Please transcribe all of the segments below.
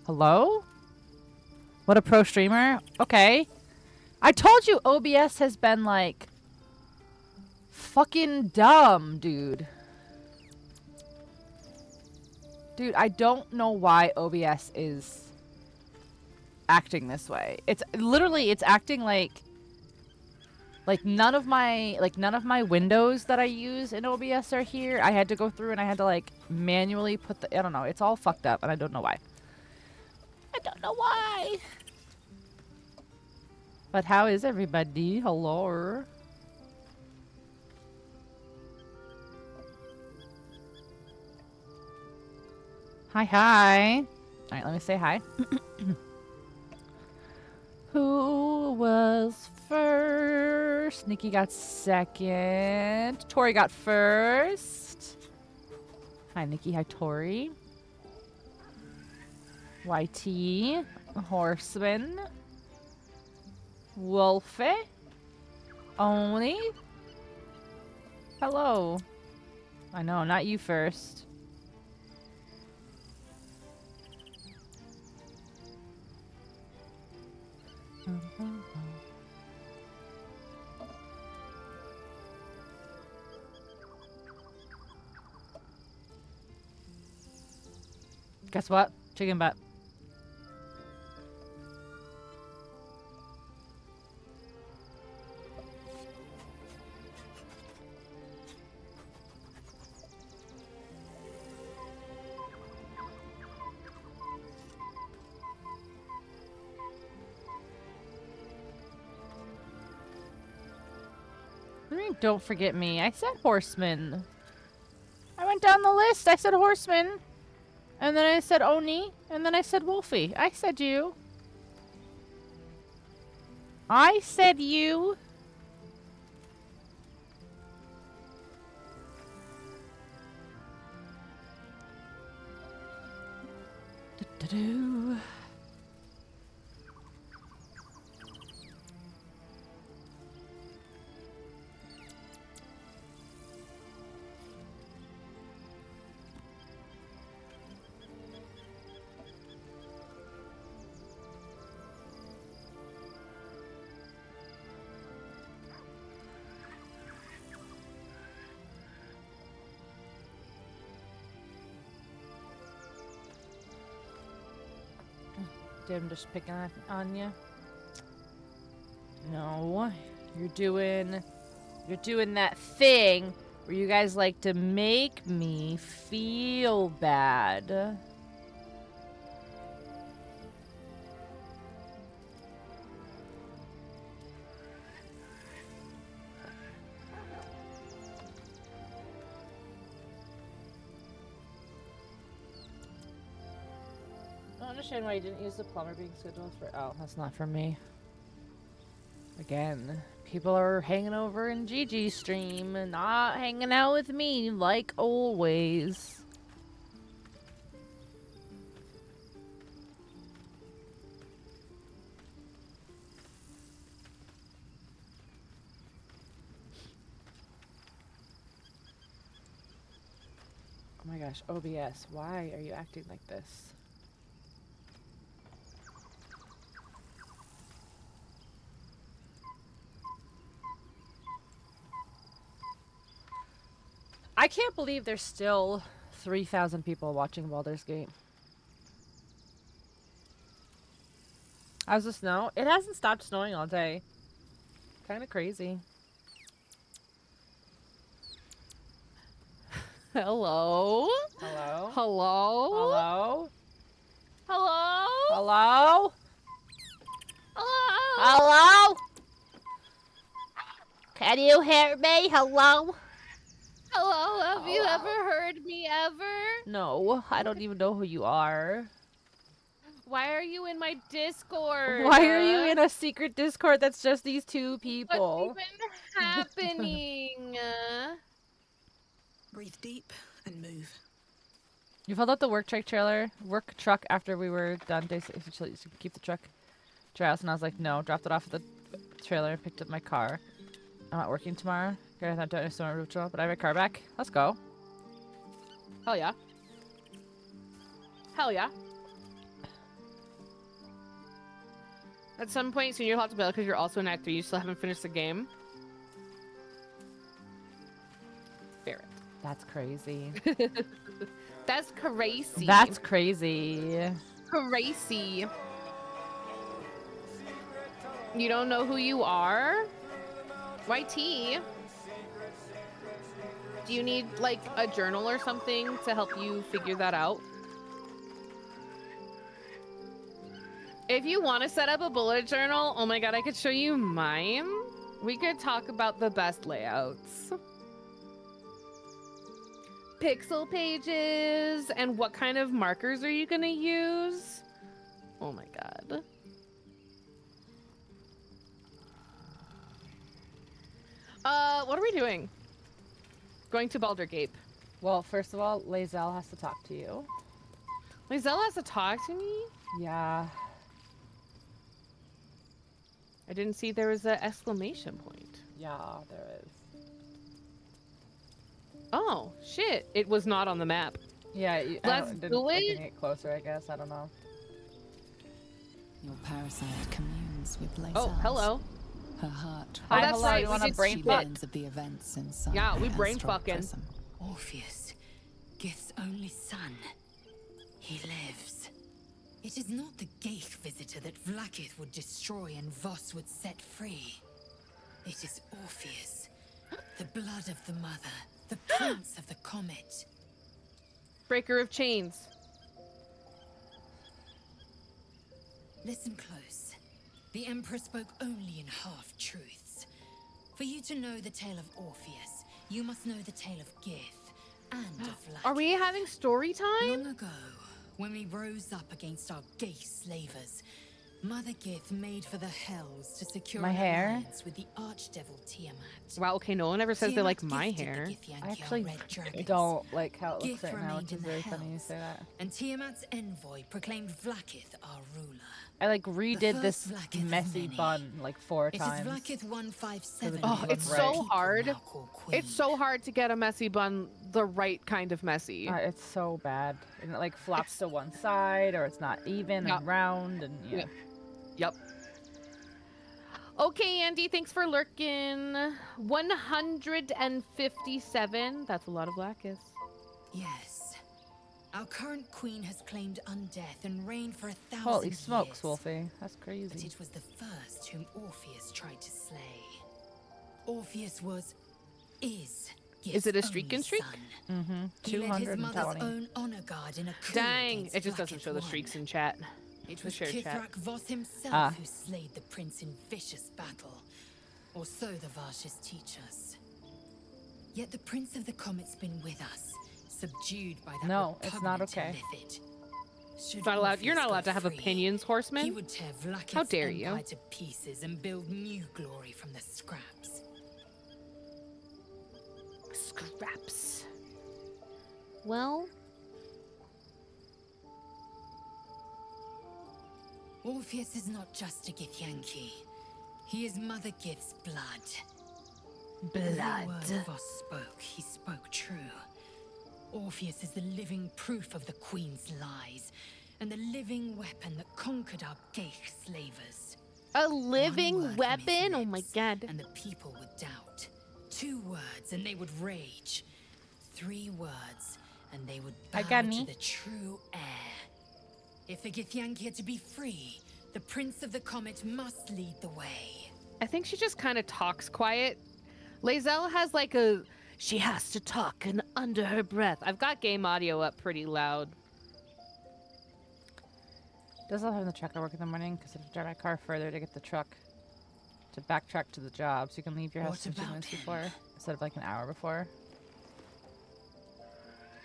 Hello? What a pro streamer. Okay. I told you OBS has been like fucking dumb, dude. Dude, I don't know why OBS is acting this way. It's literally it's acting like none of my windows that I use in OBS are here. I had to go through and I had to like manually put the I don't know. It's all fucked up and I don't know why. I don't know why. But how is everybody? Hello. Hi, hi. All right, let me say hi. Who was first? Nikki got second. Tori got first. Hi, Nikki. Hi, Tori. YT. Horseman. Wolfie. Oni. Hello. I know, not you first. Guess what? Chicken butt. Don't forget me. I said horseman. I went down the list. I said horseman. And then I said Oni. And then I said Wolfie. I said you. I said you. Do-do-do. I'm just picking on you. No, you're doing that thing where you guys like to make me feel bad. Oh I don't understand why you didn't use the plumber being scheduled for. Oh, that's not for me. Again, people are hanging over in Gigi's stream and not hanging out with me like always. Oh my gosh, OBS, why are you acting like this? I can't believe there's still 3,000 people watching Baldur's Gate. How's the snow? It hasn't stopped snowing all day. Kind of crazy. Hello? Hello? Hello? Hello? Hello? Hello? Hello? Hello? Can you hear me? Hello? Hello, have you ever heard me ever? No, I don't even know who you are. Why are you in my Discord? Why are you in a secret Discord that's just these two people? What's even happening? Breathe deep and move. You filled out the work truck after we were done. Basically, keep the truck to your house, and I was like, no, dropped it off at the trailer, picked up my car. I'm not working tomorrow. Okay, I'm not doing a summer ritual, but I have my car back. Let's go. Hell yeah. Hell yeah. At some point, soon you'll have to bail because you're also an actor. You still haven't finished the game. Barrett. That's crazy. That's crazy. That's crazy. crazy. You don't know who you are? YT. Do you need like a journal or something to help you figure that out? If you want to set up a bullet journal, oh my god, I could show you mine. We could talk about the best layouts. Pixel pages, and what kind of markers are you gonna use? Oh my god. What are we doing? Going to Baldur Gate. Well, first of all, Lae'zel has to talk to you. Lae'zel has to talk to me? Yeah. I didn't see there was an exclamation point. Yeah, there is. Oh, shit. It was not on the map. Yeah, Let's do it. Get closer, I guess. I don't know. Your parasite communes with Lae'zel's. Oh, hello. Her heart. Oh, that's hello, right. you We wanna did brain She fuck? learns of the events inside Yeah, we the brain astral fucking. prism. Orpheus, Gith's only son. He lives. It is not the Geich visitor that Vlaakith would destroy and Voss would set free. It is Orpheus, the blood of the mother, the prince of the comet. Breaker of chains. Listen close. The Emperor spoke only in half-truths. For you to know the tale of Orpheus, you must know the tale of Gith and of Vlaakith. Are we having story time? Long ago, when we rose up against our Geich slavers, Mother Gith made for the Hells to secure My an hair? alliance with the archdevil Tiamat. Wow, okay, no one ever says they Tiamat like my gifted the hair. Githyanki I our actually red dragons. don't like how it looks Gith right now, remained which is in the very funny you Hells, say that. And Tiamat's envoy proclaimed Vlaakith our ruler. I like redid this first Vlaakith of messy many. bun like 4 It is times. Vlaakith 157. Oh, who it's the so people hard. now call Queen. It's so hard to get a messy bun the right kind of messy. It's so bad. And it like flops to one side, or it's not even Yep. and round, and yeah. Yep. Okay, Andy, thanks for lurking. 157. That's a lot of Vlaakith. Yes. Our current queen has claimed undeath and reigned for 1,000 Holy smokes, years. Wolfie. That's But crazy. it was the first whom Orpheus tried to slay. Orpheus is Is it a Gith's streak only and streak? son. Mm-hmm. He led his mother's 220. own honor guard in a coup Dang, against it just doesn't Vlaakith show the I. streaks in chat. It was share chat. Kithrak Voss himself Ah. who slayed the prince in vicious battle. Or so the Varshas teach us. Yet the Prince of the Comet's been with us, subdued by that No, it's not repugnant okay. illithid. Should Not allowed, you're Orpheus not allowed go to have free, opinions, He horseman. would tear Vlaakith's How dare you. empire to pieces and build new glory from the scraps. Scraps. Well, Orpheus is not just a Githyanki. He is Mother Gith's blood. Every word Voss spoke, he spoke true. Orpheus is the living proof of the Queen's lies, and the living weapon that conquered our Geich slavers. a One living word from his weapon? Oh my lips, god. And the people would doubt. 2 words, and they would rage. 3 words, and they would bow to Agani. the true heir. If the Githyanki are to be free, the Prince of the Comet must lead the way. I think she just kind of talks quiet. Lae'zel has like a, she has to talk and under her breath. I've got game audio up pretty loud. Does love having the truck I work in the morning because I have to drive my car further to get the truck to backtrack to the job, so you can leave your house What 15 about minutes him? before instead of like an hour before.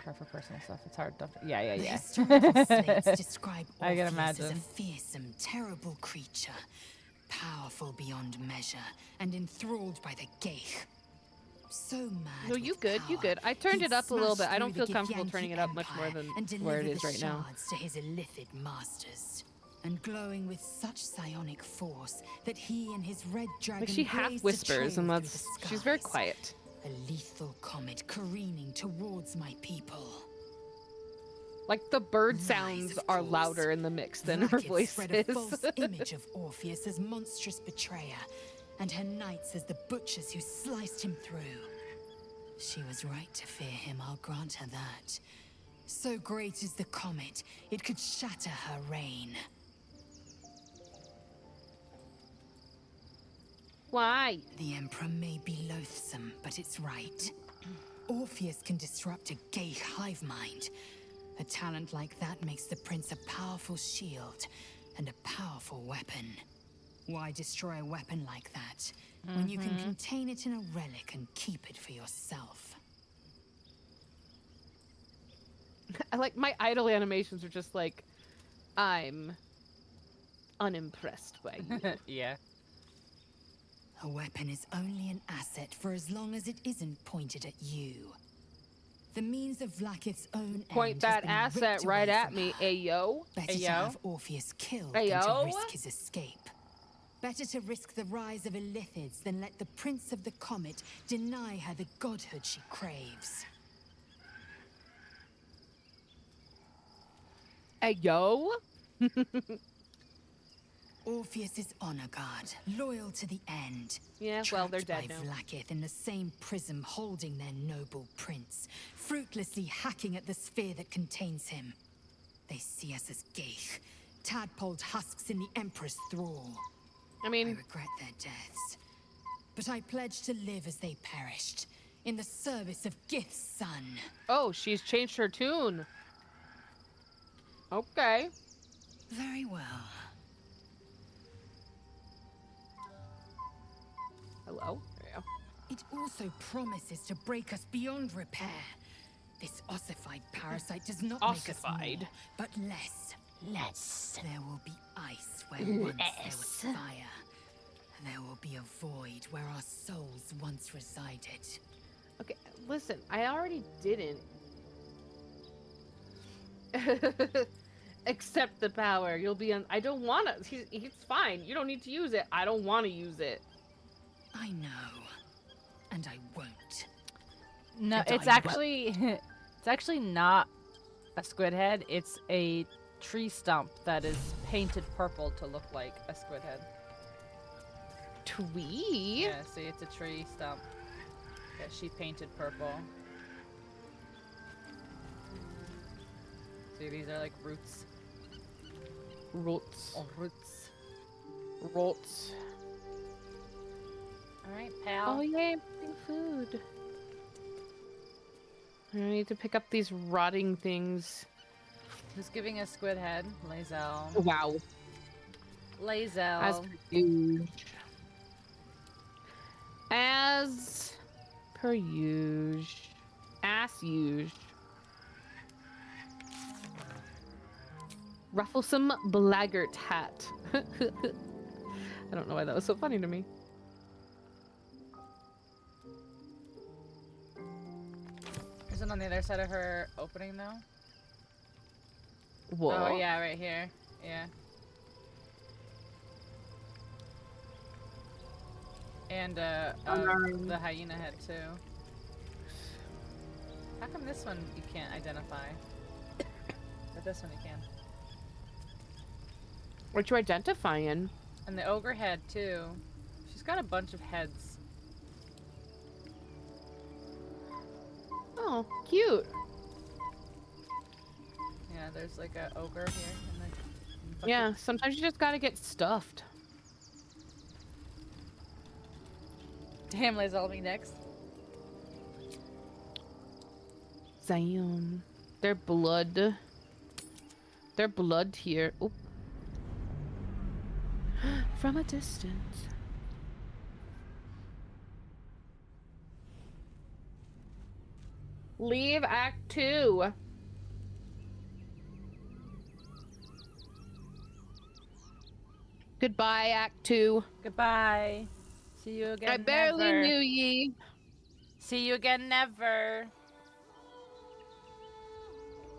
Car for personal stuff. It's hard. Yeah. The historical slates describe I can Orpheus as a imagine. fearsome, terrible creature, powerful beyond measure, and enthralled by the Geich. So mad. No, you with good, you power, good. I turned he'd it up a little smash bit. I don't through feel the comfortable Githyanki turning it up much more Empire than and where it deliver is the right now. shards to his illithid masters. And glowing with such psionic force that he and his red dragon Like she half blazed a whispers, trail and through that's, the she's very skies. quiet. A lethal comet careening towards my people. Like the bird sounds are louder in the mix than her Vlaakith voice spread a is. false image of Orpheus as monstrous betrayer, and her knights as the butchers who sliced him through. She was right to fear him, I'll grant her that. So great is the comet, it could shatter her reign. Why? The Emperor may be loathsome, but it's right. Orpheus can disrupt a gay hive mind. A talent like that makes the prince a powerful shield and a powerful weapon. Why destroy a weapon like that when you can contain it in a relic and keep it for yourself? I like my idle animations are just like, I'm unimpressed by you. Yeah. A weapon is only an asset for as long as it isn't pointed at you. The means of Vlaakith's own Point end that has been asset ripped right away at from me, her. ayo. Better to Ayo. have Orpheus killed than Ayo. to risk his escape. Better to risk the rise of Illithids than let the Prince of the Comet deny her the godhood she craves. Ayo. Orpheus is honor guard, loyal to the end. Yeah, well, they're Trapped dead by now. Vlaakith in the same prism holding their noble prince, fruitlessly hacking at the sphere that contains him. They see us as geich, tadpoled husks in the Emperor's thrall. I I mean, regret their deaths, but I pledge to live as they perished, in the service of Gith's son. oh, she's changed her tune. Okay. Very well. Hello? There you go. It also promises to break us beyond repair. This ossified parasite does not make us Ossified. more, but less. Less. There will be ice where once there was fire. There will be a void where our souls once resided. Okay, listen, I already didn't accept the power. You'll be on. I don't want to. He's fine. You don't need to use it. I don't want to use it. I know, and I won't. No, And it's I actually it's actually not a squid head. It's a tree stump that is painted purple to look like a squid head. Twee? Yeah, see, it's a tree stump that she painted purple. See, these are like roots. Roots. Oh, roots. Roots. All right, pal. Oh, yay, food. I need to pick up these rotting things. Who's giving a squid head? Lae'zel. Wow. Lae'zel. As per usual. As per usual. As usual. Rufflesome blaggart hat. I don't know why that was so funny to me. Is it on the other side of her opening though? Whoa. Oh yeah, right here. Yeah. And the hyena head too. How come this one you can't identify? But this one you can. What you identifying? And the ogre head too. She's got a bunch of heads. Oh, cute. Yeah, there's like a ogre here. And the Yeah, sometimes you just gotta get stuffed. Damn, Lae'zel me next. Zion. Their blood. Their blood here. Oop. From a distance. Leave Act 2. Goodbye, Act 2. Goodbye. See you again. I barely never. knew ye. See you again, never.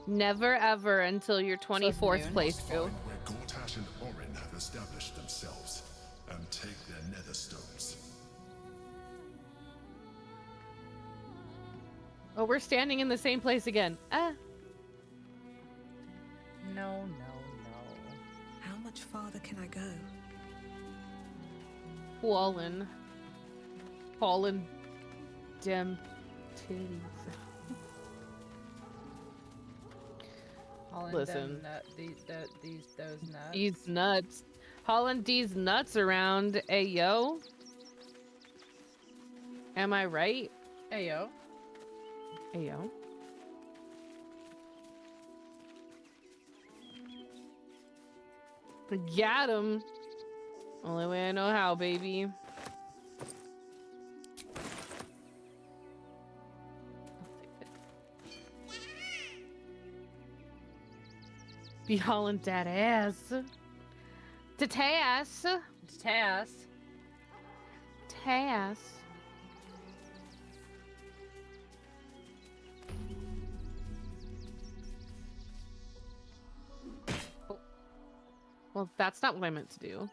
Never ever until your 24th noon. playthrough. Where Gortash and Orin have established themselves and take their nether stones. Oh, we're standing in the same place again. Ah. much farther can I go? Fallen. Fallen. Dem titties. Holland, Listen. Those nuts. These nuts. Hauling these nuts around. Ayo. Am I right? Ayo. Ayo. Got him. Only way I know how, baby. Be hauling that ass. To tass. Tass. Tass. Oh. Well, that's not what I meant to do.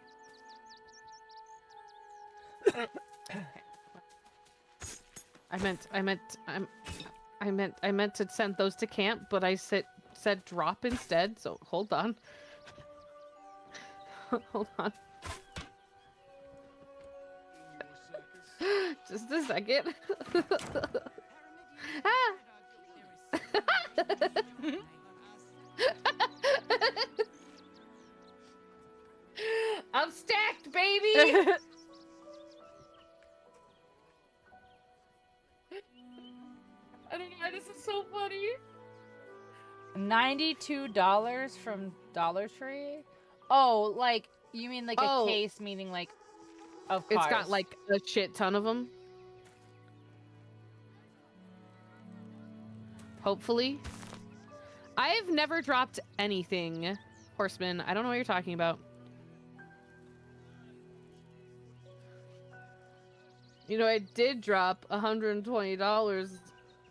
I meant to send those to camp, but I said drop instead, so hold on. Hold on. Just a second. Ah! I'm stacked, baby! I don't know why this is so funny. $92 from Dollar Tree? Oh, like, you mean like a case, meaning like of cars. It's got like a shit ton of them. Hopefully. I've never dropped anything, Horseman. I don't know what you're talking about. You know, I did drop $120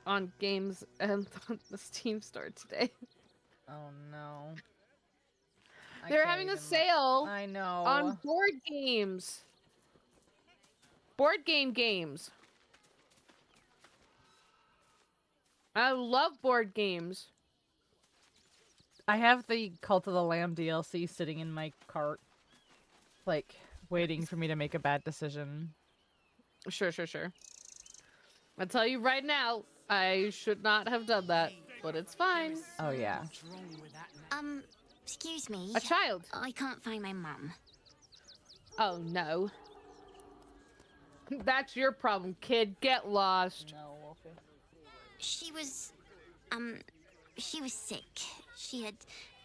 on games and on the Steam store today. Oh no. They're having a sale I know. on board games. Board games. I love board games. I have the Cult of the Lamb DLC sitting in my cart, like, waiting for me to make a bad decision. Sure. I'll tell you right now, I should not have done that, but it's fine. Oh yeah. Excuse me. A child. I can't find my mum. Oh no. That's your problem, kid. Get lost. No, Wolfie. She was sick. She had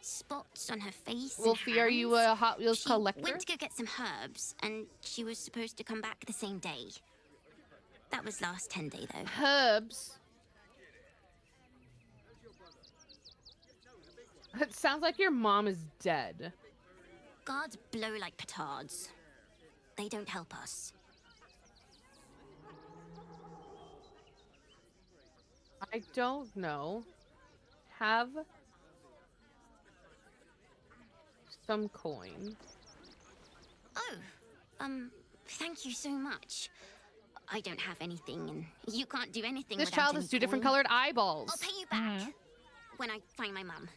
spots on her face. Wolfie, are you a Hot Wheels she collector? went to go get some herbs, and she was supposed to come back the same day. That was last 10 day though. Herbs. It sounds like your mom is dead. Guards blow like petards. They don't help us. I don't know. Have some coin. Oh, thank you so much. I don't have anything, and you can't do anything. This without child any has two different coin. colored eyeballs. I'll pay you back when I find my mum.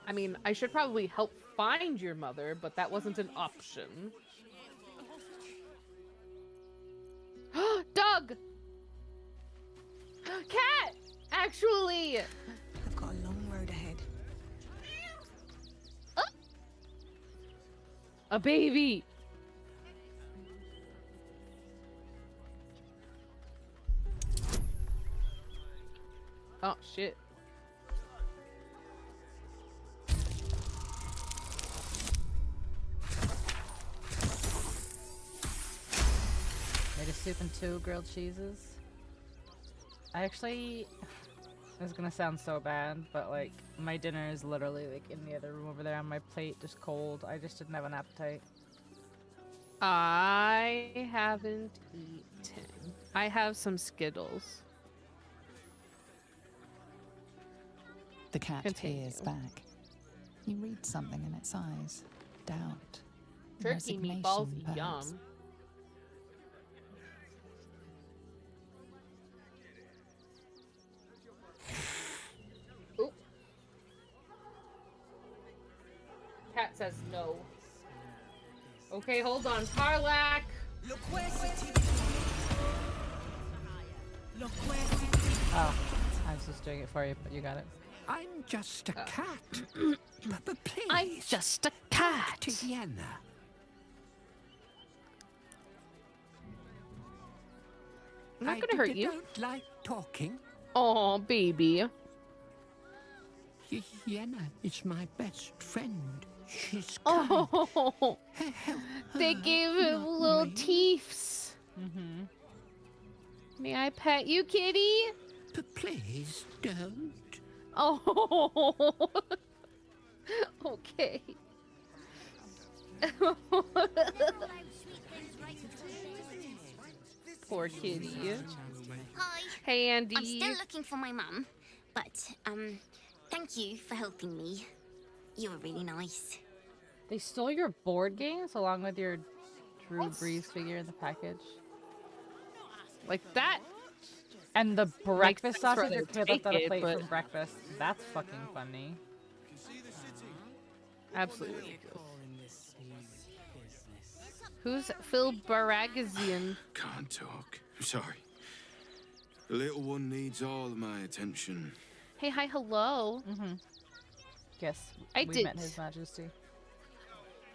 I mean, I should probably help find your mother, but that wasn't an option. Dog! Cat! Actually! I've got a long road ahead. A baby! Oh, shit. Made a soup and 2 grilled cheeses. I actually... This is gonna sound so bad, but like, my dinner is literally like in the other room over there on my plate, just cold. I just didn't have an appetite. I haven't eaten. I have some Skittles. The cat Continue. peers back. You read something in its eyes. Doubt. Turkey Resignation, meatballs, perhaps. yum. Ooh. says no. Okay, hold on. Parlak. Oh, I was just doing it for you, but you got it. I'm just a cat. But please. I'm just a cat. To Vienna. I'm not gonna hurt you. Don't like talking. Oh, baby. Vienna is my best friend. She's kind. Oh, Help they her, gave him not little me. teeths. May I pet you, kitty? But please don't. Oh. Okay. Poor kitty. Hi. Hey, Andy. I'm still looking for my mum, but thank you for helping me. You were really nice. They stole your board games along with your Drew Brees figure in the package. Like that? And the breakfast sense for sausage your them kid to left on take a it, plate but- from breakfast. That's fucking funny. Absolutely ridiculous. Who's Phil Baragazian? Can't talk. I'm sorry. The little one needs all of my attention. Hey, hi, hello. Yes, I we did. met His Majesty.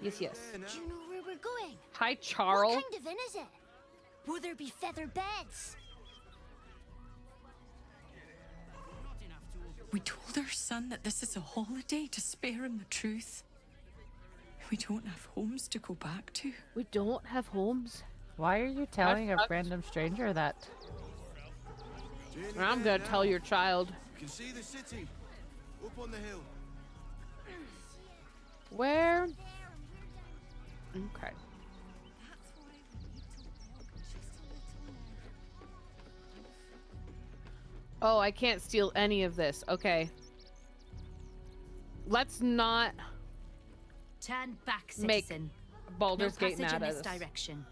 Yes, yes. Do you know where we're going? Hi, Charles. What kind of inn is it? Will there be feather beds? We told our son that this is a holiday to spare him the truth. We don't have homes to go back to. We don't have homes. Why are you telling a fucked. random stranger that? I'm gonna tell your child. You can see the city. Up on the hill. Where? Okay. Oh, I can't steal any of this. Okay. Let's not Turn back, make citizen. Baldur's No Gate passage mad in at this us. direction.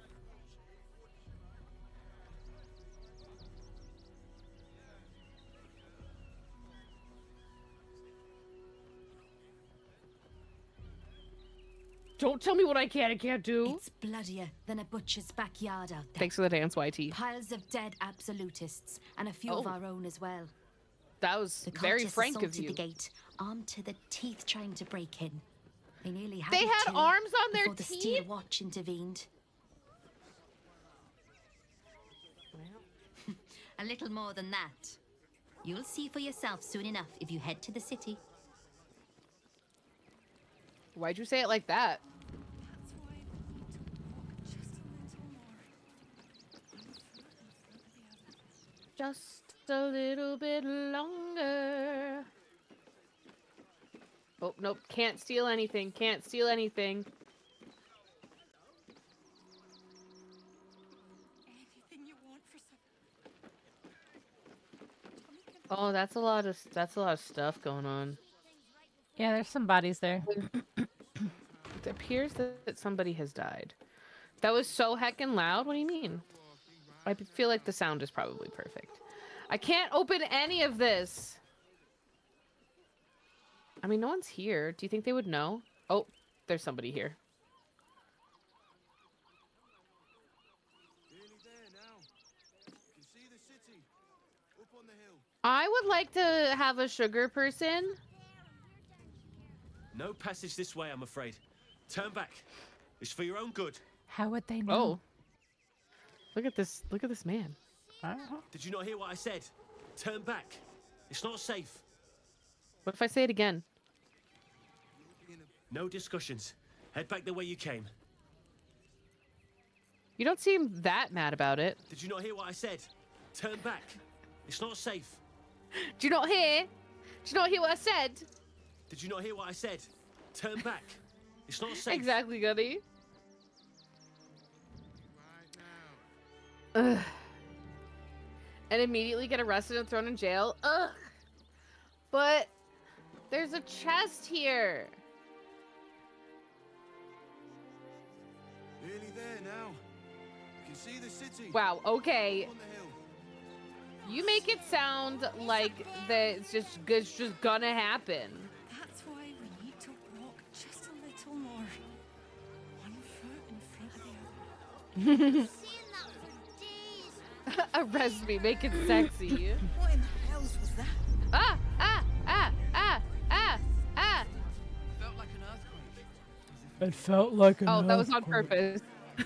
Don't tell me what I can and can't do. It's bloodier than a butcher's backyard out there. Thanks for the dance, YT. Piles of dead absolutists, and a few of Oh. our own as well. That was The very cultists frank of assaulted you. the gate, armed to the teeth, trying to break in. They nearly had They it had too, arms on their before the Steel teeth? Watch intervened. A little more than that. You'll see for yourself soon enough if you head to the city. Why'd you say it like that? Just a little bit longer. Oh, nope. Can't steal anything. Can't steal anything. Oh, that's a lot of stuff going on. Yeah, there's some bodies there. It appears that somebody has died. That was so heckin' loud. What do you mean? I feel like the sound is probably perfect. I can't open any of this. I mean, no one's here. Do you think they would know? Oh, there's somebody here. Nearly there now. You can see the city. Up on the hill. I would like to have a sugar person. No passage this way, I'm afraid. Turn back. It's for your own good. How would they know? Oh. Look at this. Look at this man. Did you not hear what I said? Turn back. It's not safe. What if I say it again? No discussions. Head back the way you came. You don't seem that mad about it. Did you not hear what I said? Turn back. It's not safe. Do you not hear? Do you not hear what I said? Did you not hear what I said? Turn back. It's not safe. Exactly, Goody. Ugh. And immediately get arrested and thrown in jail. Ugh. But there's a chest here. Nearly there now. You can see the city. Wow, okay. Up on the hill. You make it sound like that it's just gonna happen. That's why we need to walk just a little more. Arrest me, make it sexy. What in the hells was that? Ah! Ah! Ah! Ah! Ah! Ah! It felt like an Oh, that was on purpose.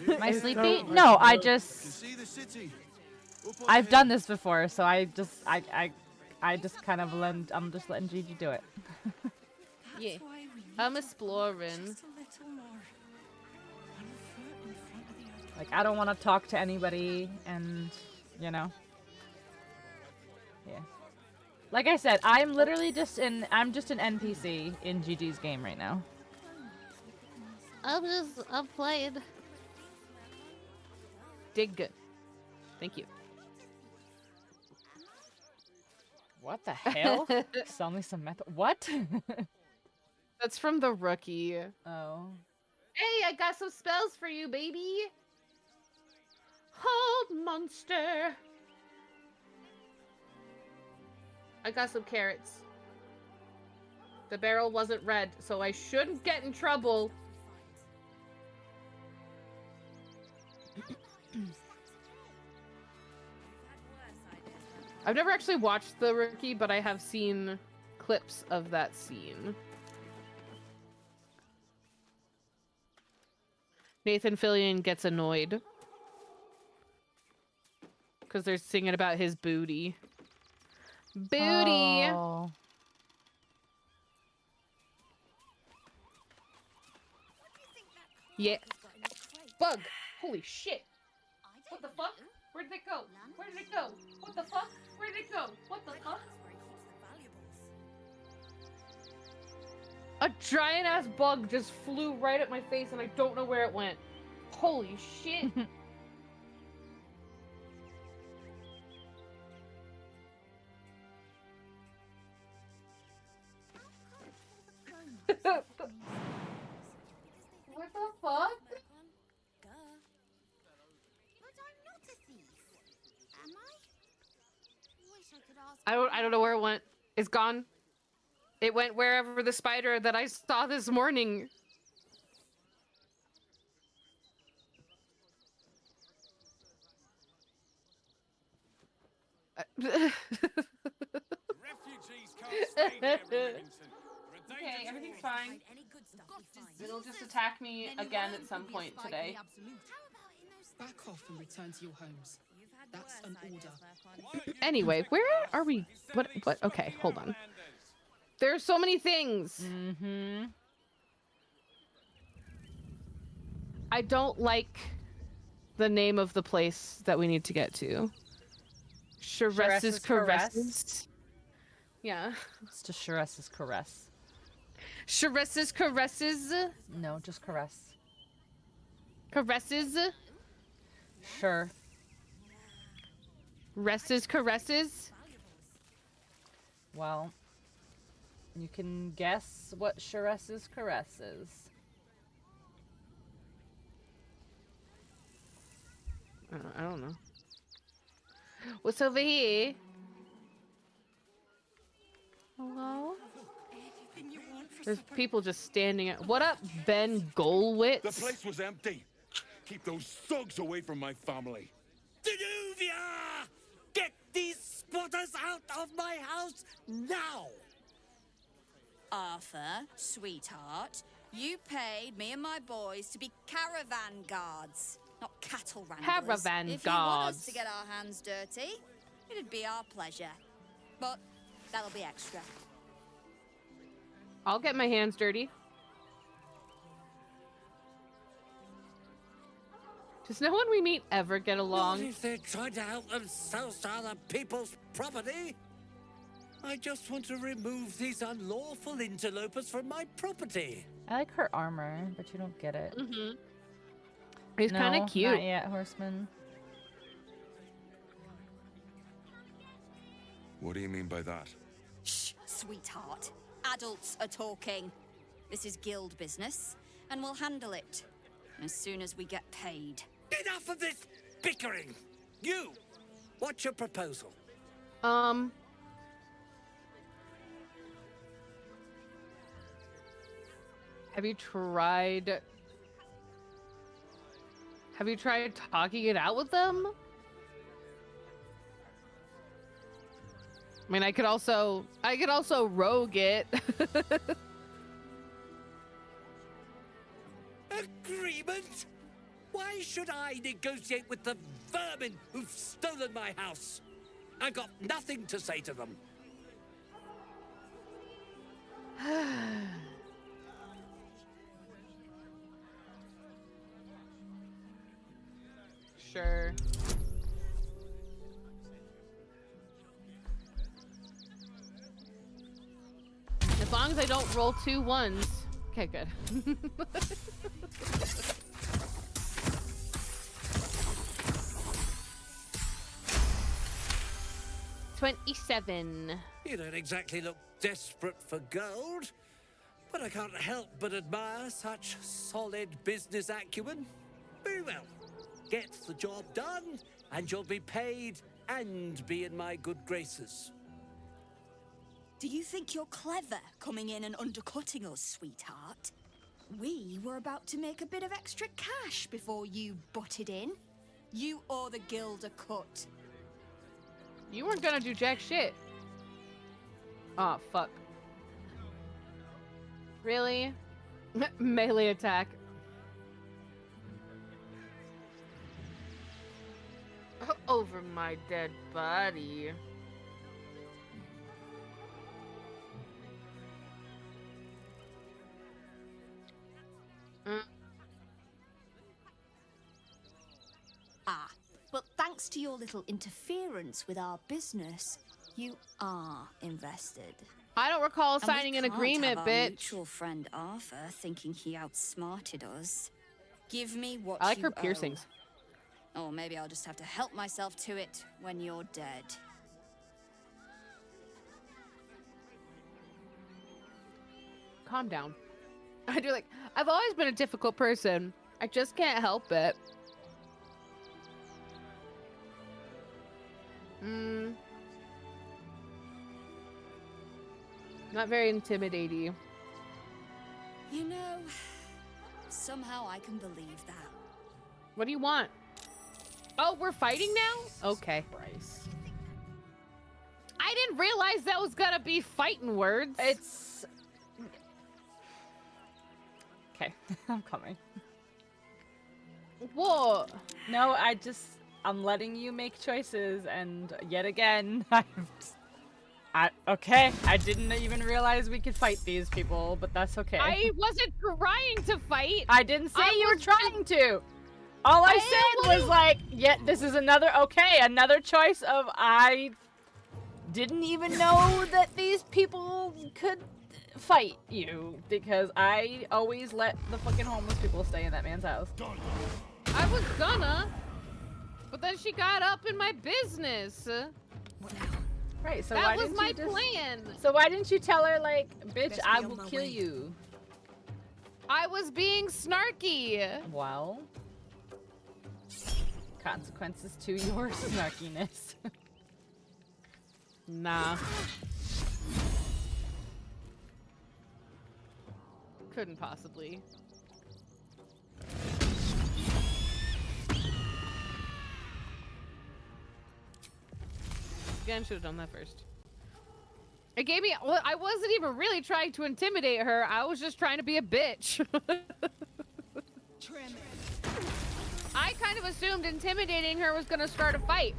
Am I sleepy? No, I just. I've done this before, so I just kind of lend. I'm just letting Gigi do it. Yeah, I'm exploring. Like, I don't want to talk to anybody, and you know. Yeah. Like I said, I'm literally just an NPC in Gigi's game right now. I'm playing. Dig good. Thank you. What the hell? Sell me some meth. What? That's from the rookie. Oh. Hey, I got some spells for you, baby. Hold monster. I got some carrots. The barrel wasn't red, so I shouldn't get in trouble. I've never actually watched the rookie, but I have seen clips of that scene. Nathan Fillion gets annoyed because they're singing about his booty. Booty! Oh. Yeah. Bug! Holy shit! What the fuck? Where did it go? Where did it go? What the fuck? Where did it go? What the fuck? A giant ass bug just flew right at my face and I don't know where it went. Holy shit! What the fuck? I don't know where it went. It's gone. It went wherever the spider that I saw this morning. Okay, everything's fine. It'll just attack me again at some point today. Back off and return to your homes. That's an order. Anyway, where are we? What? Okay, hold on. There's so many things. Mm-hmm. I don't like the name of the place that we need to get to. Sharess's Caresses. Yeah. It's just Sharess's Caress. Sharess's Caresses? No, just Caress. Caresses? Sure. Ress's Caresses? Well, you can guess what Sharess's Caress is. I don't know. What's over here? Hello? There's people just standing at. What up, Ben Golwitz? The place was empty. Keep those thugs away from my family. Danuvia! Get these spotters out of my house now! Arthur, sweetheart, you paid me and my boys to be caravan guards, not cattle wranglers. Caravan If you want us guards. to get our hands dirty, it'd be our pleasure. But that'll be extra. I'll get my hands dirty. Does no one we meet ever get What along? if they're trying to help themselves to other people's property? I just want to remove these unlawful interlopers from my property. I like her armor, but you don't get it. Mm-hmm. It's No, kind of cute. Not yet, Horseman. What do you mean by that? Shh, sweetheart. Adults are talking. This is guild business, and we'll handle it as soon as we get paid. Enough of this bickering! You! What's your proposal? Have you tried Have you tried talking it out with them? I mean, I could also rogue it. Agreement? Why should I negotiate with the vermin who've stolen my house? I've got nothing to say to them. Sure. As long as I don't roll 2 1s. Okay, good. 27. You don't exactly look desperate for gold, but I can't help but admire such solid business acumen. Very well. Get the job done, and you'll be paid and be in my good graces. Do you think you're clever coming in and undercutting us, sweetheart? We were about to make a bit of extra cash before you butted in. You owe the guild a cut. You weren't gonna do jack shit. Oh, fuck. Really? Melee attack. Over my dead body. Ah, but thanks to your little interference with our business, you are invested. I don't recall And signing we an can't agreement, have our bitch. mutual friend Arthur thinking he outsmarted us. Give me what I like you her owe. piercings. Or maybe I'll just have to help myself to it when you're dead. Calm down. I do I've always been a difficult person. I just can't help it. Not very intimidating. You know, somehow I can believe that. What do you want? Oh, we're fighting now? Okay. Christ. I didn't realize that was gonna be fighting words. It's... Okay, I'm coming. What? No, I'm letting you make choices, and yet again, okay, I didn't even realize we could fight these people, but that's okay. I wasn't trying to fight. I didn't say you were trying to. All I said was this is another choice of I didn't even know that these people could fight you, because I always let the fucking homeless people stay in that man's house. I was gonna, but then she got up in my business. Right, so that was my plan. So why didn't you tell her, bitch, Best I be on will my kill way. you? I was being snarky. Well, consequences to your snarkiness. Nah. Couldn't possibly. Again, should have done that first. It gave me. Well, I wasn't even really trying to intimidate her. I was just trying to be a bitch. I kind of assumed intimidating her was gonna start a fight.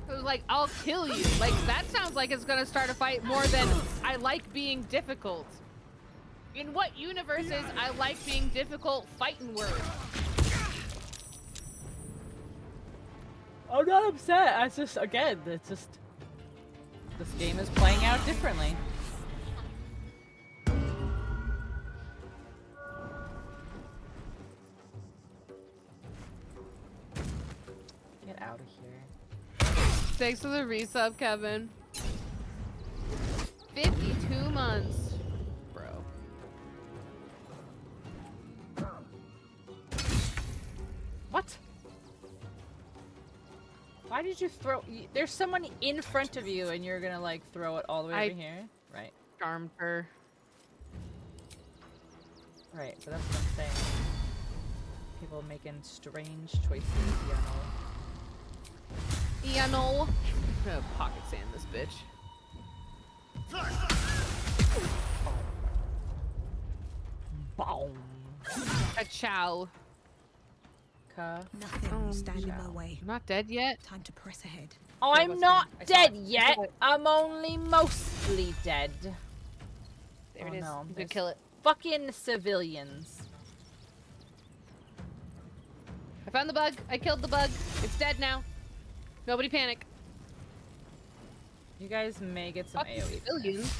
It was like, I'll kill you. Like, that sounds like it's gonna start a fight more than I like being difficult. In what universes I like being difficult fighting words? I'm not upset. It's just, again, it's just... This game is playing out differently. Get out of here. Thanks for the resub, Kevin. 52 months. Bro. What? Why did you throw... There's someone in front of you and you're gonna, throw it all the way over here? Right. Charmed her. Right, but that's what I'm saying. People making strange choices, you know. Yeah, no. I'm gonna pocket sand this bitch. Boom. A chow. Nothing will stand in my way. I'm not dead yet. Time to press ahead. I'm not dead yet. I'm only mostly dead. There Oh, it is. no, You there's could kill it. Fucking civilians. I found the bug. I killed the bug. It's dead now. Nobody panic. You guys may get some AoE. Civilians.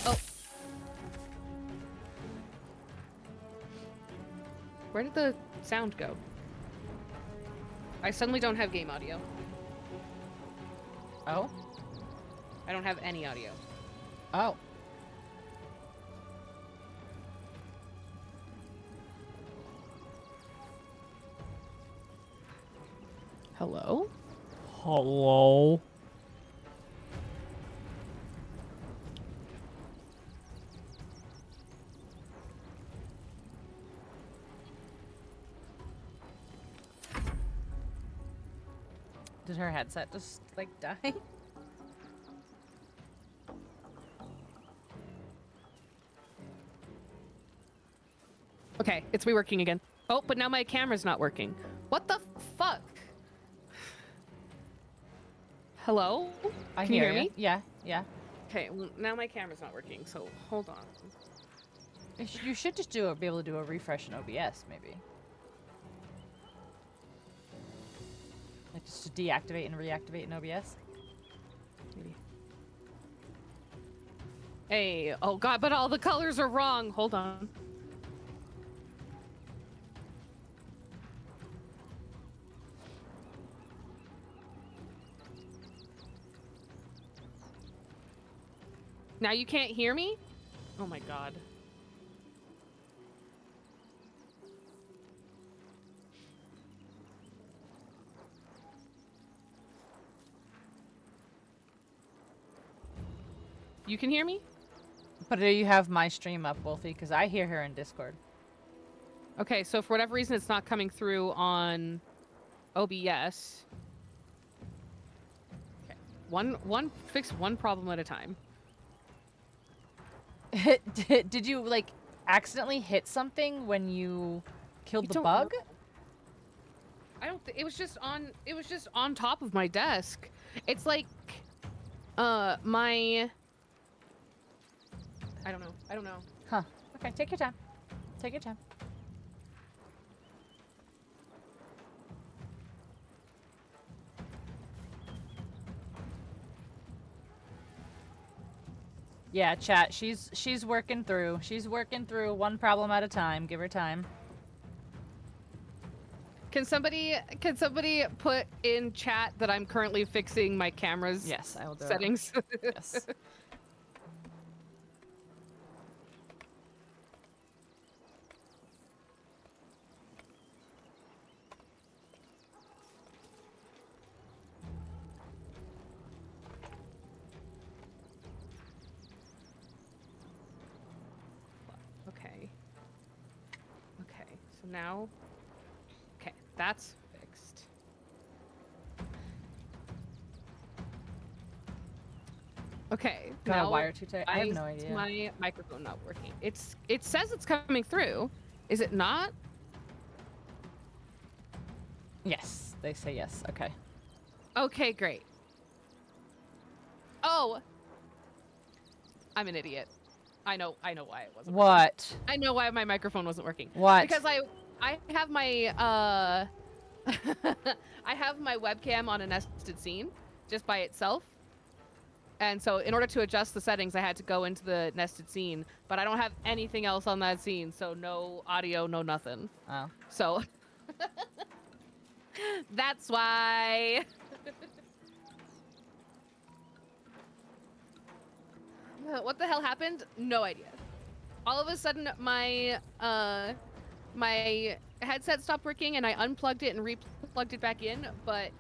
Oh. Where did the sound go? I suddenly don't have game audio. Oh? I don't have any audio. Oh. Hello? Hello? Did her headset just, like, die? Okay, it's reworking again. Oh, but now my camera's not working. What the fuck? Hello? I Can you hear ya. me? Yeah, yeah. Okay, well, now my camera's not working, so hold on. You should just be able to do a refresh in OBS, maybe. Like just to deactivate and reactivate in OBS. Maybe. Hey, oh god, but all the colors are wrong. Hold on. Now you can't hear me? Oh my god. You can hear me? But do you have my stream up, Wolfie? Because I hear her in Discord. Okay, so for whatever reason it's not coming through on OBS. Okay. Fix one problem at a time. Did you, like, accidentally hit something when you killed the don't bug? know. I don't it was just on top of my desk. It's like my I don't know. Huh. Okay, take your time. Take your time. Yeah, chat. She's working through. She's working through one problem at a time. Give her time. Can somebody put in chat that I'm currently fixing my camera's Yes, I will do settings? Yes. Okay. Okay. So now okay, that's fixed. Okay, Got a now wire too tight? I have no idea. My microphone not working. It says it's coming through. Is it not? Yes, they say yes. Okay. Okay, great. Oh, I'm an idiot. I know why it wasn't. What? Working. I know why my microphone wasn't working. What? Because I have my I have my webcam on a nested scene just by itself. And so in order to adjust the settings, I had to go into the nested scene, but I don't have anything else on that scene, so no audio, no nothing. Oh. So that's why. What the hell happened? No idea. All of a sudden, my my headset stopped working, and I unplugged it and replugged it back in. But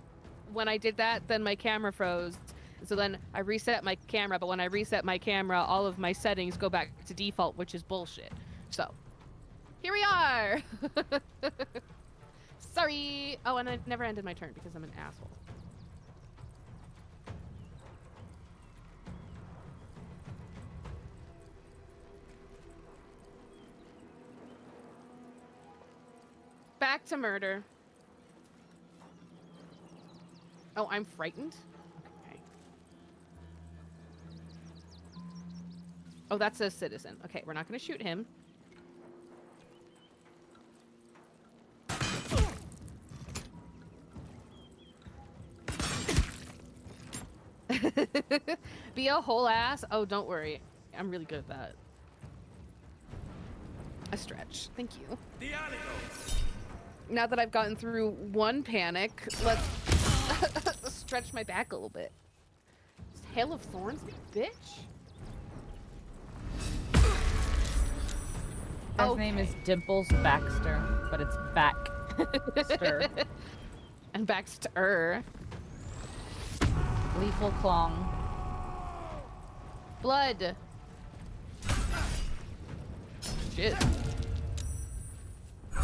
when I did that, then my camera froze. So then I reset my camera. But when I reset my camera, all of my settings go back to default, which is bullshit. So Here we are. Sorry. Oh, and I never ended my turn because I'm an asshole. Back to murder. Oh, I'm frightened? Okay. Oh, that's a citizen. Okay, we're not going to shoot him. Be a whole ass? Oh, don't worry. I'm really good at that. A stretch. Thank you. Now that I've gotten through one panic, let's stretch my back a little bit. Hail of Thorns, bitch. His name is Dimples Baxter, but it's Baxter. And Baxter. Lethal Clong. Blood. Shit. Are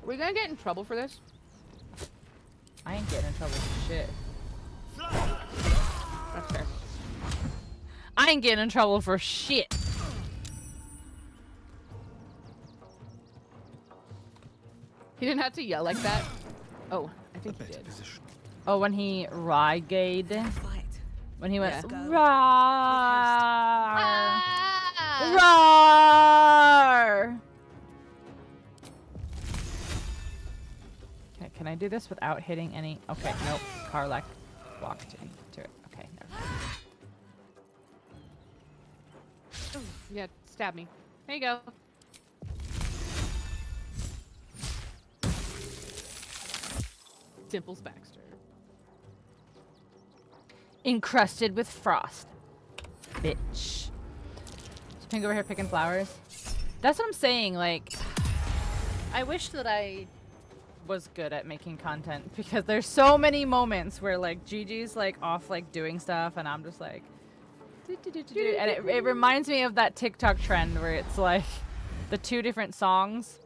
we gonna get in trouble for this? I ain't getting in trouble for shit. That's fair. I ain't getting in trouble for shit. He didn't have to yell like that. Oh, I think he did. Oh, when he Rygade. When he went Yeah. Rawr. Rawr. Okay, can I do this without hitting any? Okay, nope. Karlak walked into it. Okay, never mind. Yeah, stab me. There you go. Dimples Baxter. Encrusted with frost. Bitch. Is Pink over here picking flowers? That's what I'm saying, like... I wish that I was good at making content, because there's so many moments where, like, Gigi's, like, off, like, doing stuff, and I'm just like... And it reminds me of that TikTok trend where it's, like, the two different songs.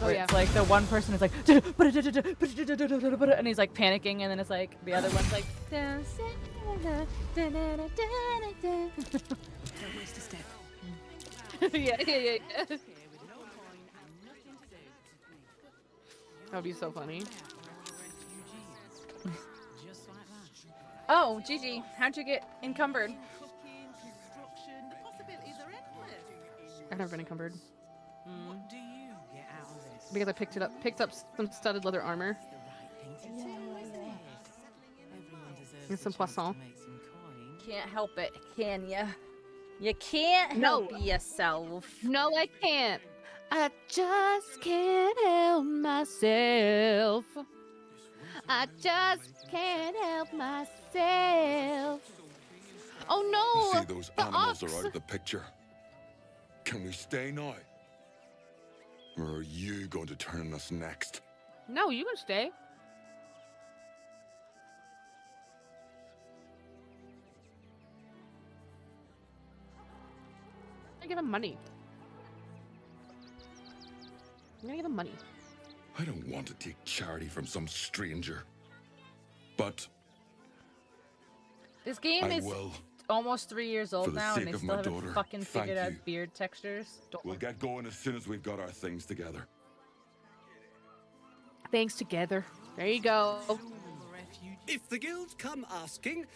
Where it's like the one person is like, and he's like panicking, and then it's like the other one's like, Don't waste a step. yeah. That would be so funny. oh, Gigi, how'd you get encumbered? I've never been encumbered. Because I picked up some studded leather armor. And some poisson. Can't help it, can ya? You can't help yourself. No, I can't. I just can't help myself. I just can't help myself. Oh no! You see, those animals are out of the picture. Can we stay now? Or are you going to turn on us next? No, you can stay. I give him money. I'm gonna give him money. I don't want to take charity from some stranger. But This game I is will. almost 3 years For old the now, and sake they of still my haven't daughter, fucking thank figured out you. beard textures. We'll get going as soon as we've got our things together. Thanks together. There you go. If the guilds come asking,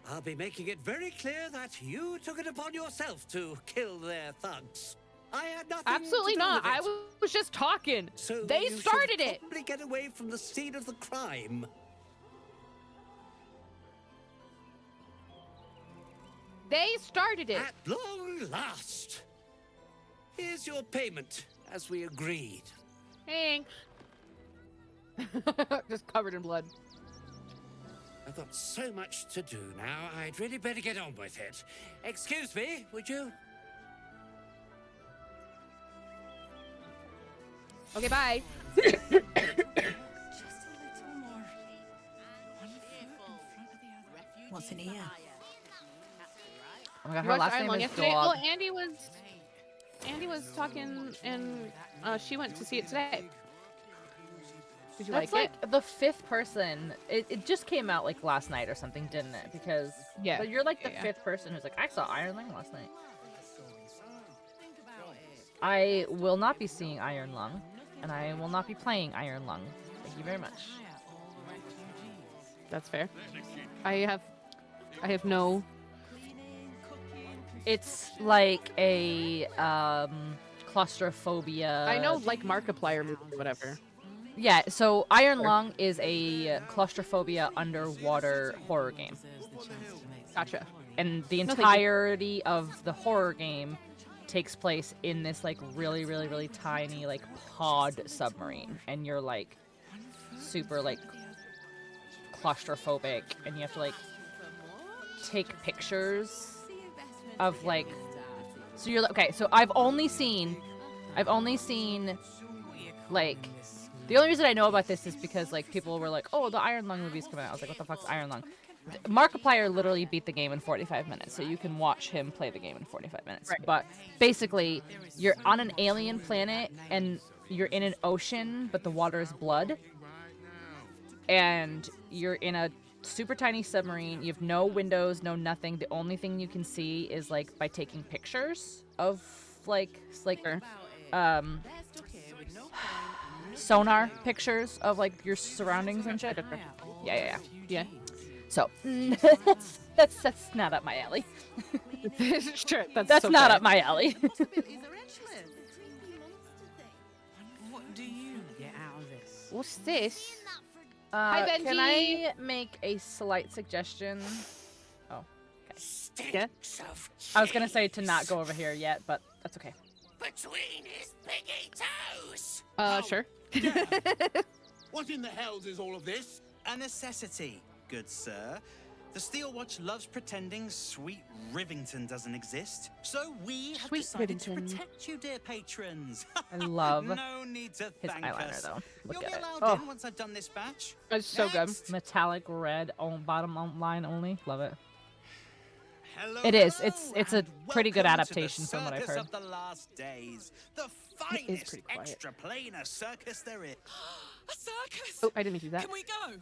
I'll be making it very clear that you took it upon yourself to kill their thugs. I had nothing Absolutely to do not. with it. I was just talking. So They you started should it. probably get away from the scene of the crime. They started it. At long last. Here's your payment, as we agreed. Thanks. Just covered in blood. I've got so much to do now, I'd really better get on with it. Excuse me, would you? Okay, bye. Just a little more. One foot in front of the other. What's in here? Oh my god, You her watched last Iron name Lung is yesterday? Dog. Oh, Andy was... Andy was talking, and she went to see it today. Did you That's like like the 5th person. It just came out like last night or something, didn't it? Because but you're like the 5th person who's like, I saw Iron Lung last night. I will not be seeing Iron Lung, and I will not be playing Iron Lung. Thank you very much. That's fair. I have no. It's like a claustrophobia. I know, like Markiplier movie or whatever. Yeah, so Iron Lung is a claustrophobia underwater horror game. Gotcha. And the entirety of the horror game takes place in this like really, really, really tiny like pod submarine, and you're like super like claustrophobic, and you have to like take pictures of like. So you're okay. So I've only seen like. The only reason I know about this is because like people were like, "Oh, the Iron Lung movie's coming out." I was like, "What the fuck's Iron Lung?" Markiplier literally beat the game in 45 minutes, so you can watch him play the game in 45 minutes. Right. But basically, you're on an alien planet and you're in an ocean, but the water is blood. And you're in a super tiny submarine. You have no windows, no nothing. The only thing you can see is like by taking pictures of like sonar pictures of like your surroundings and shit. Yeah. So that's not up my alley. Sure, that's not up my alley. What do you get out of this? What's this? Hi, Benji. Can I make a slight suggestion? Oh, okay. Yeah. I was gonna say to not go over here yet, but that's okay. Between his piggy toes. Sure. What in the hells is all of this? A necessity, good sir. The Steel Watch loves pretending sweet Rivington doesn't exist, so we have decided to protect you, dear patrons. I love no need to his thank eyeliner us. though. Look You'll at be it. allowed in once I've done this batch. It's so good. Metallic red on bottom line only. Love it. Hello, It is. hello, It's a and pretty good welcome adaptation to the from what I've circus heard. Of the last days, the It is finest pretty quiet. extra-planar circus there is. A circus? Oh, I didn't do that. Can we go?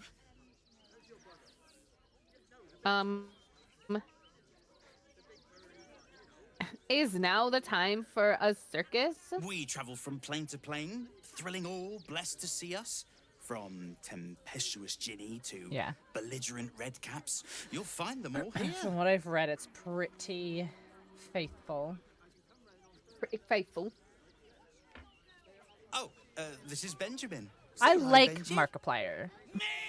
Is now the time for a circus? We travel from plane to plane, thrilling all blessed to see us. From tempestuous Ginny to belligerent redcaps, you'll find them all here. From what I've read, it's pretty faithful. Pretty faithful. Oh, this is Benjamin. I Say hi, like Benji. Markiplier.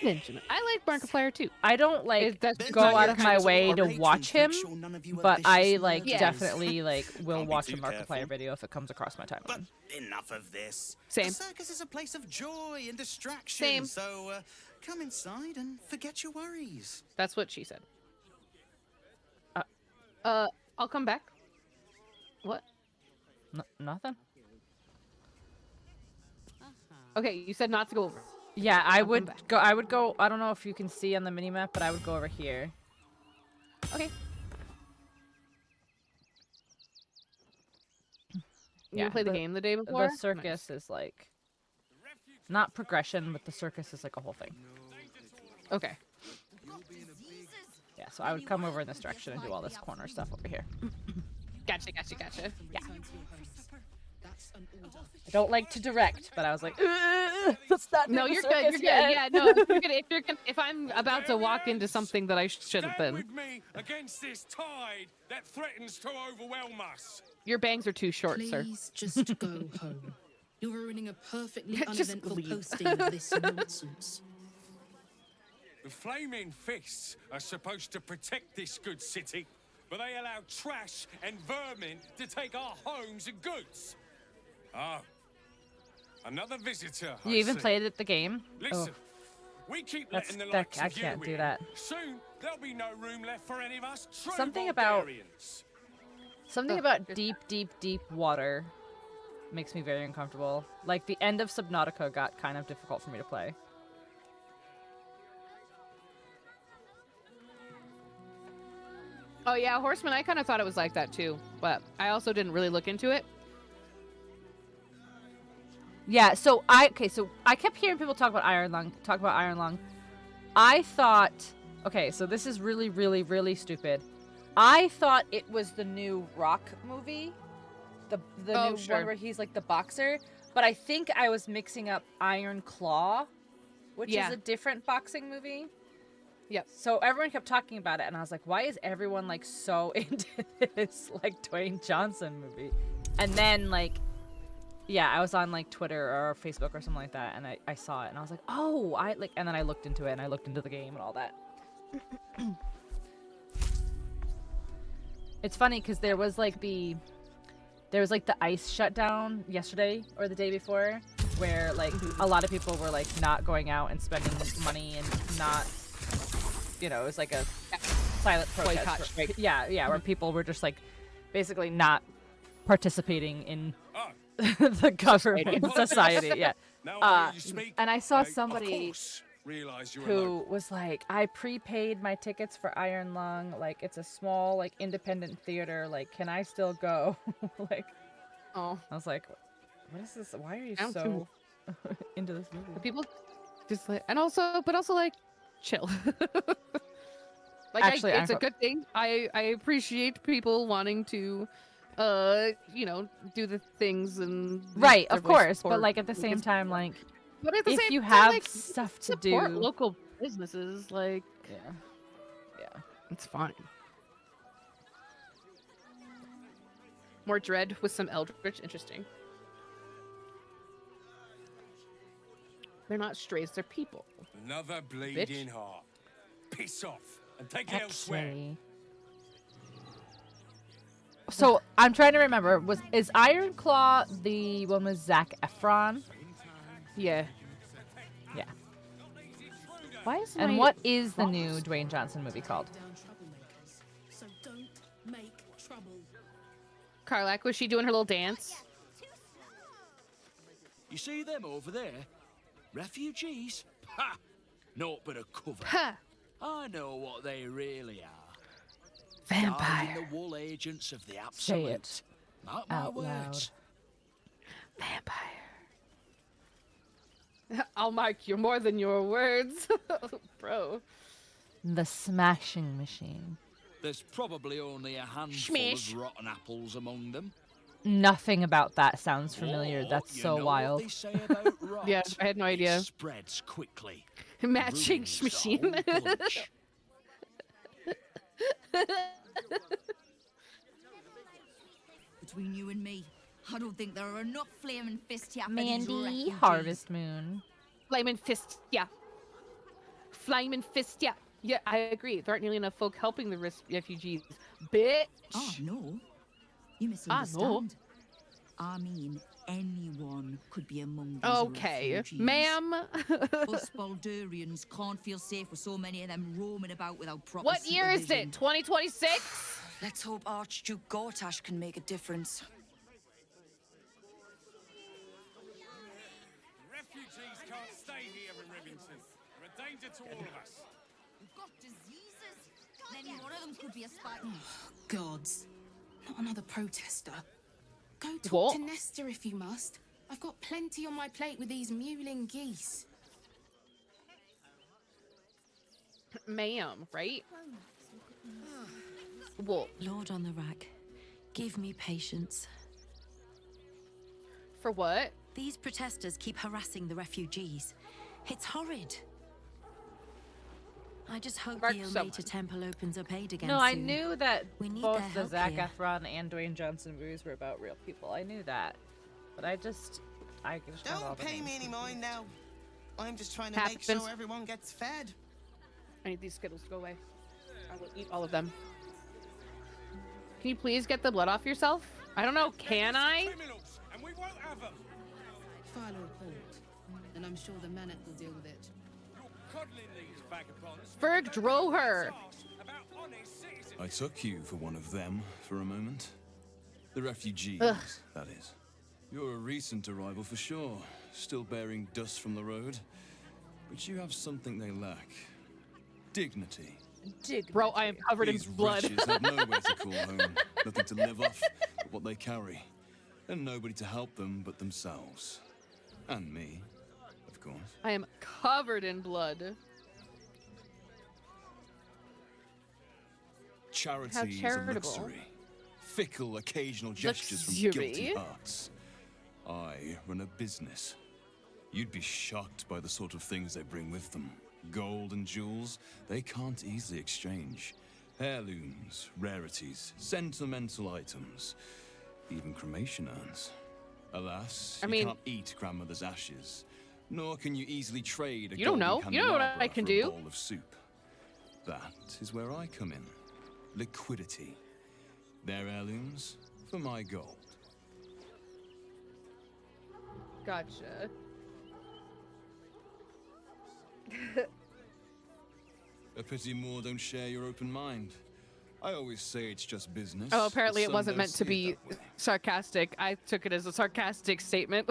Benjamin. I like Markiplier too. I don't like That's go not out your of kind my of way to patrons watch him, make sure none of you are but I vicious like murderers. definitely like will Can't be watch a too Markiplier careful. video if it comes across my timeline. Enough of this. Same. The circus is a place of joy and distraction. Same. So come inside and forget your worries. That's what she said. I'll come back. What? Nothing. Okay, you said not to go over. Yeah, I would back. go. I would go. I don't know if you can see on the mini map, but I would go over here. Okay. Yeah, You played the game the day before? The circus is like not progression, but the circus is like a whole thing. Okay. Yeah, so I would come over in this direction and do all this corner stuff over here. Gotcha. Yeah. I don't like to direct, but I was like, let's not do No, the you're good. circus You're good. yet. Yeah, no, if you're good. If I'm about to walk into something that I should have Stand been, with me against this tide that threatens to overwhelm us. your bangs are too short, sir. Please just go home. You're ruining a perfectly Just uneventful leave. posting of this nonsense. The Flaming Fists are supposed to protect this good city, but they allow trash and vermin to take our homes and goods. Oh, another visitor. You I even see. played at the game? Listen, we keep That's- letting the that- likes I of you can't do in. that. Soon there'll be no room left for any of us true Something about barbarians. deep, deep, deep water makes me very uncomfortable. Like the end of Subnautica got kind of difficult for me to play. Oh yeah, Horseman. I kind of thought it was like that too, but I also didn't really look into it. Yeah, so I kept hearing people talk about Iron Lung. I thought, okay, so this is really, really, really stupid. I thought it was the new Rock movie, the new one where he's like the boxer, but I think I was mixing up Iron Claw, which is a different boxing movie. Yep. So everyone kept talking about it, and I was like, why is everyone like so into this like Dwayne Johnson movie? And then like, yeah, I was on like Twitter or Facebook or something like that, and I saw it, and I was like, oh, and then I looked into it, and I looked into the game and all that. It's funny because there was like the ice shutdown yesterday or the day before, where like a lot of people were like not going out and spending money and not, you know, it was like a silent protest. Where people were just like basically not participating in the government society. Yeah. And I saw somebody who was like, I prepaid my tickets for Iron Lung, like it's a small like independent theater, like can I still go? Like, I was like, what is this? Why are you so into this movie? People just like, but also like chill. Like, actually, it's a good thing. I appreciate people wanting to you know, do the things and right, of course, but like at the same time, like, but at the if same you time, have like, stuff to support do, local businesses, like, yeah, it's fine. More dread with some eldritch, interesting. They're not strays, they're people. Another bleeding heart. Piss off and take it elsewhere. So I'm trying to remember. Is Iron Claw the one with Zac Efron? Yeah. Yeah. Why is and what is the new Dwayne Johnson movie called? So don't make trouble. Karlak, was she doing her little dance? You see them over there? Refugees? Ha! Naught but a cover. Ha! I know what they really are. Vampire. The wool agents of the absolute. Say it Mark my out words. Vampire. I'll mark you more than your words. Bro. The smashing machine. There's probably only a handful Schmish. of rotten apples among them. Nothing about that sounds familiar. That's You so know wild. What they say about rot? Yeah, I had no idea. It spreads quickly. Matching Ruins the machine. whole bunch. Between you and me, I don't think there are enough flaming fists here for Mandy, these refugees. Harvest Moon. Flaming fist, yeah. Flaming fist, yeah. Yeah, I agree. There aren't nearly enough folk helping the refugees. Bitch. Oh, no. You misunderstand. I mean, anyone could be among these Okay, refugees. ma'am. Us Baldurians can't feel safe with so many of them roaming about without proper What year is supervision. it? 2026? Let's hope Archduke Gortash can make a difference. Refugees can't stay here in Rivington. They're a danger to all of us. We've got diseases. Then one of them could be a spy. Gods. Not another protester. Go talk What? to Nestor if you must. I've got plenty on my plate with these mewling geese. Ma'am, right? Well, Lord on the rack, give me patience. For what? These protesters keep harassing the refugees. It's horrid. I just hope Mark the someone. Ometa Temple opens up aid again No, soon. I knew that We need both their the help Zac here. Efron and Dwayne Johnson movies were about real people. I knew that, but I just have all Don't the pay names me any mind now. I'm just trying to Happens. make sure everyone gets fed. I need these Skittles to go away. I will eat all of them. Can you please get the blood off yourself? I don't know, can I? Criminals, and we won't have them. File a report, and I'm sure the Manic will deal with it. You're coddling these vagabonds. Ferg drove her. About honest citizens. I took you for one of them for a moment. The refugees, Ugh. that is. You're a recent arrival for sure, still bearing dust from the road. But you have something they lack. Dignity. Bro, I am covered These in blood. wretches have nowhere to call home, nothing to live off but what they carry, and nobody to help them but themselves. And me, of course. I am covered in blood. Charity How is a charitable. luxury. Fickle occasional gestures from Luxury? guilty hearts. I run a business. You'd be shocked by the sort of things they bring with them. Gold and jewels, they can't easily exchange. Heirlooms, rarities, sentimental items, even cremation urns. Alas, you can't eat grandmother's ashes, nor can you easily trade a You don't know. golden You know what candelabra I can for a do. bowl of soup. That is where I come in. Liquidity. Their heirlooms for my gold. Gotcha. A pity more don't share your open mind. I always say it's just business. Oh, apparently but it wasn't some meant don't to see it be that way. sarcastic. I took it as a sarcastic statement.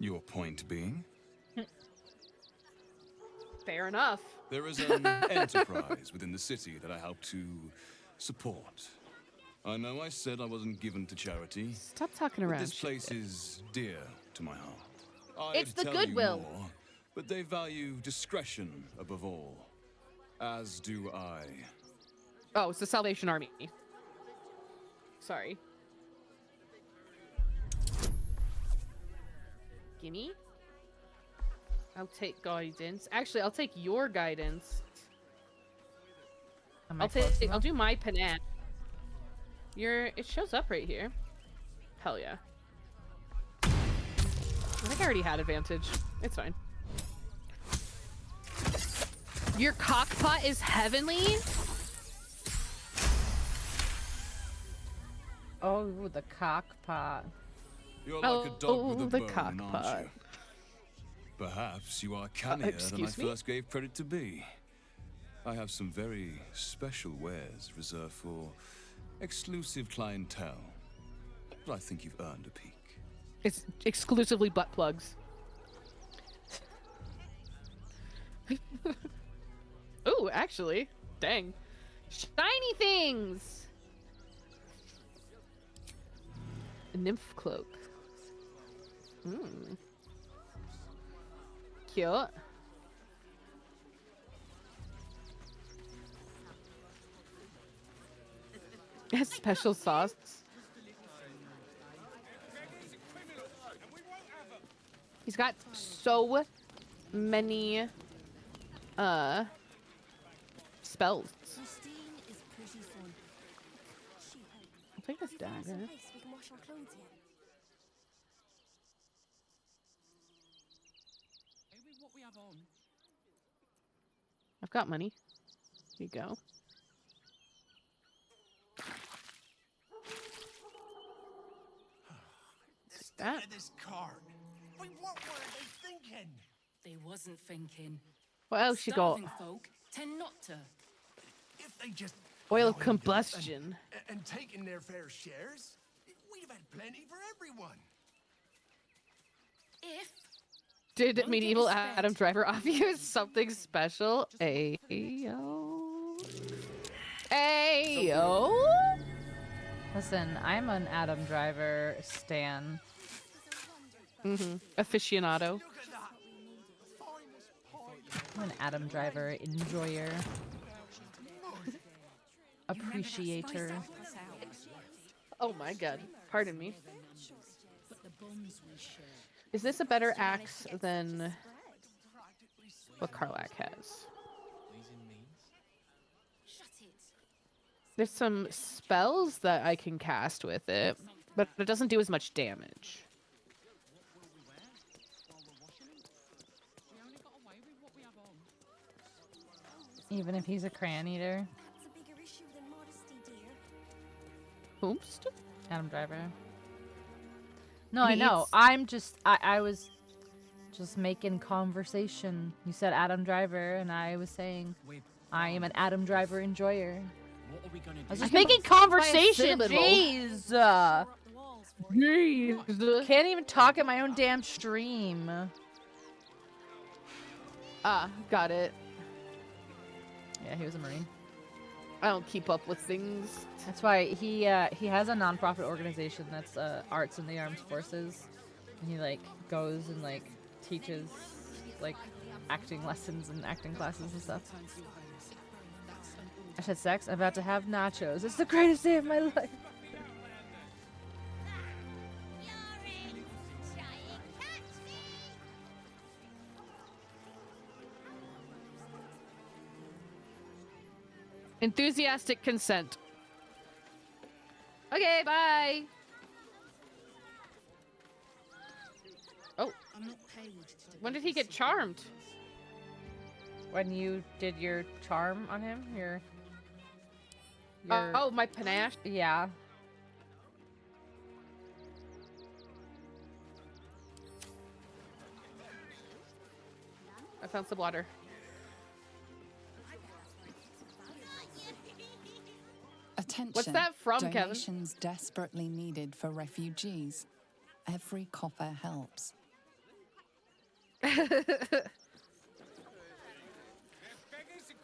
Your point being? Fair enough. There is an enterprise within the city that I help to support. I know I said I wasn't given to charity. Stop talking but around. this place is dear to my heart. It's I'd the tell Goodwill. you more, but they value discretion above all. As do I. Oh, it's the Salvation Army. Sorry. Gimme. I'll take guidance. Actually, I'll take your guidance. I'll do my panat. It shows up right here. Hell yeah. I think I already had advantage. It's fine. Your cockpot is heavenly? Oh, the cockpot. You're like a dog with a the bone, cockpot. aren't you? Perhaps you are cannier than I excuse me? first gave credit to be. I have some very special wares reserved for exclusive clientele. But I think you've earned a peek. It's exclusively butt plugs. Ooh, actually. Dang. Shiny things! A nymph cloak. Hmm. Cute. Special sauce. He's got so many spells. I'll take this dagger. I've got money. Here you go. This cart. What were they thinking? They wasn't thinking. What else you got? Starving folk tend not to. If they just Oil of lined up combustion. and taken their fair shares, we'd have had plenty for everyone. If Did medieval Adam Driver offer you something special? Ayo. Ayo. Listen, I'm an Adam Driver stan. Aficionado. I'm an Adam Driver enjoyer. Appreciator. Oh my god. Pardon me. Is this a better axe than what Karlach has? There's some spells that I can cast with it, but it doesn't do as much damage. Even if he's a crayon eater. Oops. Adam Driver. No, I He know. eats- I'm just I was just making conversation. You said Adam Driver, and I was saying I am an Adam Driver enjoyer. What are we gonna I was do? just making conversation. cinnamon roll. Jeez. Jeez. Can't even talk at my own damn stream. Ah, got it. Yeah, he was a Marine. I don't keep up with things. That's why he has a nonprofit organization that's arts in the armed forces, and he like goes and like teaches like acting lessons and acting classes and stuff. I said sex. I'm about to have nachos. It's the greatest day of my life. Enthusiastic consent. Okay, bye. Oh. When did he get charmed? When you did your charm on him? Your oh, my panache? Yeah. I found some water. Attention. What's that from, Kevin? Donations desperately needed for refugees. Every copper helps. Beggars and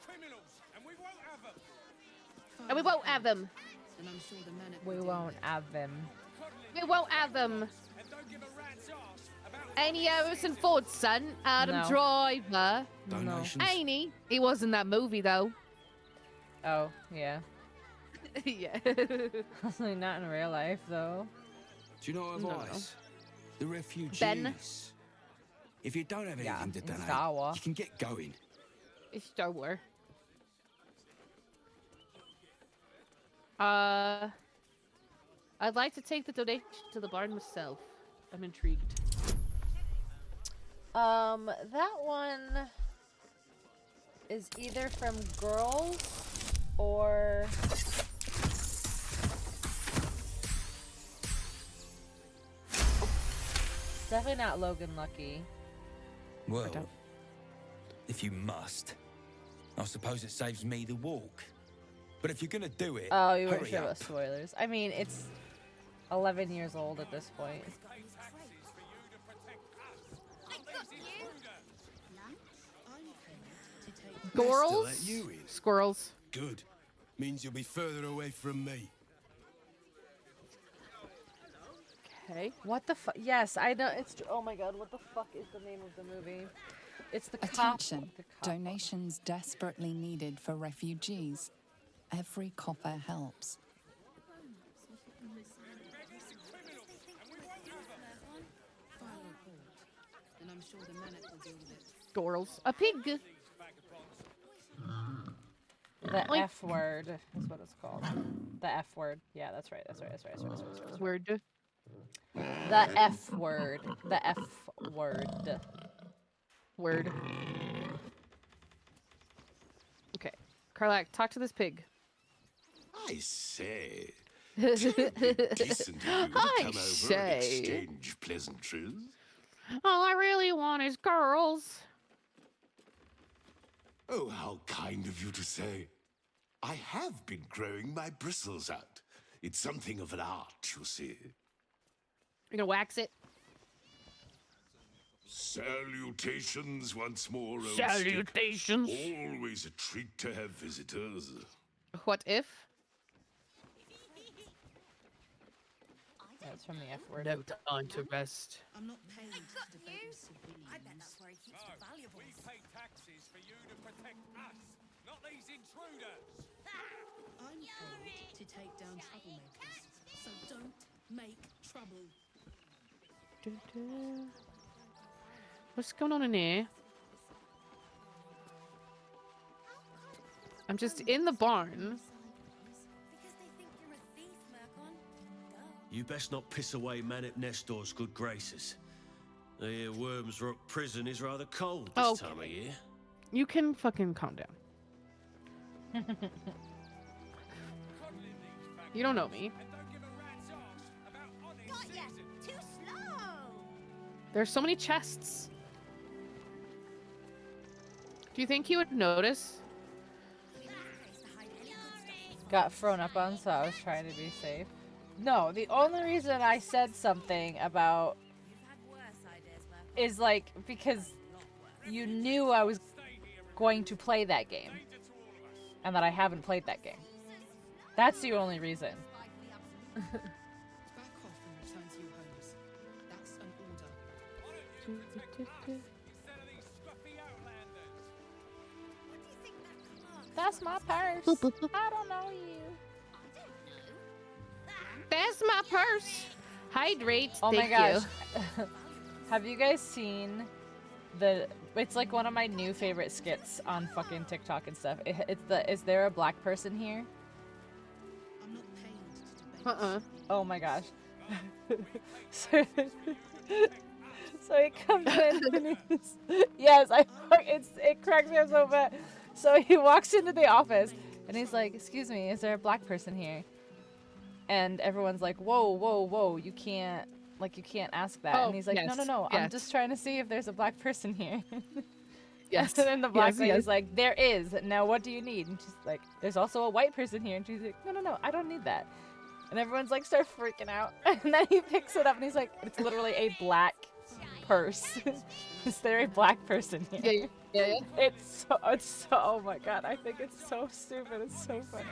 criminals, and we won't have them. And we won't have them. We won't have them. We won't have them. Ain't he Harrison Ford's son, Adam No. Driver? Donations? Ain't he? He was in that movie, though. Oh, yeah. Yeah. Not in real life, though. Do you know what No. advice? The refugees. Ben? If you don't have anything to in donate, Star Wars. you can get going. It's Star Wars. I'd like to take the donation to the barn myself. I'm intrigued. That one is either from girls or it's definitely not Logan Lucky. Well, if you must, I suppose it saves me the walk. But if you're gonna do it, Oh, you weren't hurry sure up. about spoilers. I mean, it's 11 years old at this point. Squirrels? Let you in. Squirrels. Good. Means you'll be further away from me. Okay. What the fuck? Yes, I know. It's. Oh my god, what the fuck is the name of the movie? It's the cop. Attention. Donations desperately needed for refugees. Every copper helps. Squirrels. A pig. The Oink. F word is what it's called. The F word. Yeah, that's right. That's right. That's right. That's right. That's right, that's right. Word. The F word. The F word. Word. Okay. Karlak, talk to this pig. I say. Decent of you to I come over say. and exchange pleasantries. All I really want is girls. Oh, how kind of you to say. I have been growing my bristles out. It's something of an art, you see. You gonna wax it? Salutations once more, old Salutations. stick. Always a treat to have visitors. What if? That's from the F word. No time to rest. I'm not paid to defend civilians. I bet that's where he keeps the valuables. We pay taxes for you to protect us, not these intruders. I'm paid to take down troublemakers, so don't make trouble. What's going on in here? I'm just in the barn. You best not piss away Manip Nestor's good graces. I hear Worms Rock Prison is rather cold this time of year. You can fucking calm down. You don't know me. Too slow. There's so many chests. Do you think he would notice? Got thrown up on, so I was trying to be safe. No, the only reason I said something about is like because you knew I was going to play that game and that I haven't played that game. That's the only reason. Back off and return to your homes. That's an order. That's my purse. I don't know you. That's my purse. Hydrate. Oh Thank my gosh. you. Have you guys seen the? It's like one of my new favorite skits on fucking TikTok and stuff. It's the "Is there a black person here?" Oh my gosh. so he comes in and he's, yes, it cracks me up so bad. So he walks into the office and he's like, "Excuse me, is there a black person here?" And everyone's like, "Whoa, whoa, whoa, you can't ask that." Oh, and he's like, yes, no, I'm yes. just trying to see if there's a black person here. Yes. And then the black Yes, lady's yes. like, "There is. Now what do you need?" And she's like, "There's also a white person here." And she's like, no, I don't need that. And everyone's like, start freaking out. And then he picks it up and he's like, it's literally a black purse. Is there a black person here? Yeah. It's so, oh my god, I think it's so stupid. It's so funny.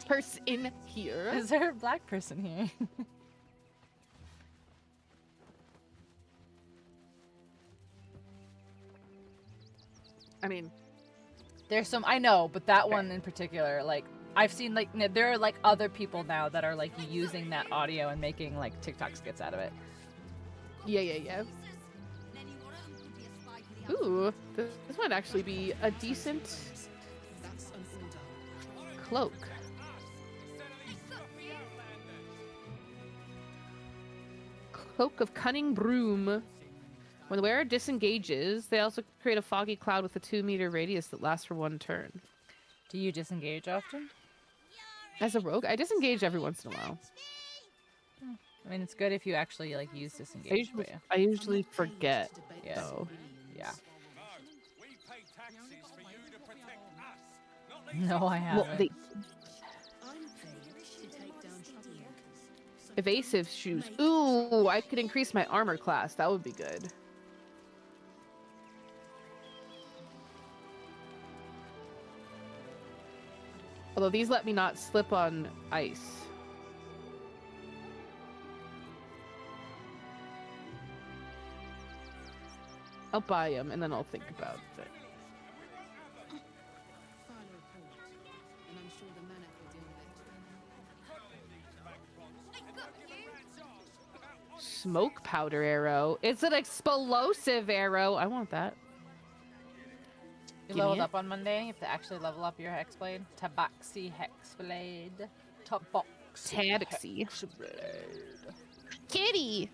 Purse in here. Is there a black person here? I mean, there's some, I know, but that one in particular, like, I've seen, like, there are, like, other people now that are, like, using that audio and making, like, TikTok skits out of it. Yeah. Ooh, this might actually be a decent cloak. Cloak of Cunning Broom. When the wearer disengages, they also create a foggy cloud with a 2-meter radius that lasts for 1 turn. Do you disengage often? As a rogue, I disengage every once in a while. I mean, it's good if you actually, like, use disengage. I usually forget, Yeah. though. Yeah. No, I haven't. Well, evasive shoes. Ooh, I could increase my armor class. That would be good. Although these let me not slip on ice. I'll buy them and then I'll think about it. Smoke powder arrow. It's an explosive arrow. I want that. You Give me leveled it. up on Monday. You have to actually level up your Hexblade. Tabaxi Hexblade. Tabaxi. Hexblade. Kitty!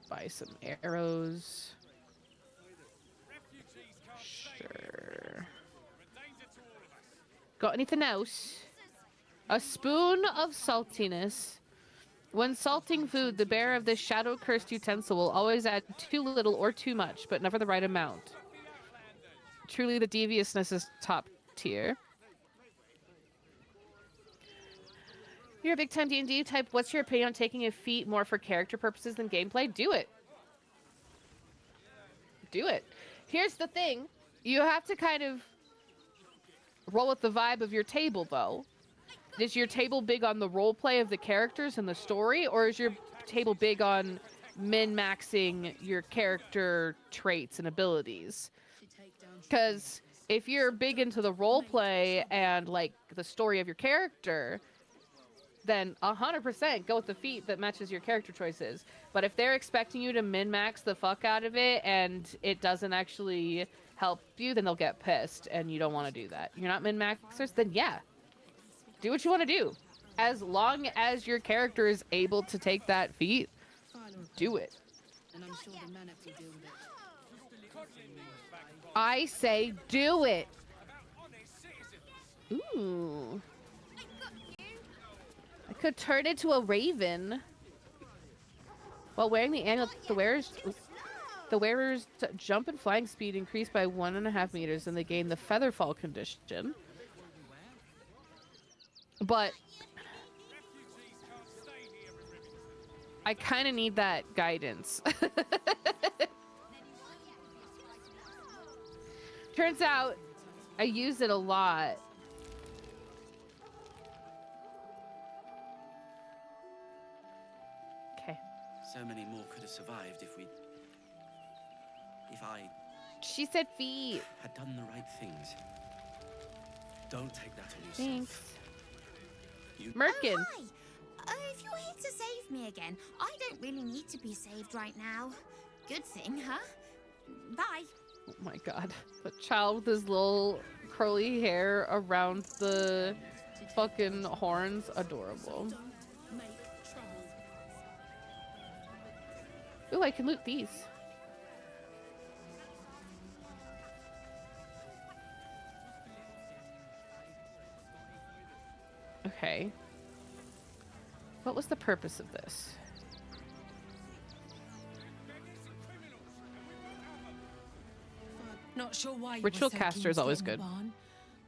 Buy some arrows. Sure. Got anything else? A spoon of saltiness. When salting food, the bearer of this shadow-cursed utensil will always add too little or too much, but never the right amount. Truly, the deviousness is top tier. You're a big-time D&D type. What's your opinion on taking a feat more for character purposes than gameplay? Do it. Do it. Here's the thing. You have to kind of roll with the vibe of your table, though. Is your table big on the role play of the characters and the story, or is your table big on min-maxing your character traits and abilities? Because if you're big into the role play and like the story of your character, then 100% go with the feat that matches your character choices. But if they're expecting you to min-max the fuck out of it and it doesn't actually help you, then they'll get pissed, and you don't want to do that. You're not min-maxers, then yeah. Do what you want to do. As long as your character is able to take that feat, do it. I say do it. Ooh. I could turn into a raven. While wearing the amulet, the wearer's jump and flying speed increased by 1.5 meters, and they gain the feather fall condition. But I kind of need that guidance. Turns out I use it a lot. Okay. So many more could have survived if I She said feet. had done the right things. Don't take that on Thanks. yourself. You Merkin. Oh, hi. If you're here to save me again, I don't really need to be saved right now. Good thing, huh? Bye. Oh my god. The child with his little curly hair around the fucking horns. Adorable. Ooh, I can loot these. Okay. What was the purpose of this? Not sure why you Ritual were so caster keen is to always get in the good. barn,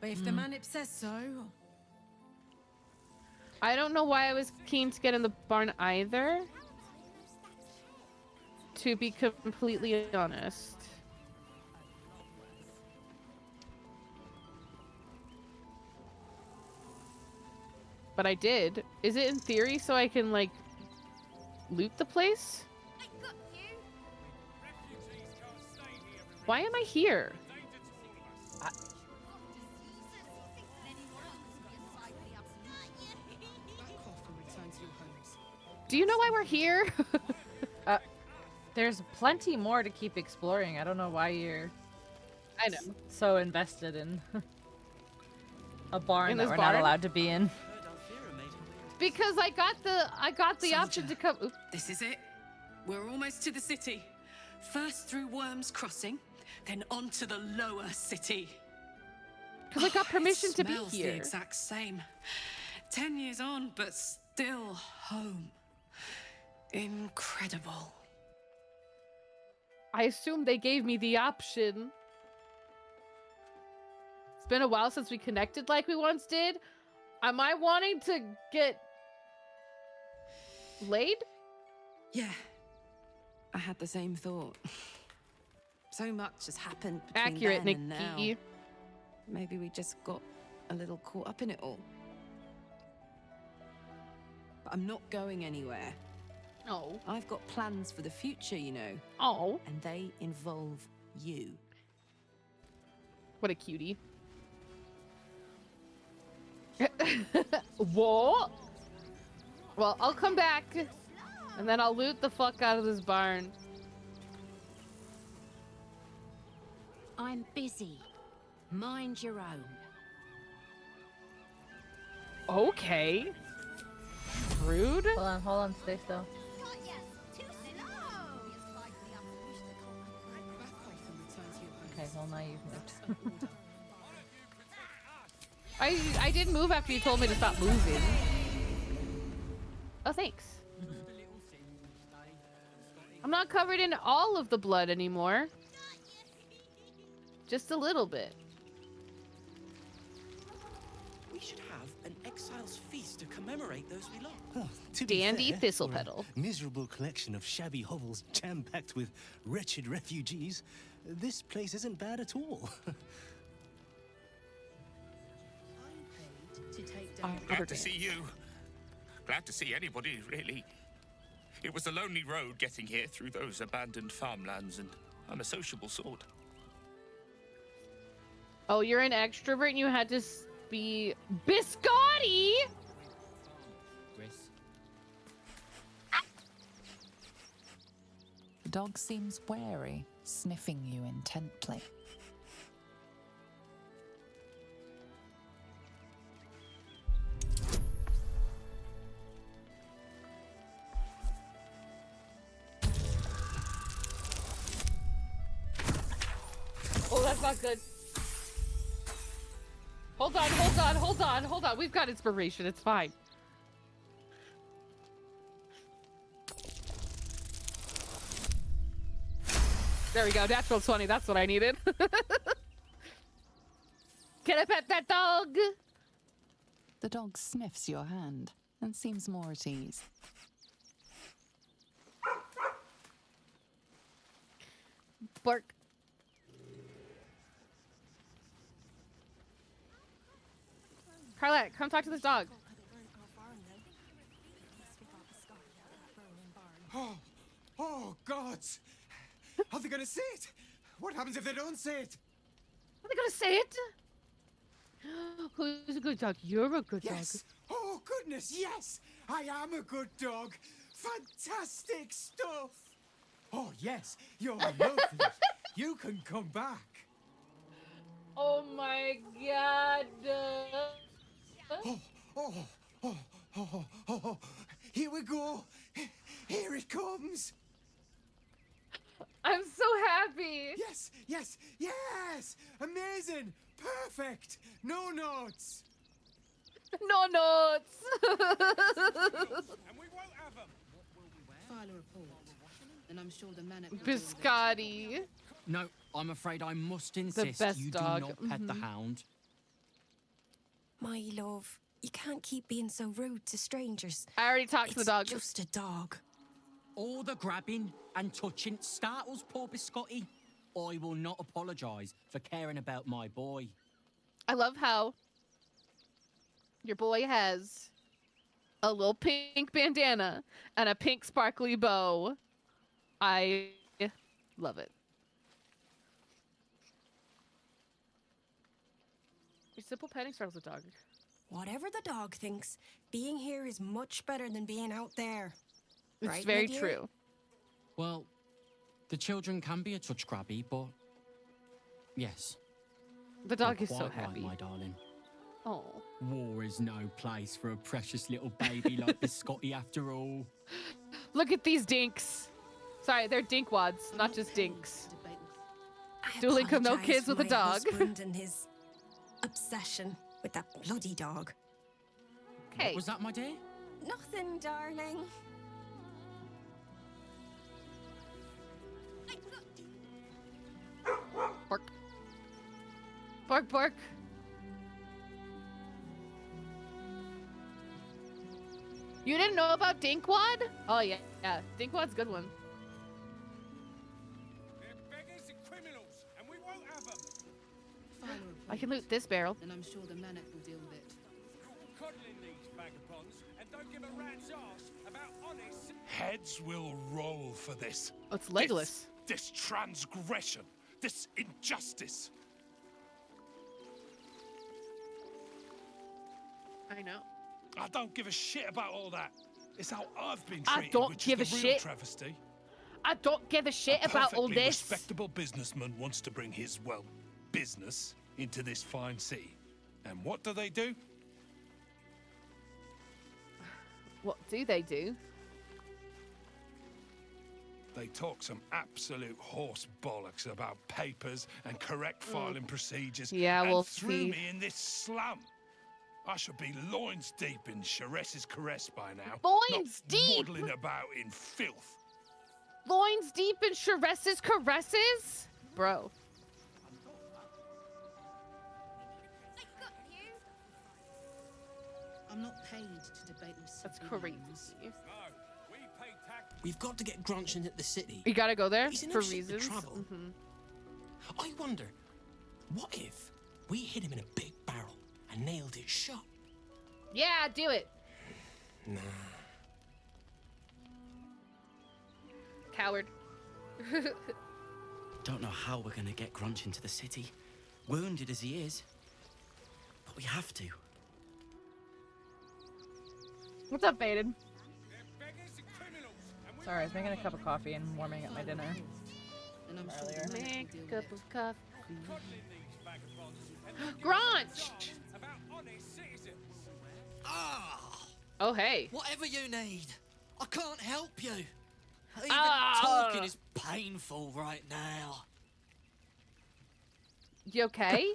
but if the manip says so. I don't know why I was keen to get in the barn either. To be completely honest. But I did. Is it in theory so I can, like, loot the place? Why am I here? Do you know why we're here? There's plenty more to keep exploring. I don't know why you're I know. so invested in a barn In that this we're barn? not allowed to be in. Because I got the option to come. Oop. This is it. We're almost to the city. First through Worm's Crossing, then on to the lower city. Because I got permission to be Smells here. the exact same. 10 years on, but still home. Incredible. I assume they gave me the option. It's been a while since we connected like we once did. Am I wanting to get laid? Yeah. I had the same thought. So much has happened between Accurate, then and Nikki. now. Maybe we just got a little caught up in it all. But I'm not going anywhere. Oh. I've got plans for the future, you know. Oh. And they involve you. What a cutie. Whoa. Well, I'll come back and then I'll loot the fuck out of this barn. I'm busy. Mind your own. Okay. Rude. Hold on, stay still. Okay, well now you've moved. I did move after you told me to stop moving. Oh, thanks. I'm not covered in all of the blood anymore. Just a little bit. We should have an exile's feast to commemorate those we lost. Oh, to be Dandy fair, thistle for a petal. miserable collection of shabby hovels jam-packed with wretched refugees, this place isn't bad at all. Glad to see you. Glad to see anybody, really. It was a lonely road getting here through those abandoned farmlands, and I'm a sociable sort. Oh, you're an extrovert and you had to be biscotti? The dog seems wary, sniffing you intently. Oh, that's not good. Hold on. We've got inspiration. It's fine. There we go. Natural 20. That's what I needed. Can I pet that dog? The dog sniffs your hand and seems more at ease. Bark. Carlette, come talk to this dog. Oh, gods! Are they gonna see it? What happens if they don't see it? Are they gonna say it? Who's a good dog? You're a good Yes. dog. Oh, goodness, yes! I am a good dog. Fantastic stuff! Oh, yes, you're lovely. You can come back. Oh my god. Oh, here we go. Here it comes. I'm so happy. Yes, yes, yes! Amazing! Perfect! No notes! No notes! And we won't have them. File a report, and I'm sure the man at Biscotti. No, I'm afraid I must insist best you dog. do not pet the hound. My love, you can't keep being so rude to strangers. I already talked to the dog. It's just a dog. All the grabbing and touching startles poor Biscotti. I will not apologise for caring about my boy. I love how your boy has a little pink bandana and a pink sparkly bow. I love it. Your simple petting startles a dog. Whatever the dog thinks, being here is much better than being out there. It's Right, very Lydia? true. Well, the children can be a touch grabby, but yes. The dog You're is so quite right, happy. my darling. Oh. War is no place for a precious little baby like Biscotti after all. Look at these dinks. Sorry, they're dinkwads, not just dinks. I Dueling come no apologise kids for with a my dog. husband and his obsession with that bloody dog. Okay. What was that, my dear? Nothing, darling. Bark. Bark, bark. You didn't know about Dinkwad? Oh, yeah. Yeah, Dinkwad's a good one. They're beggars and criminals, and we won't have them. File a report, I can loot this barrel. and I'm sure the man will deal with it. You're coddling these vagabonds, and don't give a rat's arse about honest. Heads will roll for this. Oh, it's Legolas. This transgression, this injustice. I know. I don't give a shit about all that. It's how I've been I treated, don't which give is a the real shit. travesty. I don't give a shit about all Perfectly this. respectable businessman wants to bring his, well, business into this fine city. And what do? What do they do? They talk some absolute horse bollocks about papers and correct filing procedures. Yeah, and we'll threw see. me in this slum. I should be loins deep in Chares's caress by now. Loins not deep? waddling about in filth. Loins deep in Chares's caresses? Bro. I'm not paid to debate with That's civilians. crazy. We've got to get Grunchen at the city. You gotta go there He's in for no shape to reasons. travel. Mhm. I wonder, what if we hit him in a big barrel and nailed it shut? Yeah, do it. Nah. Coward. Don't know how we're gonna get Grunch into the city, wounded as he is. But we have to. What's up, Baden? Sorry, I was making a cup of coffee and warming up my dinner earlier. Make a cup of coffee. Grunch! About honest citizens. Oh, hey. Whatever you need, I can't help you. Even Ah. talking is painful right now. You okay?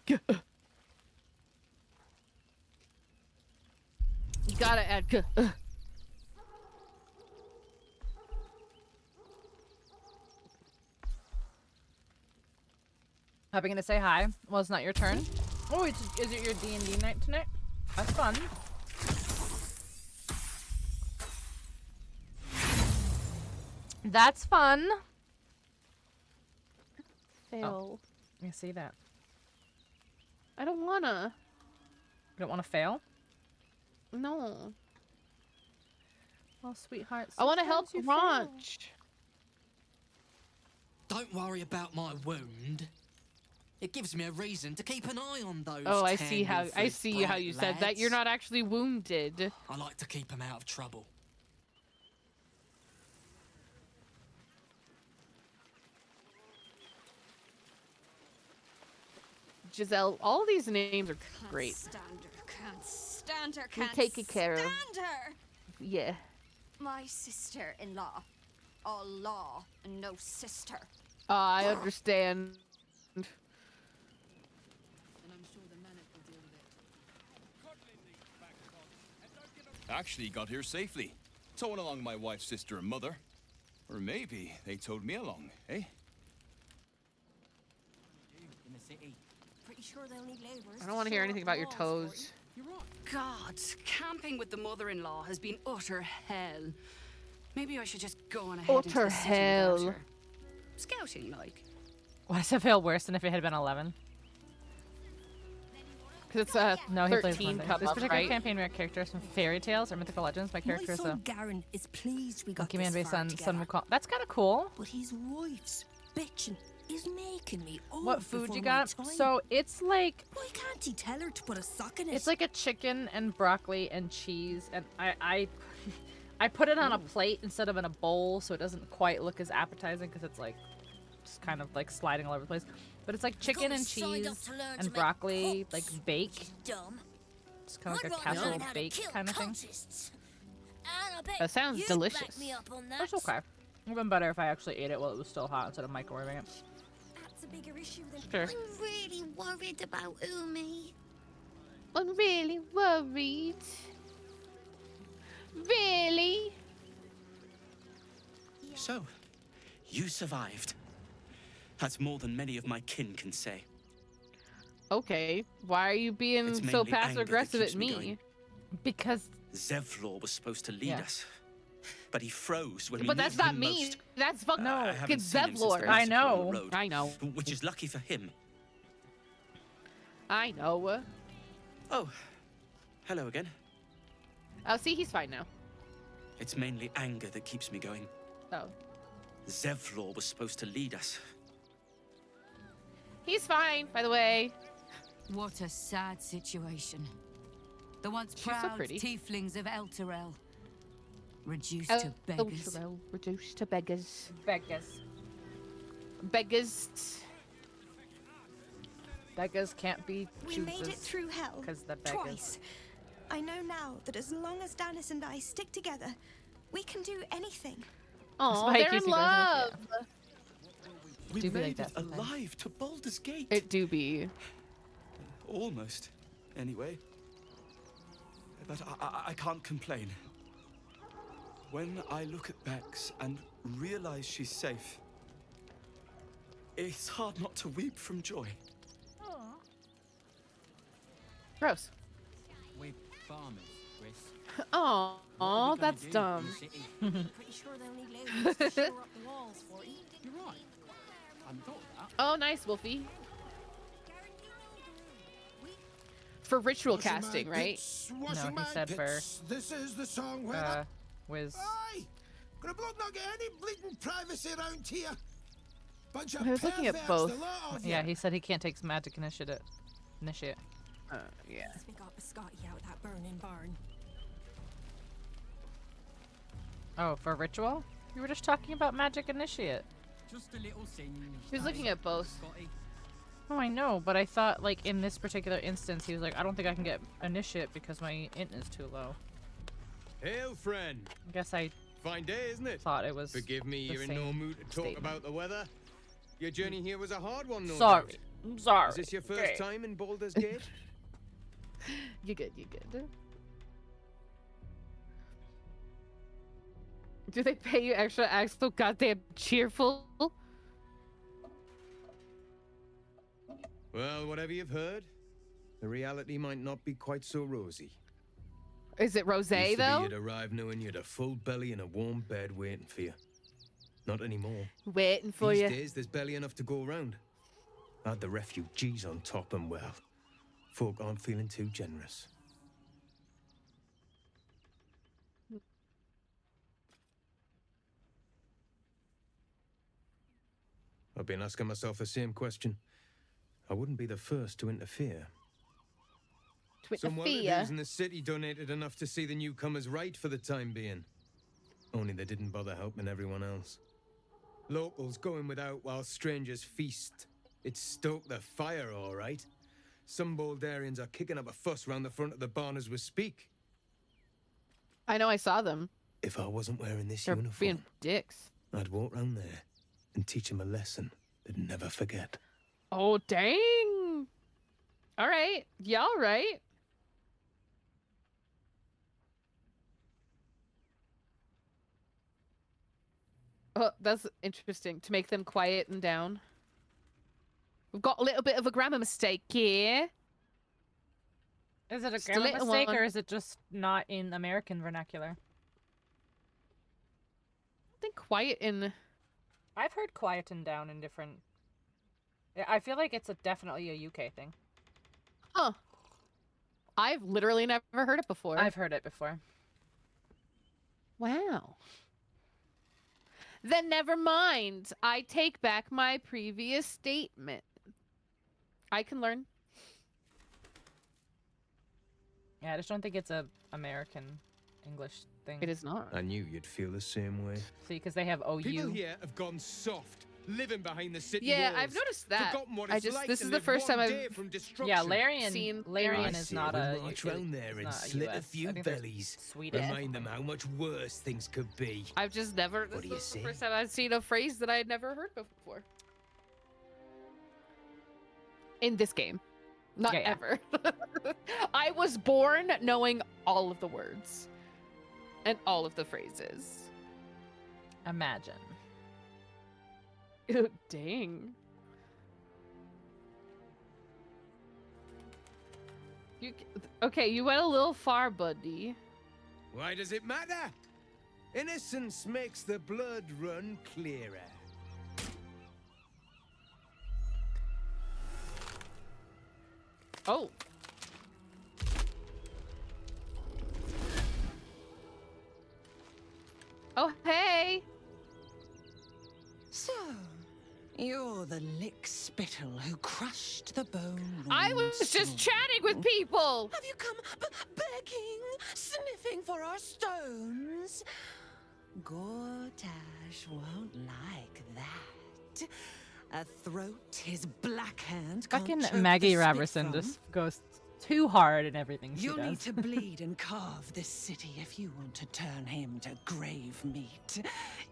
You gotta add. Hopping in to say hi. Well, it's not your turn. Oh, is it your D&D night tonight? That's fun. That's fun. Fail. I see that. I don't wanna. You don't want to fail? No. Well, sweetheart, I want to help sometimes you fail. Ranch. Don't worry about my wound. It gives me a reason to keep an eye on those. Oh, I see how bright you said that. You're lads. not actually wounded. I like to keep them out of trouble. Giselle, all these names are great. Can't stand her, We can't take it care of. stand her. Yeah. My sister-in-law. All law and no sister. I understand. Actually got here safely. Towing along my wife's sister and mother. Or maybe they towed me along, eh? In the city. Pretty sure they'll need laborers. I don't want to hear anything about your toes. God, camping with the mother-in-law has been utter hell. Maybe I should just go on ahead into Utter the city hell. without her. Scouting, like. Why does it feel worse than if it had been 11? Because it's a No, he plays 13 Monday. cup This up, particular right? campaign, we have characters from fairy tales or mythical legends. My character is a son Garen is pleased we got monkey this man based far on together. Sun Wukong. That's kind of cool. But his wife's bitching is making me old What food before you my got? time. So it's like Why can't he tell her to put a sock in it? it's like a chicken and broccoli and cheese, and I put it on a plate instead of in a bowl, so it doesn't quite look as appetizing because it's like just kind of like sliding all over the place. But it's like chicken and cheese and broccoli, like bake. It's kind of like a casserole bake kind of thing. That sounds delicious. That's okay. It would have been better if I actually ate it while it was still hot instead of microwaving it. That's a bigger issue than Sure. I'm really worried about Umi. I'm really worried. Really? So, you survived. That's more than many of my kin can say. Okay. Why are you being It's so mainly passive anger that aggressive keeps at me me? going. Because Zevlor was supposed to lead Yeah. us, but he froze when we But that's needed not him me. most. That's fucking I haven't it's seen him since the Zevlor. I massacre on the know. road, I know. Which is lucky for him. I know. Oh, hello again. Oh, see, he's fine now. It's mainly anger that keeps me going. Oh. Zevlor was supposed to lead us. He's fine, by the way. What a sad situation. The once She's so proud pretty. tieflings of Elturel reduced Oh, to beggars. Elturel, reduced to beggars. beggars. Beggars. Beggars can't be We made it through hell. because the beggars. Twice. I know now that as long as Danis and I stick together, we can do anything. Oh, Spike, they're you in see love. We Do be like made that it sometimes. alive to Baldur's Gate. It do be. Almost, anyway. But I can't complain. When I look at Bex and realize she's safe, it's hard not to weep from joy. Gross. We're farmers, Chris. Oh, What are we gonna that's do in dumb. the city? Pretty sure they'll need laborers to shore up the walls for you. You're right. I hadn't thought of that. Oh, nice, Wolfie. For ritual casting, right? No, he said for This is the song where Wiz. Aye! Gonna bloke not get any bleeding privacy around here. Bunch of I was looking at perverts, both. the lot of Yeah, you. he said he can't take magic initiate. Initiate. Yeah. We got Biscotti out of that burning barn. Oh, for ritual? You were just talking about magic initiate. Just a little singe. He was looking at both. Scotty. Oh, I know, but I thought, like, in this particular instance, he was like, I don't think I can get initiate because my int is too low. Hail, friend. I guess I Fine day, isn't it? thought it was Forgive me, the you're in no same mood to talk statement. about the weather. Your journey here was a hard one, no Sorry. doubt. I'm sorry. Is this your first Okay. time in Baldur's Gate? You good, you good. Do they pay you extra act so goddamn cheerful? Well, whatever you've heard, the reality might not be quite so rosy. Is it Used rosé to be though? you'd arrive knowing you'd a full belly and a warm bed waiting for you. Not anymore. Waiting for These you. days, there's barely enough to go around. Add the refugees on top and well, folk aren't feeling too generous. I've been asking myself the same question. I wouldn't be the first to interfere. Some relatives in the city donated enough to see the newcomers right for the time being. Only they didn't bother helping everyone else. Locals going without while strangers feast. It stoked the fire, all right. Some Baldurians are kicking up a fuss round the front of the barn as we speak. I know, I saw them. If I wasn't wearing this They're uniform, being dicks. I'd walk round there and teach them a lesson they'd never forget. Oh, dang. All right. Yeah, all right. Oh, that's interesting. To make them quiet and down. We've got a little bit of a grammar mistake here. Is it a Just a grammar little mistake one. or is it just not in American vernacular? I think quiet in... I've heard quiet and down in different... I feel like it's definitely a UK thing. Huh. I've literally never heard it before. I've heard it before. Wow. Then never mind. I take back my previous statement. I can learn. Yeah, I just don't think it's a American English thing. It is not. I knew you'd feel the same way. See, because they have OU. People here have gone soft, living behind the city Yeah, walls. I've noticed that. Forgotten what I it's just like this to is the live first one time day I've from destruction. Yeah, Larian seen is not a march round there and it's not a slit a US. few I think they're bellies. Swedish. Remind them how much worse things could be. I've just never. What do you This is the say? first time I've seen a phrase that I had never heard before. In this game, not Yeah, yeah. ever. I was born knowing all of the words and all of the phrases. Imagine. Dang. Okay, you went a little far, buddy. Why does it matter? Innocence makes the blood run clearer. Oh. Oh, hey. So, you're the lick spittle who crushed the bone. I was just chatting with people. Have you come begging, sniffing for our stones? Gortash won't like that. A throat his black hand can't Fucking choke Maggie the spit Raverson from. just goes too hard in everything she You'll does. need to bleed and carve this city if you want to turn him to grave meat.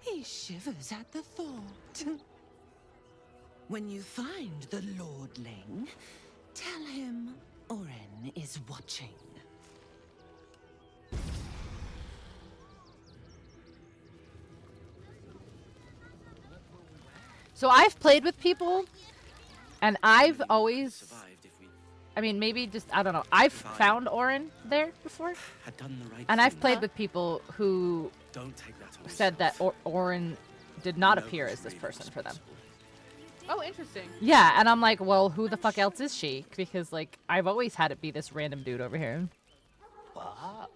He shivers at the thought. When you find the Lordling, tell him Orin is watching. So I've played with people, and I've always, I mean, maybe just, I don't know. I've found Orin there before, and I've played with people who said that Orin did not appear as this person for them. Oh, interesting. Yeah, and I'm like, well, who the fuck else is she? Because, like, I've always had it be this random dude over here. What?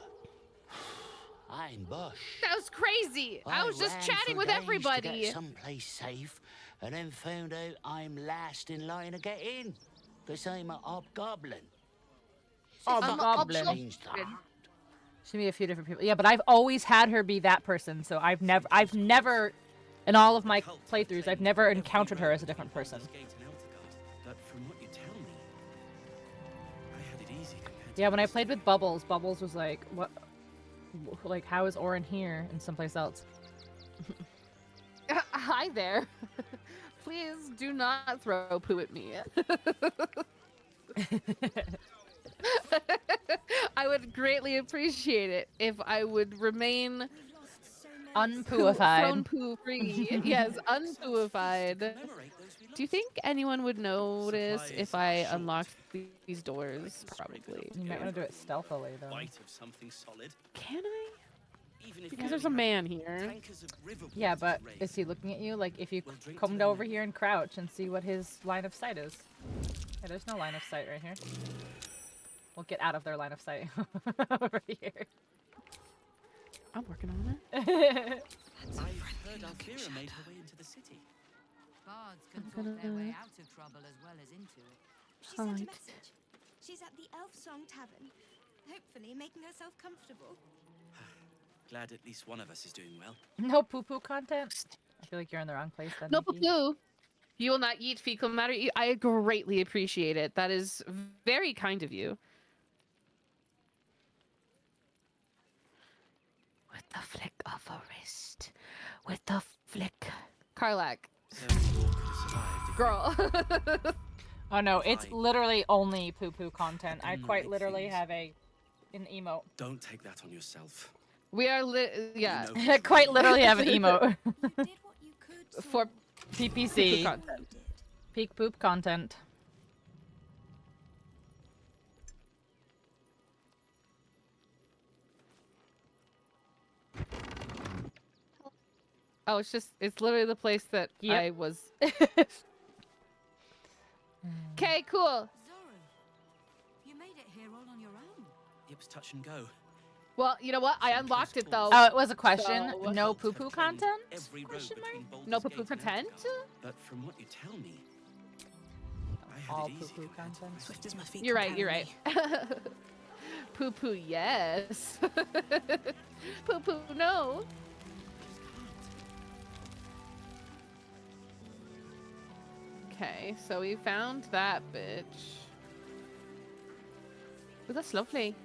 I'm Bush. That was crazy. I was just ran chatting for with days everybody. To get someplace safe, and then found out I'm last in line to get in, because I'm a hobgoblin. Hobgoblin. Changed that. She be a few different people. Yeah, but I've always had her be that person, so I've never, in all of my playthroughs, I've never encountered her as a different person. But from what you tell me, I had it easy compared to Yeah, when I played with Bubbles, Bubbles was like, what, like, how is Orin here and someplace else? Hi there. Please do not throw poo at me. I would greatly appreciate it if I would remain unpooified. Thrown poo free. Yes, unpooified. Do you think anyone would notice if I unlocked these doors? Probably. You might want to do it stealthily, though. White of something solid. Can I? Even if Because there's a man here. Yeah, but is he looking at you? Like, if you come over here and crouch and see what his line of sight is. Yeah, there's no line of sight right here. We'll get out of their line of sight over here. I'm working on it. I heard Alfira made her way into the city. Bards can talk their way out of trouble as well as into it. She sent a message. She's at the Elf Song Tavern, hopefully making herself comfortable. Glad at least one of us is doing well. No poo-poo content? I feel like you're in the wrong place then. No Nikki. poo. You will not eat fecal matter. I greatly appreciate it. That is very kind of you. With the flick of a wrist. With the flick. Karlak. Girl. Oh no, it's literally only poo-poo content. I quite literally have an emote. Don't take that on yourself. We are yeah. I quite literally have an emote. For PPC. Poop content. Peak poop content. Oh, it's literally the place that Yep. I was. Okay, cool. You made it here all on your own. It was touch and go. Well, you know what? I unlocked it though. Oh, it was a question. So- No poo-poo content? Every road between Baldur's No Gate poo-poo and content? But from what you tell me, I had All it easy. poo-poo content. Swift as my feet. You're can right, you're carry right. me. Poo-poo, yes. Poo-poo, no. Okay, so we found that bitch. Oh, that's lovely.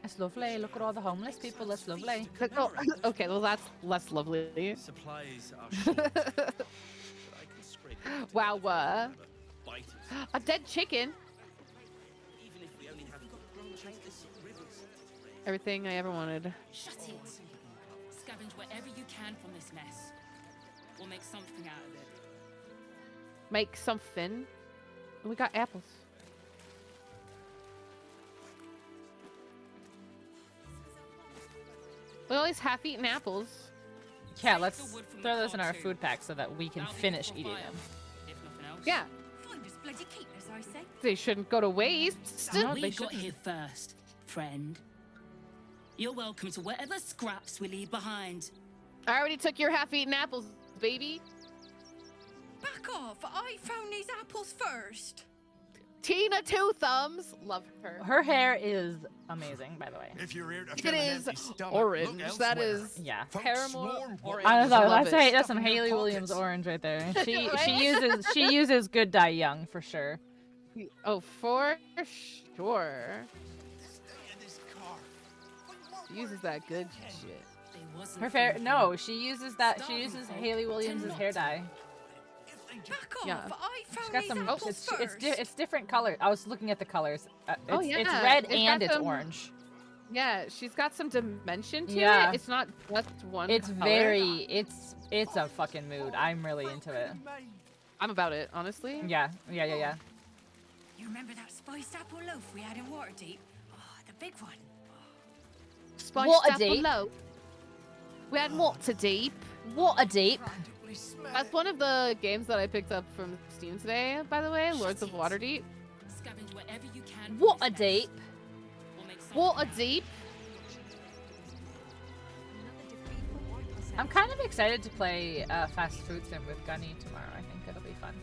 It's lovely. Look at all the homeless people. That's lovely. Oh, okay, well that's less lovely. Supplies are short. But I can scrape it Wow, bite it. a dead chicken. Even if we only have this rivers. Everything I ever wanted. Shut it. Scavenge whatever you can from this mess. We'll make something out of it. Make something. We got apples. Look at all these half-eaten apples. Yeah, let's throw those in our food pack so that we can finish eating them. If nothing else. Yeah, Find us bloody keepers, I say. they shouldn't go to waste. No, we they got shouldn't. here first, friend. You're welcome to whatever scraps we leave behind. I already took your half-eaten apples, baby. Back off! I found these apples first. Tina Two Thumbs, love her. Her hair is amazing, by the way. If you're here to It fill an is empty stomach, orange. look That elsewhere. is Yeah. Paramore swarm orange. I was Love like, it. that's some Stuff in your Haley Williams pockets. orange right there. She Right? she uses good dye young for sure. Oh, for sure. Stay in this car. She uses that good shit. They wasn't Her hair, from no, she uses that. She Starving uses folk Haley Williams' hair dye. Back off! Yeah. I She's found got these some. apples It's first. it's different colors. I was looking at the colors. It's, Oh, it's yeah. red It's and got it's some- orange. Yeah, she's got some dimension to Yeah. it. It's not just one. It's color. very. It's a fucking mood. I'm really into it. I'm about it, honestly. Yeah. You remember that spiced apple loaf we had in Waterdeep? Oh, the big one. Spiced Water apple deep. loaf. We had water deep. Waterdeep. That's one of the games that I picked up from Steam today, by the way. Lords of Waterdeep. Scavenge whatever you can. from this Waterdeep. mess. We'll make something Waterdeep. I'm kind of excited to play Fast Food Sim with Gunny tomorrow. I think it'll be fun.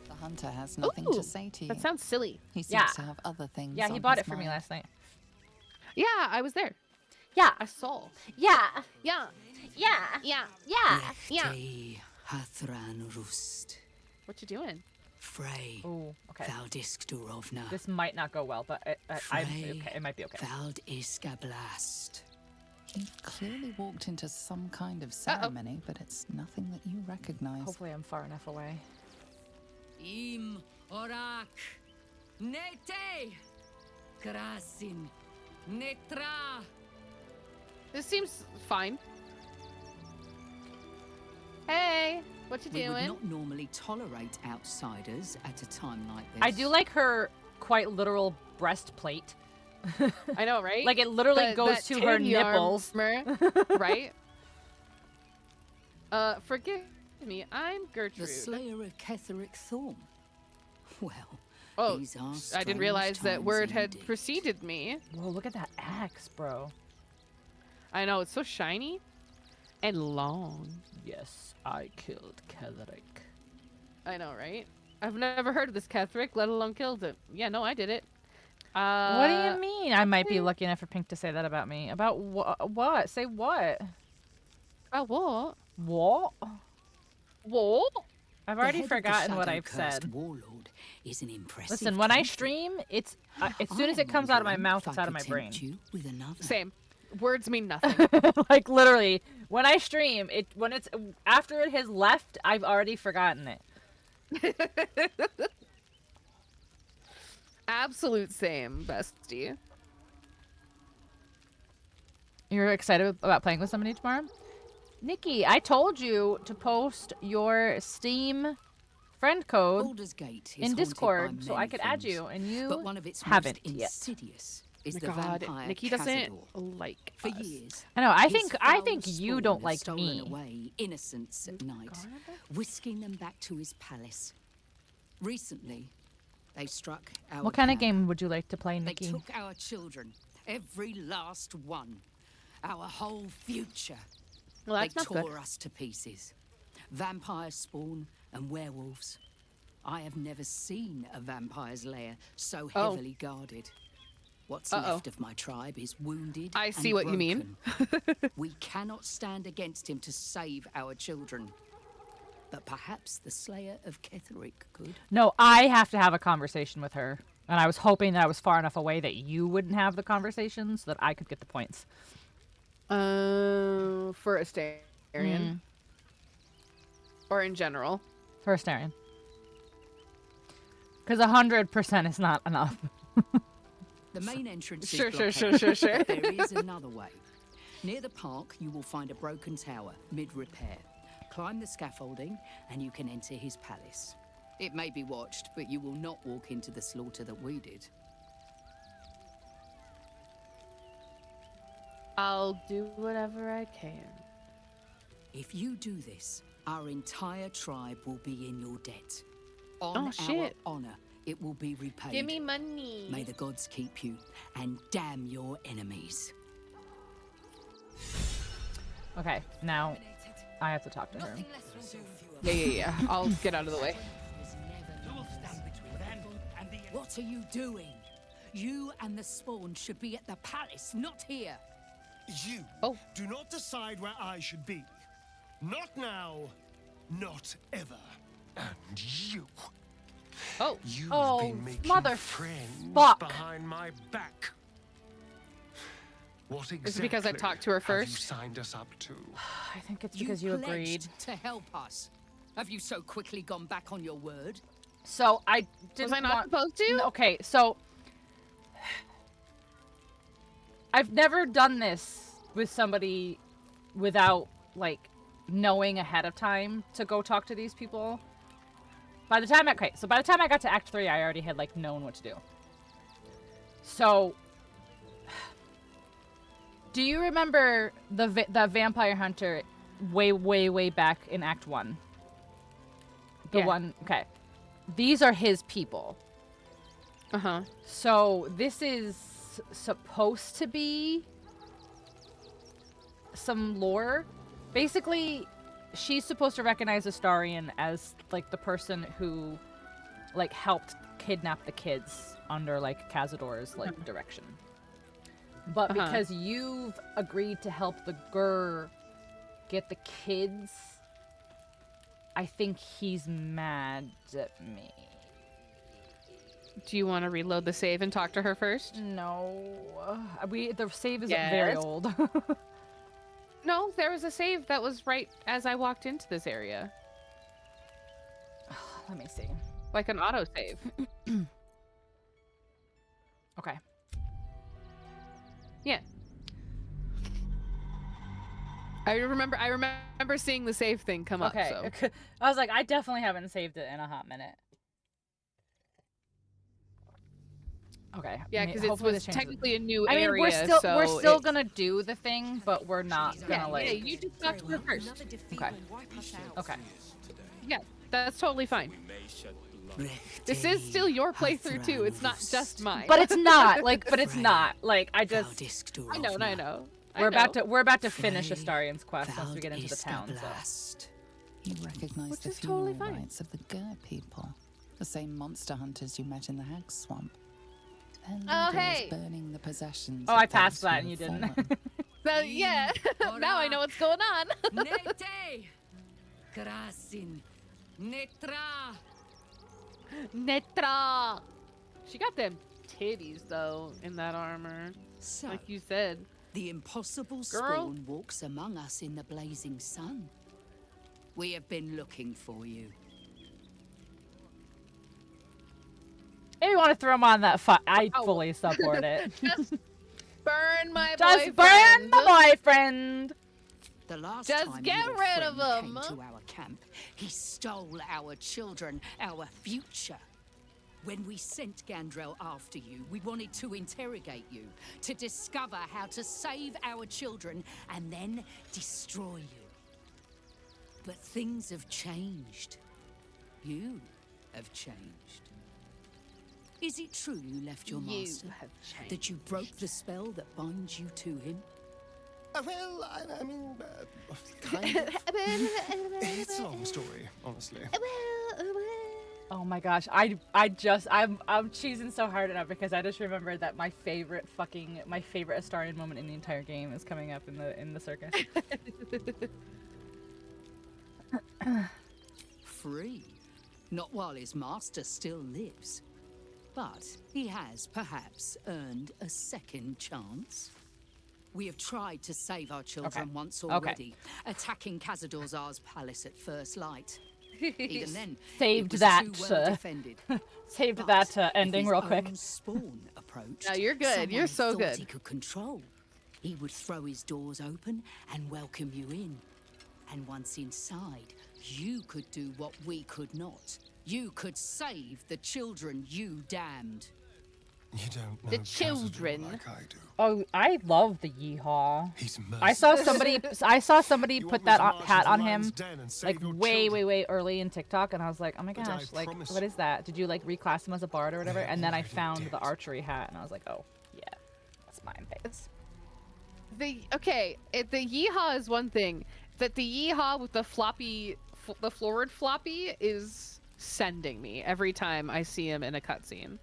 The hunter has nothing Ooh, to say to you. That sounds silly. He seems Yeah. to have other things. Yeah, he on bought his it for me mind. last night. Yeah, I was there. Yeah. I saw. Yeah. Yeah. Yeah. Yeah. Yeah. Yeah. Hathran Rust. What you doing? Frey. Ooh, okay. Valdisk Durovna. This might not go well, but I'm okay. It might be okay. Vald Iskablast. He clearly walked into some kind of ceremony, but it's nothing that you recognize. Hopefully I'm far enough away. Im Orak. Nete. Grasin. Netra. This seems fine. Hey, what you We would doing? not normally tolerate outsiders at a time like this. I do like her quite literal breastplate. I know, right? Like it literally goes that to her tin nipples. armor, right? Forgive me, I'm Gertrude. The slayer of Ketheric Thorn. Well, Oh, These are I didn't strange realize that times word had indeed. preceded me. Whoa, look at that axe, bro. I know, it's so shiny and long. Yes, I killed Ketheric. I know, right? I've never heard of this Ketheric, let alone killed it. Yeah, no, I did it. What do you mean? I might be lucky enough for Pink to say that about me. About what? Say what? About what? What? What? I've The already head of the forgotten what I've shadow-cursed said. warlord is an impressive Listen, when I comfort. stream, it's as soon as it comes out of my mouth, it's out of my brain. You with another. Same. Words mean nothing. Like literally, when I stream, when it's after it has left, I've already forgotten it. Absolute same, bestie. You're excited about playing with somebody tomorrow? Nikki, I told you to post your Steam friend code Baldur's Gate is in haunted by Discord so I many could add things, you, and you but one of its haven't most yet. insidious is Oh the my God, vampire Nikki doesn't Cazador. like For us. years, I know. I his think foul you spawn don't has like stolen me. away innocents at night, whisking them back to his palace. Recently, they struck our What kind of camp. game would you like to play, They Nikki? took our children, every last one, our whole future. Well, that's they not good. tore us to pieces. Vampire spawn and werewolves. I have never seen a vampire's lair so heavily guarded. What's left of my tribe is wounded. I see and what you mean. broken. We cannot stand against him to save our children. But perhaps the Slayer of Ketheric could. No, I have to have a conversation with her. And I was hoping that I was far enough away that you wouldn't have the conversation so that I could get the points. For Astarion. Or in general. For Astarion. Because 100% is not enough. The main entrance is Sure. blockaded. There is another way. Near the park, you will find a broken tower, mid-repair. Climb the scaffolding, and you can enter his palace. It may be watched, but you will not walk into the slaughter that we did. I'll do whatever I can. If you do this, our entire tribe will be in your debt. On Oh, our shit. honor, it will be repaid. Give me money. May the gods keep you, and damn your enemies. Okay, now I have to talk to her. Yeah. I'll get out of the way. What are you doing? You and the spawn should be at the palace, not here. You do not decide where I should be. Not now, not ever. And you. You've been making friends behind my back. What exactly Is it because I talked to her have you first? signed us up to? I think it's because you agreed. Pledged to help us. Have you so quickly gone back on your word? So I didn't Was I not supposed to? No, okay, so I've never done this with somebody without like knowing ahead of time to go talk to these people. By the time I got to Act 3, I already had like known what to do. So do you remember the vampire hunter way back in Act 1? The one, okay. These are his people. Uh-huh. So this is supposed to be some lore. Basically, she's supposed to recognize Astarion as like the person who like helped kidnap the kids under like Cazador's like direction. But because you've agreed to help the Gur get the kids, I think he's mad at me. Do you want to reload the save and talk to her first? No. The save is very old. No, there was a save that was right as I walked into this area. Let me see. Like an auto save. Okay. Yeah. I remember seeing the save thing come up. So. I was like, I definitely haven't saved it in a hot minute. Okay. Yeah, because it was technically a new I mean, area. we're still gonna do the thing, but we're not gonna like. Yeah, you just talk to her first. Okay. Okay. Yeah, that's totally fine. This is still your playthrough too. It's not just mine. But it's not. But it's not. I know. We're about to finish Astarian's quest once we get into the town. So. You recognize the funeral rites of the Gur people, the same monster hunters you met in the Hag Swamp. Hey! Burning the possessions. Oh, I passed that and you didn't. So yeah, now I know what's going on. Nete, Krasin, Netra. Netra. She got them titties though in that armor, so, like you said. The impossible spawn walks among us in the blazing sun. We have been looking for you. If you want to throw him on that I fully support it. Just burn my boyfriend. Just burn my boyfriend. The last Just time get your rid of friend him. Came to our camp, he stole our children, our future. When we sent Gandrel after you, we wanted to interrogate you, to discover how to save our children and then destroy you. But things have changed. You have changed. Is it true you left your master? That you broke the spell that binds you to him? Well, I mean, kind of. It's a long story, honestly. Oh my gosh, I'm cheesing so hard now because I just remembered that my favorite Astarian moment in the entire game is coming up in the circus. Free. Not while his master still lives. But he has perhaps earned a second chance. We have tried to save our children once already, attacking Khazad-dûr's palace at first light. Even then, saved it was that. too well defended. Saved that ending real quick. Spawn approached. No, you're good. You're so good. He could control. He would throw his doors open and welcome you in. And once inside, you could do what we could not. You could save the children you damned. You don't know the children. like I do. Oh, I love the yeehaw. He's I saw somebody put that hat on him like way early in TikTok, and I was like, oh my gosh, like what is that? Did you like reclass him as a bard or whatever? And then I found the archery hat, and I was like, oh yeah, that's mine. The yeehaw is one thing. That the yeehaw with the floppy, the forward floppy is sending me every time I see him in a cutscene.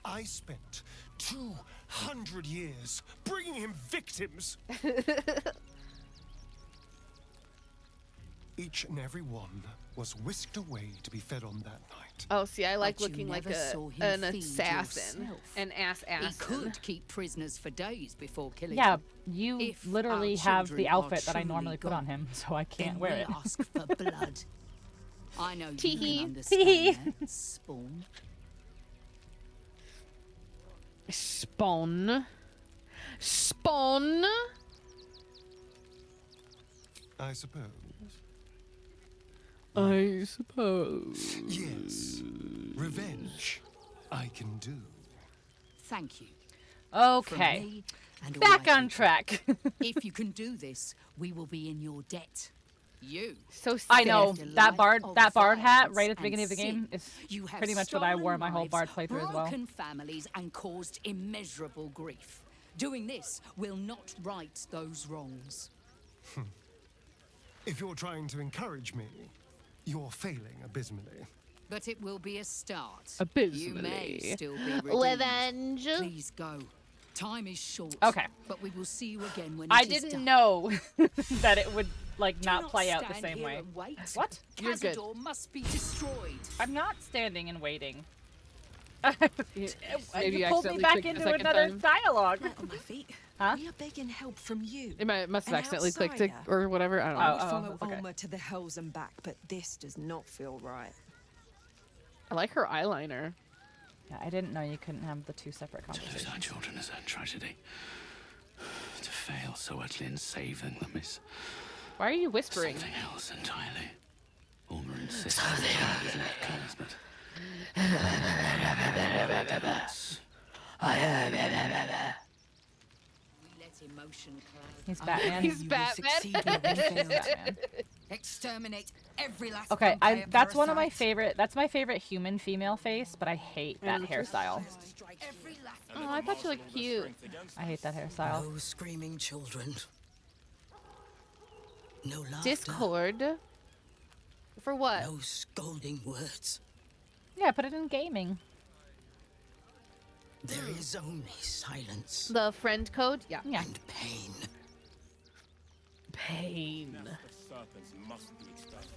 I spent 200 years bringing him victims. Each and every one was whisked away to be fed on that night. Oh, see, I like looking like an assassin, an assassin. He could keep prisoners for days before killing Yeah, them. you If literally our have the children outfit are that I truly normally put on him, so I can't then wear we it. ask for blood. I know you Tee-hee. can understand that, Spawn. Spawn. Spawn. I suppose. I suppose. Yes. Revenge. I can do. Thank you. Okay. From me and all Back my on track. If you can do this, we will be in your debt. You. So I know saved a that life bard of hat violence right at the and beginning of the game sin. is You have pretty much what I wore my whole stolen bard lives, playthrough as well. broken families and caused immeasurable grief. Doing this will not right those wrongs. If you're trying to encourage me, you're failing abysmally. But it will be a start. Abysmally. You may still be redeemed. Revenge. Please go. Time is short. Okay. But we will see you again when I it is didn't done. know that it would like Do not play out the stand same here way. and wait. What? You're good. Khazad-dûr must be destroyed. I'm not standing and waiting. Maybe you you pulled me accidentally back clicked the into second another time. dialogue. Not on my feet. Huh? We are begging help from you. It must have An accidentally clicked it outsider. or whatever. I don't know. I would Oh, follow okay. Alma to the hells and back, but this does not feel right. I like her eyeliner. Yeah, I didn't know you couldn't have the two separate To lose conversations. our children is a tragedy. To fail so utterly in saving them is Why are you whispering? something else entirely. Alma insists that it is not curse, but... We let emotion cloud. He's Batman. He's Batman. Batman. Exterminate every last Okay, vampire that's one of my parasite. favorite. That's my favorite human female face, but I hate that hairstyle. Oh, I thought you looked cute. I hate that hairstyle. No screaming children. No laughter. Discord. For what? No scolding words. Yeah, put it in gaming. There is only silence. The friend code? Yeah. And pain. Pain.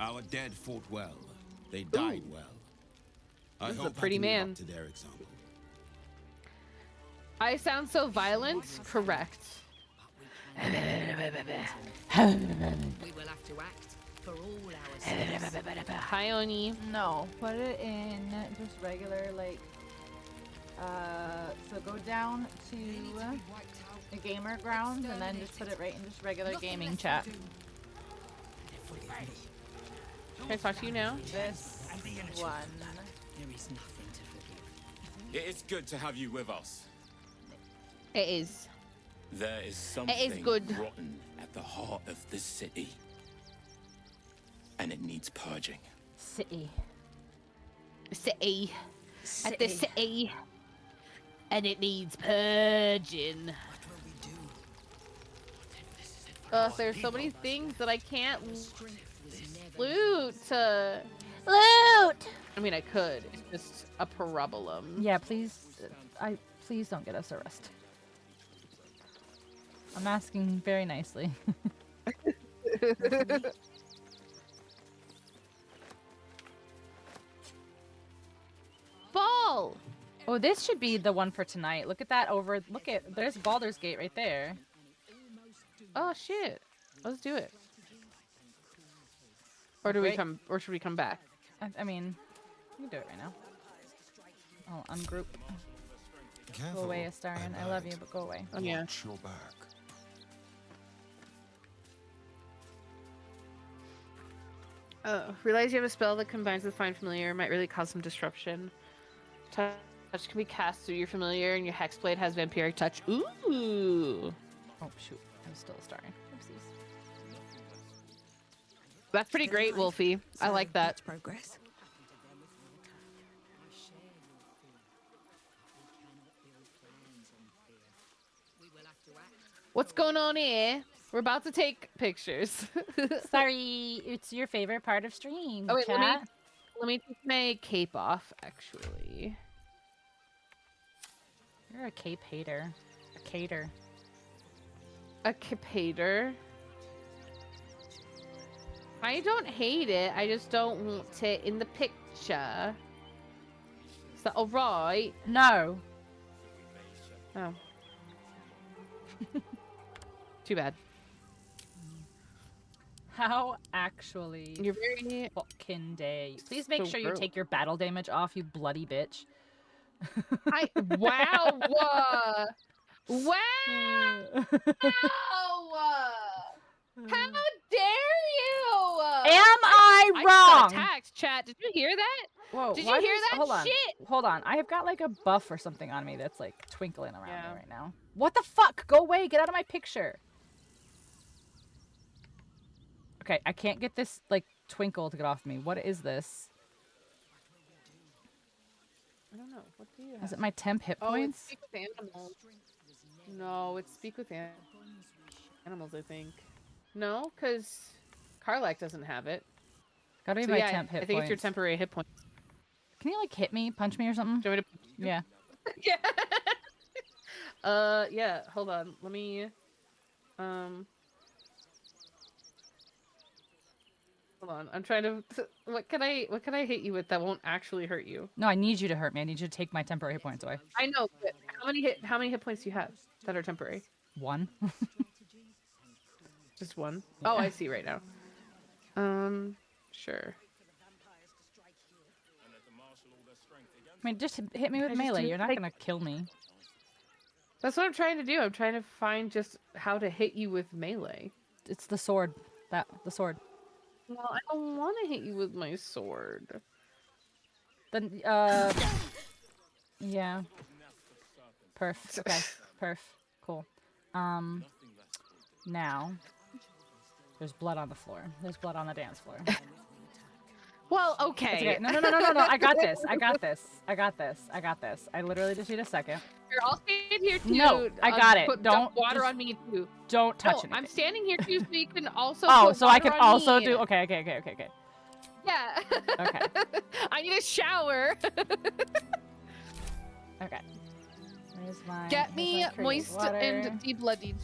Our dead fought well. They died well. I This is a hope I pretty can live man. up to their example. I sound so violent? Correct. We will have to act for all our sins. Hi, Oni. No, put it in just regular, like, so go down to the gamer grounds and then just put it right in just regular gaming chat. Can I talk to you now? This one. There is nothing to forgive. It is good to have you with us. It is. There is something good. rotten at the heart of the city. And it needs purging. City. City. At the city. And it needs purging. There's so many things that I can't loot. Loot! I mean, I could. It's just a problem. Yeah, please, please don't get us arrested. I'm asking very nicely. Ball! Oh, this should be the one for tonight. Look at that over. Look at, there's Baldur's Gate right there. Oh shit! Let's do it. Or do we come? Or should we come back? I mean, you can do it right now. I'll ungroup. Go away, Astarion. I love you, but go away. Oh, yeah. Watch your back. Realize you have a spell that combines with Find Familiar. Might really cause some disruption. Touch can be cast through your familiar, and your Hexblade has Vampiric Touch. Ooh! Oh, shoot. I'm still Astarion. Oopsies. That's pretty great, Wolfie. I like that. Progress. What's going on here? We're about to take pictures. Sorry, it's your favorite part of stream. Oh wait, chat. let me take my cape off. Actually, You're a cape hater. A cater. a cape hater. I don't hate it. I just don't want it in the picture. Is that all right? No. Oh. Too bad. How actually You're very fucking dare you. Please make so sure you rude. take your battle damage off, you bloody bitch. Wow! Wow! How dare you? Am I just wrong? got attacked, chat. Did you hear that? Whoa, Did why you hear does- that hold on, shit? Hold on. I have got like a buff or something on me that's like twinkling around me right now. What the fuck? Go away. Get out of my picture. Okay, I can't get this like twinkle to get off me. What is this? I don't know. What do you have? Is it my temp hit Oh, it's points? speak with animals. No, it's speak with animals, I think. No, because Karlak doesn't have it. Gotta be So my yeah, temp hit I think it's your points. temporary hit points. Can you like hit me, punch me or something? Do you want me to Yeah. Yeah, hold on. Let me hold on. I'm trying to what can I hit you with that won't actually hurt you? No, I need you to hurt me. I need you to take my temporary hit points away. I know, but how many hit points do you have that are temporary? 1. Just 1? Oh, I see right now. Sure. I mean, just hit me with I just melee. do, You're not like- gonna kill me. That's what I'm trying to do. I'm trying to find just how to hit you with melee. It's the sword. The sword. Well, I don't want to hit you with my sword. Then, yeah. Perf. Okay. Perf. Cool. Now. There's blood on the floor. There's blood on the dance floor. Well, It's okay. No. I got this. I literally just need a second. Here, I'll stand here too. No, I got it. Put Don't water just, on me too. Don't touch No, anything. I'm standing here too, so you can also. Oh, put so I water can on also me. do. Okay. Yeah. Okay. I need a shower. Okay. Where's my? Get me where's my moist water? and de-bloodied.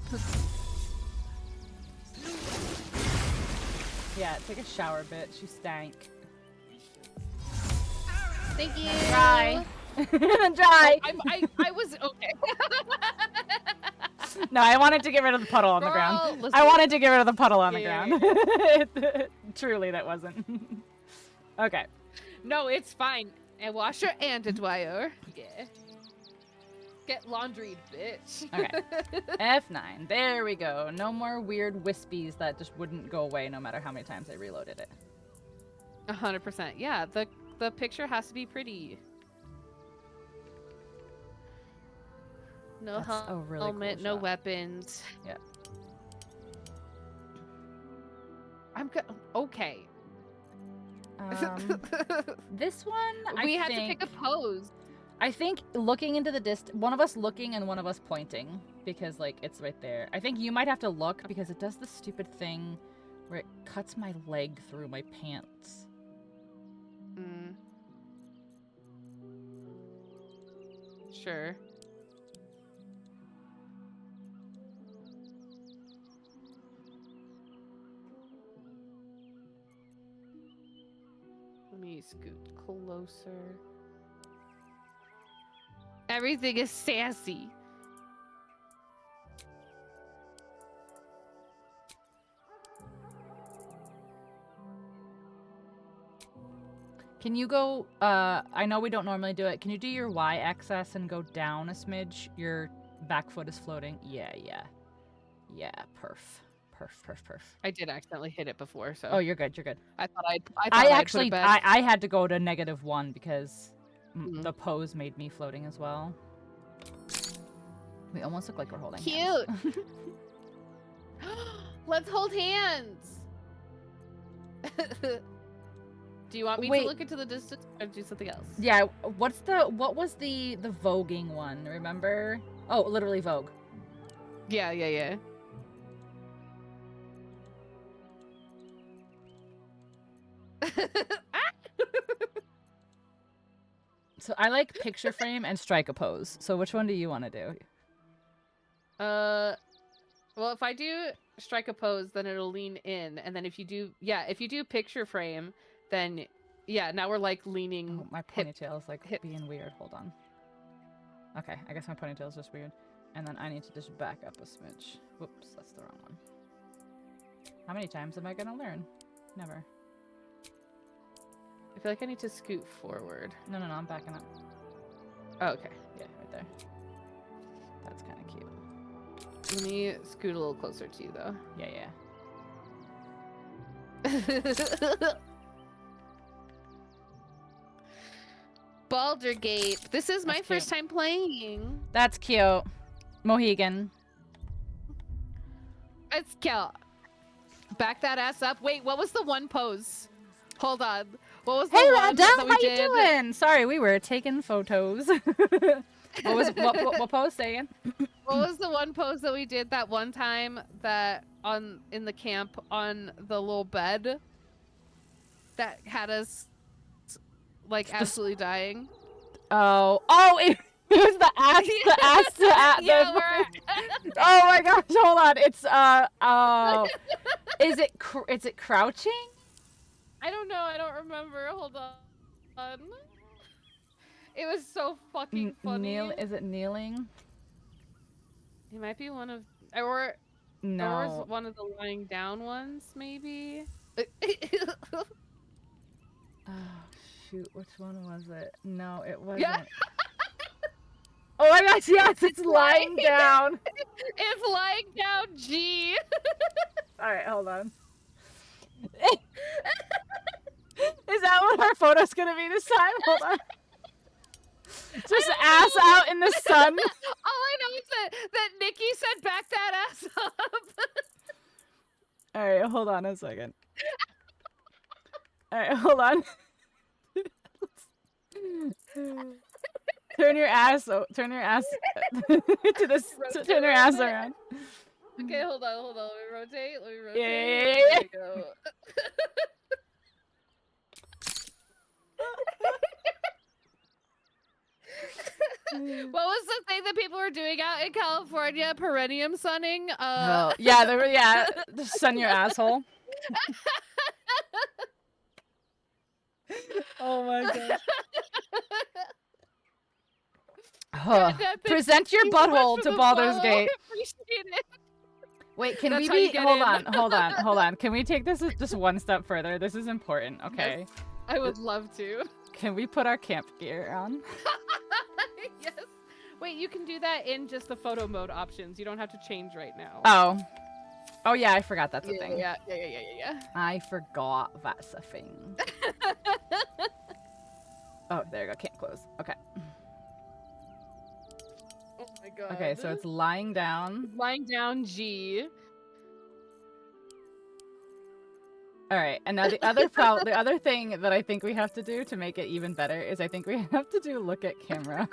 Yeah, take a shower, bitch. You stank. Thank you. Dry. Dry. Oh, I was okay. No, I wanted to get rid of the puddle on the ground. Listen. I wanted to get rid of the puddle on the Yeah. ground. Truly, that wasn't. Okay. No, it's fine. A washer and a dryer. Yeah. Get laundried, bitch. Okay. F9. There we go. No more weird wispies that just wouldn't go away no matter how many times I reloaded it. 100%. Yeah, the picture has to be pretty. No That's a really helmet, cool no shot. weapons. Yep. I'm good. Okay. This one, We had to pick a pose. I think looking into the one of us looking and one of us pointing, because like it's right there. I think you might have to look because it does the stupid thing where it cuts my leg through my pants. Sure. Let me scoot closer. Everything is sassy. Can you go, I know we don't normally do it. Can you do your Y-axis and go down a smidge? Your back foot is floating. Yeah. Perf. I did accidentally hit it before, so. Oh, you're good. I thought I'd actually, put it back. I had to go to -1 because the pose made me floating as well. We almost look like we're holding hands. Cute. Let's hold hands. Do you want me to look into the distance or do something else? Yeah, what was the voguing one, remember? Oh, literally Vogue. Yeah. So I like picture frame and strike a pose. So which one do you want to do? Well, if I do strike a pose, then it'll lean in, and then if you do picture frame, then now we're like leaning. Oh, my ponytail is like being weird. Hold on. Okay, I guess my ponytail is just weird. And then I need to just back up a smidge. Whoops, that's the wrong one. How many times am I gonna learn? Never. I feel like I need to scoot forward. No, I'm backing up. Oh, okay. Yeah, right there. That's kind of cute. Let me scoot a little closer to you, though. Yeah. Baldur Gate. This is my first time playing. That's cute. Mohegan. It's cute. Back that ass up. Wait, what was the one pose? Hold on. What was the one Adam, that we how did? you doing? Sorry, we were taking photos. what pose saying? What was the one pose that we did that one time that in the camp on the little bed that had us like absolutely dying? Oh, it was the ass to ass. Yeah, Oh my gosh, hold on. It's is it crouching? I don't know. I don't remember. Hold on. It was so fucking funny. Is it kneeling? It might be one of or No. or one of the lying down ones, maybe. Oh shoot, which one was it? No, it wasn't. Yeah. Oh my gosh, yes, it's lying down. It's lying down, G. Alright, hold on. Is that what our photo's gonna be this time? Hold on. Just ass out in the sun. All I know is that Nikki said back that ass up. Alright, hold on a second. Alright, hold on. Turn your ass to this. Turn your ass around. Okay, hold on. Let me rotate. Yeah. There we go. What was the thing that people were doing out in California? Perennium sunning? Oh, yeah, just sun your asshole. Oh my god. Present your butthole to Baldur's Gate. Wait, can we be? Hold on. Can we take this just one step further? This is important, okay? Yes, I would love to. Can we put our camp gear on? Yes. Wait, you can do that in just the photo mode options. You don't have to change right now. Oh yeah, I forgot that's a thing. Yeah. I forgot that's a thing. Oh, there you go. Can't close. Okay. Oh my god. Okay, so it's lying down. Lying down G. All right, and now the other thing that I think we have to do to make it even better is I think we have to do look at camera.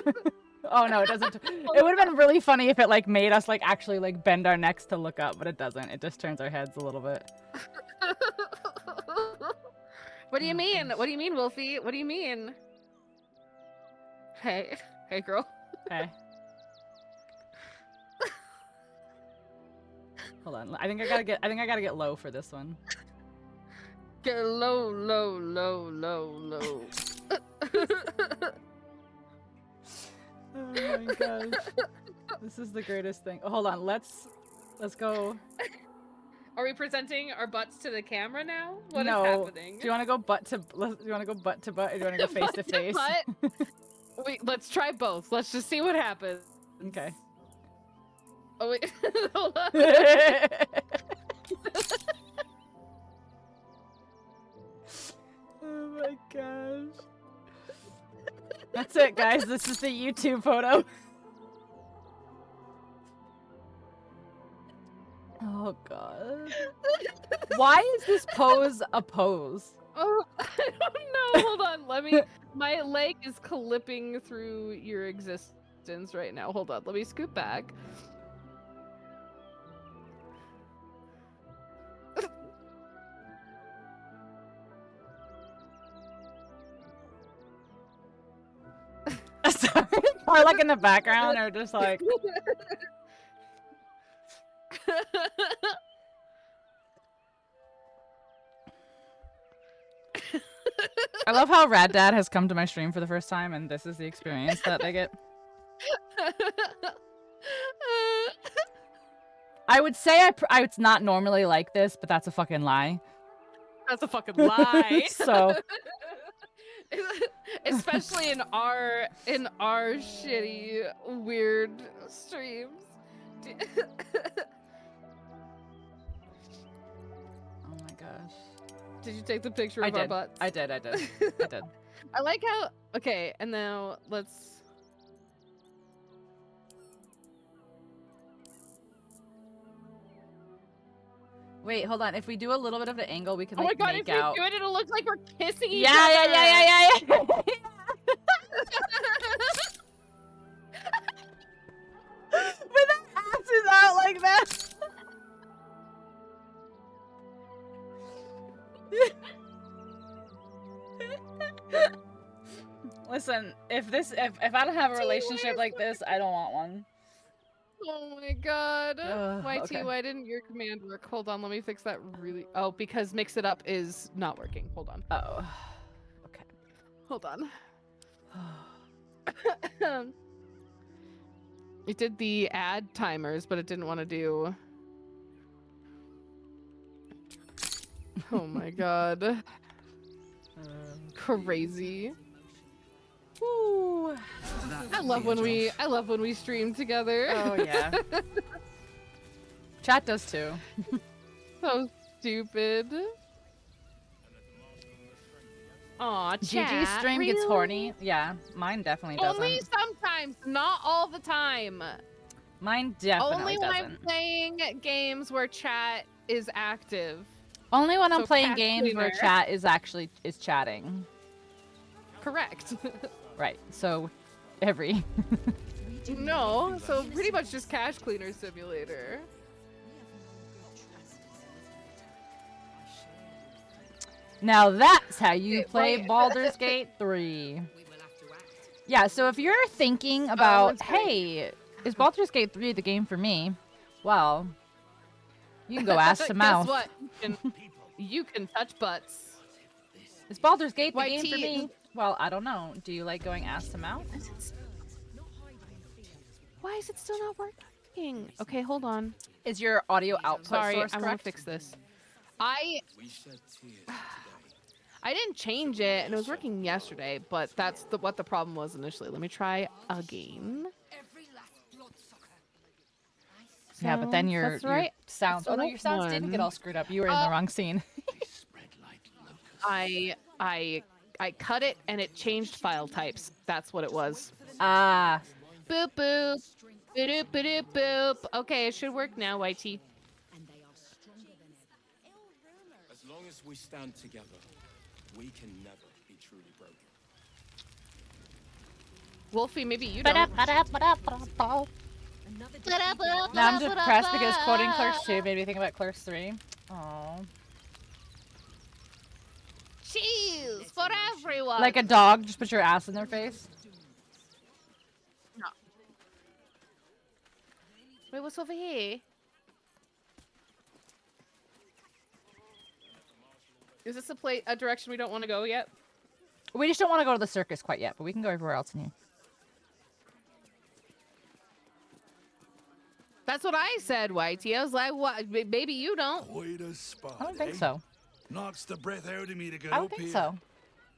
Oh no, it doesn't. It would have been really funny if it like made us like actually like bend our necks to look up, but it doesn't. It just turns our heads a little bit. What do you mean? What do you mean, Wolfie? What do you mean? Hey girl. Hey. Hold on. I think I gotta get low for this one. Get low. Oh my gosh. This is the greatest thing. Oh, hold on. Let's go. Are we presenting our butts to the camera now? What is No. happening? Do you want to go butt to butt, or do you want to go face to face? Wait, let's try both. Let's just see what happens. Okay. Oh wait, hold on. Oh my gosh. That's it, guys. This is the YouTube photo. Oh god. Why is this pose a pose? Oh, I don't know. Hold on. My leg is clipping through your existence right now. Hold on. Let me scoot back. Sorry. Or like in the background, or just like. I love how Rad Dad has come to my stream for the first time, and this is the experience that they get. I would say it's not normally like this, but that's a fucking lie. That's a fucking lie. So. Especially in our shitty weird streams. Oh my gosh. Did you take the picture of our butts? I did. I like how okay, and now let's Wait, hold on. If we do a little bit of the angle, we can like oh my god, make if out. we do it, it'll look like we're kissing each Yeah. With our asses out like that. Listen, if I don't have a relationship like this, I don't want one. Oh my god. YT, okay. why didn't your command work? Hold on, let me fix that really. Oh, because mix it up is not working. Hold on. Oh. Okay. Hold on. It did the add timers, but it didn't want to do. Oh my god. Crazy. Ooh. I love when we stream together. Oh yeah. Chat does too. So stupid. Aw, chat. GG stream gets horny. Yeah, mine definitely doesn't. Only sometimes, not all the time. Mine definitely Only when I'm doesn't. playing games where chat is active. Only when I'm So playing Cash games where Cleaner. chat is chatting. Correct. Right. So every No, so pretty much just Cash Cleaner Simulator. Now that's how you play wait. Baldur's Gate 3. Yeah, so if you're thinking about, hey, is Baldur's Gate 3 the game for me? Well, you can go ask some Guess mouse. what? You can touch butts. Is Baldur's Gate the YT game for me? Well, I don't know. Do you like going ask some mouse? Why is it still not working? Okay, hold on. Is your audio output Sorry, source I want correct? to fix this. I didn't change it, and it was working yesterday, but that's what the problem was initially. Let me try again. Yeah, but then your right. sounds. Oh no, your sounds didn't get all screwed up. You were in the wrong scene. I cut it and it changed file types. That's what it was. Ah. Boop boop. Boop boop boop. Okay, it should work now, YT. As long as we stand together, we can never be truly broken. Wolfie, maybe you don't. Now I'm depressed because quoting Clerks 2 made me think about Clerks 3. Aww. Cheese for everyone. Like a dog, just put your ass in their face. No. Wait, what's over here? Is this a direction we don't want to go yet? We just don't want to go to the circus quite yet, but we can go everywhere else in here. That's what I said, YT. I was like, what? Maybe you don't. Quite a spot, I don't think eh? so. Knocks the breath out of me to get I don't up think here. so.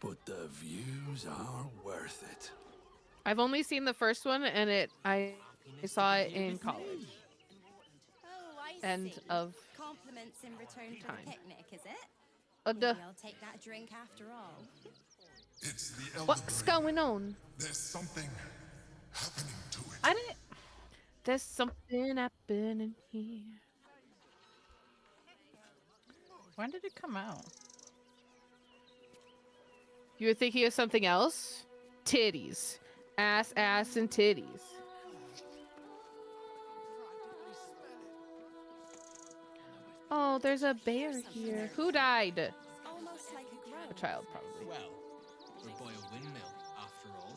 But the views are worth it. I've only seen the first one, and I saw it in college. End of Compliments in return for time. the picnic, is it? Maybe I'll take that drink after all. It's the What's going on? There's something happening to it. I didn't. There's something happening here. When did it come out? You were thinking of something else? Titties. Ass, ass, and titties. Oh, there's a bear here. Who died? Almost like a A child, probably. Well, we're by a windmill, after all.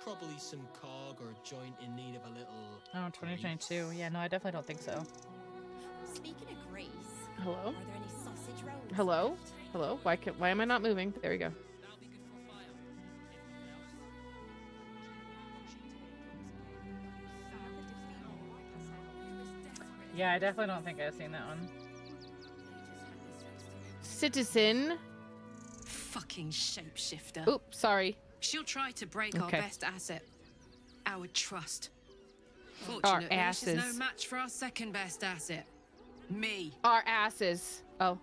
Probably some cog or joint in need of a little... Oh, 2022. Yeah, no, I definitely don't think so. Speaking of grease, Hello? are there any sausage rolls? Hello? Hello? Why am I not moving? There we go. Yeah, I definitely don't think I've seen that one. Citizen. Fucking shapeshifter. Oops, sorry. She'll try to break our Okay. best asset, our trust. Our Fortunately, she's asses. no match for our second best asset, me. Our asses. Oh.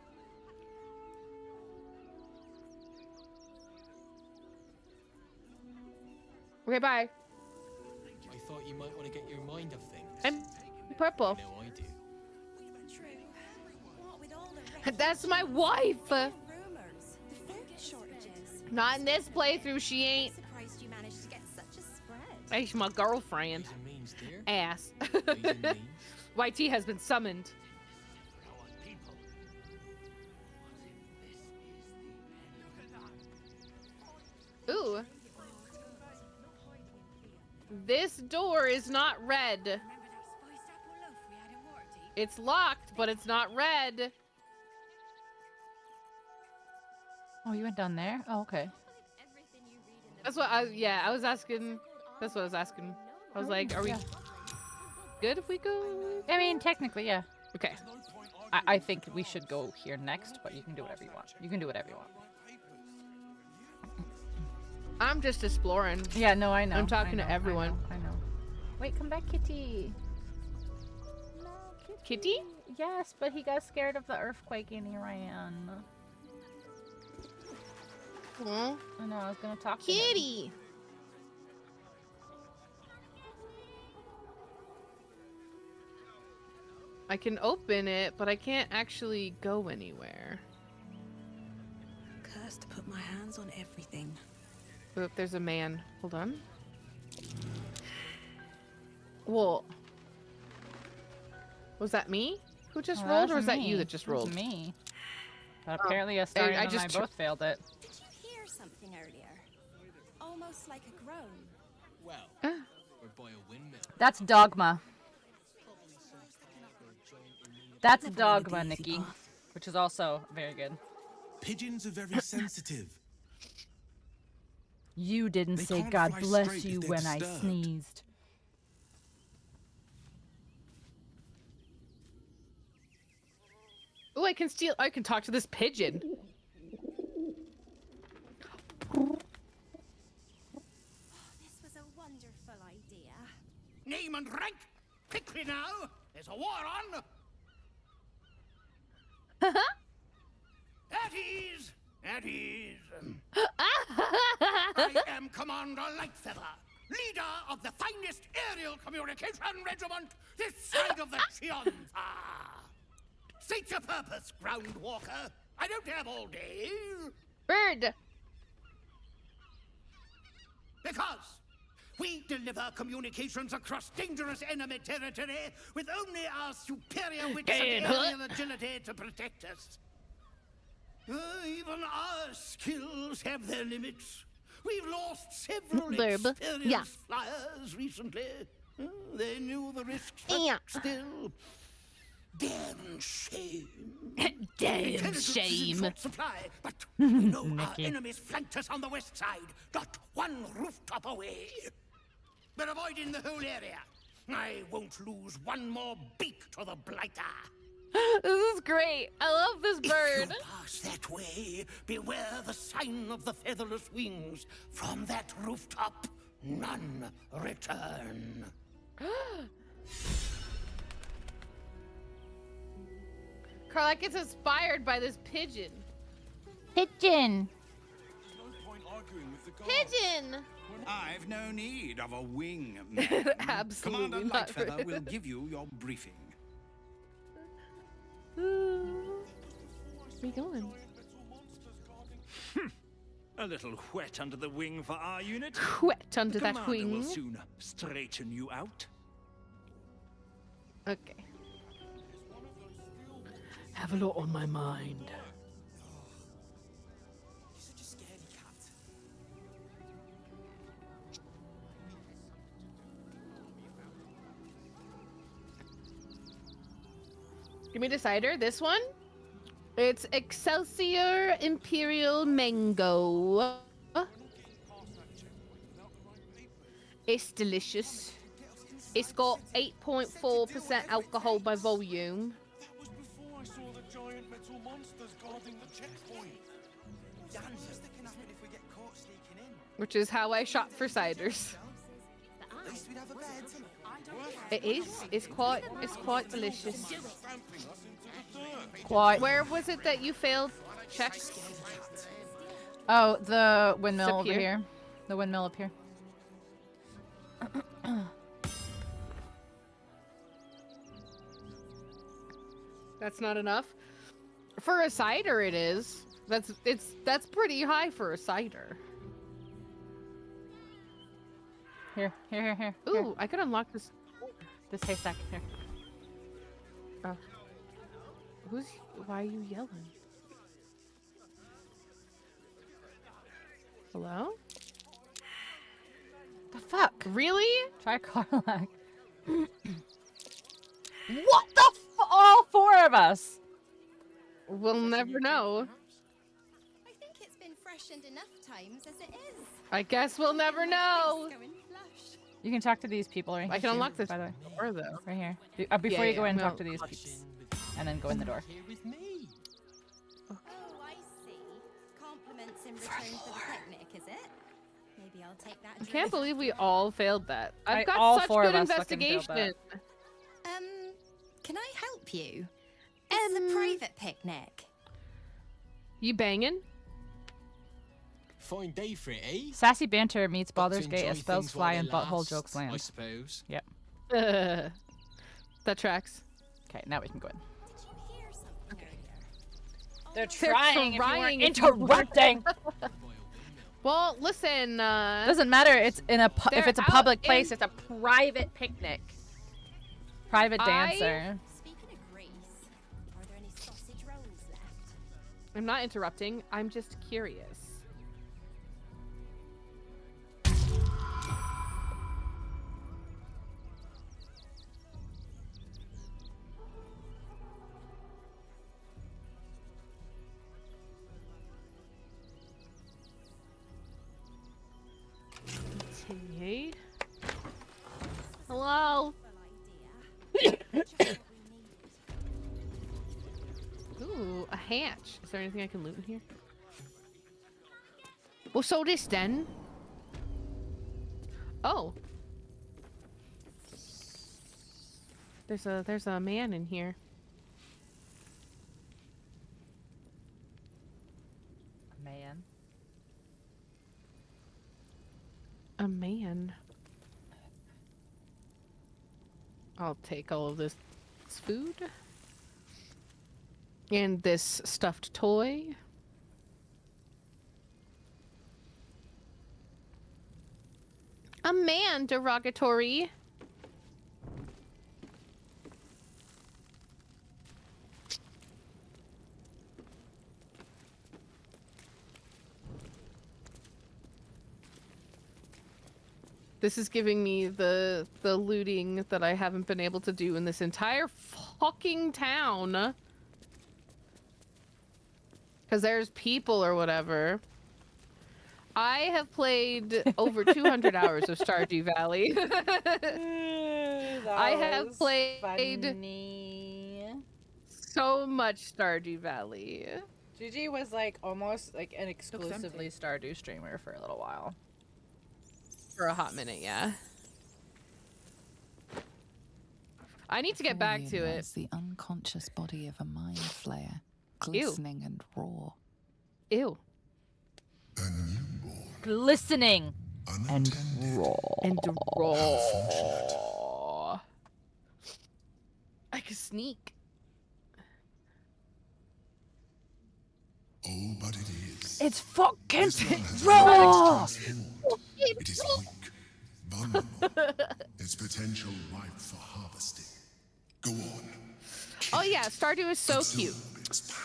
Okay, bye. I thought you might want to get your mind off things. I'm purple. I know I do. That's my wife. Rumors, the food shortages. Not in this playthrough, she ain't. Surprised you managed to get such a spread. She's my girlfriend. Ass. YT has been summoned. Ooh. This door is not red. It's locked, but it's not red. Oh, you went down there? Oh, okay. That's what I was asking. That's what I was asking. I was like, are we good if we go? I mean, technically, yeah. Okay. I think we should go here next, but you can do whatever you want. You can do whatever you want. I'm just exploring. Yeah, no, I know. I'm talking to everyone. I know. Wait, come back, Kitty. Kitty? Yes, but he got scared of the earthquake and he ran. Huh? I know, I was gonna talk to him. Kitty! I can open it, but I can't actually go anywhere. Cursed to put my hands on everything. Oop, there's a man. Hold on. Whoa. Was that me who just rolled, or was that you that just rolled? Me. But apparently, Astarion and I both failed it. Did you hear something earlier? Almost like a groan. Well, or by a windmill. That's dogma. That's dogma, Nikki, which is also very good. Pigeons are very sensitive. You didn't They say can't God fly bless straight you if they're when I disturbed. sneezed. Oh, I can steal. I can talk to this pigeon. This was a wonderful idea. Name and rank. Quickly now. There's a war on. At ease. At ease. I am Commander Lightfeather, leader of the finest aerial communication regiment this side of the Chianza. State your purpose, ground walker. I don't have all day. Bird. Because we deliver communications across dangerous enemy territory with only our superior wits and aerial agility to protect us. Even our skills have their limits. We've lost several experienced flyers recently. They knew the risks, but still. Damn shame. Damn shame. Short supply, but we know our enemies flanked us on the west side, not one rooftop away. We're avoiding the whole area. I won't lose one more beak to the blighter. This is great. I love this bird. If you pass that way, beware the sign of the featherless wings. From that rooftop, none return. Carl, I get inspired by this pigeon. Pigeon. Pigeon. I've no need of a wing man. Absolutely Commander not. Lightfeather will give you your briefing. Where are you going? A little wet under the wing for our unit. Wet under The that commander wing. will soon straighten you out. Okay. Have a lot on my mind. Give me the cider. This one. It's Excelsior Imperial Mango. It's delicious. It's got 8.4% alcohol by volume. Before I saw the giant metal monsters guarding the checkpoint. Dan's sticking up if we get caught sneaking in. Which is how I shop for ciders. At least we'd have a bed. It is. It's quite delicious. Quite. Where was it that you failed checks? Oh, the windmill Up over here? here. The windmill up here. That's not enough. For a cider, it is. That's pretty high for a cider. Here. Ooh, I could unlock this. This haystack here. Oh. Why are you yelling? Hello? The fuck? Really? Try Carlac. What the all four of us? We'll never know. I think it's been freshened enough times as it is. I guess we'll never know. You can talk to these people right here. I can unlock too, this by the way. door though. Right here. Before Yeah, you go yeah, in, no. talk to these peeps. And then go in the door. Oh, I see. Compliments in return for the picnic, is it? Maybe I'll take that. I can't believe we all failed that. I've got all such four good of us fucking failed investigation. Can I help you? It's a private picnic. You banging? Fine day for it, eh? Sassy banter meets Got to Baldur's Gate enjoy as spells things fly while and they butthole last, jokes land. I suppose. Yep. That tracks. Okay, now we can go in. Okay. They're trying. trying If you weren't interrupting. Well, listen. Doesn't matter. It's in a if it's a public place. It's a private picnic. Private dancer. Speaking of Greece, are there any sausage rolls left? I'm not interrupting. I'm just curious. Continue. Hello. Ooh, a hatch. Is there anything I can loot in here? Well, so this then. Oh. There's a man in here. A man. A man. I'll take all of this food. And this stuffed toy. A man, derogatory. This is giving me the looting that I haven't been able to do in this entire fucking town. Because there's people or whatever. I have played over 200 hours of Stardew Valley. I have played so much Stardew Valley. Gigi was like almost like an exclusively Stardew streamer for a little while. For a hot minute, yeah. I need to get back to it. It's the unconscious body of a mind flayer, glistening and raw. Ew. Glistening and raw. And raw. I can sneak. Oh, but it is. It's fucking This one has raw. It is weak, vulnerable. Its potential ripe for harvesting. Go on. Oh yeah, Stardew is so cute.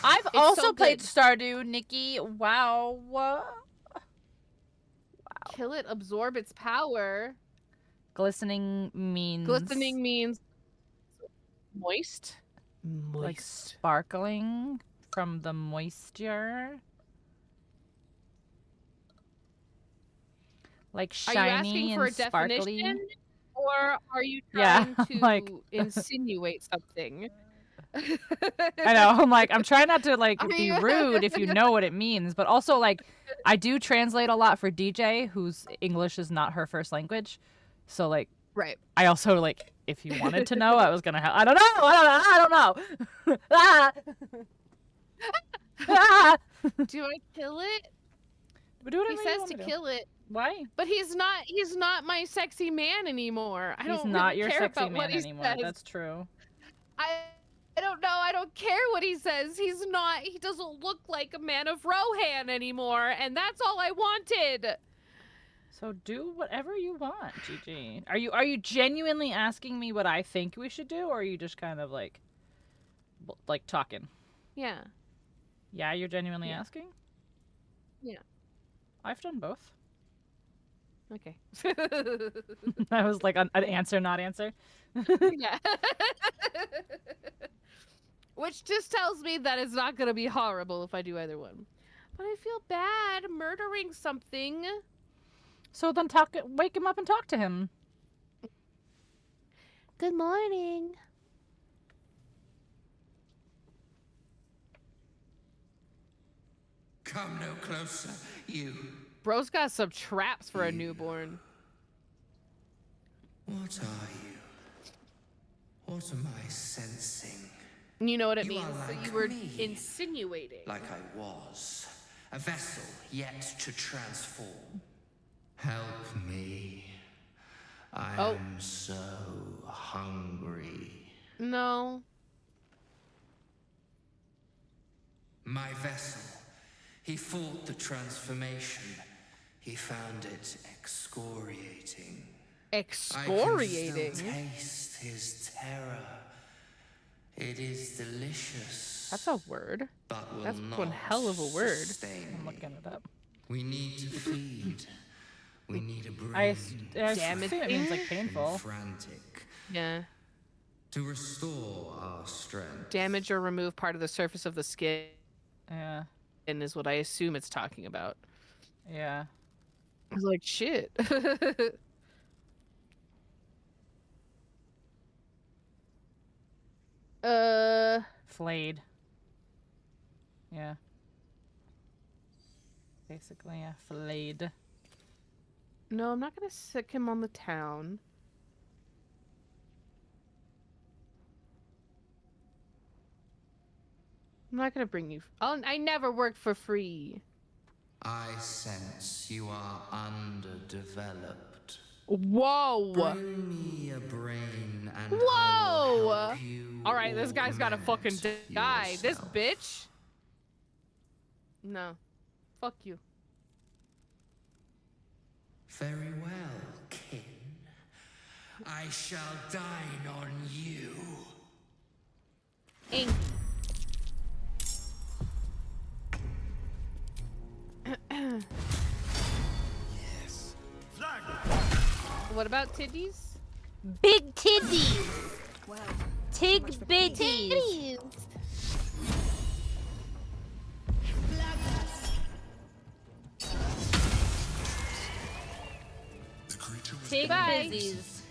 I've It's also so played good. Stardew, Nikki. Wow. Kill it, absorb its power. Glistening means moist. Like sparkling from the moisture. Like shiny Are you asking for a and sparkly. definition? Or are you Yeah, trying to like- insinuate something? I know. I'm like, I'm trying not to like Are be you- rude if you know what it means, but also like, I do translate a lot for DJ, whose English is not her first language. So like, right. I also like, if you wanted to know, I was gonna have. I don't know. I don't know. Ah! Ah! Do I kill it? Do whatever He you says want to me to. kill it. Why? But he's not my sexy man anymore. I He's don't not really your care sexy about man what he anymore. says. That's true. I don't know. I don't care what he says. He doesn't look like a man of Rohan anymore, and that's all I wanted. So do whatever you want, Gigi. Are you genuinely asking me what I think we should do, or are you just kind of like talking? Yeah. Yeah, you're genuinely Yeah. asking? Yeah. I've done both. Okay. That was like an answer, not answer. Yeah. Which just tells me that it's not going to be horrible if I do either one. But I feel bad murdering something. So then wake him up and talk to him. Good morning. Come no closer, you. Bro's got some traps for a newborn. What are you? What am I sensing? You know what it You means. are So like you were me. insinuating. Like I was. A vessel yet to transform. Help me. I am so hungry. No. My vessel. He fought the transformation. He found it excoriating. Excoriating? I can still taste his terror. It is delicious. That's a word. But will That's not one hell of a word. sustain I'm looking it up. We need to feed. We need a brain. I assume it means like painful. Frantic. Yeah. To restore our strength. Damage or remove part of the surface of the skin. Yeah. And is what I assume it's talking about. Yeah. I was like, shit. Flayed. Yeah. Basically, yeah, flayed. No, I'm not gonna sick him on the town. I'm not gonna bring you. I never work for free. I sense you are underdeveloped. Whoa! Bring me a brain and Whoa! I will help you. All right, this guy's gotta fucking die. This yourself. bitch. No, fuck you. Very well, kin. I shall dine on you. Ink. Yes. Flag. What about titties? Big titties. Well, Tig bitties. The creature was Tig bitties.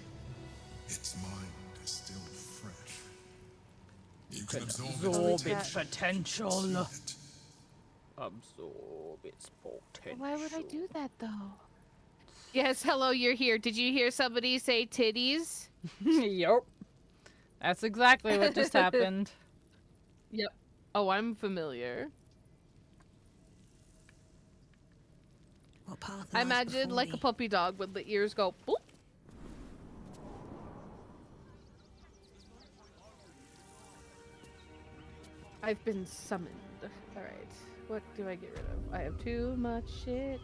Its mind is still fresh. You can absorb its potential. Absorb its potential. Why would I do that though? Yes, hello, you're here. Did you hear somebody say titties? Yup. That's exactly what just happened. Yep. Oh, I'm familiar. What path I lies imagine before like thee? a puppy dog with the ears go boop. I've been summoned. Alright. What do I get rid of? I have too much shit.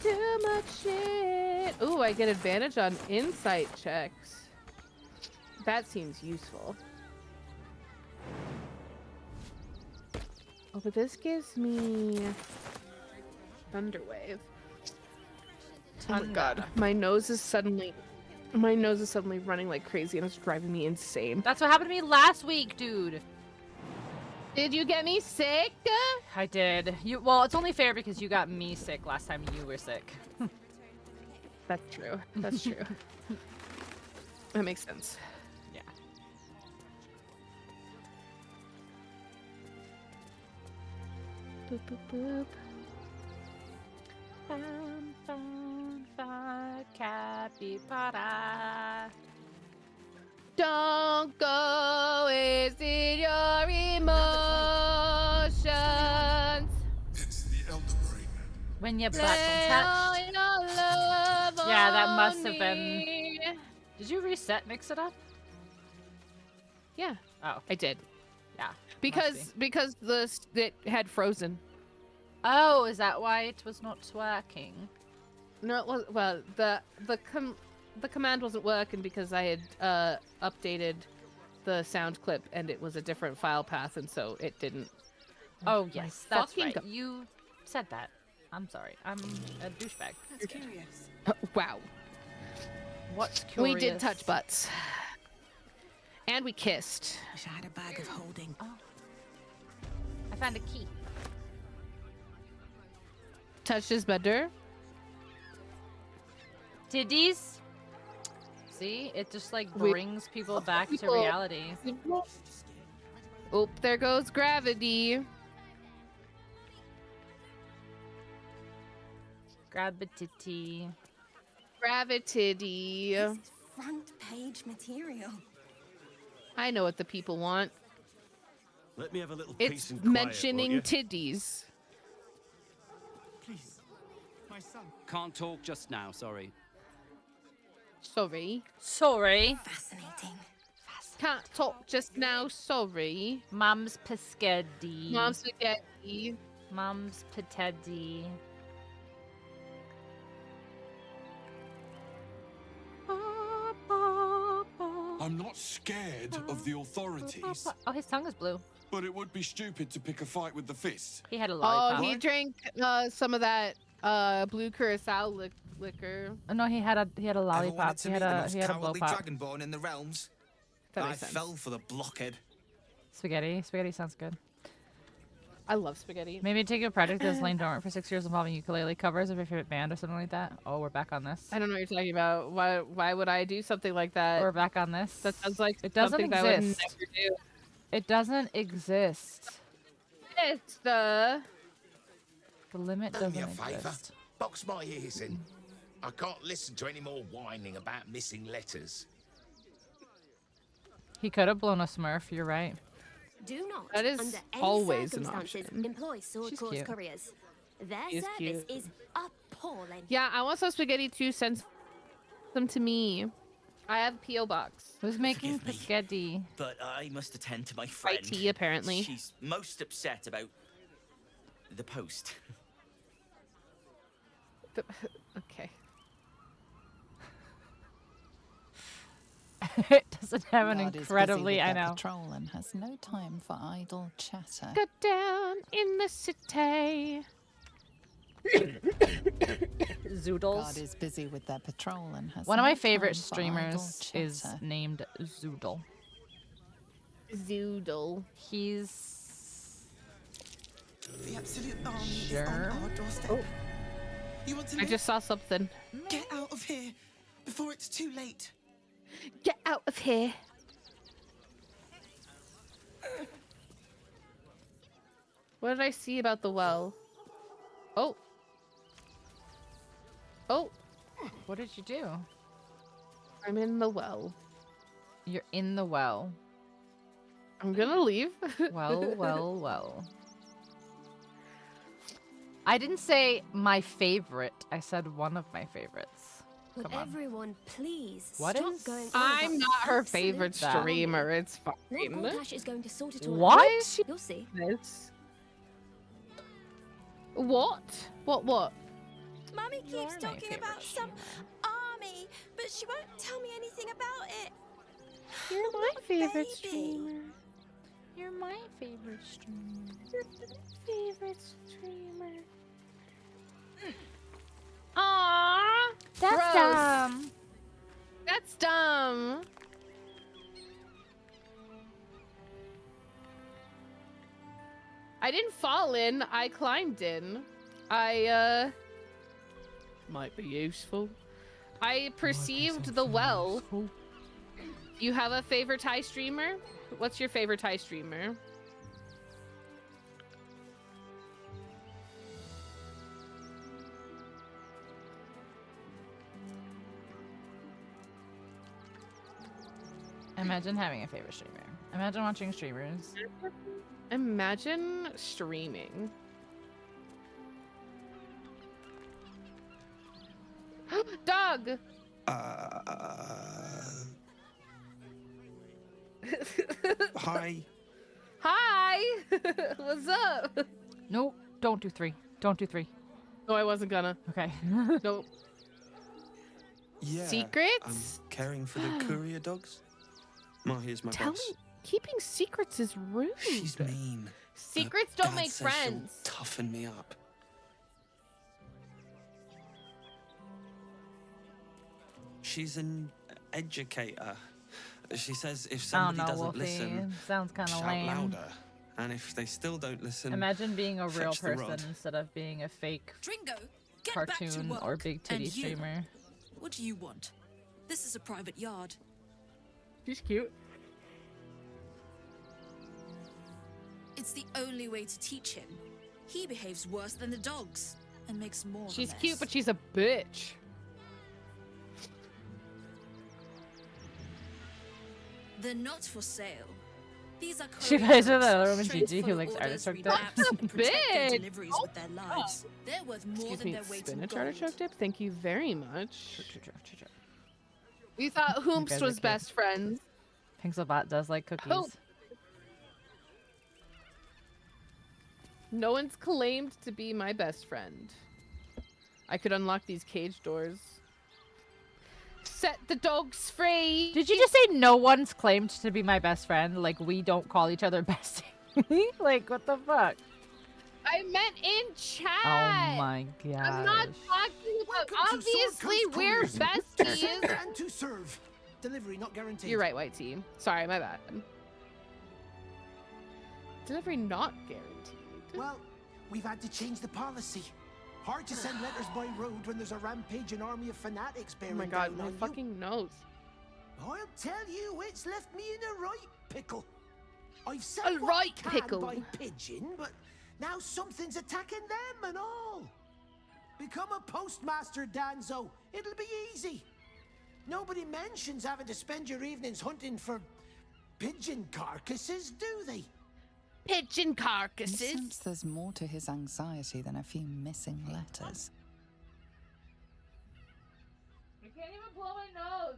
Too much shit. Ooh, I get advantage on insight checks. That seems useful. Oh, but this gives me Thunderwave. Oh my god, my nose is suddenly running like crazy and it's driving me insane. That's what happened to me last week, dude. Did you get me sick? I did. Well, it's only fair because you got me sick last time you were sick. That's true. That's true. That makes sense. Yeah. Boop boop boop. Capybara. Don't go wasting your emotions. It's the Elder Brain. When your butt's touched. Yeah, that must have been. Did you reset Mix It Up? Yeah. Oh, I did. Yeah. Because it had frozen. Oh, is that why it was not working? No, it was. Well, the command wasn't working because I had updated the sound clip and it was a different file path, and so it didn't. Oh yes, that's fucking right. You said that. I'm sorry. I'm a douchebag. That's curious. Wow. What's curious? We did touch butts. And we kissed. Wish I had a bag of holding. Oh. I found a key. Touched his better. Titties. See, it just like brings people back to reality. Oh, there goes gravity. Gravity. Gravity. This is front page material. I know what the people want. Let me have a little peace It's and quiet, mentioning won't you? titties. Please, my son. Can't talk just now, sorry. Sorry. Sorry. Fascinating. Can't talk just now, sorry. Mum's Pescedi. Mom's spaghetti. Mum's Petedi. I'm not scared of the authorities. Oh, his tongue is blue. But it would be stupid to pick a fight with the fists. He had a lollipop. Oh, he drank some of that blue curacao liquor. Oh, no, he had a lollipop. He had a blow pop. Dragonborn in the realms. That I makes sense. fell for the blockhead. Spaghetti. Spaghetti sounds good. I love spaghetti. Maybe take a project that's lain dormant for 6 years involving ukulele covers of your favorite band or something like that. Oh, we're back on this. I don't know what you're talking about. Why would I do something like that? We're back on this. That sounds like it doesn't something exist. that I would never do. It doesn't exist. It's the limit Do doesn't me a favour. exist. Box my ears in. I can't listen to any more whining about missing letters. He could have blown a Smurf. You're right. Do not, That is under any always an circumstances, option. employ sword She's course cute. couriers. Their She is service cute. is appalling. Yeah, I want some spaghetti too. Send them to me. I have a P.O. box. Who's making Forgive me. spaghetti? But I must attend to my friend. IT, apparently. She's most upset about the post. Okay. It doesn't have an Guard is busy incredibly, with I their know. patrol and has no time for idle chatter. Go down in the city. Zoodles. Guard is busy with their patrol and has One of no my favorite time for idle streamers is chatter. named Zoodle. Zoodle. He's The absolute army is Sure. on our doorstep. Oh. You want to I live? just saw something. Get out of here before it's too late. Get out of here. What did I see about the well? Oh. Oh. What did you do? I'm in the well. You're in the well. I'm gonna leave. Well, well, well. I didn't say my favorite. I said one of my favorites. Would Come on. everyone please What stop is- going on I'm about not her absolute favorite drama? streamer. It's Lord fine. Gortash is going to sort it all What? out. You'll see. This. What? What? Mummy You keeps are my talking favorite about some army, but she won't tell me anything about it. You're my favorite Baby. streamer. You're my favorite streamer. You're my favorite streamer. Aww. That's Gross. dumb. That's dumb. I didn't fall in. I climbed in. I might be useful. I perceived the well. You have a favorite Thai streamer? What's your favorite Thai streamer? Imagine having a favorite streamer. Imagine watching streamers. Imagine streaming. Dog! Hi. Hi! What's up? Nope. Don't do 3. Don't do 3. No, I wasn't gonna. Okay. Nope. Yeah. Secrets? I'm caring for the courier dogs. Mahi's my Tell boss. me, keeping secrets is rude. She's mean. Secrets but don't Dad make says she'll friends. toughen me up. She's an educator. She says if I don't somebody know, doesn't Wolfie. listen, Sounds kind of shout lame. louder. And if they still don't listen, Imagine being a real fetch the person rod. instead of being a fake Dringo, get back to cartoon work. or big titty And you, streamer. what do you want? This is a private yard. She's cute. It's the only way to teach him. He behaves worse than the dogs and makes more of a She's mess. cute, but she's a bitch. They're not for sale. These are She courier plays with dogs, another woman, trained Gigi, for who likes orders, artichoke read dip. maps, and protect their Bitch. deliveries with their lives. They're worth more Excuse than me, their weight in spinach gold. artichoke dip? Thank you very much. We thought You Hoomps guys was are best friends. Pinxelbot does like cookies. Oh. No one's claimed to be my best friend. I could unlock these cage doors. Set the dogs free! Did you just say no one's claimed to be my best friend? Like, we don't call each other bestie? Like, what the fuck? I meant in chat! Oh my god. I'm not talking about... Obviously, we're besties! And to serve. Delivery not guaranteed. You're right, White Team. Sorry, my bad. Delivery not guaranteed. Well, we've had to change the policy. Hard to send letters by road when there's a rampaging army of fanatics bearing Oh my god, down my on fucking nose. I'll tell you, it's left me in a right pickle. I've sent A what right I can pickle. by pigeon, but now something's attacking them and all. Become a postmaster, Danzo. It'll be easy. Nobody mentions having to spend your evenings hunting for pigeon carcasses, do they? Pigeon I carcasses? sense there's more to his anxiety than a few missing letters. I can't even blow my nose.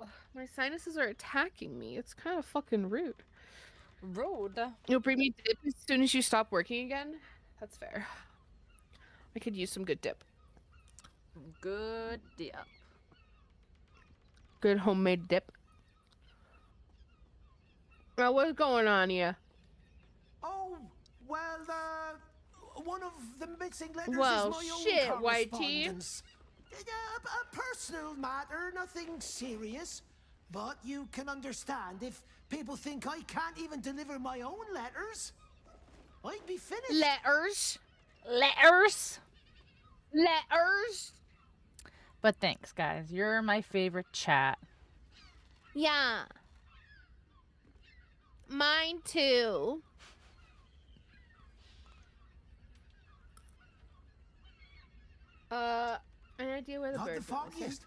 Ugh, my sinuses are attacking me. It's kind of fucking rude. Rude? You'll bring me dip as soon as you stop working again? That's fair. I could use some good dip. Good dip. Good homemade dip. Now, what's going on here? Oh, well, one of the missing letters Well, is my shit, own Whitey. correspondence. A personal matter, nothing serious. But you can understand if people think I can't even deliver my own letters. I'd be finished. Letters? Letters? Letters? But thanks, guys. You're my favorite chat. Yeah. Mine too. Any idea where the Not bird the foggiest.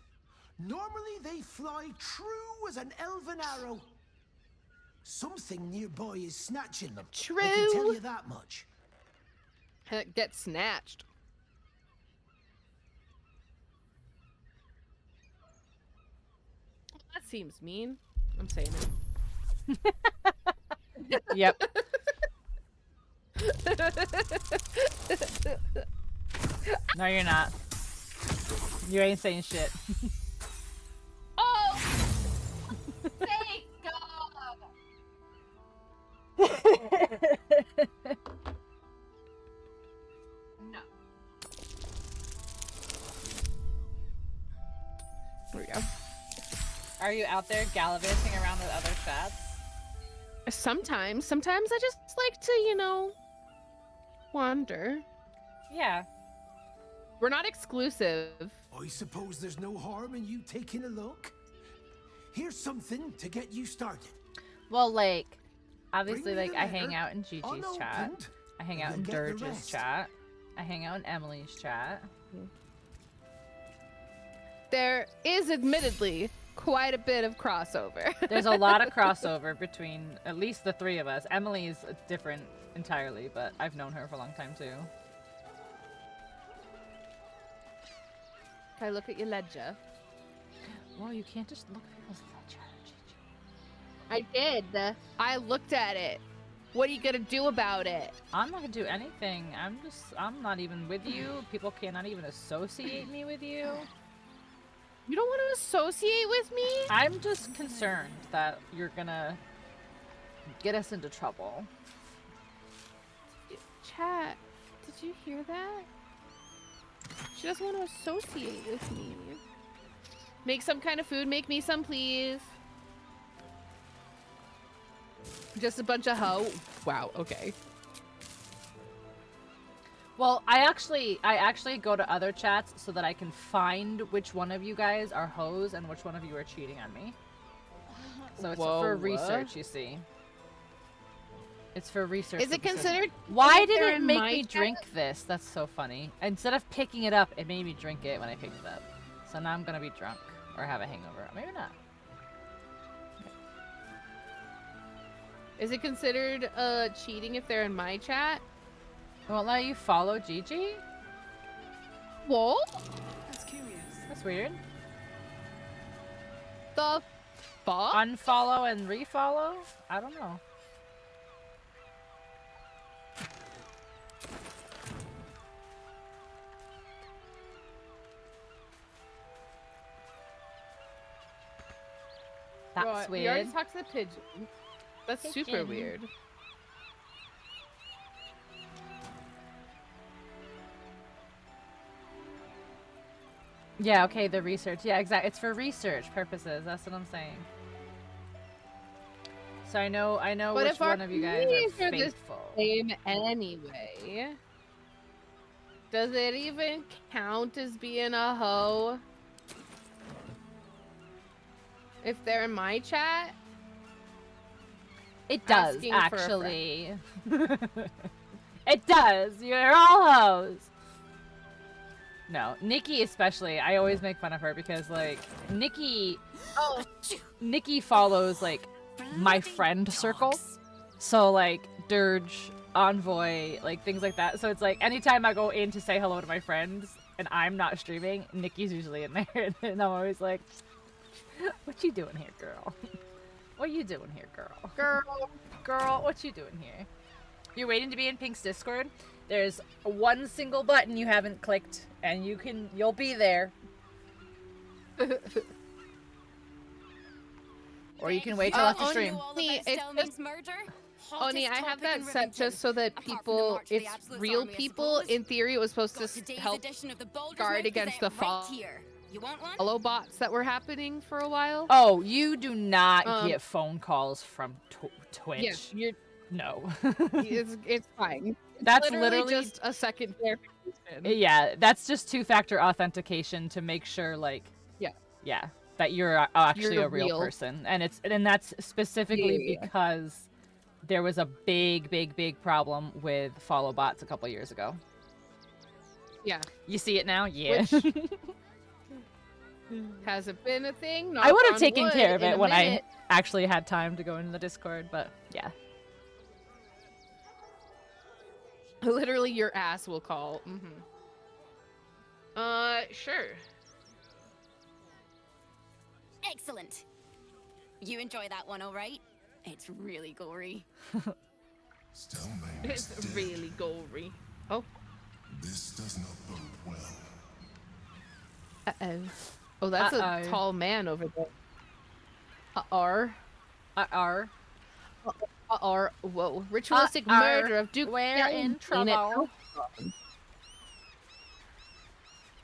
Normally they fly true as an elven arrow. Something nearby is snatching them. True. I can tell you that much. Get snatched. That seems mean. I'm saying it. Yep. No, you're not. You ain't saying shit. Oh! Thank God! No. There we go. Are you out there gallivanting around with other chats? Sometimes. Sometimes I just like to, you know, wander. Yeah. We're not exclusive. I suppose there's no harm in you taking a look. Here's something to get you started. Well, like, obviously, Bring me like, the I hang letter, out in Gigi's chat. unopened, I hang out in and then get the Dirge's rest. chat. I hang out in Emily's chat. There is admittedly quite a bit of crossover. There's a lot of crossover between at least the three of us. Emily's different entirely, but I've known her for a long time too. Can I look at your ledger? Well, you can't just look at people's ledger, Gigi. I did. I looked at it. What are you gonna do about it? I'm not gonna do anything. I'm not even with you. People cannot even associate me with you. You don't want to associate with me? I'm just concerned that you're gonna get us into trouble. Chat, did you hear that? She doesn't want to associate with me. Make some kind of food. Make me some, please. Just a bunch of hoe. Wow, okay. Well, I actually go to other chats so that I can find which one of you guys are hoes and which one of you are cheating on me. So it's for research, you see. It's for research. Is it purposes. considered? Why if did they're it in make my me chat? drink this? That's so funny. Instead of picking it up, it made me drink it when I picked it up. So now I'm gonna be drunk or have a hangover. Maybe not. Is it considered cheating if they're in my chat? Won't let you follow Gigi? What? That's curious. That's weird. The fuck? Unfollow and refollow? I don't know. That's Right, weird. We already talked to the pigeon. That's super Pigeon. weird. Yeah, okay, the research. Yeah, exactly. It's for research purposes. That's what I'm saying. So I know But which if our one of you guys keys are are the faithful. same anyway, does it even count as being a hoe? If they're in my chat? It does, Asking for a actually. It does. You're all hoes. No, Nikki especially. I always make fun of her because, like, Nikki follows, like, my friend circle. So, like, Dirge, Envoy, like, things like that. So it's like, anytime I go in to say hello to my friends and I'm not streaming, Nikki's usually in there. And I'm always like, what you doing here, girl? What you doing here, girl? Girl, what you doing here? You're waiting to be in Pink's Discord? There's one single button you haven't clicked, and you'll be there. Or you can wait till after stream. Oni, I have that set just so that people, it's real people. In theory, it was supposed to help guard against the follow bots that were happening for a while. Oh, you do not get phone calls from Twitch. Yeah, no. it's fine. That's literally literally just a second verification. Yeah, that's just two-factor authentication to make sure, like, yeah, that you're actually a real person, and that's specifically because there was a big problem with follow bots a couple years ago. Yeah, you see it now, yeah. Which hasn't been a thing. I would have taken care of it when I actually had time to go into the Discord, but yeah. Literally, your ass will call. Sure. Excellent. You enjoy that one, all right? It's really gory. It's really gory. Oh. This does not bode well. Uh-oh. Oh, that's a tall man over there. Whoa. Ritualistic murder of Duke. We're in trouble.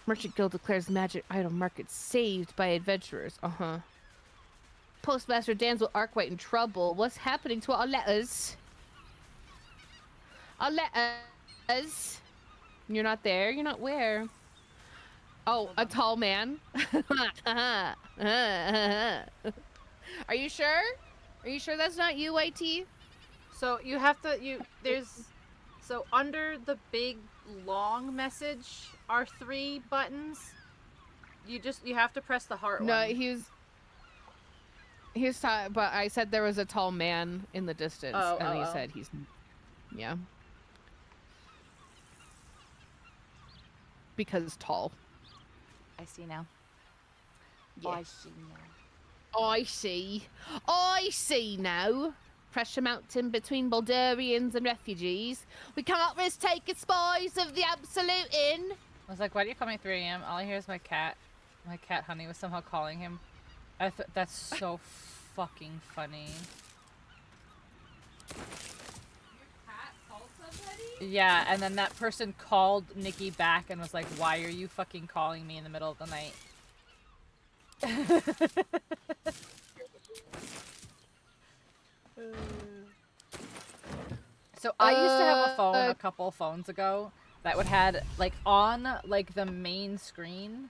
Merchant Guild declares magic item market saved by adventurers. Postmaster Danzel Arkwright in trouble. What's happening to our letters? Our letters. You're not there? You're not where? Oh, a tall man. Are you sure? Are you sure that's not you, YT? So you have to so under the big long message are 3 buttons. You have to press the heart one. No, he was but I said there was a tall man in the distance, and he said he's, yeah. Because tall. I see now. Yeah. I see now. I see now. Pressure mountain between Baldurians and refugees. We can't risk taking spies of the Absolute in. I was like, why do you call me 3 a.m.? All I hear is my cat. My cat Honey was somehow calling him. That's so fucking funny. Your cat called somebody? Yeah, and then that person called Nikki back and was like, why are you fucking calling me in the middle of the night? So I used to have a phone a couple phones ago that would had like on like the main screen,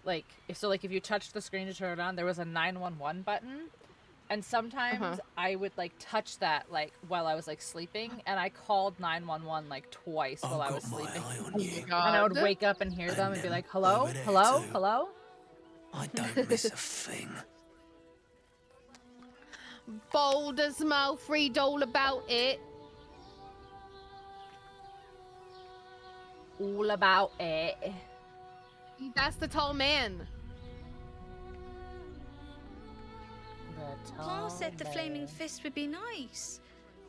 like if you touched the screen to turn it on, there was a 911 button, and sometimes I would like touch that like while I was like sleeping, and I called 911 like twice while I was sleeping, and I would wake up and hear them and be like, hello, hello, hello. I don't miss a thing. Baldur's mouth, read all about it. all about it. That's the tall man. Paul said the flaming fist would be nice,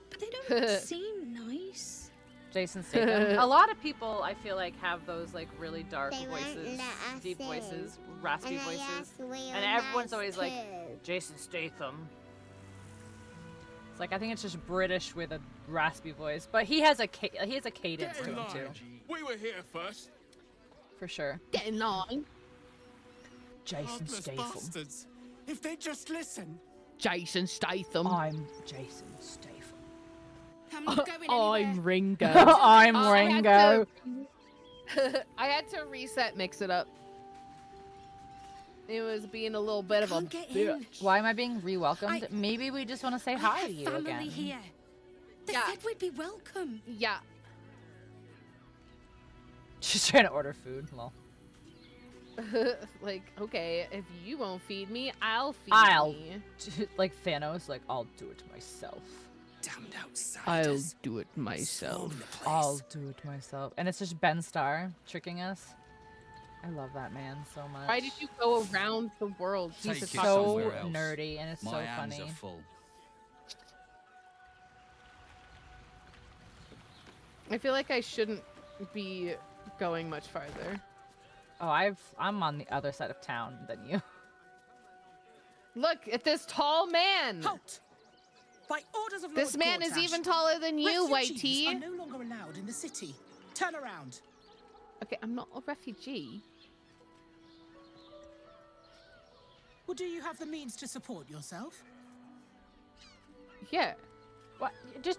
but they don't seem nice. Jason Statham. A lot of people, I feel like, have those like really dark voices, deep voices, raspy voices, and everyone's always like, Jason Statham. It's like I think it's just British with a raspy voice, but he has a cadence to him too. We were here first. For sure. Get in line. Jason Statham. Bastards. If they just listen. Jason Statham. I'm Jason Statham. I'm not going anywhere. I'm Ringo. I'm Ringo. I had to reset, mix it up. It was being a little bit of a bitch. Why am I being re-welcomed? Maybe we just want to say hi to you family again. Here. They said we'd be welcome. Yeah. She's trying to order food. Lol. Like, okay, if you won't feed me, I'll feed me. Like Thanos, like, I'll do it myself. Damned outsiders. I'll do it myself. I'll do it myself. And it's just Ben Starr tricking us. I love that man so much. Why did you go around the world? He's so nerdy and it's so funny. My hands are full. I feel like I shouldn't be going much farther. Oh, I'm on the other side of town than you. Look at this tall man. Halt! By orders of This Lord man is Gortash, even taller than you, White refugees Tea. are no longer allowed in the city. Turn around. Okay, I'm not a refugee. Well, do you have the means to support yourself? Yeah. What?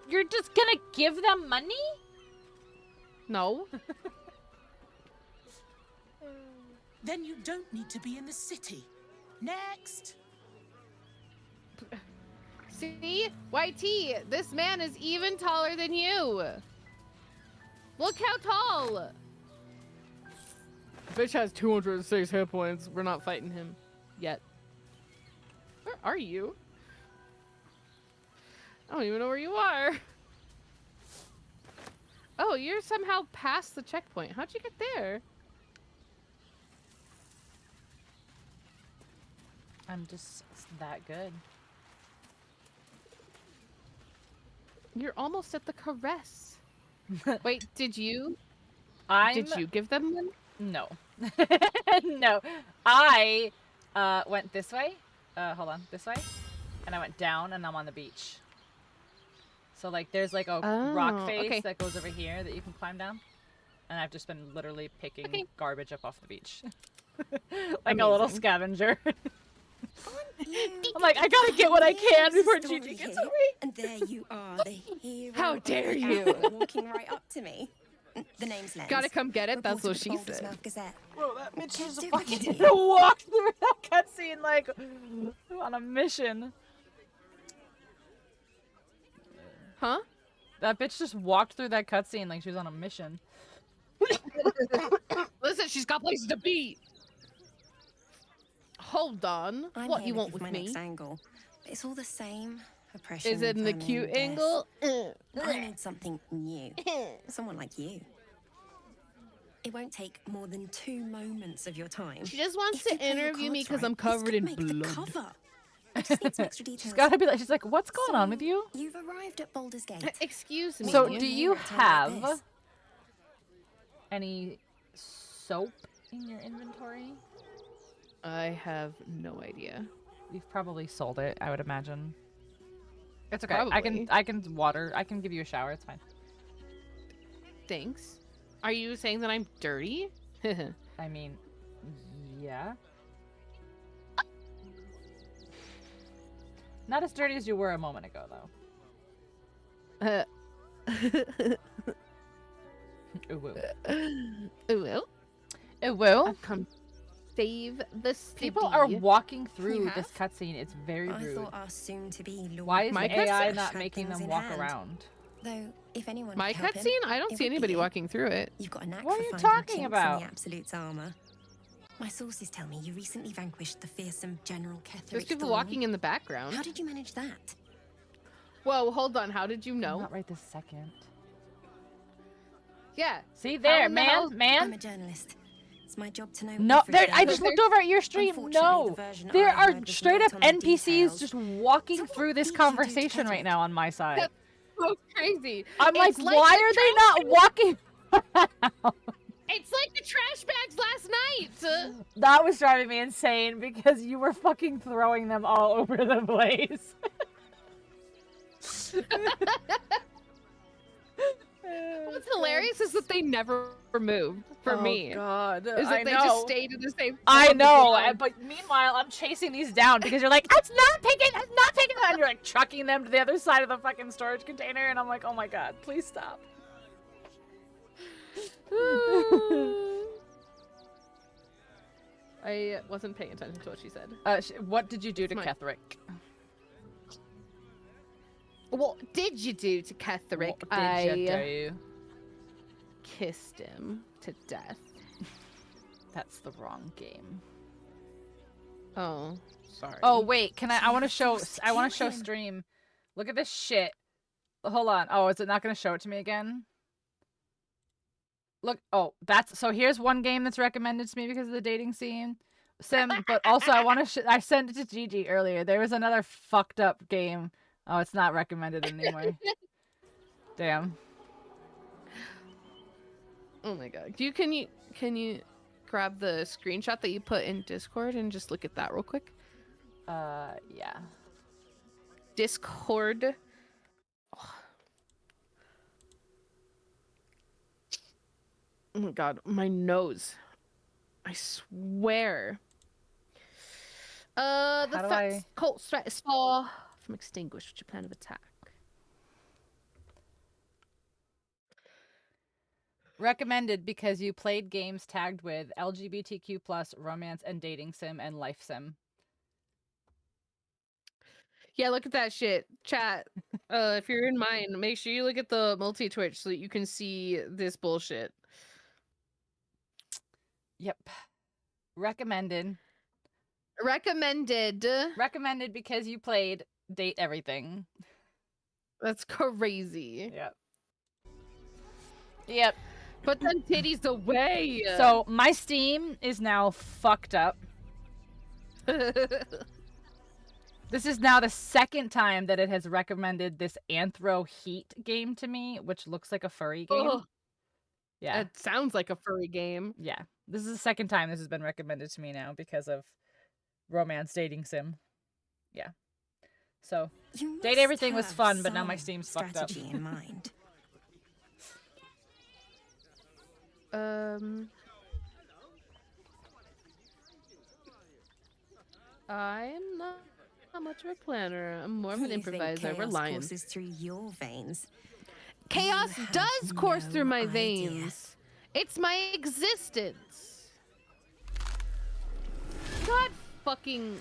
You're just gonna give them money? No. Then you don't need to be in the city. Next. See? YT, this man is even taller than you. Look how tall. Bitch has 206 hit points. We're not fighting him yet. Where are you? I don't even know where you are. Oh, you're somehow past the checkpoint. How'd you get there? I'm just that good. You're almost at the caress. Wait, did you give them one? No. No. I went this way. Hold on. This way. And I went down and I'm on the beach. So like there's like a rock face that goes over here that you can climb down. And I've just been literally picking garbage up off the beach. Like a little scavenger. I'm like, I gotta get what I can before Gigi gets away. And there you are, the hero. How dare you! Walking right up to me. The name's Lens. Gotta come get it. That's what she Baldur said. Mouth Gazette. Bro, that bitch Can't just do fucking it. walked through that cutscene like on a mission. Huh? That bitch just walked through that cutscene like she was on a mission. Listen, she's got places to be. Hold on. I'm What here you to want give with my me? next angle. It's all the same. Oppression. Is it in the famine, cute death. angle? I need something new. Someone like you. It won't take more than 2 moments of your time. She just wants If to you play your interview me cards because right, I'm this covered could in make the blood. cover. I just need some extra details. She's gotta be like, she's like, what's going on with you? You've arrived at Baldur's Gate. Excuse me. So You're do here you at a time like have this. any soap in your inventory? I have no idea. You've probably sold it, I would imagine. It's okay. Probably. I can water. I can give you a shower. It's fine. Thanks. Are you saying that I'm dirty? I mean, yeah. Not as dirty as you were a moment ago, though. Ooh, woo. Ooh, woo. Ooh, woo. I've come save the city. People are walking through You this have? cutscene. It's very I rude. thought our soon-to-be Lord Why is My the AI cutscene not had making things them in walk hand. around? Though, if anyone My could help him, cutscene? I don't it see would be anybody you. walking through it. You've got a knack What for are you finding talking chinks about? in the Absolute's armor. My sources tell me you recently vanquished the fearsome General Ketheric There's people Thorn. walking in the background. How did you manage that? Whoa, hold on. How did you know? Not right this second. Yeah. See there, I'm man. a journalist. It's my job to know. No, there. everything. I just looked over at your stream. Unfortunately, No, the version there I are heard was straight not up on the NPCs details. just walking through this conversation right now on my side. That's so crazy. I'm like, It's like why the are they not walking? It's like the trash bags last night. That was driving me insane because you were fucking throwing them all over the place. What's hilarious is that they never moved for me. Oh God, is that I they know. just stayed in the same. I know, but meanwhile, I'm chasing these down because you're like, it's not picking them, and you're like chucking them to the other side of the fucking storage container, and I'm like, oh my God, please stop. I wasn't paying attention to what she said. What did you do to Ketherick? What did you do to Ketherick? What did you do? Kissed him to death. That's the wrong game. Oh, sorry. Oh wait, can I want to show stream. Look at this shit. Hold on. Oh, is it not going to show it to me again? Look, oh, so here's one game that's recommended to me because of the dating sim, but also I sent it to Gigi earlier. There was another fucked up game. Oh, it's not recommended anymore. Damn. Oh my God. Can you grab the screenshot that you put in Discord and just look at that real quick? Yeah. Discord. Oh my God, my nose. I swear. The Colt threat is far from extinguished. What's your plan of attack? Recommended because you played games tagged with LGBTQ+, romance and dating sim, and life sim. Yeah, look at that shit. Chat. If you're in mine, make sure you look at the multi-twitch so that you can see this bullshit. Yep. Recommended. Recommended because you played date everything. That's crazy. Yep. Put them titties away. So my Steam is now fucked up. This is now the second time that it has recommended this Anthro Heat game to me, which looks like a furry game. Oh, yeah. It sounds like a furry game. Yeah. This is the second time this has been recommended to me now because of romance dating sim. Yeah. So, date everything was fun, but now my Steam's fucked up. Strategy in mind. I'm not much of a planner. I'm more of an improviser. We're lying. Courses through your veins. Chaos does course through my veins. It's my existence. God fucking.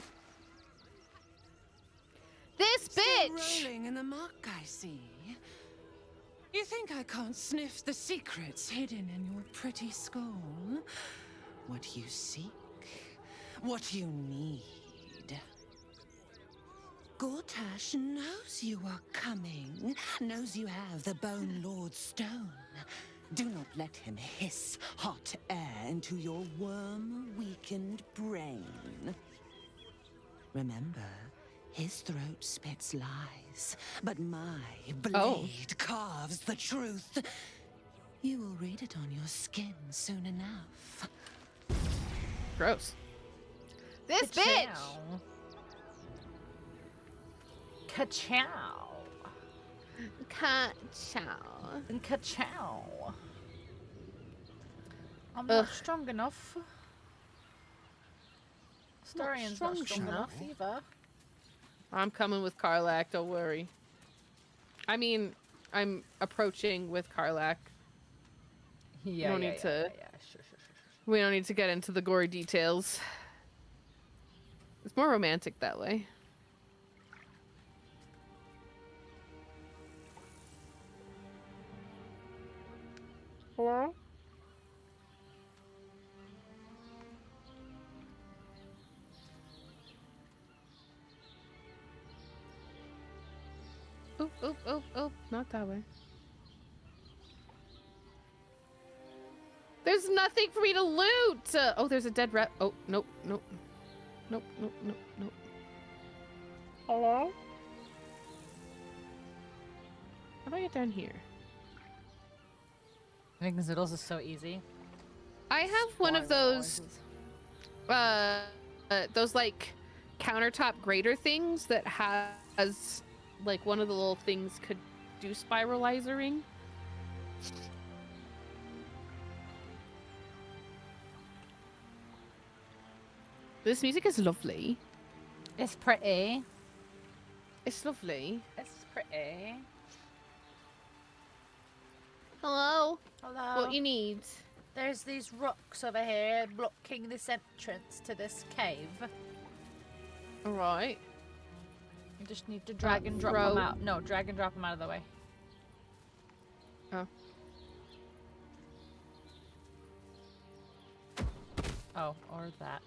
This bitch! Still rolling in the muck, I see. You think I can't sniff the secrets hidden in your pretty skull? What you seek, what you need. Gortash knows you are coming, knows you have the Bone Lord's stone. Do not let him hiss hot air into your worm-weakened brain. Remember, his throat spits lies, but my blade carves the truth. You will read it on your skin soon enough. Gross. This bitch! Ka-chow. Ka-chow. Ka-chow. I'm not strong enough. Starian's not strong enough either. I'm coming with Karlak, don't worry. I mean, I'm approaching with Karlak. Yeah, Sure. We don't need to get into the gory details. It's more romantic that way. Hello? Oh, not that way. There's nothing for me to loot. Oh, there's a dead rat. Oh, nope, nope, nope, nope, nope, nope. Hello? How do I get down here? I think Zoodles is so easy. I have one of those, those like countertop grater things that has like one of the little things could do spiralizing. This music is lovely. It's pretty. It's lovely. It's pretty. Hello? Hello? What you need? There's these rocks over here blocking this entrance to this cave. Alright. You just need to drag and drop them out. No, drag and drop them out of the way. Oh. Oh, or that.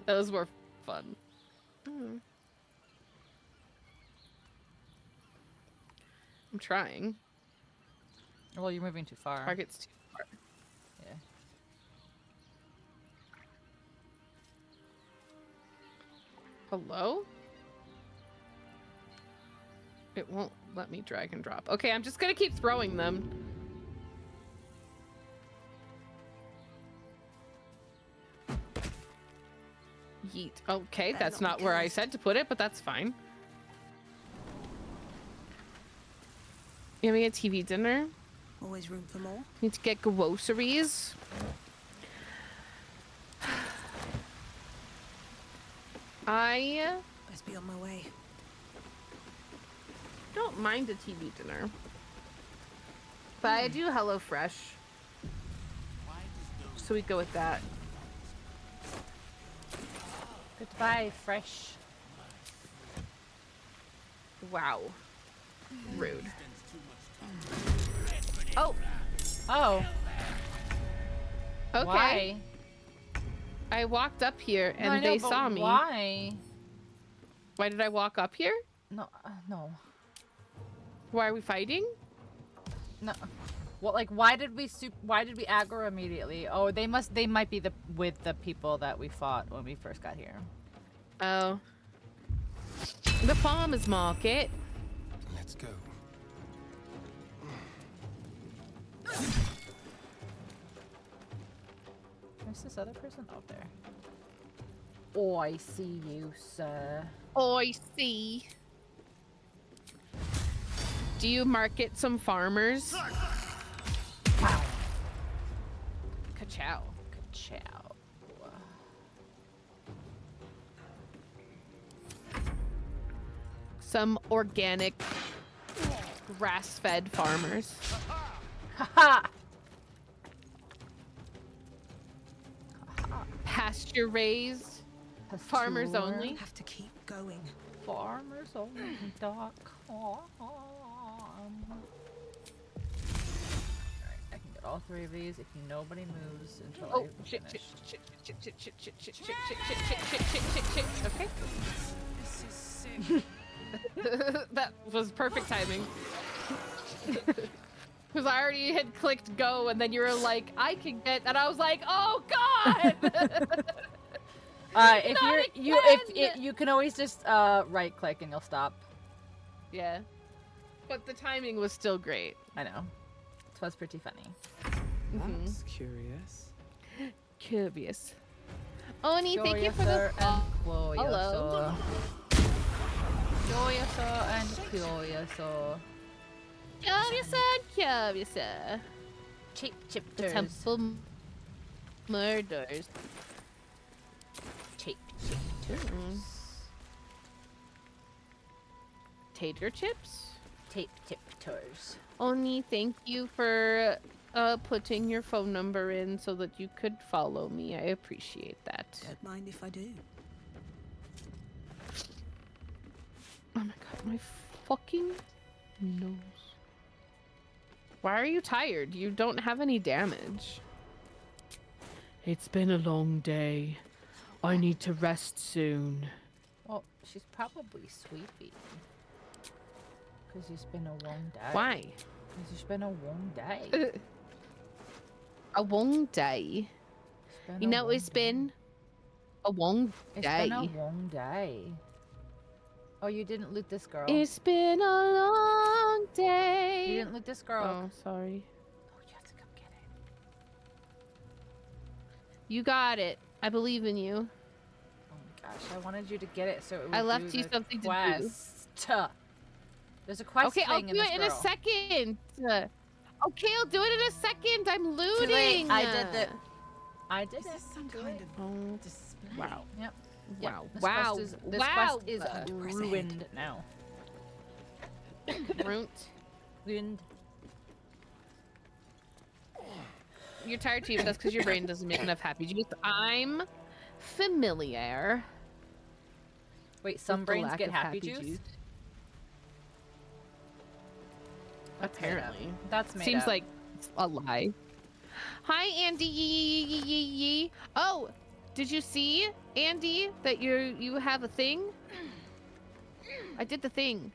That was more fun. I'm trying. Well, you're moving too far. Target's too far. Yeah. Hello? It won't let me drag and drop. Okay, I'm just gonna keep throwing them. Yeet. Okay, that's not where I said to put it, but that's fine. You having a TV dinner? Always room for more. Need to get groceries. Must be on my way. Don't mind a TV dinner. But I do HelloFresh. So we go with that. Goodbye, fresh. Wow. Rude. Oh. Oh. Okay. Why? I walked up here and No, I know, they but saw me. Why? Why did I walk up here? No, no. Why are we fighting? No. Well, like, why did we aggro immediately? Oh, they might be with the people that we fought when we first got here. Oh. The farmer's market. Let's go. Where's this other person? Oh, there. Oh, I see you, sir. Oh, I see. Do you market some farmers? Wow. Ka-chow. Ka-chow. Some organic, grass-fed farmers. Haha! Pasture-raised. Farmers only. Have to keep going. Farmersonly.com. I can get all three of these if nobody moves until I finish. Shit. Okay. This is sick. That was perfect timing. Because I already had clicked go, and then you were like, "I can get," and I was like, "Oh God!" If you can always just right click and you'll stop. Yeah, but the timing was still great. I know. It was pretty funny. That's curious. Curious. Oni, thank you for Curiouser the and hello. Curiouser and Curiouser. Curiouser. Cheap chip The temple murders. Cheap Tater chips? Tape tip tours. Oni, thank you for putting your phone number in so that you could follow me. I appreciate that. Don't mind if I do. Oh my god, my fucking nose. Why are you tired? You don't have any damage. It's been a long day. I need to rest soon. Well, she's probably sleepy. Because it's been a long day. Why? Because it's been a long day. A long day. You know, it's been a long day. It's been a long day. Oh, you didn't loot this girl. It's been a long day. You didn't loot this girl. Oh, sorry. Oh, you have to come get it. You got it. I believe in you. Oh my gosh, I wanted you to get it so it would I left do you the something quest. To do. There's a quest Okay, I'll thing do it in a girl. second. Okay, I'll do it in a second. I'm looting. Too late. I did it. I did Is it. this some Too kind late. of display? Wow. Yep. Wow. This Wow. Quest is, this Wow. quest is ruined now. Ruined. You're tired, Chief. That's because your brain doesn't make enough happy juice. I'm familiar. Wait, some with the brains lack get of happy juice? Apparently. That's made Seems up. like a lie. Hi, Andy. Oh, did you see, Andy, that you have a thing? I did the thing.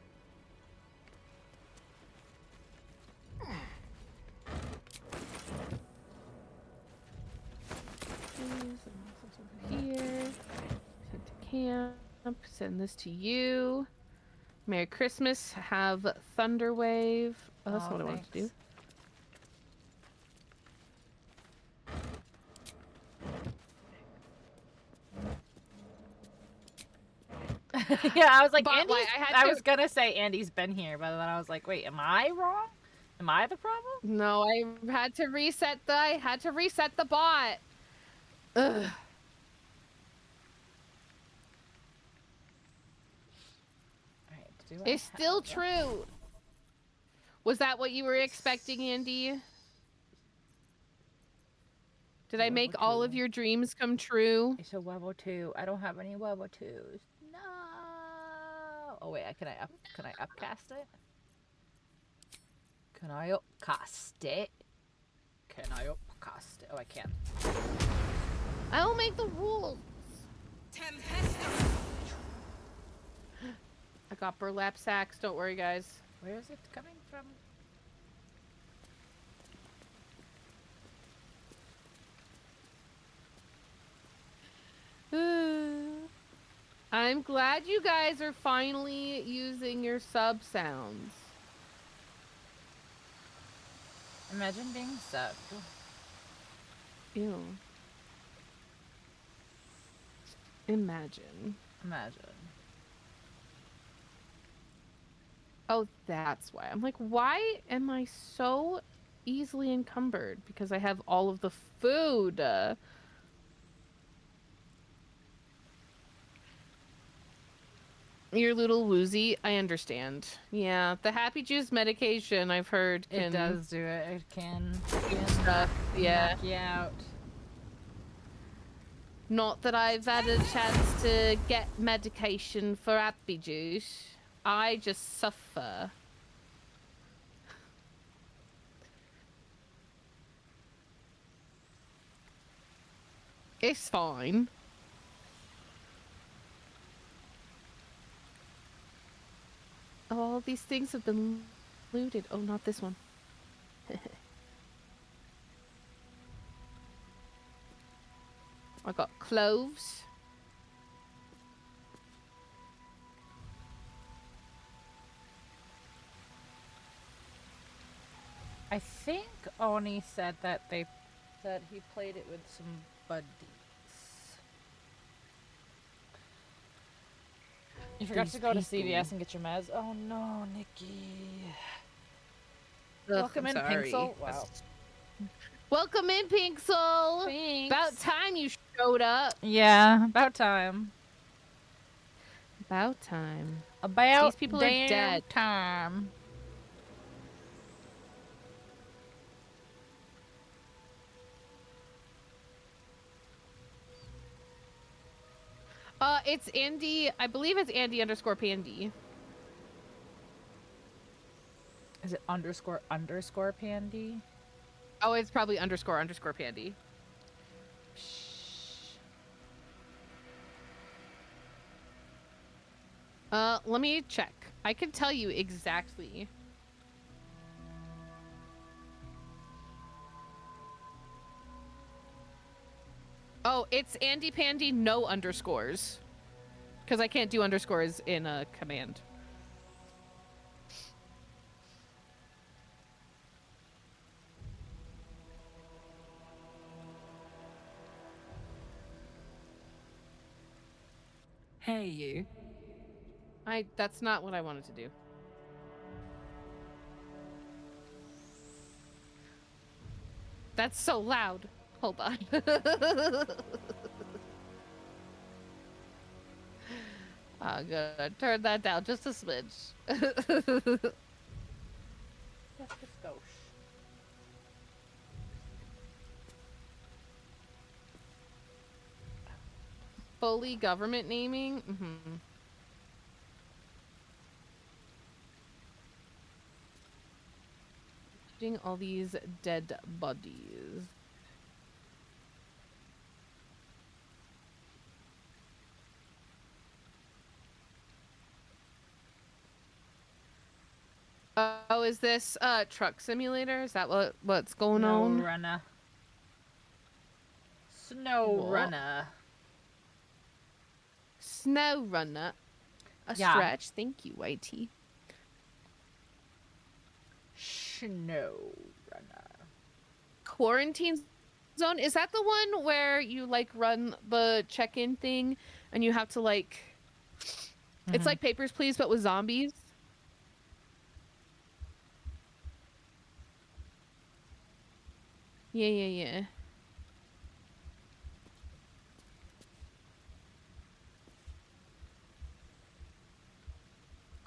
Here. Send to camp. Send this to you. Merry Christmas. Have Thunderwave. Oh, that's not what I wanted to do. Yeah, I was like, But, Andy's, like, I was gonna say Andy's been here, but then I was like, wait, am I wrong? Am I the problem? No, I had to reset the bot. Ugh. It's still true. Was that what you were expecting, Andy? Did I make all of your dreams come true? It's a level 2. I don't have any level 2s. No. Oh wait, can I upcast it? Can I upcast it? Can I upcast it? Oh, I can. I will make the rules. I got burlap sacks. Don't worry, guys. Where is it coming from? I'm glad you guys are finally using your sub sounds. Imagine being subbed. Ew. Imagine. Oh, that's why. I'm like, why am I so easily encumbered? Because I have all of the food. You're a little woozy. I understand. Yeah, the happy juice medication I've heard can... It does do it. It can stuff. Yeah. knock you out. Not that I've had a chance to get medication for happy juice. I just suffer. It's fine. All these things have been looted. Oh, not this one. I got cloves. I think Oni said that he played it with some buddies. You forgot to go to CVS and get your meds. Oh no, Nikki. Welcome in, Pinxel. Wow. Welcome in, Pinxel. Thanks. About time you showed up. Yeah, about time. About time. About These people are dead. Time. It's Andy. I believe it's Andy_Pandy. Is it __ Pandy? Oh, it's probably __ Pandy. Let me check. I can tell you exactly. Oh, it's Andy Pandy, no underscores. Because I can't do underscores in a command. Hey, you. That's not what I wanted to do. That's so loud. Hold on. I'm gonna turn that down just a smidge. Just a skosh. Fully government naming? Mm-hmm. Shooting all these dead bodies. Oh, is this truck simulator? Is that what's going on? Snow runner. Snow runner. A stretch. Thank you, YT. Snow runner. Quarantine zone. Is that the one where you like run the check-in thing and you have to like it's like Papers, Please, but with zombies? Yeah.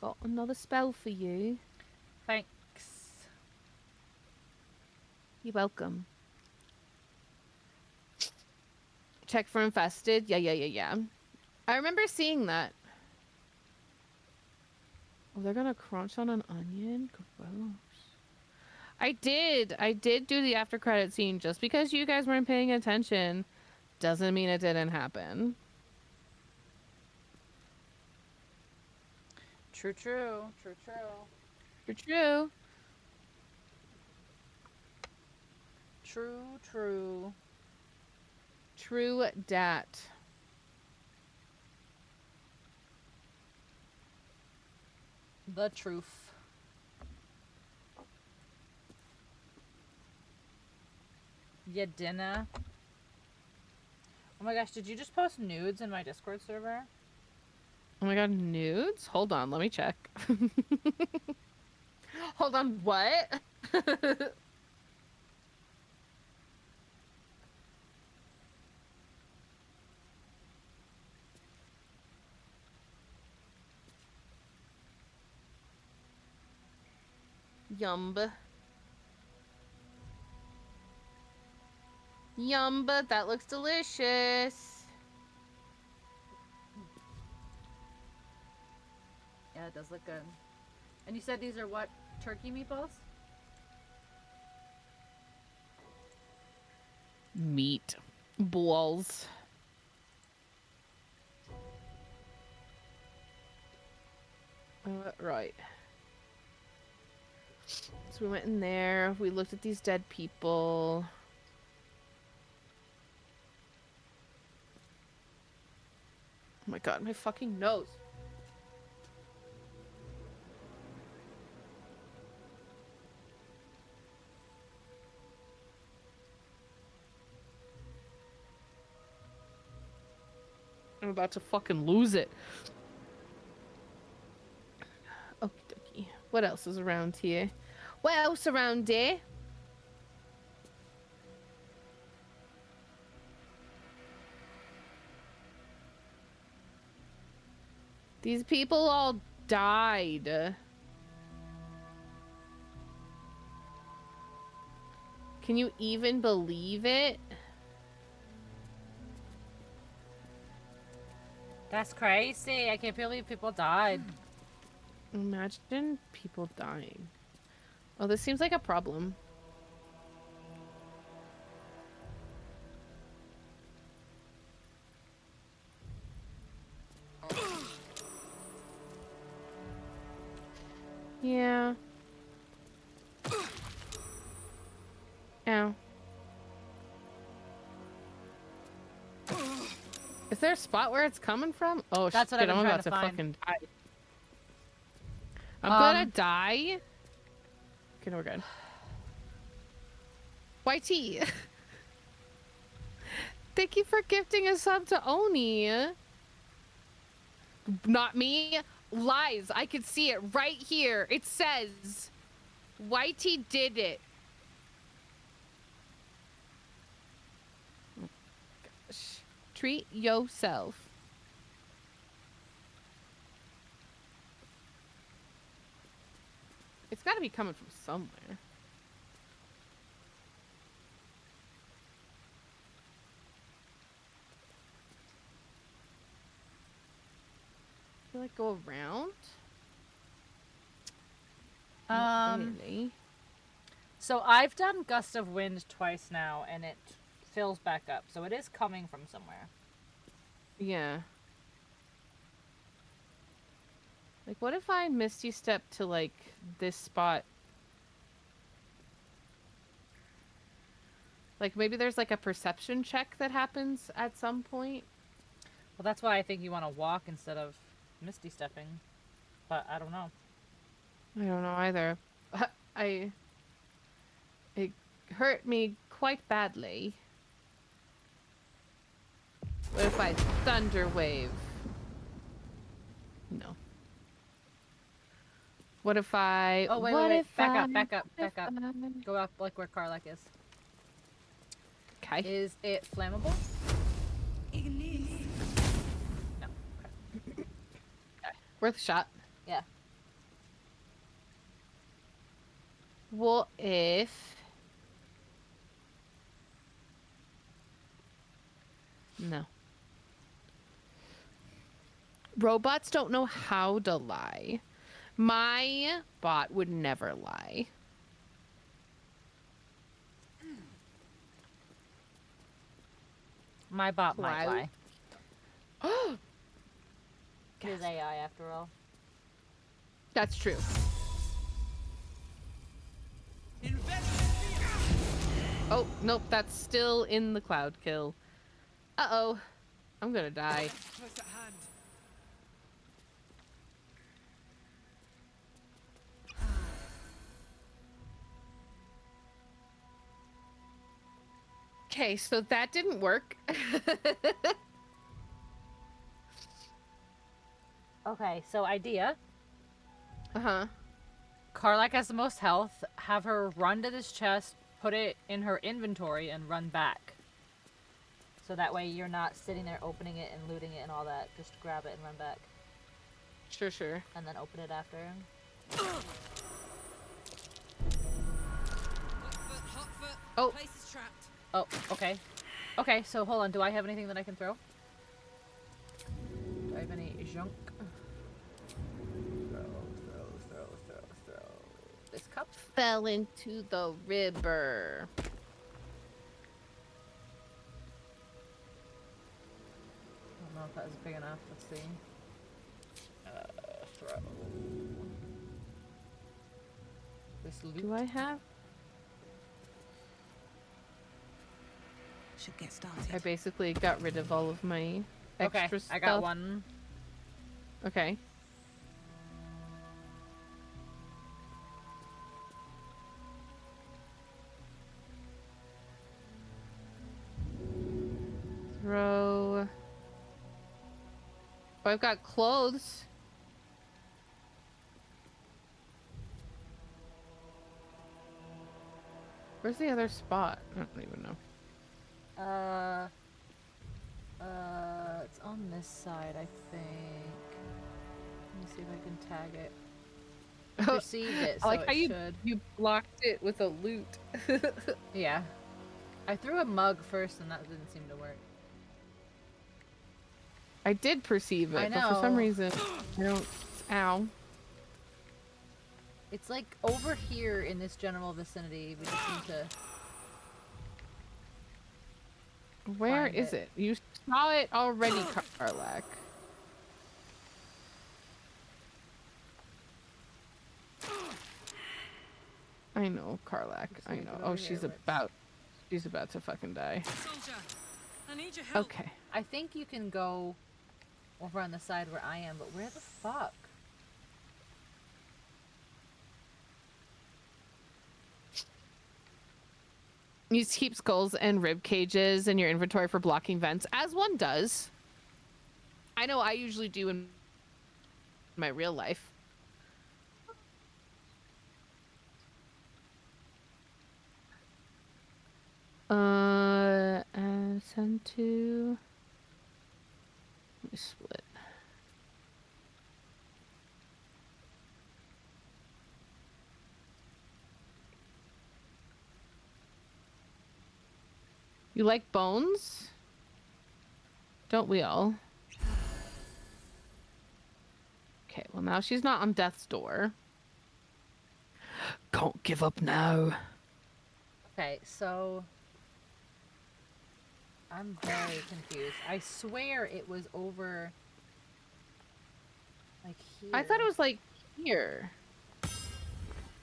Got another spell for you. Thanks. You're welcome. Check for infested. Yeah. I remember seeing that. Oh, they're gonna crunch on an onion? Gross. I did do the after credit scene. Just because you guys weren't paying attention doesn't mean it didn't happen. True. True dat. The truth. Yeah, dinner. Oh my gosh, did you just post nudes in my Discord server? Oh my god, nudes? Hold on, let me check. Hold on, what? Yum, that looks delicious. Yeah, it does look good. And you said these are what? Turkey meatballs? Meat balls. Right. So we went in there. We looked at these dead people. Oh my god, my fucking nose. I'm about to fucking lose it. Okie dokie. What else is around here? What else around here? These people all died. Can you even believe it? That's crazy. I can't believe people died. Imagine people dying. Oh, this seems like a problem. Yeah. Ow. Is there a spot where it's coming from? Oh, That's what shit, I've I'm been about to trying to fucking die. I'm gonna die. Okay, no, we're good. YT. Thank you for gifting a sub to Oni. Not me. Lies. I can see it right here. It says YT did it. Oh, gosh. Treat yourself. It's got to be coming from somewhere. I feel like go around. Really. So I've done Gust of Wind twice now, and it fills back up. So it is coming from somewhere. Yeah. Like, what if I Misty Step to, like, this spot? Like, maybe there's, like, a perception check that happens at some point? Well, that's why I think you want to walk instead of Misty Stepping. But I don't know. I don't know either. It hurt me quite badly. What if I Thunder Wave? No. What if I... Oh, wait, what wait. if Back up. Go up, like, where Karlak is. Okay. Is it flammable? No. Okay. Worth a shot. Yeah. What if... No. Robots don't know how to lie. My bot would never lie. My bot might lie. Oh! It is AI after all. That's true. Oh, nope, that's still in the cloud kill. Uh-oh. I'm gonna die. Close at hand. Okay, so that didn't work. Okay, so idea. Uh-huh. Karlak has the most health. Have her run to this chest, put it in her inventory, and run back. So that way you're not sitting there opening it and looting it and all that. Just grab it and run back. Sure, sure. And then open it after. Hot foot. Oh. Place is trapped. Oh, okay. Okay, so hold on. Do I have anything that I can throw? Do I have any junk? Throw. This cup fell into the river. I don't know if that was big enough. Let's see. Throw. This loot. Do I have? Should get started. I basically got rid of all of my extra stuff. I got one. Okay. Throw. Oh, I've got clothes. Where's the other spot? I don't even know. It's on this side, I think. Let me see if I can tag it. I perceived it, so I like it how should. you blocked it with a loot. Yeah. I threw a mug first and that didn't seem to work. I did perceive it, I but for some know. reason, I don't. Ow. It's like over here in this general vicinity. We just need to. Where Find is it. it? You saw it already, Karlak. I know, Karlak. I know. Oh, she's about to fucking die. Soldier, I need your help. Okay. I think you can go over on the side where I am, but where the fuck? You keep skulls and rib cages in your inventory for blocking vents, as one does. I know I usually do in my real life. Send to... Let me split. You like bones? Don't we all? Okay, well now she's not on death's door. Can't give up now. Okay, so I'm very confused. I swear it was over like here. I thought it was like here.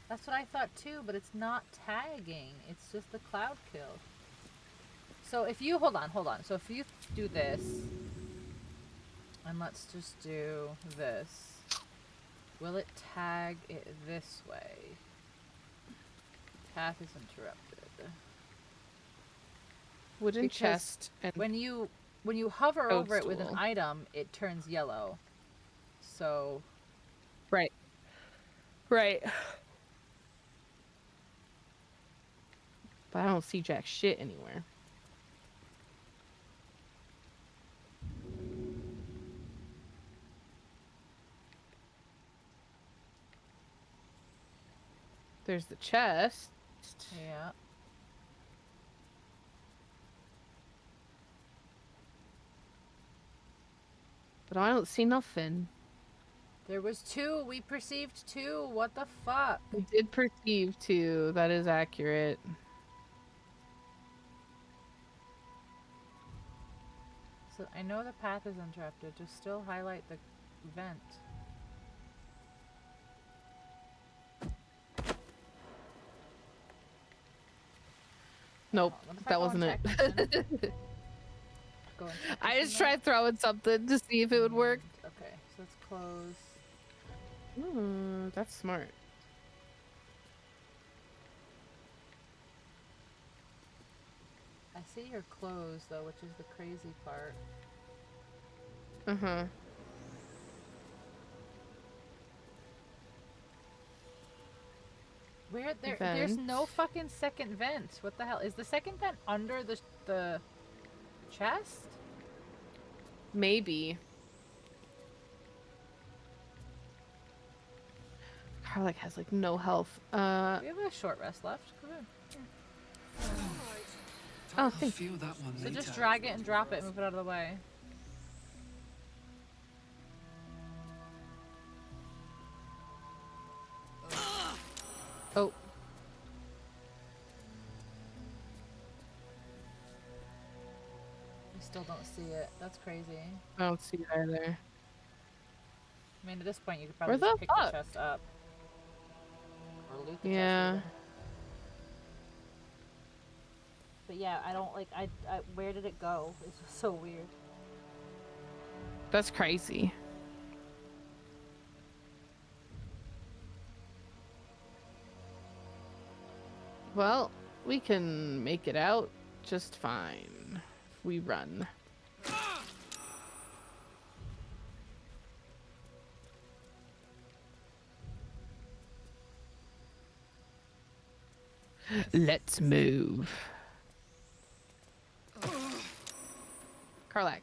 That's what I thought too, but it's not tagging. It's just the cloud kill. So if you hold on. So if you do this, and let's just do this, will it tag it this way? Path is interrupted. Wooden Because chest and when you hover over it with an toadstool. item, it turns yellow. So right. But I don't see jack shit anywhere. There's the chest. yeah. But I don't see nothing. There was 2. We perceived 2. What the fuck? We did perceive 2. That is accurate. So I know the path is interrupted. Just still highlight the vent. Nope, What if I that go wasn't and it. check Go and check I this just in tried throwing something to see if it would work. there? Okay, so let's close. Ooh, that's smart. I see your clothes though, which is the crazy part. Uh-huh. Where there's no fucking second vent. What the hell? Is the second vent under the chest? Maybe. Karlak has like no health. We have a short rest left. Come on. Oh, thank you. Feel that one So later. just drag it and drop it and move it out of the way. Oh. I still don't see it. That's crazy. I don't see it either. I mean, at this point, you could probably Where just the pick fuck? the chest up. Or loot the Yeah. chest. Even. But yeah, I don't like. I where did it go? It's just so weird. That's crazy. Well, we can make it out just fine if we run. Let's move. Karlak.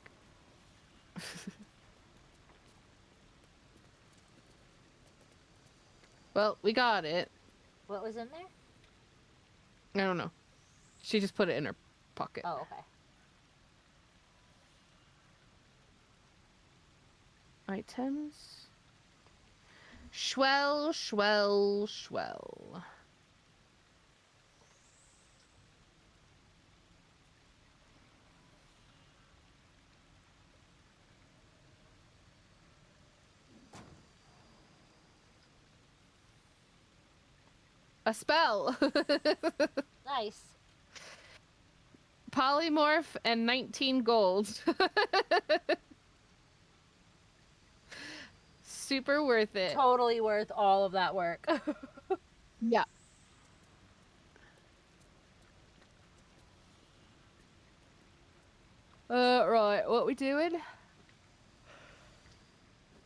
Well, we got it. What was in there? I don't know. She just put it in her pocket. Oh, okay. Items. Schwell, schwell, schwell. A spell. Nice. Polymorph and 19 gold. Super worth it. Totally worth all of that work. Yeah. Right, what we doing?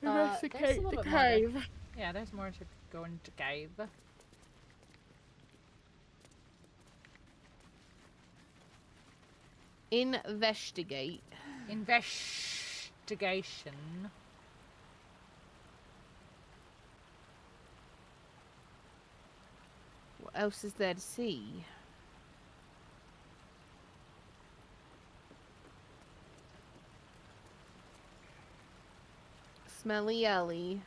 Investigate the cave. Yeah, there's more to go into cave. Investigate. Investigation. What else is there to see? Smelly Ellie.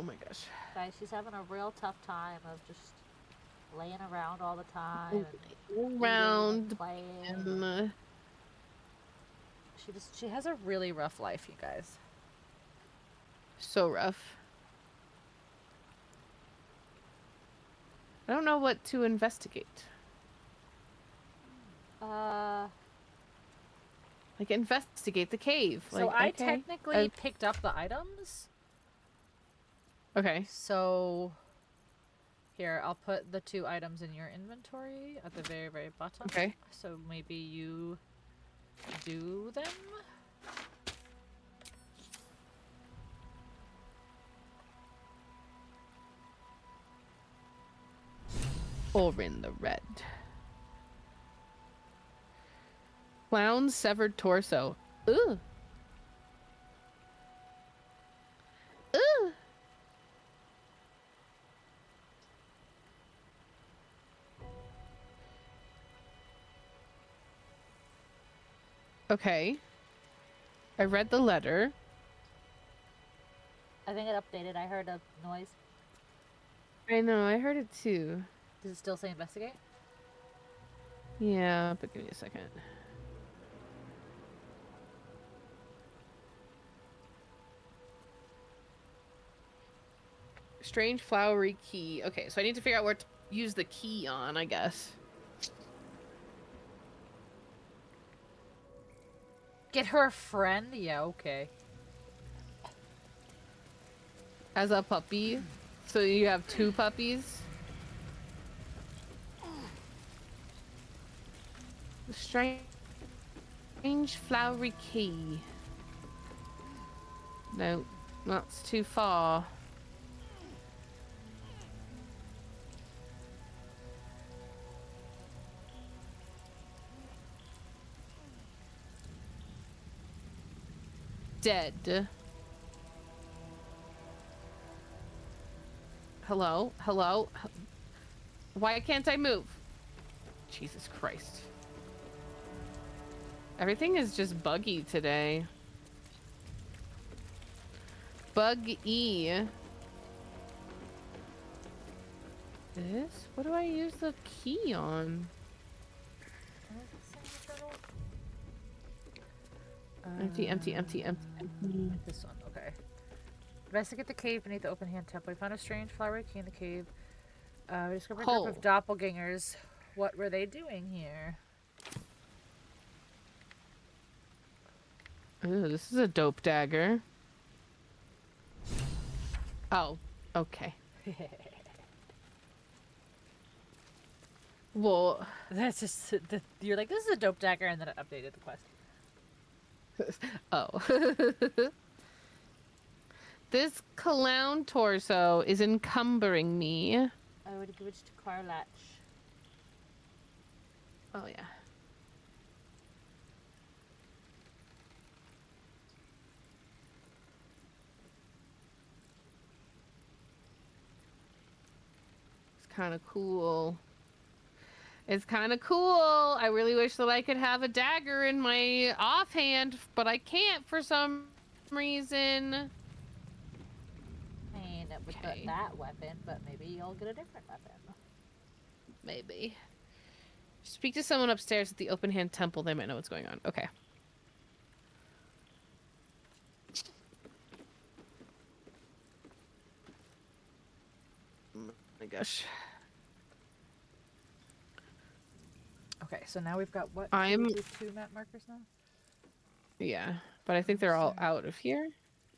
Oh my gosh. Guys, she's having a real tough time of just laying around all the time. Around. And playing. She has a really rough life, you guys. So rough. I don't know what to investigate. Like, investigate the cave. So like, I okay. technically picked up the items. Okay. So here, I'll put the 2 items in your inventory at the very, very bottom. Okay. So maybe you do them? Orin the Red. Clown's severed torso. Ooh. Ooh. Okay. I read the letter. I think it updated. I heard a noise. I know, I heard it too. Does it still say investigate? Yeah, but give me a second. Strange flowery key. Okay, so I need to figure out where to use the key on, I guess. Get her a friend? Yeah, okay. As a puppy? So you have 2 puppies? Strange flowery key. No, that's too far. Dead. Hello? Hello? Why can't I move? Jesus Christ. Everything is just buggy today. Bug-E. This? What do I use the key on? Empty, empty, empty, empty, empty. This one, okay. Investigate the cave beneath the open hand temple. We found a strange flowery key in the cave. We discovered a group of doppelgangers. What were they doing here? Ooh, this is a dope dagger. Oh, okay. Well, that's just you're like, this is a dope dagger, and then it updated the quest. Oh. This clown torso is encumbering me. I would give it to Carlatch. Oh, yeah. It's kind of cool. It's kind of cool. I really wish that I could have a dagger in my offhand, but I can't for some reason. I mean, it would put that weapon, but maybe you'll get a different weapon. Maybe. Speak to someone upstairs at the open hand temple. They might know what's going on. Okay. gosh. Okay, so now we've got what? I'm 2 map markers now? Yeah, but I think they're all out of here.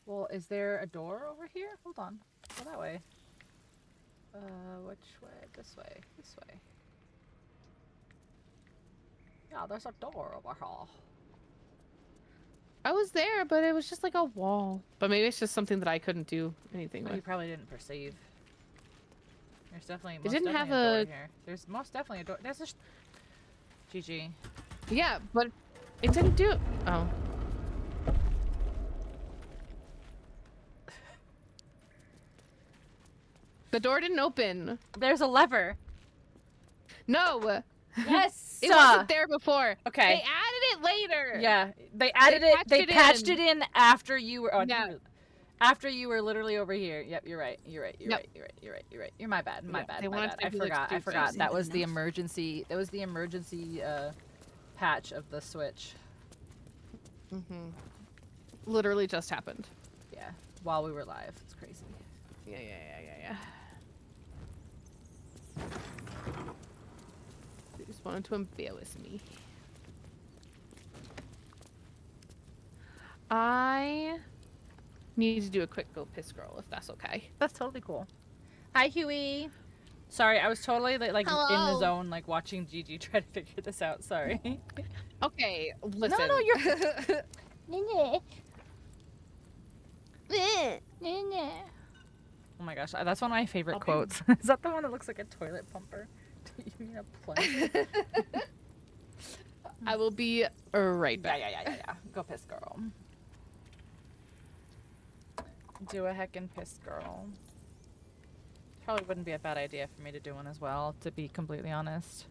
Well, is there a door over here? Hold on. Go that way. Which way? This way. This way. Yeah, there's a door over here. I was there, but it was just like a wall. But maybe it's just something that I couldn't do anything with. You probably didn't perceive. There's definitely. It didn't have a door here. There's most definitely a door. There's a. GG. Yeah, but it didn't do. Oh. The door didn't open. There's a lever. No. Yes. It wasn't there before. Okay. They added it later. Yeah, they added it. They patched it in after you were. Oh, yeah. After you were literally over here. Yep, you're right. You're right. You're right. You're right. You're right. You're right. You're my bad. My bad. My bad. I forgot. I forgot. That was the emergency. That was the emergency patch of the Switch. Literally just happened. Yeah, while we were live. It's crazy. Yeah. They just wanted to embarrass me. I need to do a quick go piss girl if that's okay. That's totally cool. Hi, Huey. Sorry, I was totally like in the zone, like watching Gigi try to figure this out. Sorry. Okay, listen. No, you're. Oh my gosh, that's one of my favorite quotes. Is that the one that looks like a toilet pumper? Do you mean a plank? I will be right back. Yeah. Go piss girl. Do a heckin' piss girl. Probably wouldn't be a bad idea for me to do one as well, to be completely honest.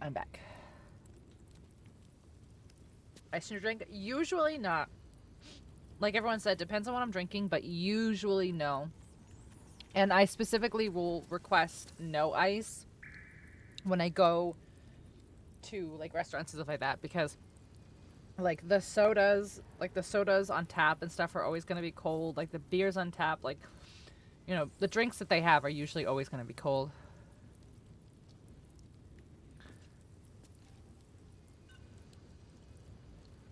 I'm back. Ice in your drink? Usually not. Like everyone said, depends on what I'm drinking, but usually no. And I specifically will request no ice when I go to like restaurants and stuff like that, because like the sodas on tap and stuff are always going to be cold. Like the beers on tap, like, you know, the drinks that they have are usually always going to be cold.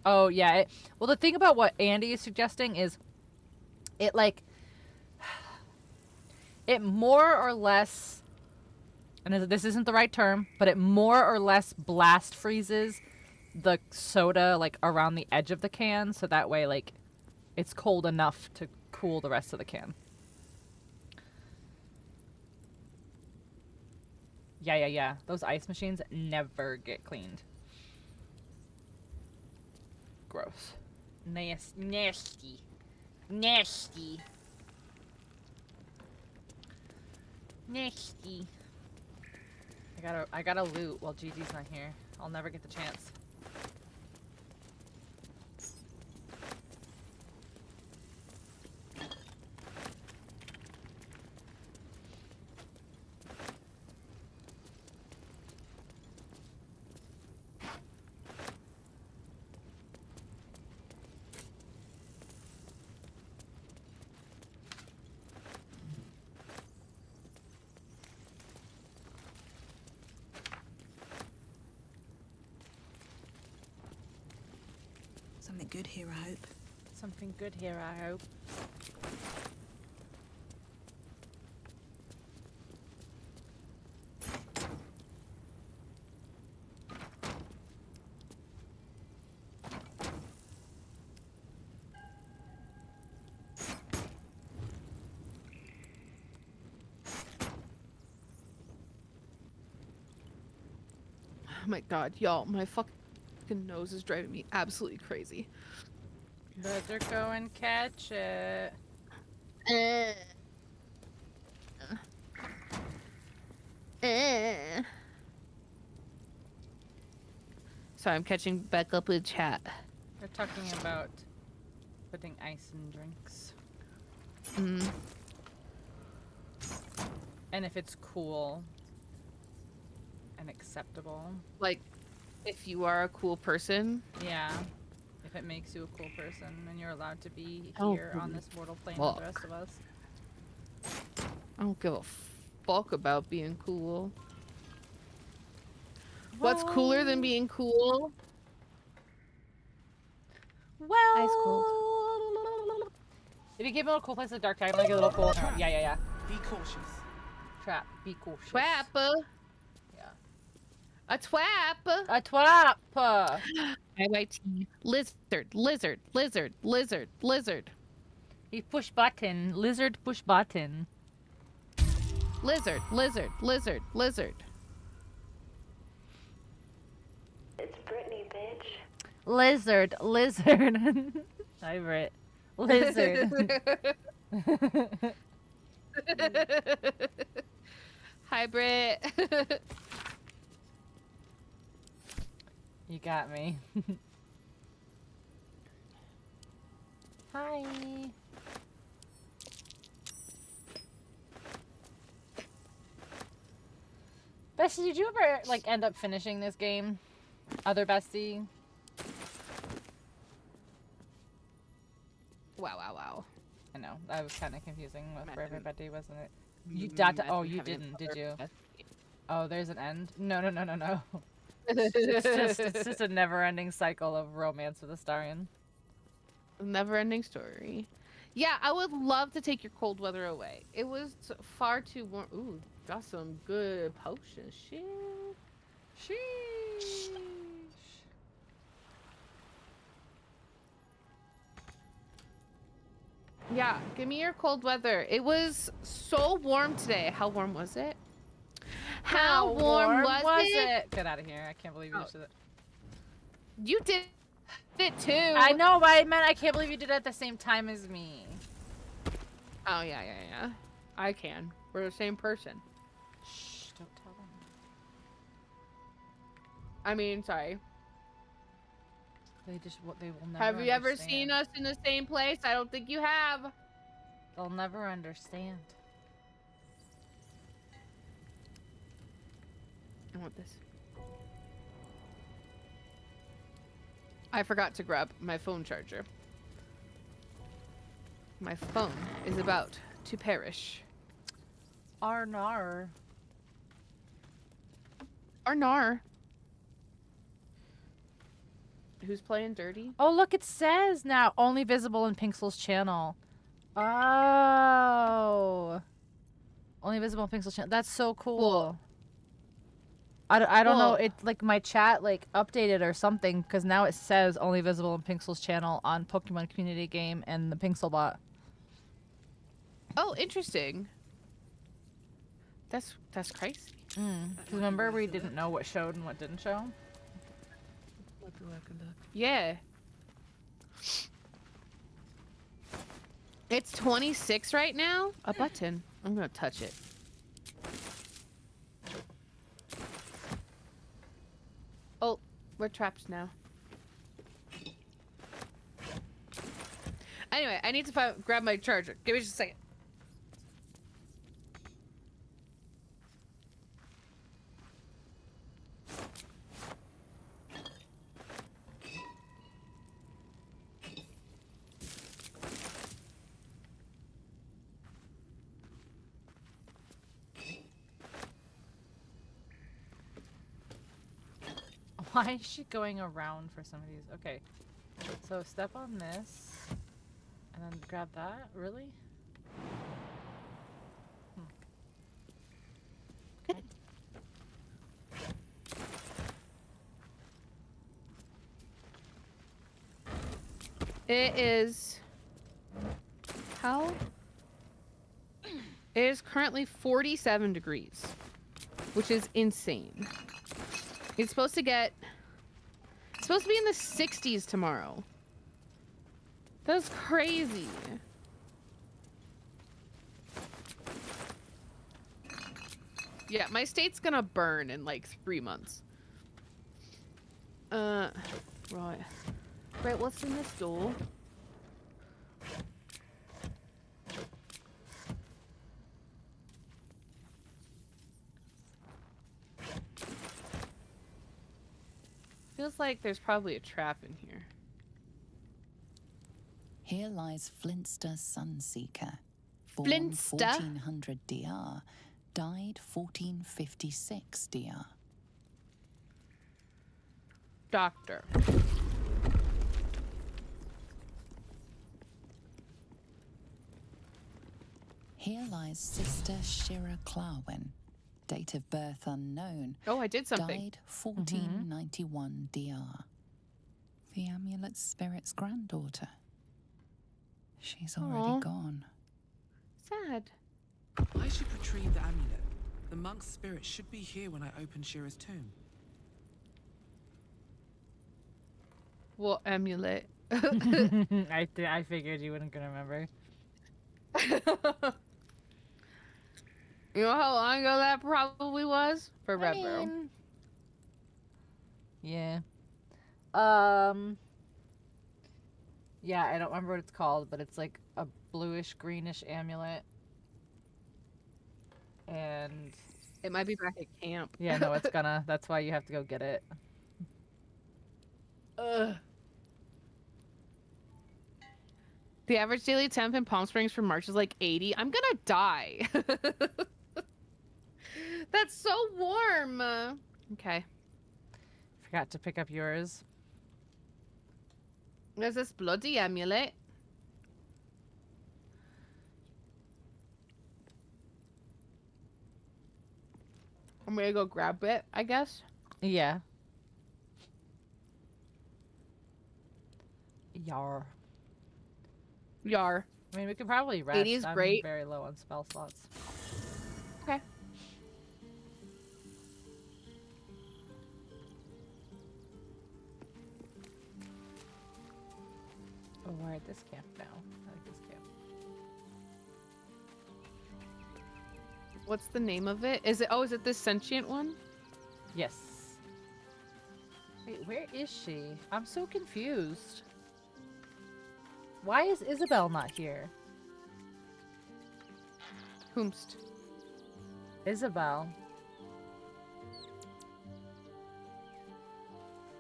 Oh, yeah. Well, the thing about what Andy is suggesting is it, like, it more or less, and this isn't the right term, but it more or less blast freezes the soda, like, around the edge of the can, so that way, like, it's cold enough to cool the rest of the can. Yeah. Those ice machines never get cleaned. Gross. Nasty. I gotta loot while Gigi's not here. I'll never get the chance. Something good here, I hope. Something good here, I hope. Oh my god, y'all, my fucking nose is driving me absolutely crazy. Better go and catch it. Sorry, I'm catching back up with chat. They're talking about putting ice in drinks. And if it's cool and acceptable. Like, if you are a cool person. Yeah. If it makes you a cool person and you're allowed to be Oh, here on this mortal plane with the rest of us. I don't give a fuck about being cool. What's cooler than being cool? Well, ice cold. If you give me a cool place in the dark tag, I'm gonna get a little cool. Yeah. Be cautious. Trap. Be cautious. Twap. Yeah. A twap. A twap. IYT. Lizard. He push button. Lizard push button. Lizard. It's Brittany, bitch. Lizard. Hi, Britt. Lizard. Hi, Britt. You got me. Hi. Bestie, did you ever like end up finishing this game? Other bestie? Wow. I know. That was kind of confusing for everybody, wasn't it? You you didn't, did you? Oh, there's an end? No. It's just a never-ending cycle of romance with Astarion. Never-ending story. Yeah, I would love to take your cold weather away. It was far too warm. Ooh, got some good potions. Sheesh. Yeah, give me your cold weather. It was so warm today. How warm was it? How warm was it? Get out of here. I can't believe you did it. You did it too. I know, but I meant I can't believe you did it at the same time as me. Oh, yeah. I can. We're the same person. Shh, don't tell them. I mean, sorry. They will never Have you ever understand. seen us in the same place? I don't think you have. They'll never understand. I want this. I forgot to grab my phone charger. My phone is about to perish. Arnar. Arnar. Who's playing dirty? Oh, look, it says now only visible in Pinxel's channel. Oh. Only visible in Pinxel's channel. That's so cool. I don't know. It like my chat like updated or something because now it says only visible in Pinxel's channel on Pokemon Community Game and the Pinxel bot. Oh, interesting. That's crazy. Remember we didn't know what showed and what didn't show? Yeah. It's 26 right now? A button. I'm gonna touch it. Oh, we're trapped now. Anyway, I need to grab my charger. Give me just a second. Why is she going around for some of these? Okay. So step on this. And then grab that? Really? Okay. It is... How? It is currently 47 degrees. Which is insane. It's supposed to get... It's supposed to be in the 60s tomorrow. That's crazy. Yeah, my state's gonna burn in like 3 months. Right. Right, what's in this door? Feels like there's probably a trap in here. Here lies Flintster Sunseeker. Born Flintster? 1400 DR. Died 1456 DR. Doctor. Here lies Sister Shira Clarwin. Date of birth unknown. Oh, I did something. Died 1491 DR. The amulet's spirit's granddaughter. She's already gone. Sad. I should retrieve the amulet. The monk's spirit should be here when I open Shira's tomb. What amulet? I figured you wouldn't gonna remember. You know how long ago that probably was? For Red Barrel. Yeah. Yeah, I don't remember what it's called, but it's like a bluish greenish amulet. And it might be back at camp. Yeah, no, it's gonna. That's why you have to go get it. Ugh. The average daily temp in Palm Springs for March is like 80. I'm gonna die. That's so warm. Okay. Forgot to pick up yours. There's this bloody amulet. I'm gonna go grab it, I guess. Yeah. Yar. Yar. I mean, we could probably rest. 80 is I'm great. very low on spell slots. Okay. Oh, we're at this camp now. I like this camp. What's the name of it? Is it? Oh, is it this sentient one? Yes. Where is she? I'm so confused. Why is Isabel not here? Whomst? Isabel.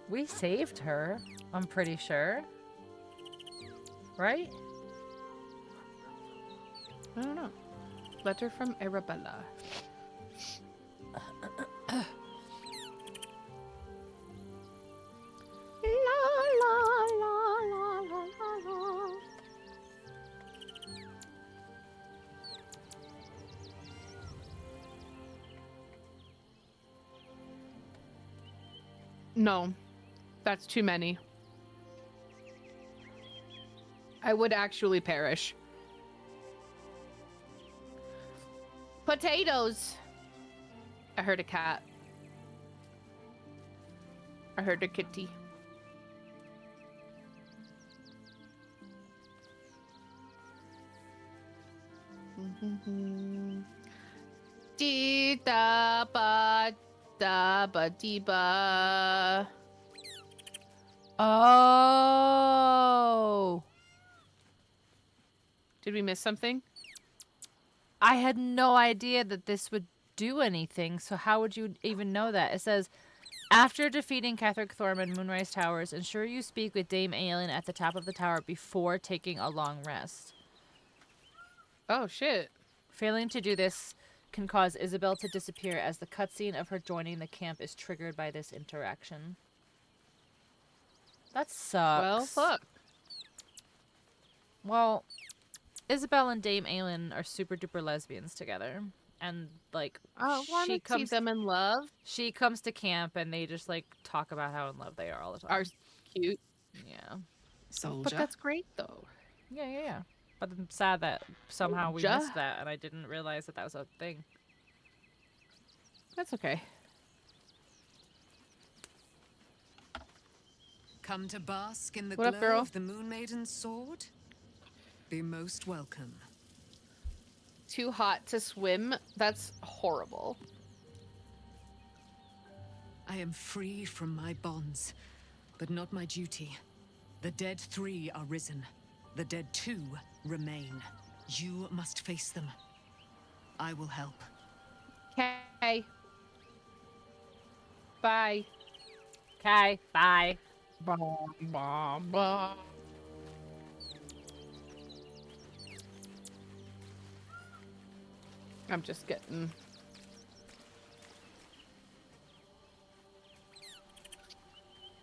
We saved her, I'm pretty sure. Right? I don't know. Letter from Arabella. No, that's too many. I would actually perish. Potatoes. I heard a cat. I heard a kitty. Dee da ba da ba dee ba. Oh. Did we miss something? I had no idea that this would do anything, so how would you even know that? It says, after defeating Catherick Thorman, Moonrise Towers, ensure you speak with Dame Aelin at the top of the tower before taking a long rest. Oh, shit. Failing to do this can cause Isabel to disappear as the cutscene of her joining the camp is triggered by this interaction. That sucks. Well, fuck. Well, Isabel and Dame Aelin are super duper lesbians together. And, like, I want to see them in love. She comes to camp and they just, like, talk about how in love they are all the time. Are cute. Yeah. Soldier. But that's great, though. Yeah. But I'm sad that somehow we missed that and I didn't realize that that was a thing. That's okay. Come to bask in the What up, glow girl? of the Moon Maiden's sword? Be most welcome. Too hot to swim? That's horrible. I am free from my bonds, but not my duty. The dead 3 are risen. The dead 2 remain. You must face them. I will help. Okay. Bye. Okay, bye. Bah. I'm just getting...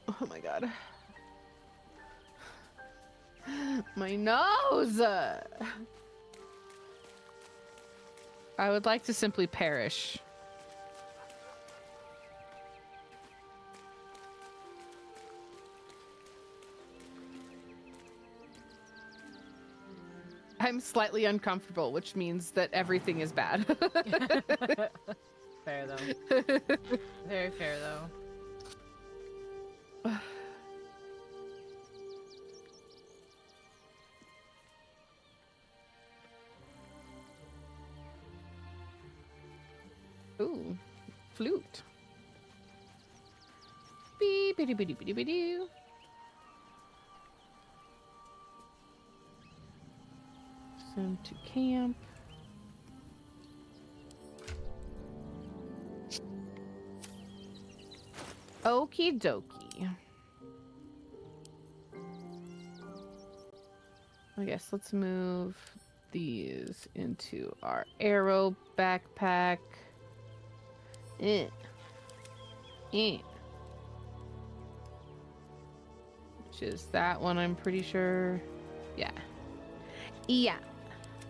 Oh my god. My nose! I would like to simply perish. I'm slightly uncomfortable, which means that everything is bad. Fair, though. Very fair, though. Ooh, flute. Beep, beep, beep, beep, beep, beep. Send to camp. Okie dokie. I guess let's move these into our arrow backpack. Which is that one, I'm pretty sure. Yeah. Yeah.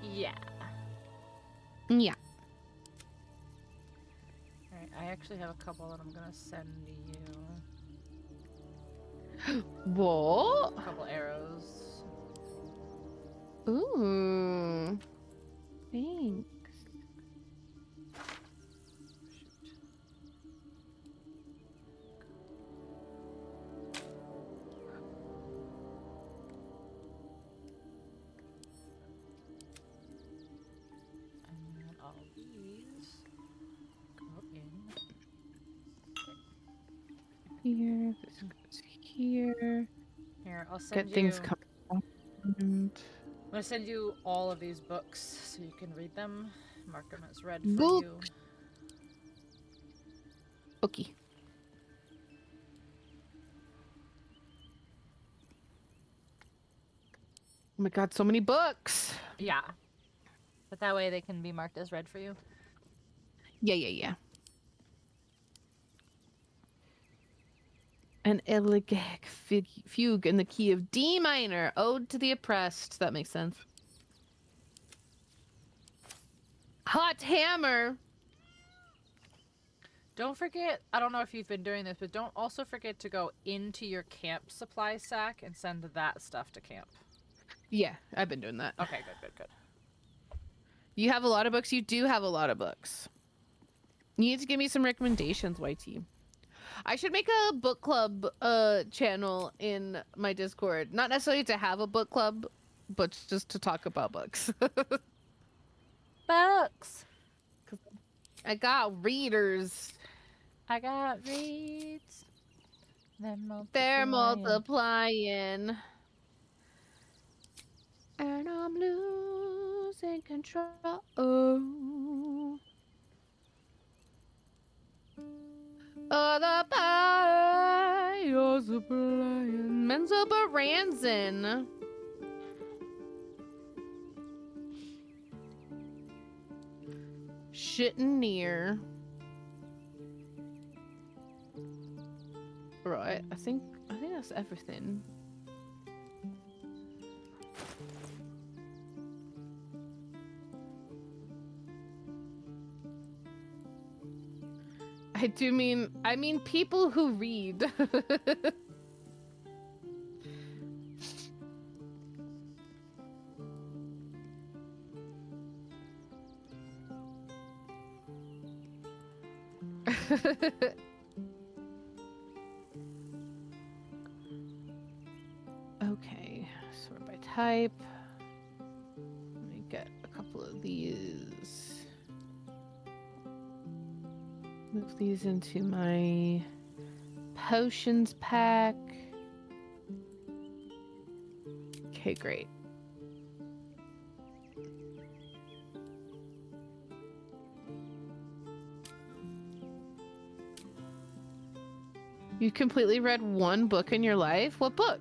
Yeah. Yeah. Alright, I actually have a couple that I'm gonna send you. What? A couple arrows. Ooh. Thanks. Here. here. This goes here. Here, I'll send Get things you. coming. I'm gonna send you all of these books so you can read them. Mark them as read for Book. you. Bookie. Oh my god, so many books. Yeah. But that way they can be marked as read for you. Yeah. An elegiac fugue in the key of D minor, ode to the oppressed. That makes sense. Hot hammer. Don't forget, I don't know if you've been doing this, but don't also forget to go into your camp supply sack and send that stuff to camp. Yeah, I've been doing that. Okay, good. You have a lot of books? You do have a lot of books. You need to give me some recommendations, YT. I should make a book club channel in my Discord. Not necessarily to have a book club, but just to talk about books. Books! I got readers. I got reads. They're multiplying. And I'm losing control. Oh, the bios are playing. Menzo Baranzin. Shitting near. Right, I think that's everything. I mean people who read. Okay, sort by type. Let me get a couple of these. Move these into my potions pack. Okay, great. You completely read one book in your life? What book?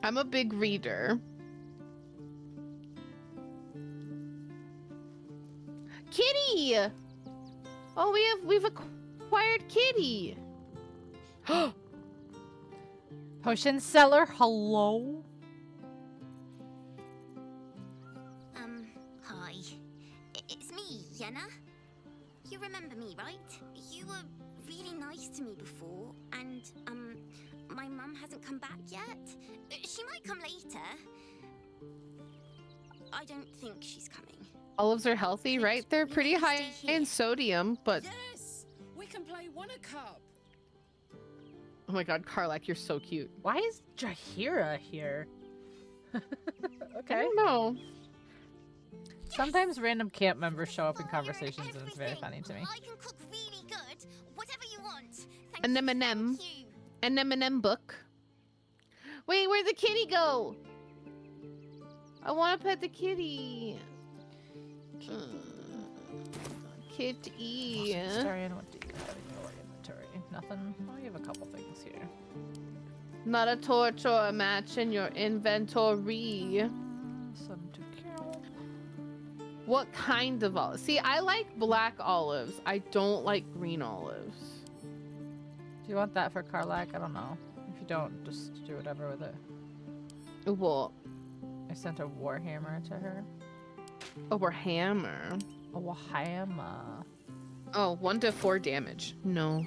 I'm a big reader. Kitty! Oh, we've acquired Kitty. Potion seller, hello? Hi. It's me, Yenna. You remember me, right? You were really nice to me before, and, my mum hasn't come back yet. She might come later. I don't think she's coming. Olives are healthy, right? They're pretty high in sodium, but... Yes! We can play One-A-Cup! Oh my god, Karlak, you're so cute. Why is Jaheira here? Okay. I don't know. Sometimes random camp members show up in conversations and it's very funny to me. I can cook really good. Whatever you want. An M&M. An M&M book. Wait, where'd the kitty go? I want to pet the kitty. Kitty. Historian, what do you have in your inventory? Nothing? Oh, you have a couple things here. Not a torch or a match in your inventory. Some to kill. What kind of olives? See, I like black olives. I don't like green olives. Do you want that for Karlak? I don't know. If you don't, just do whatever with it. What? I sent a warhammer to her. A warhammer? A warhammer. Oh, 1 to 4 damage. No.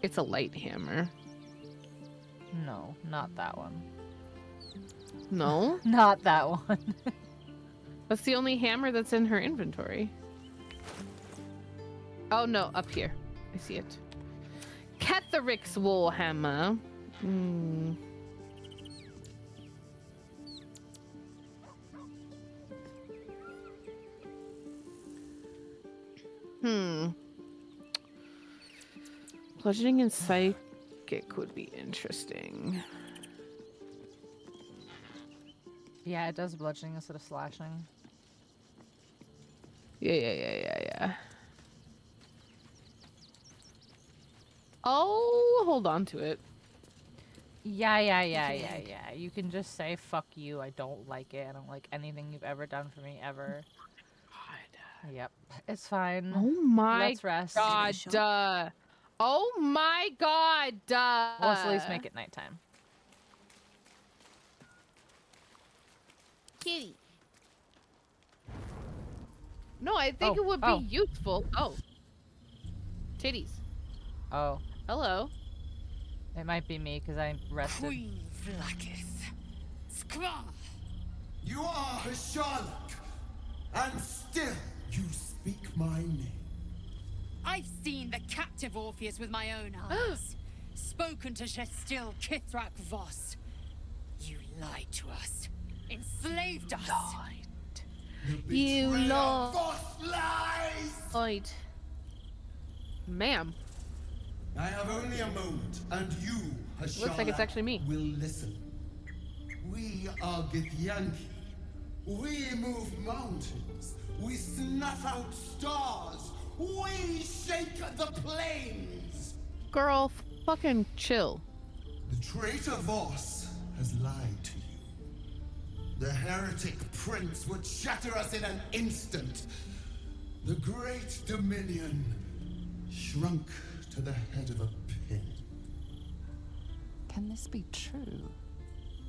It's a light hammer. No, not that one. No? Not that one. That's the only hammer that's in her inventory. Oh no, up here. I see it. Catheric's warhammer. Bludgeoning and psychic would be interesting. Yeah, it does bludgeoning instead of slashing. Yeah. Oh, hold on to it. Yeah. You can just say, fuck you, I don't like it. I don't like anything you've ever done for me, ever. God. Yep. It's fine. Oh my Let's rest. God. Oh my God. Well, let's at least make it nighttime. Kitty. No, I think it would be useful. Oh. Titties. Oh. Hello. It might be me because I rested. Queen Vlaakith. Skra! You are Sherlock, and still you speak my name. I've seen the captive Orpheus with my own eyes. Spoken to Shestil Kithrak Voss. You lied to us. Enslaved us. You lied. Voss lies! Ma'am. I have only a moment, and you, Hashala, Looks like it's actually me. will listen. We are Githyanki. We move mountains. We snuff out stars. We shake the plains. Girl, fucking chill. The traitor Voss has lied to you. The heretic prince would shatter us in an instant. The great dominion shrunk to the head of a pin. Can this be true?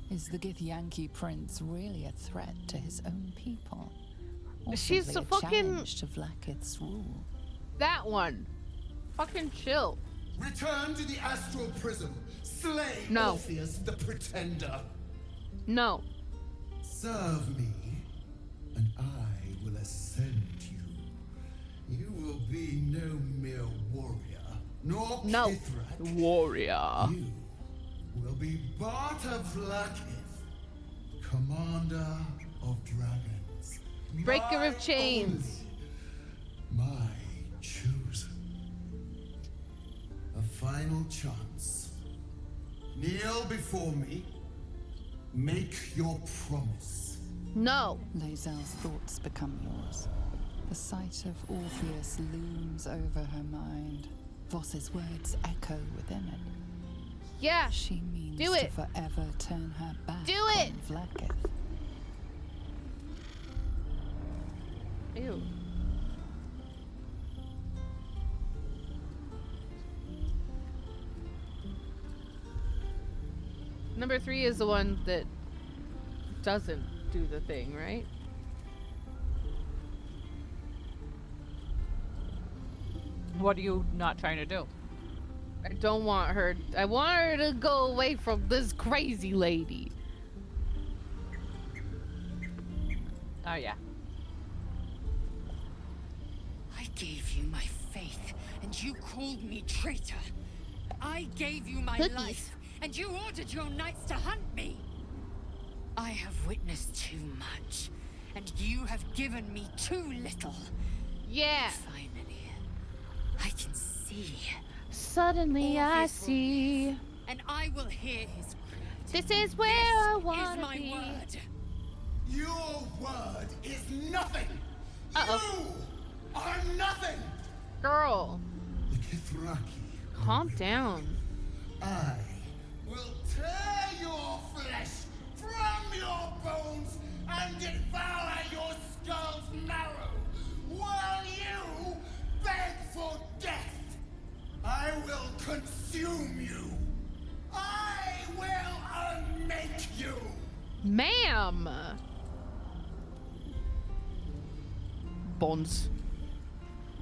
Is the Githyanki prince really a threat to his own people? Or She's simply a a fucking... challenge to Vlaakith's rule? That one. Fucking chill. Return to the astral prism. Slay No. Orpheus the pretender. No. Serve me, and I will ascend you. You will be no mere warrior, nor Kithrak. Warrior. You will be Barta Vlaakith, commander of dragons. Breaker of chains. My chosen. A final chance. Kneel before me. Make your promise. No. Lae'zel's thoughts become yours. The sight of Orpheus looms over her mind. Voss's words echo within it. Yeah. She means Do it. to forever turn her back Do it. on Vlaakith. Ew. Number 3 is the one that doesn't do the thing, right? What are you not trying to do? I don't want her. I want her to go away from this crazy lady. Oh, yeah. I gave you my faith, and you called me traitor. I gave you my Cookies. life, and you ordered your knights to hunt me. I have witnessed too much, and you have given me too little. Yeah. Finally, I can see. Suddenly I Orpheus will see. live, and I will hear his cry. This is where I This wanna is my be. word. Your word is nothing. Uh-oh. You are nothing. Girl, The Kithraki. calm down. I will tear your flesh from your bones and devour your skull's marrow while you beg for death. I will consume you. I will unmake you. Ma'am. Bones.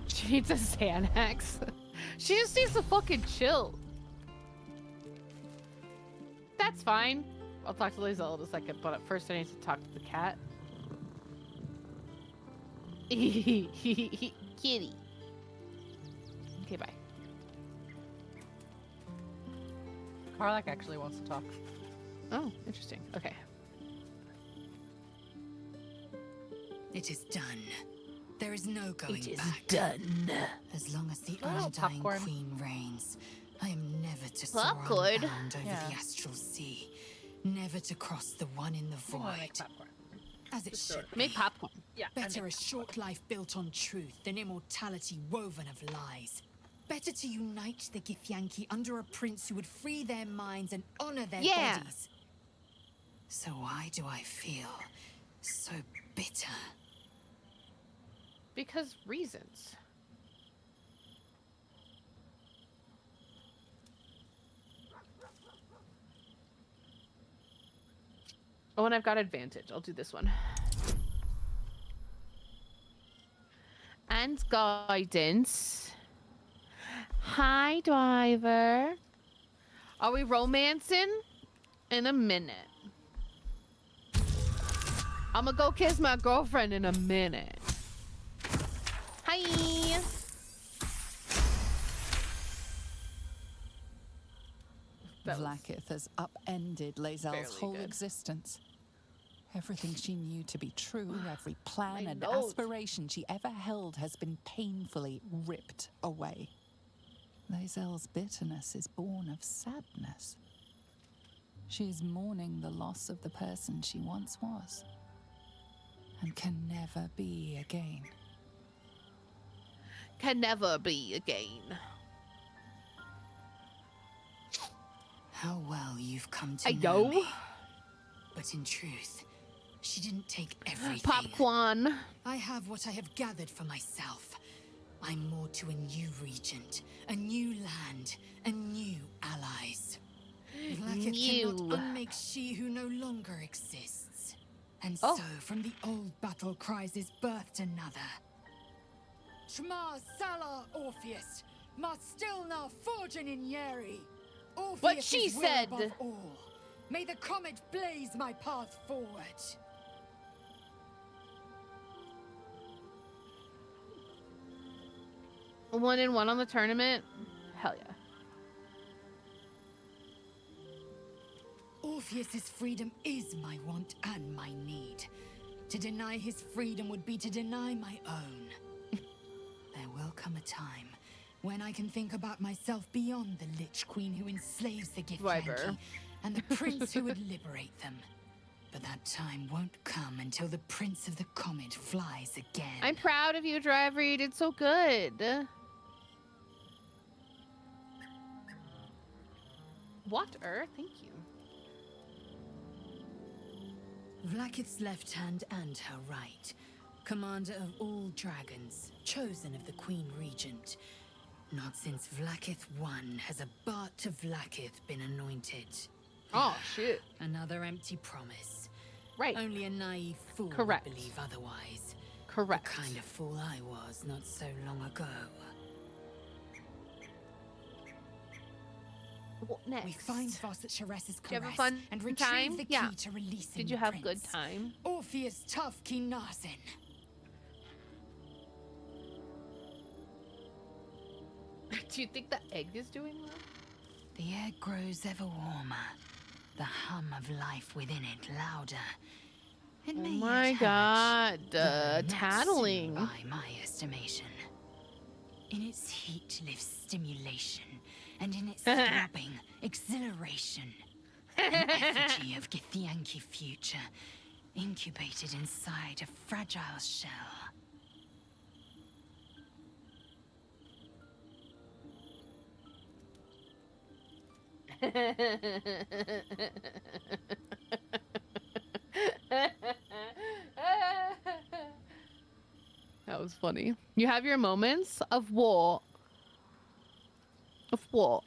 She needs a Xanax. She just needs to fucking chill. That's fine. I'll talk to Lae'zel in a second, but first I need to talk to the cat. Kitty. Okay, bye. Karlak actually wants to talk. Oh, interesting. Okay. It is done. There is no going It is back. done. As long as the Oh, Undying popcorn. Queen reigns, I am never to soar Popcorn. unbound over Yeah. the astral sea, never to cross the one in the void. As it should Make be. popcorn. Yeah. Better a short life built on truth than immortality woven of lies. Better to unite the Githyanki under a prince who would free their minds and honor their bodies. So why do I feel so bitter? Because reasons. Oh, and I've got advantage. I'll do this one. And guidance. Hi, driver. Are we romancing? In a minute. I'm gonna go kiss my girlfriend in a minute. Hi. Vlaakith has upended Lae'zel's fairly whole good. existence. Everything she knew to be true, every plan My and nose. aspiration she ever held has been painfully ripped away. Lae'zel's bitterness is born of sadness. She is mourning the loss of the person she once was, and can never be again. Can never be again. How well you've come to know me. But in truth, she didn't take everything. Popcorn. I have what I have gathered for myself. I'm more to a new regent, a new land, and new allies. Vlaakith cannot unmake she who no longer exists. And so, from the old battle cries is birthed another. Shma Salar Orpheus, Marstilna Forgin in Yeri. Orpheus What she is will said. above all. May the comet blaze my path forward. One and one on the tournament? Hell yeah. Orpheus's freedom is my want and my need. To deny his freedom would be to deny my own. There will come a time when I can think about myself beyond the Lich Queen who enslaves the Githyanki and the prince who would liberate them. But that time won't come until the Prince of the Comet flies again. I'm proud of you, driver. You did so good. Water, thank you. Vlaakith's left hand and her right. Commander of all dragons, chosen of the Queen Regent. Not since Vlaakith I has a Bart of Vlaakith been anointed. Oh, shit. Another empty promise. Right. Only a naive fool Correct. would believe otherwise. Correct. The kind of fool I was not so long ago. What next? We find Voss at Sharess's Did you have a caress fun and retrieve time? the key Yeah. to releasing Did you the have prince. good time? Orpheus tough Kinazen. Do you think the egg is doing well? The air grows ever warmer. The hum of life within it louder. It Oh may my yet god, hatch, though not tattling. soon by my estimation. In its heat lives stimulation, and in its throbbing, exhilaration. An effigy of Githyanki future, incubated inside a fragile shell. That was funny. You have your moments of what? Of what?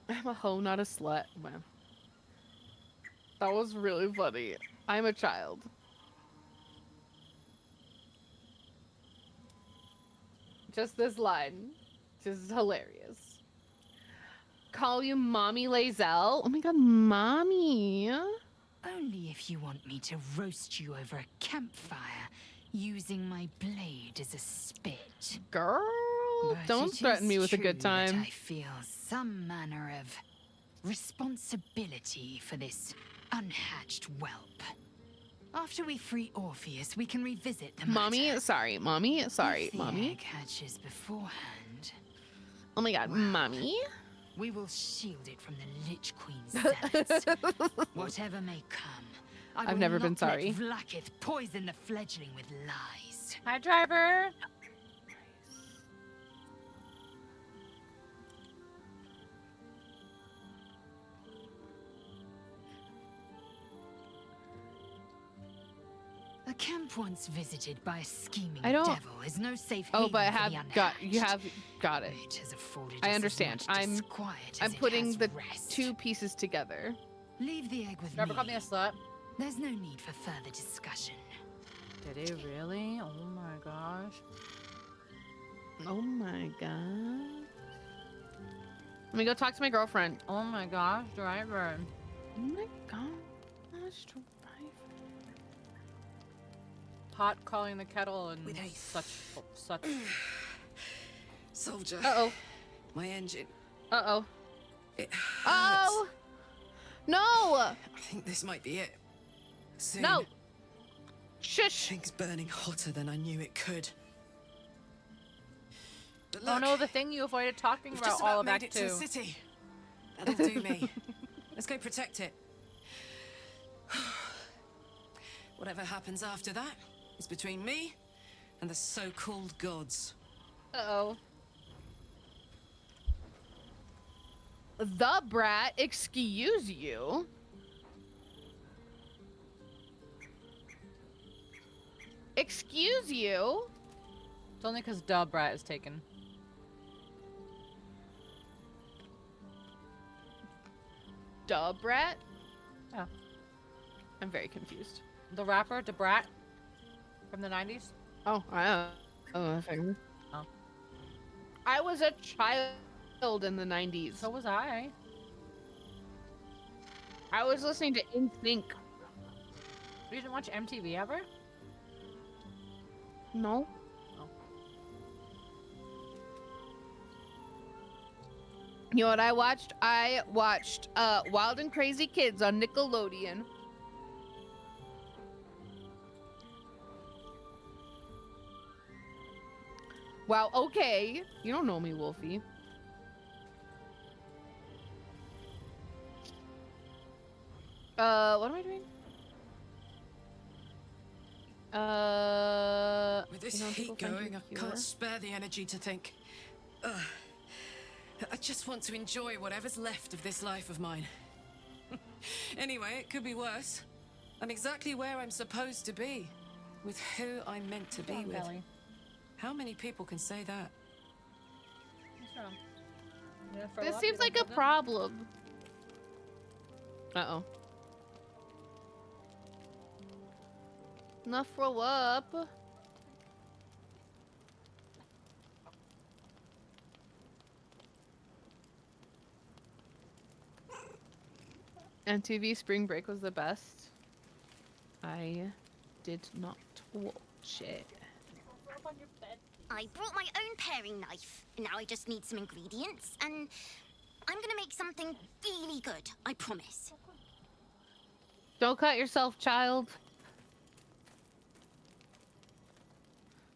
I'm a hoe, not a slut. Man. That was really funny. I'm a child. Just this line. Just hilarious. Call you Mommy Lae'zel? Oh my god, Mommy. Only if you want me to roast you over a campfire, using my blade as a spit. Girl, But don't it threaten is me with a good true that time. I feel some manner of responsibility for this unhatched whelp. After we free Orpheus, we can revisit the Mommy, matter. sorry, mommy, sorry, If the mommy. egg hatches beforehand. Oh my god, mommy. We will shield it from the Lich Queen's zealots. Whatever may come, I've never been sorry. Let Vlaakith poison the fledgling with lies. Hi, driver. A camp once visited by a scheming I don't- devil is no safe Oh, haven but I for have the got you unhatched. have got it. It has afforded I us as understand. much I'm disquiet as it putting has the rest. 2 pieces together. Leave the egg with Driver me. called me a slut. There's no need for further discussion. Did he really? Oh my gosh. Oh my god. Let me go talk to my girlfriend. Oh my gosh, driver. Oh my god. Driver. Pot calling the kettle and With such. Soldier. Uh-oh. My engine. Uh-oh. It Oh! No! I think this might be it. Soon. No! Shush! Things burning hotter than I knew it could. But Oh look, no, the thing you avoided talking we've about just all about of made Act it to 2. the city. That'll do me. Let's go protect it. Whatever happens after that is between me and the so-called gods. Uh-oh. The brat, excuse you. Excuse you? It's only because Brat is taken. Duh, brat? Yeah. I'm very confused. The rapper, Brat, from the 90s? Oh, I think. Oh. I was a child in the 90s. So was I. I was listening to NSYNC. You didn't watch MTV ever? No. You know what I watched? I watched Wild and Crazy Kids on Nickelodeon. Wow, okay. You don't know me, Wolfie. What am I doing? With this you know, people heat find going, you I here. can't spare the energy to think. I just want to enjoy whatever's left of this life of mine. Anyway, it could be worse. I'm exactly where I'm supposed to be, with who I'm meant to be with. Belly. How many people can say that? This seems like a problem. Uh-oh. Enough roll up. MTV Spring Break was the best. I did not watch it. I brought my own paring knife. Now I just need some ingredients, and I'm gonna make something really good, I promise. Don't cut yourself, child.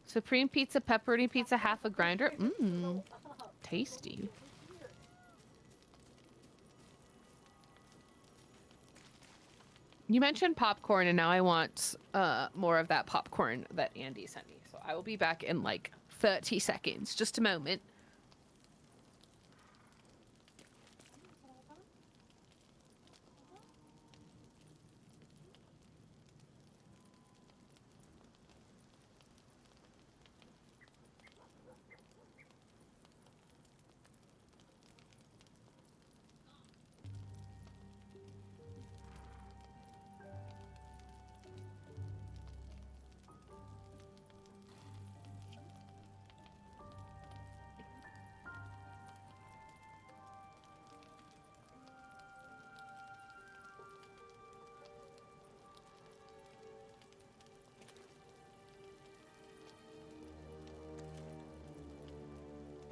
Supreme pizza, pepperoni pizza, half a grinder. Mmm, tasty. You mentioned popcorn, and now I want more of that popcorn that Andy sent me. So I will be back in like 30 seconds. Just a moment.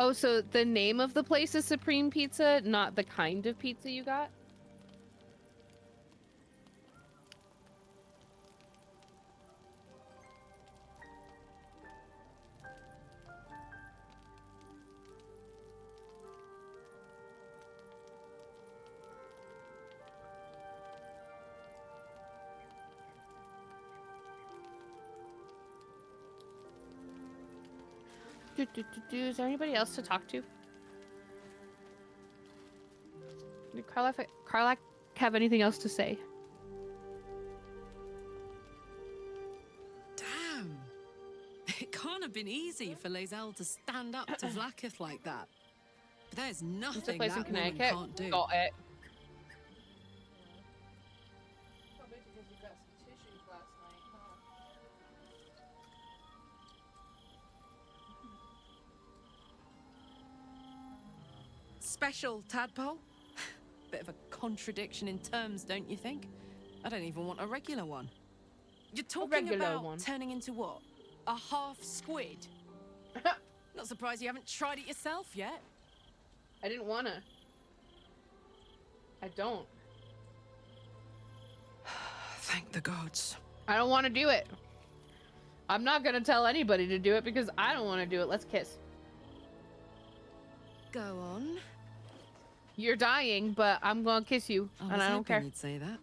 Oh, so the name of the place is Supreme Pizza, not the kind of pizza you got? Is there anybody else to talk to? Did Karlak have anything else to say? Damn. It can't have been easy for Lae'zel to stand up to Vlaakith like that. But there's nothing place in that woman Connecticut. can't do. Got it. Special tadpole? Bit of a contradiction in terms, don't you think? I don't even want a regular one. You're talking about turning into what? A half squid? Not surprised you haven't tried it yourself yet. I didn't wanna. I don't. Thank the gods. I don't want to do it. I'm not gonna tell anybody to do it because I don't want to do it. Let's kiss. Go on. You're dying, but I'm gonna kiss you, and I don't care. You'd say that.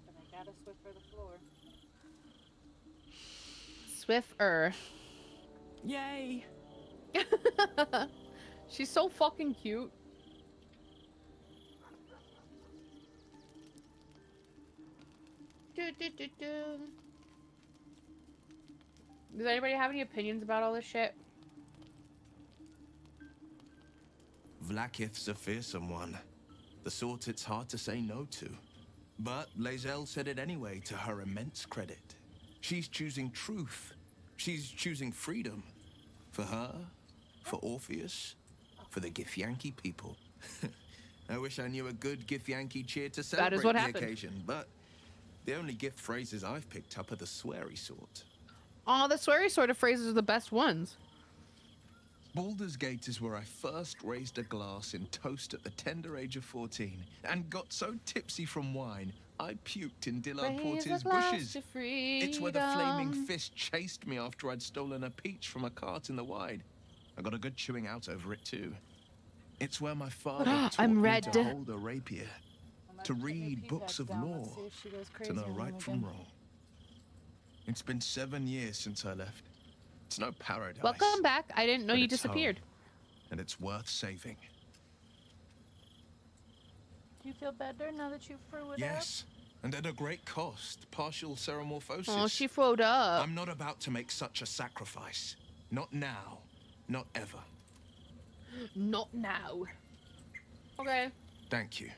But I gotta Swiffer the floor. Swiffer. Yay! She's so fucking cute. Does anybody have any opinions about all this shit? Vlaakith's a fearsome one. The sort it's hard to say no to. But Lae'zel said it anyway, to her immense credit. She's choosing truth. She's choosing freedom. For her, for Orpheus, for the Githyanki people. I wish I knew a good Githyanki cheer to celebrate the occasion, but the only gift phrases I've picked up are the sweary sort. Oh, the sweary sort of phrases are the best ones. Baldur's Gate is where I first raised a glass in toast at the tender age of 14 and got so tipsy from wine, I puked in Dillard Porter's bushes. It's where the flaming fist chased me after I'd stolen a peach from a cart in the Wide. I got a good chewing out over it too. It's where my father taught me to hold a rapier, to read books of law, to know right from wrong. It's been 7 years since I left. It's no paradise. Welcome back. I didn't know you disappeared. Home, and it's worth saving. Do you feel better now that you threw it Yes, and at a great cost. Partial ceremorphosis. Oh, she throwed up. I'm not about to make such a sacrifice. Not now. Not ever. Not now. Okay. Thank you.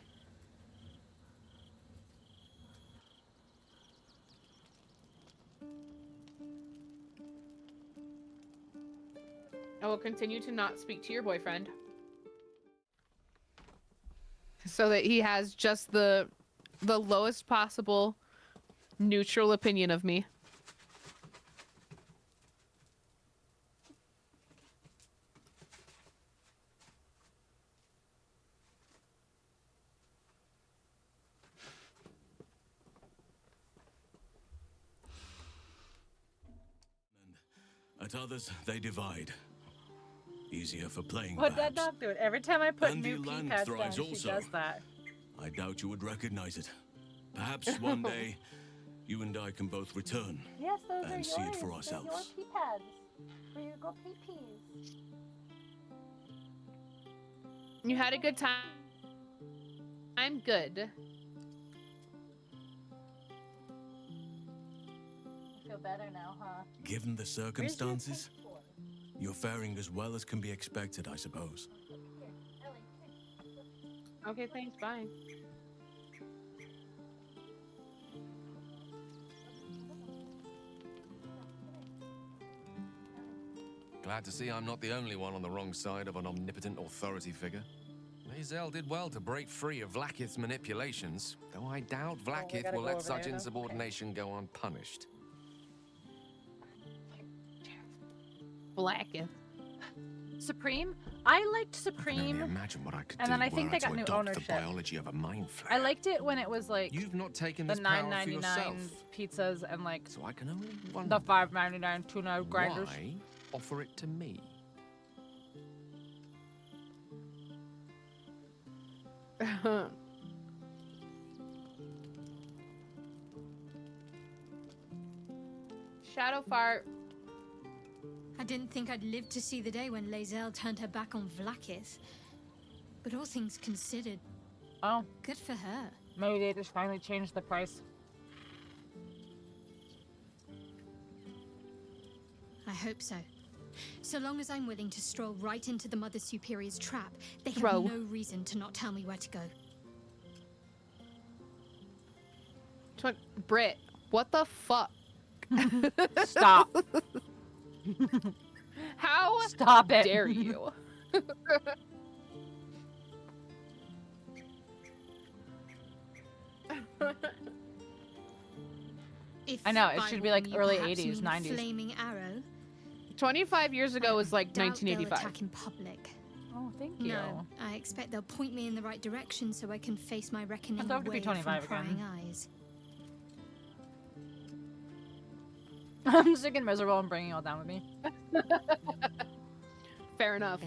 I will continue to not speak to your boyfriend. So that he has just the lowest possible neutral opinion of me. At others, they divide. Easier for playing. What that dog do it? Every time I put new land keypads thrives down, she also. does that. I doubt you would recognize it. Perhaps one day, you and I can both return Yes, those and are see yours. it for ourselves. They're your keypads for your go pee-pees. You had a good time. I'm good. I feel better now, huh? Given the circumstances, you're faring as well as can be expected, I suppose. Okay, thanks. Bye. Glad to see I'm not the only one on the wrong side of an omnipotent authority figure. Lae'zel did well to break free of Vlaakith's manipulations, though I doubt Vlaakith will let such insubordination go unpunished. Vlaakith. Supreme? I liked Supreme. Imagine what I could and do then I think were they got new to adopt ownership. the biology of a mind flayer. I liked it when it was like You've not taken the this power for $9.99 yourself. pizzas and like So I can only wonder the $5.99 tuna grinders. why offer it to me? Shadow fart. I didn't think I'd live to see the day when Lae'zel turned her back on Vlaakith. But all things considered, oh, good for her. Maybe they just finally changed the price. I hope so. So long as I'm willing to stroll right into the Mother Superior's trap, they have Throw. no reason to not tell me where to go. Brit, what the fuck? Stop. How Stop it. dare you? If I know, it by should be like warm you early perhaps 80s, mean 90s. Flaming arrow. 25 years ago was like Doubt they'll 1985. attack in public. Oh, thank you. No, I expect they'll point me in the right direction so I can face my reckoning I'd love to be away 25 from again. prying eyes. I'm sick and miserable and bringing it all down with me. Fair enough.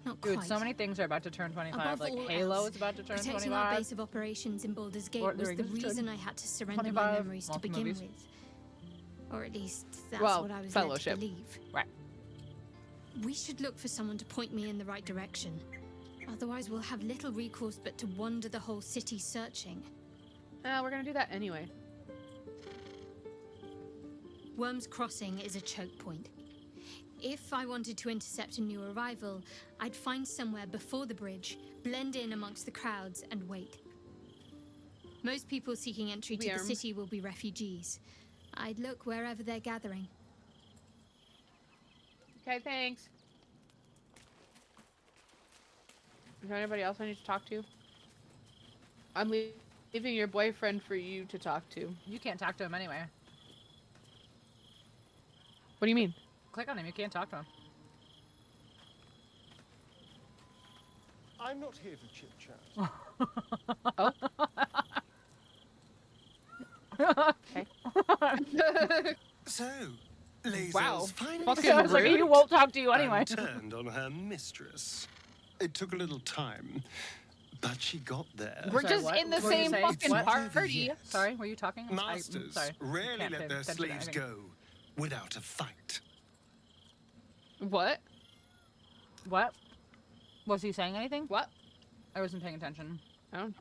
Not Dude, quite. so many things are about to turn 25. Above Like all Halo else, is about to turn protecting our 25. base of operations in Baldur's Gate Lord of the was the Rings reason turn I had to surrender 25, my memories to multiple begin movies. with. Or at least that's Well, what I was Fellowship. led to believe. Right. We should look for someone to point me in the right direction. Otherwise, we'll have little recourse but to wander the whole city searching. We're gonna do that anyway. Worm's Crossing is a choke point. If I wanted to intercept a new arrival, I'd find somewhere before the bridge, blend in amongst the crowds, and wait. Most people seeking entry to the Worm. city will be refugees. I'd look wherever they're gathering. Okay, thanks. Is there anybody else I need to talk to? I'm leaving your boyfriend for you to talk to. You can't talk to him anyway. What do you mean? Click on him, you can't talk to him. I'm not here for chit chat. Okay. So, Lae'zel's Wow. finally Fucking I was like, he won't talk to you anyway. and turned on her mistress. It took a little time, but she got there. We're just in the same fucking party. Sorry, were you talking? Masters sorry. rarely Can't let pay their attention to slaves anything. go without a fight. What? What? Was he saying anything? What? I wasn't paying attention. Oh.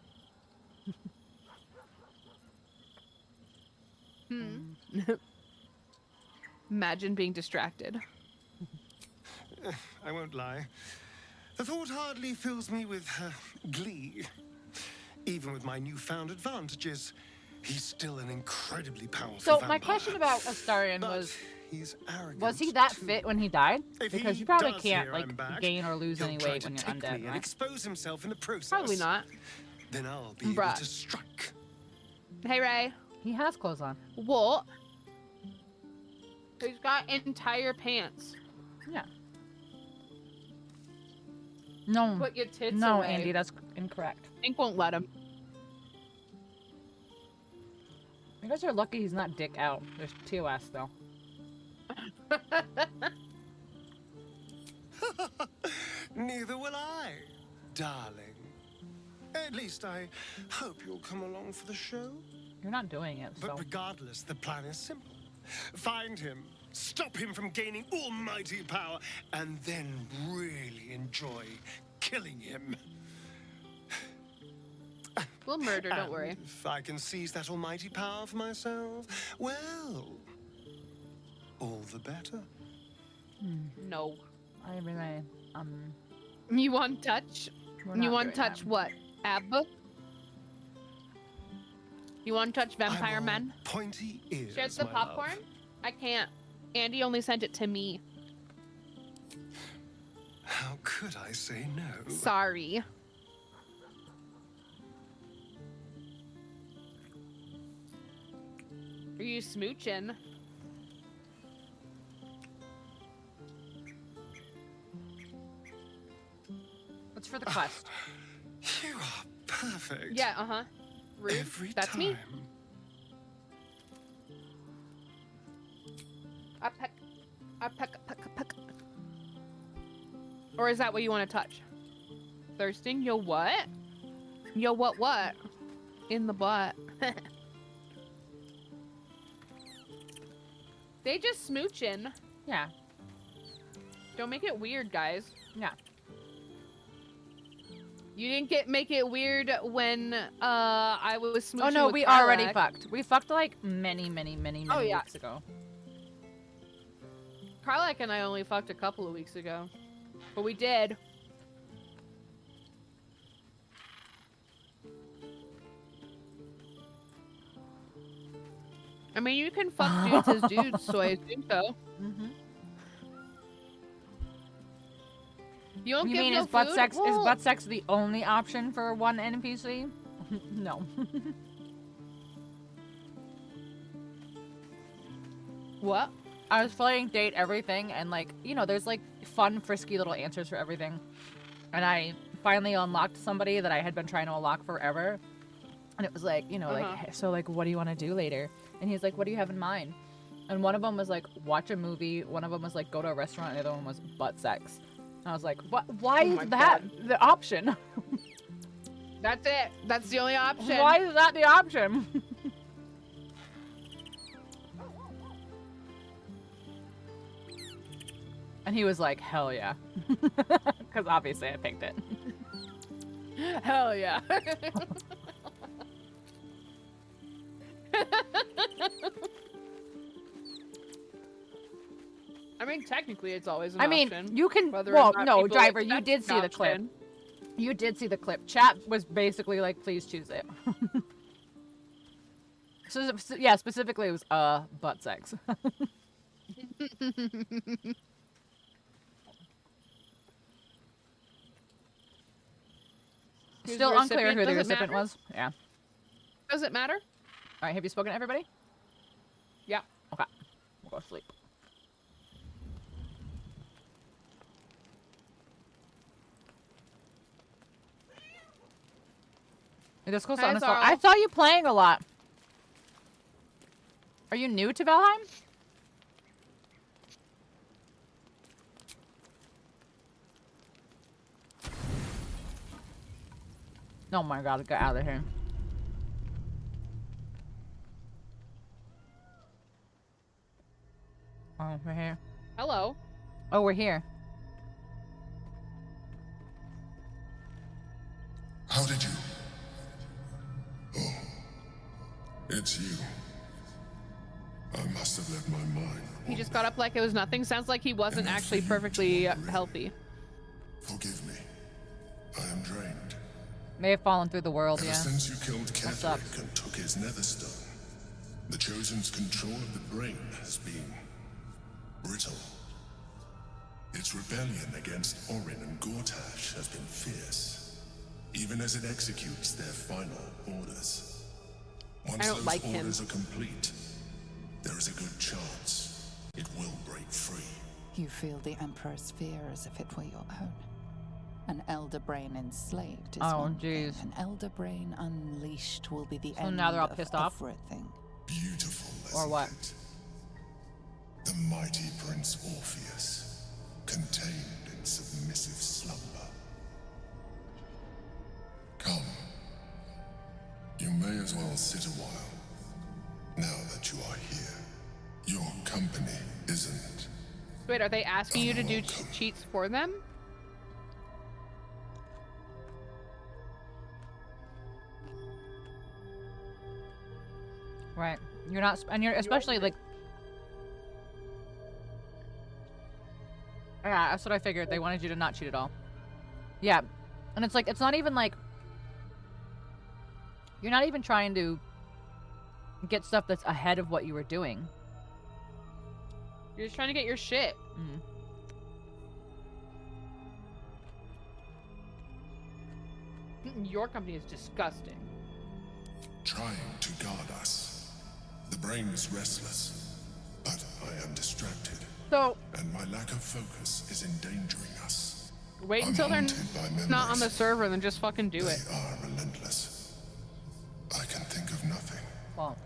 Imagine being distracted. I won't lie. The thought hardly fills me with glee. Even with my newfound advantages, he's still an incredibly powerful So vampire. my question about Astarion But was, he's arrogant was he that too. fit when he died? If Because he you probably does can't hear like I'm back, gain or lose he'll any try weight to when you're tick me undead, and right? expose himself in the process. Probably not. Then I'll be able Bruh. to strike. Hey, Ray. He has clothes on. What? He's got entire pants. Yeah. No. Put your tits no, away. Andy, that's incorrect. Ink won't let him. You guys are lucky he's not dick out. There's TOS though. Neither will I, darling. At least I hope you'll come along for the show. You're not doing it, so. But regardless, the plan is simple. Find him, stop him from gaining almighty power, and then really enjoy killing him. We'll murder, don't And worry. if I can seize that almighty power for myself, well, all the better. No. I really, You want touch? We're You not want doing touch that. what? Abba? You want touch Vampire I'm all Man? pointy ears, Shared the my popcorn? love. I can't. Andy only sent it to me. How could I say no? Sorry. Are you smooching? What's for the quest? You are perfect. Yeah, uh-huh. Rude. Every That's time. me. I peck, peck, peck. Or is that what you want to touch? Thirsting? Yo, what? Yo, what? In the butt. They just smooching. Yeah. Don't make it weird, guys. Yeah. You didn't make it weird when I was smooching. Oh no, with we Karlak. already fucked. We fucked like many weeks ago. Karlak and I only fucked a couple of weeks ago. But we did. I mean, you can fuck dudes as dudes, so I assume so. Mm-hmm. You don't You give mean no is butt food? sex Well, is butt sex the only option for one NPC? No. What? I was playing date everything, and like, you know, there's like fun, frisky little answers for everything. And I finally unlocked somebody that I had been trying to unlock forever. And it was like, you know, like, so like, what do you want to do later? And he's like, what do you have in mind? And one of them was like, watch a movie. One of them was like, go to a restaurant. And the other one was butt sex. And I was like, what? Why is that the option? That's it. That's the only option. Why is that the option? And he was like, hell yeah. Because obviously I picked it. Hell yeah. I mean, technically, it's always an option. You can. Whether or Well, not no, people driver, accept you did the see the clip. option. You did see the clip. Chat was basically like, please choose it. So yeah, specifically it was butt sex. Who's Still the unclear recipient? who the Does it recipient matter? was. Yeah. Does it matter? All right, have you spoken to everybody? Yeah. Okay. We'll go to sleep. This goes on. I saw you playing a lot. Are you new to Valheim? Oh my god, get out of here. Oh, we're here. Hello. Oh, we're here. How did you? Oh, it's you. I must have let my mind. He just got up like it was nothing. Sounds like he wasn't actually perfectly healthy. Forgive me. I am drained. May have fallen through the world, Ever yeah. since you killed What's up? Ketherick and took his netherstone, the Chosen's control of the brain has been brittle. Its rebellion against Orin and Gortash has been fierce, even as it executes their final orders. Once I don't those like him. orders are complete, there is a good chance it will break free. You feel the Emperor's fear as if it were your own. An elder brain enslaved is one thing. An elder brain unleashed will be the So end now they're all of pissed off? everything. Beautiful. Or what? The mighty Prince Orpheus, contained in submissive slumber. Come. You may as well sit a while, now that you are here. Your company isn't. Wait, are they asking you to do cheats for them? Right. You're not, and you're especially like. Yeah, that's what I figured. They wanted you to not cheat at all. Yeah, and it's like it's not even like you're not even trying to get stuff that's ahead of what you were doing. You're just trying to get your shit. Your company is disgusting. Trying to guard us. The brain is restless, but I am distracted. So. And my lack of focus is endangering us. Wait until they're not on the server, then just fucking do it. They are relentless. I can think of nothing. Well.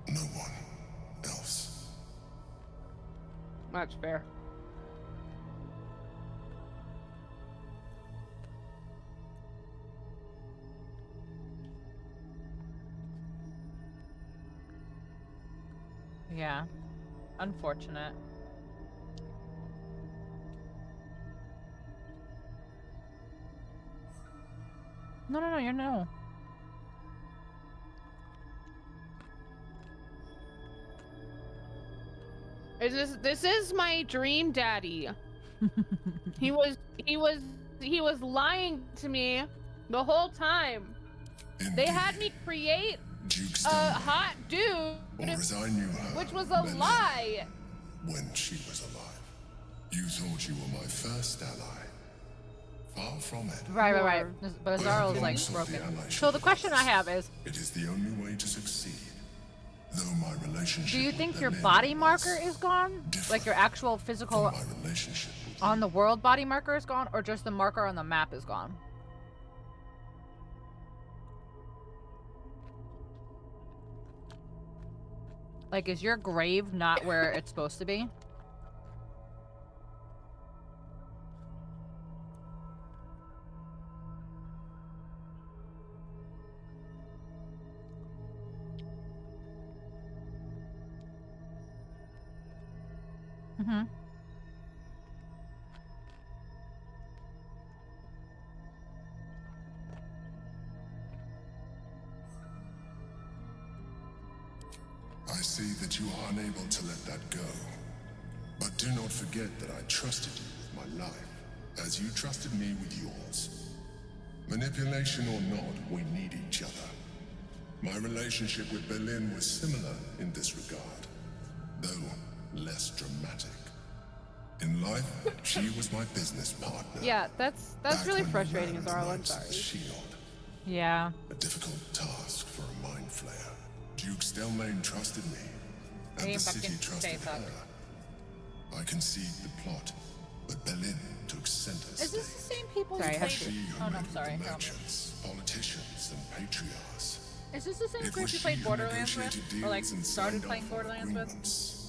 No one else. That's fair. Yeah. Unfortunate. No, you're no. This is my dream daddy. he was lying to me the whole time. Indeed. They had me create a hot dude, or as I knew her, which was a lie. When she was alive, you thought you were my first ally. Far from it. Right. But Azarel's like broken. So the question I have is, it is the only way to succeed. Though my relationship do you with think your Berlin body marker is gone? Like your actual physical on the world body marker is gone, or just the marker on the map is gone? Like, is your grave not where it's supposed to be? Mm-hmm. I see that you are unable to let that go. But do not forget that I trusted you with my life, as you trusted me with yours. Manipulation or not, we need each other. My relationship with Berlin was similar in this regard, though less dramatic. In life, she was my business partner. Yeah, that's really frustrating, Azarel. I'm sorry. Shield. Yeah. A difficult task for a mind flayer. Duke Stelmane trusted me, and the city trusted her. I conceived the plot, but Berlin took center stage. Is this the same people who played? Oh no, I'm sorry. Merchants, politicians, and patriarchs. Is this the same group you played Borderlands with? Or like started playing Borderlands with?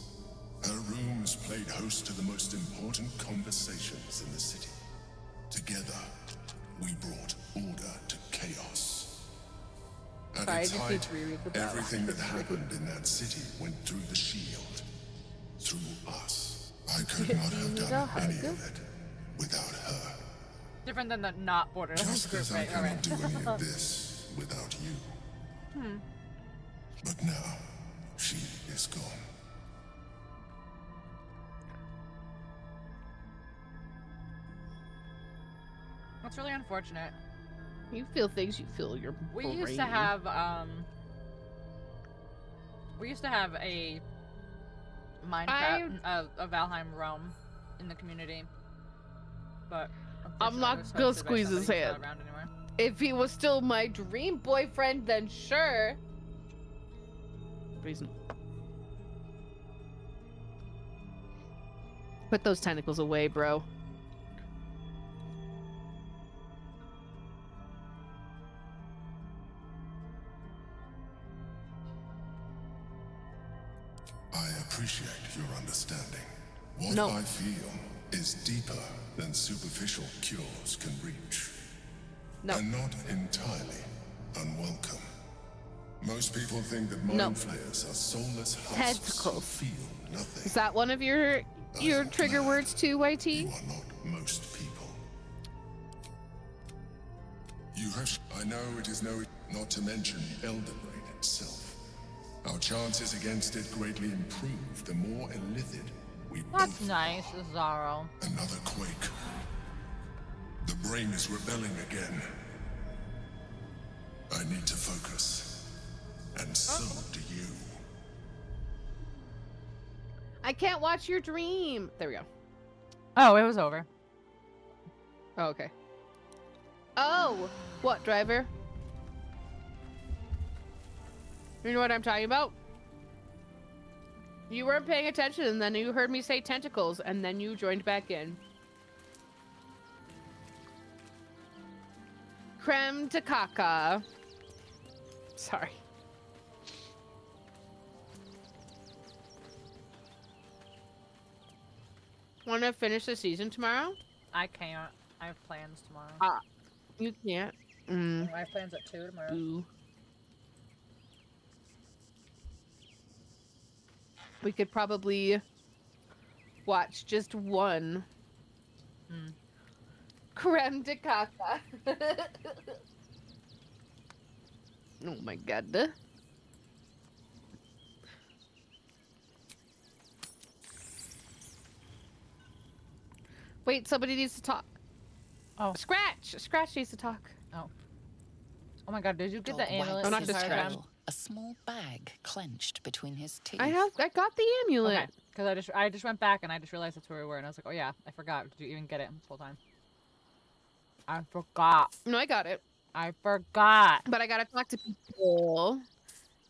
Her rooms played host to the most important conversations in the city. Together, we brought order to chaos. At its height, everything that happened in that city went through the shield. Through us. I could not have done any of it without her. Different than the not Borderlands group, right? I cannot do any of this without you. But now, she is gone. That's really unfortunate. You feel things, you feel your We brain. used to have a Minecraft a Valheim realm in the community. But I'm not gonna squeeze his hand. If he was still my dream boyfriend, then sure. But he's not. Put those tentacles away, bro. I appreciate your understanding. What I feel is deeper than superficial cures can reach. And not entirely unwelcome. Most people think that mind flayers are soulless husks who feel nothing. Is that one of your trigger words too, YT? You are not most people. You have. I know it is not to mention the Elder Brain itself. Our chances against it greatly improve the more illithid we That's nice, Azarel. Another quake. The brain is rebelling again. I need to focus. And so do you. I can't watch your dream. There we go. Oh, it was over. Oh, okay. Oh, what, driver? You know what I'm talking about? You weren't paying attention, and then you heard me say tentacles, and then you joined back in. Creme de caca. Sorry. Wanna finish the season tomorrow? I can't. I have plans tomorrow. You can't. I have plans at 2 tomorrow. Boo. We could probably watch just one. Creme de caca. Oh my god. Wait, somebody needs to talk. Oh. Scratch! Scratch needs to talk. Oh. Oh my god, did you get Dog the amulet? wags not his this time. tail, a small bag clenched between his teeth. I got the amulet. Okay, because I just went back and I just realized that's where we were, and I was like, oh yeah, I forgot. Did you even get it this whole time? I forgot. No, I got it. I forgot. But I gotta talk to people.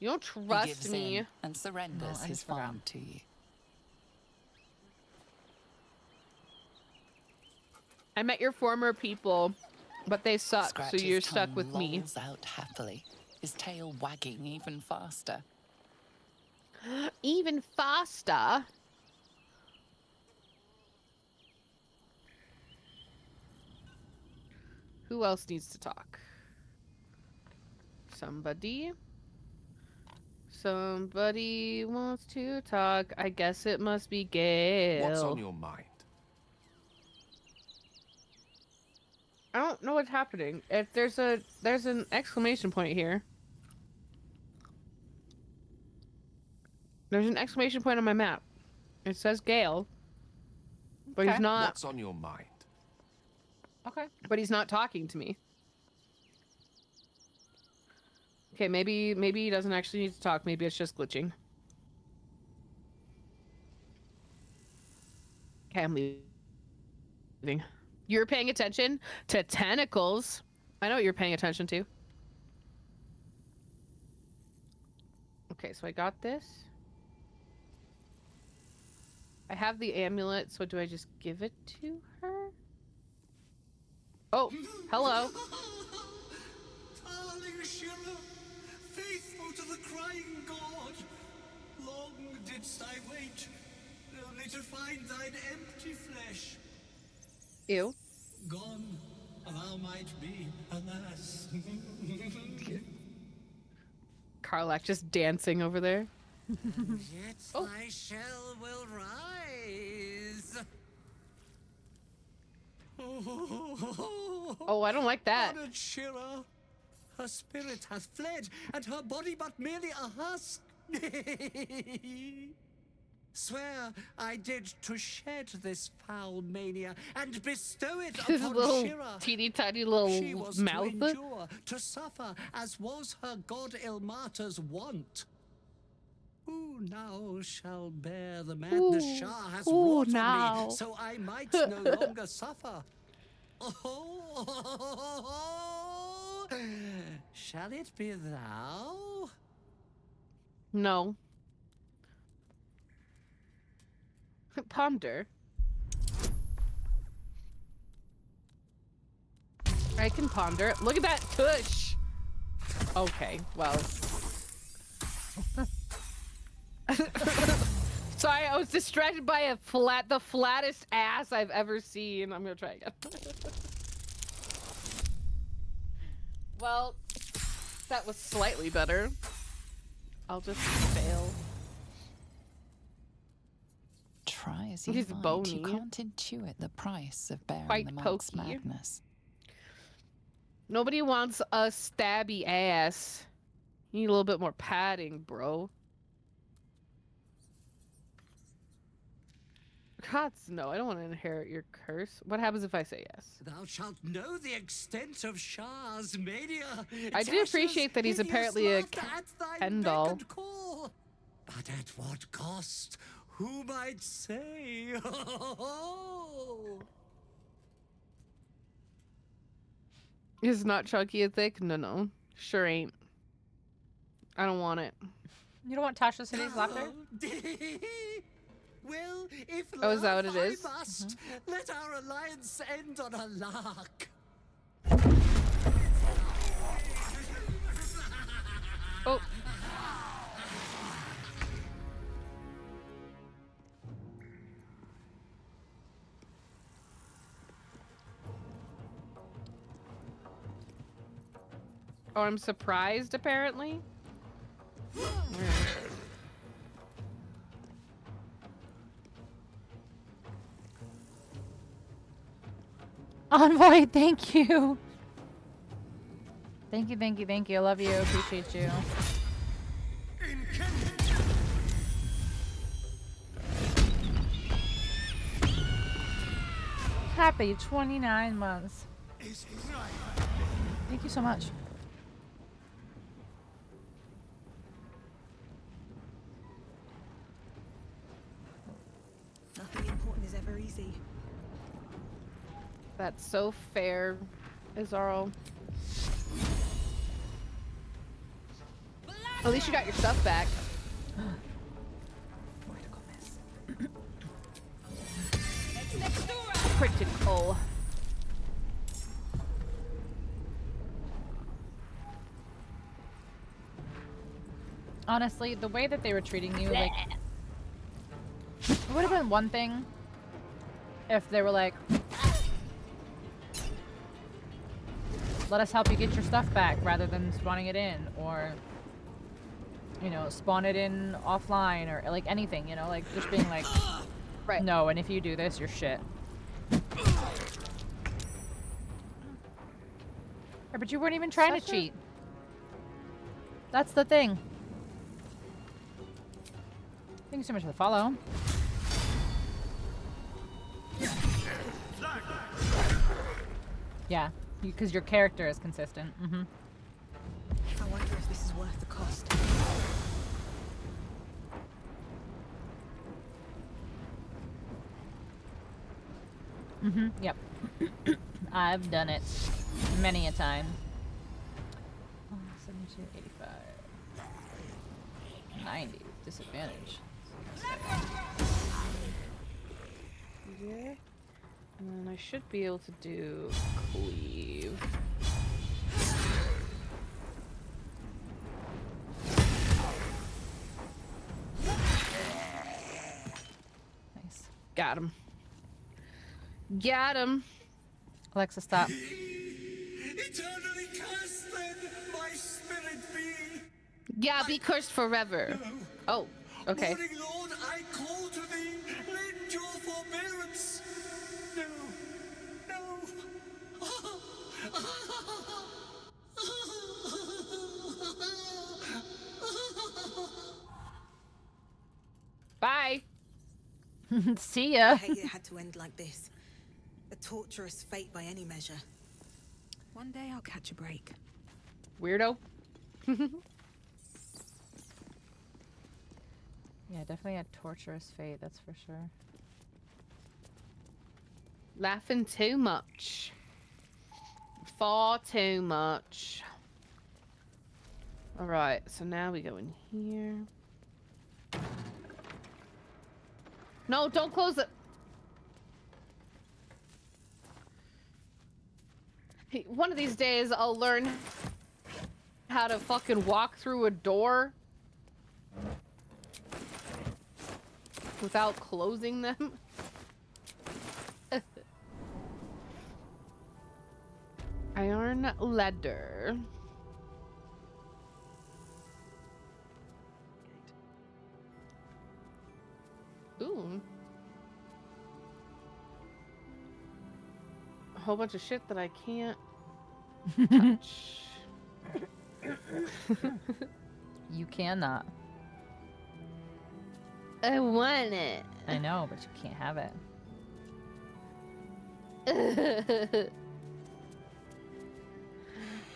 You don't He trust gives me. in and surrenders I his just forgot. farm to you. I met your former people, but they suck, so Scratch's you're stuck tongue with me. lolls out happily, his tail wagging even faster. Even faster? Who else needs to talk? Somebody? Somebody wants to talk. I guess it must be Gale. What's on your mind? I don't know what's happening. If there's an exclamation point here. There's an exclamation point on my map. It says Gale. But he's not. What's on your mind? Okay. But he's not talking to me. Okay, maybe he doesn't actually need to talk. Maybe it's just glitching. Okay, I'm leaving. You're paying attention to tentacles. I know what you're paying attention to. Okay, so I got this. I have the amulet, so do I just give it to her? Oh, hello. Darling Shira, faithful to the crying god, long didst I wait, only to find thine empty flesh. Ew. Gone, thou might be, alas. Karlach just dancing over there. Yet thy shell will rise. Oh, I don't like that. Honored Shira, her spirit hath fled, and her body but merely a husk. Swear I did to shed this foul mania and bestow it His upon little Shira. teeny tiny little She was mouth. to endure, to suffer, as was her god Ilmata's wont. Who now shall bear the madness Shah has wrought on me, so I might no longer suffer? Oh, shall it be thou? No. Ponder. I can ponder. Look at that tush. Okay, well. Sorry, I was distracted by the flattest ass I've ever seen. I'm gonna try again. Well, that was slightly better. I'll just fail. Try as you He's might, bony. you can't intuit the price of bearing Quite the monk's pokey. madness. Nobody wants a stabby ass. You need a little bit more padding, bro. Gods, no, I don't want to inherit your curse. What happens if I say yes? Thou shalt know the extent of Shah's mania. I do appreciate that he's apparently a Ken doll. But at what cost? Who might say? Is not chunky and thick? No. Sure ain't. I don't want it. You don't want Tasha City's laughter? Well, if Oh, is that love what it is? I must, let our alliance end on a lark. Oh. Oh, I'm surprised, apparently. Envoy, thank you. Thank you, thank you, thank you. I love you. Appreciate you. Happy 29 months. Thank you so much. Nothing important is ever easy. That's so fair, Izaro. At least you got your stuff back. Critical. Honestly, the way that they were treating you, like, it would have been one thing if they were like, let us help you get your stuff back rather than spawning it in, or, you know, spawn it in offline, or like anything, you know, like just being like, right. No, and if you do this, you're shit. Yeah, but you weren't even trying to cheat. That's the thing. Thank you so much for the follow. Yeah, because your character is consistent. Mm-hmm. I wonder if this is worth the cost. Mm-hmm. Yep. I've done it many a time. 72, 85, 90 disadvantage. Yeah. And then I should be able to do cleave. Nice. Got him. Got him. Alexa, stop. Eternally cursed, then, my spirit be. Yeah, be cursed forever. No. Oh, okay. Morning Lord, I call to thee, lend your forbearance. No, no. Bye. See ya. I hate it had to end like this. A torturous fate by any measure. One day I'll catch a break. Weirdo. Yeah, definitely a torturous fate, that's for sure. Laughing too much. Far too much. Alright, so now we go in here. No, don't close it. Hey, one of these days I'll learn how to fucking walk through a door without closing them. Iron ladder. Ooh. A whole bunch of shit that I can't touch. You cannot. I want it. I know, but you can't have it.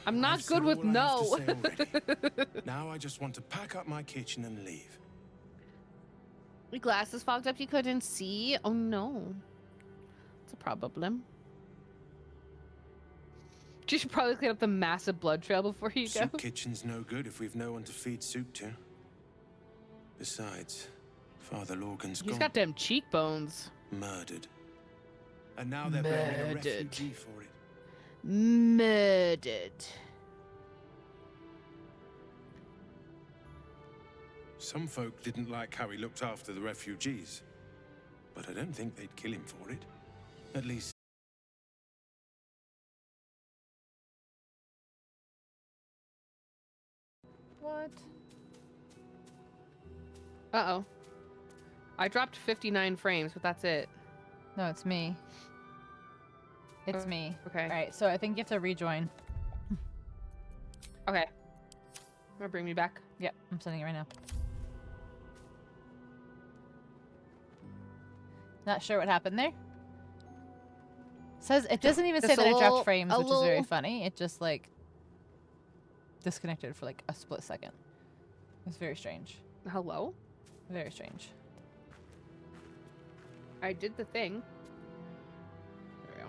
I'm not good with no. Now I just want to pack up my kitchen and leave. Your glasses fogged up, you couldn't see? Oh no. It's a problem. You should probably clean up the massive blood trail before you go. Soup kitchen's no good if we've no one to feed soup to. Besides, Father Lorgan's gone. He's got them cheekbones. Murdered. And now they're blaming a refugee for it. Murdered. Some folk didn't like how he looked after the refugees. But I don't think they'd kill him for it. At least... What? Uh-oh. I dropped 59 frames, but that's it. No, it's me. It's me. Okay. All right, so I think you have to rejoin. Okay. Gonna bring me back. Yep, I'm sending it right now. Not sure what happened there. Says it doesn't even say that it dropped frames, which is very funny. It just like disconnected for like a split second. It's very strange. Hello? Very strange. I did the thing. There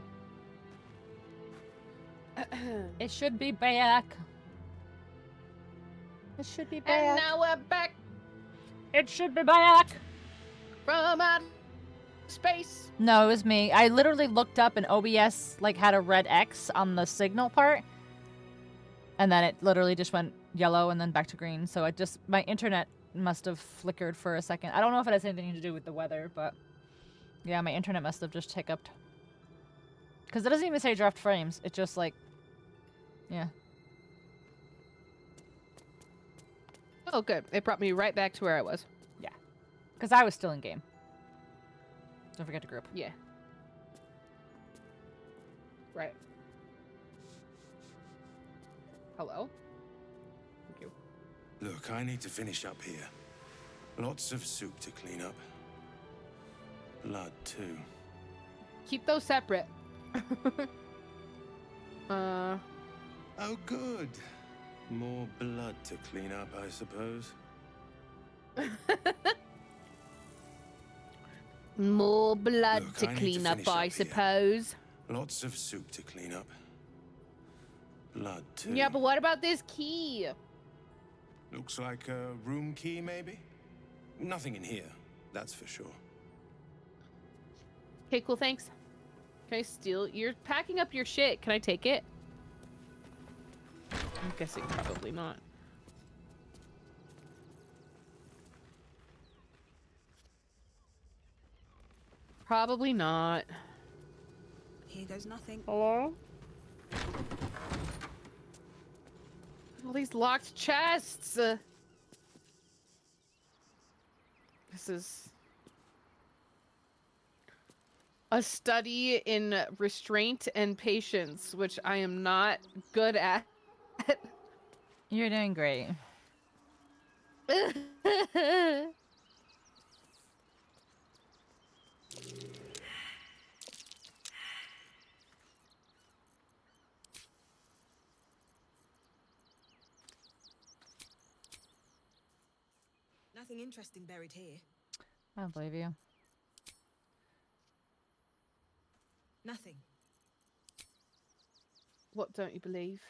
we go. It should be back. It should be back. And now we're back. It should be back. From outer space. No, it was me. I literally looked up and OBS like had a red X on the signal part. And then it literally just went yellow and then back to green. So it just, my internet must have flickered for a second. I don't know if it has anything to do with the weather, but yeah, my internet must have just hiccuped. Because it doesn't even say dropped frames. It just like, yeah. Oh, good. It brought me right back to where I was. Yeah. Because I was still in game. Don't forget to group. Yeah. Right. Hello? Thank you. Look, I need to finish up here. Lots of soup to clean up. Blood, too. Keep those separate. Oh, good. More blood to clean up, I suppose. More blood Look, to I need clean to up, finish I up here. suppose. Lots of soup to clean up. Blood, too. Yeah, but what about this key? Looks like a room key, maybe? Nothing in here, that's for sure. Okay, cool, thanks. Can I steal? You're packing up your shit. Can I take it? I'm guessing probably not. Probably not. Here goes nothing. Hello? All these locked chests. This is a study in restraint and patience, which I am not good at. You're doing great. Nothing interesting buried here. I don't believe you. Nothing. What don't you believe?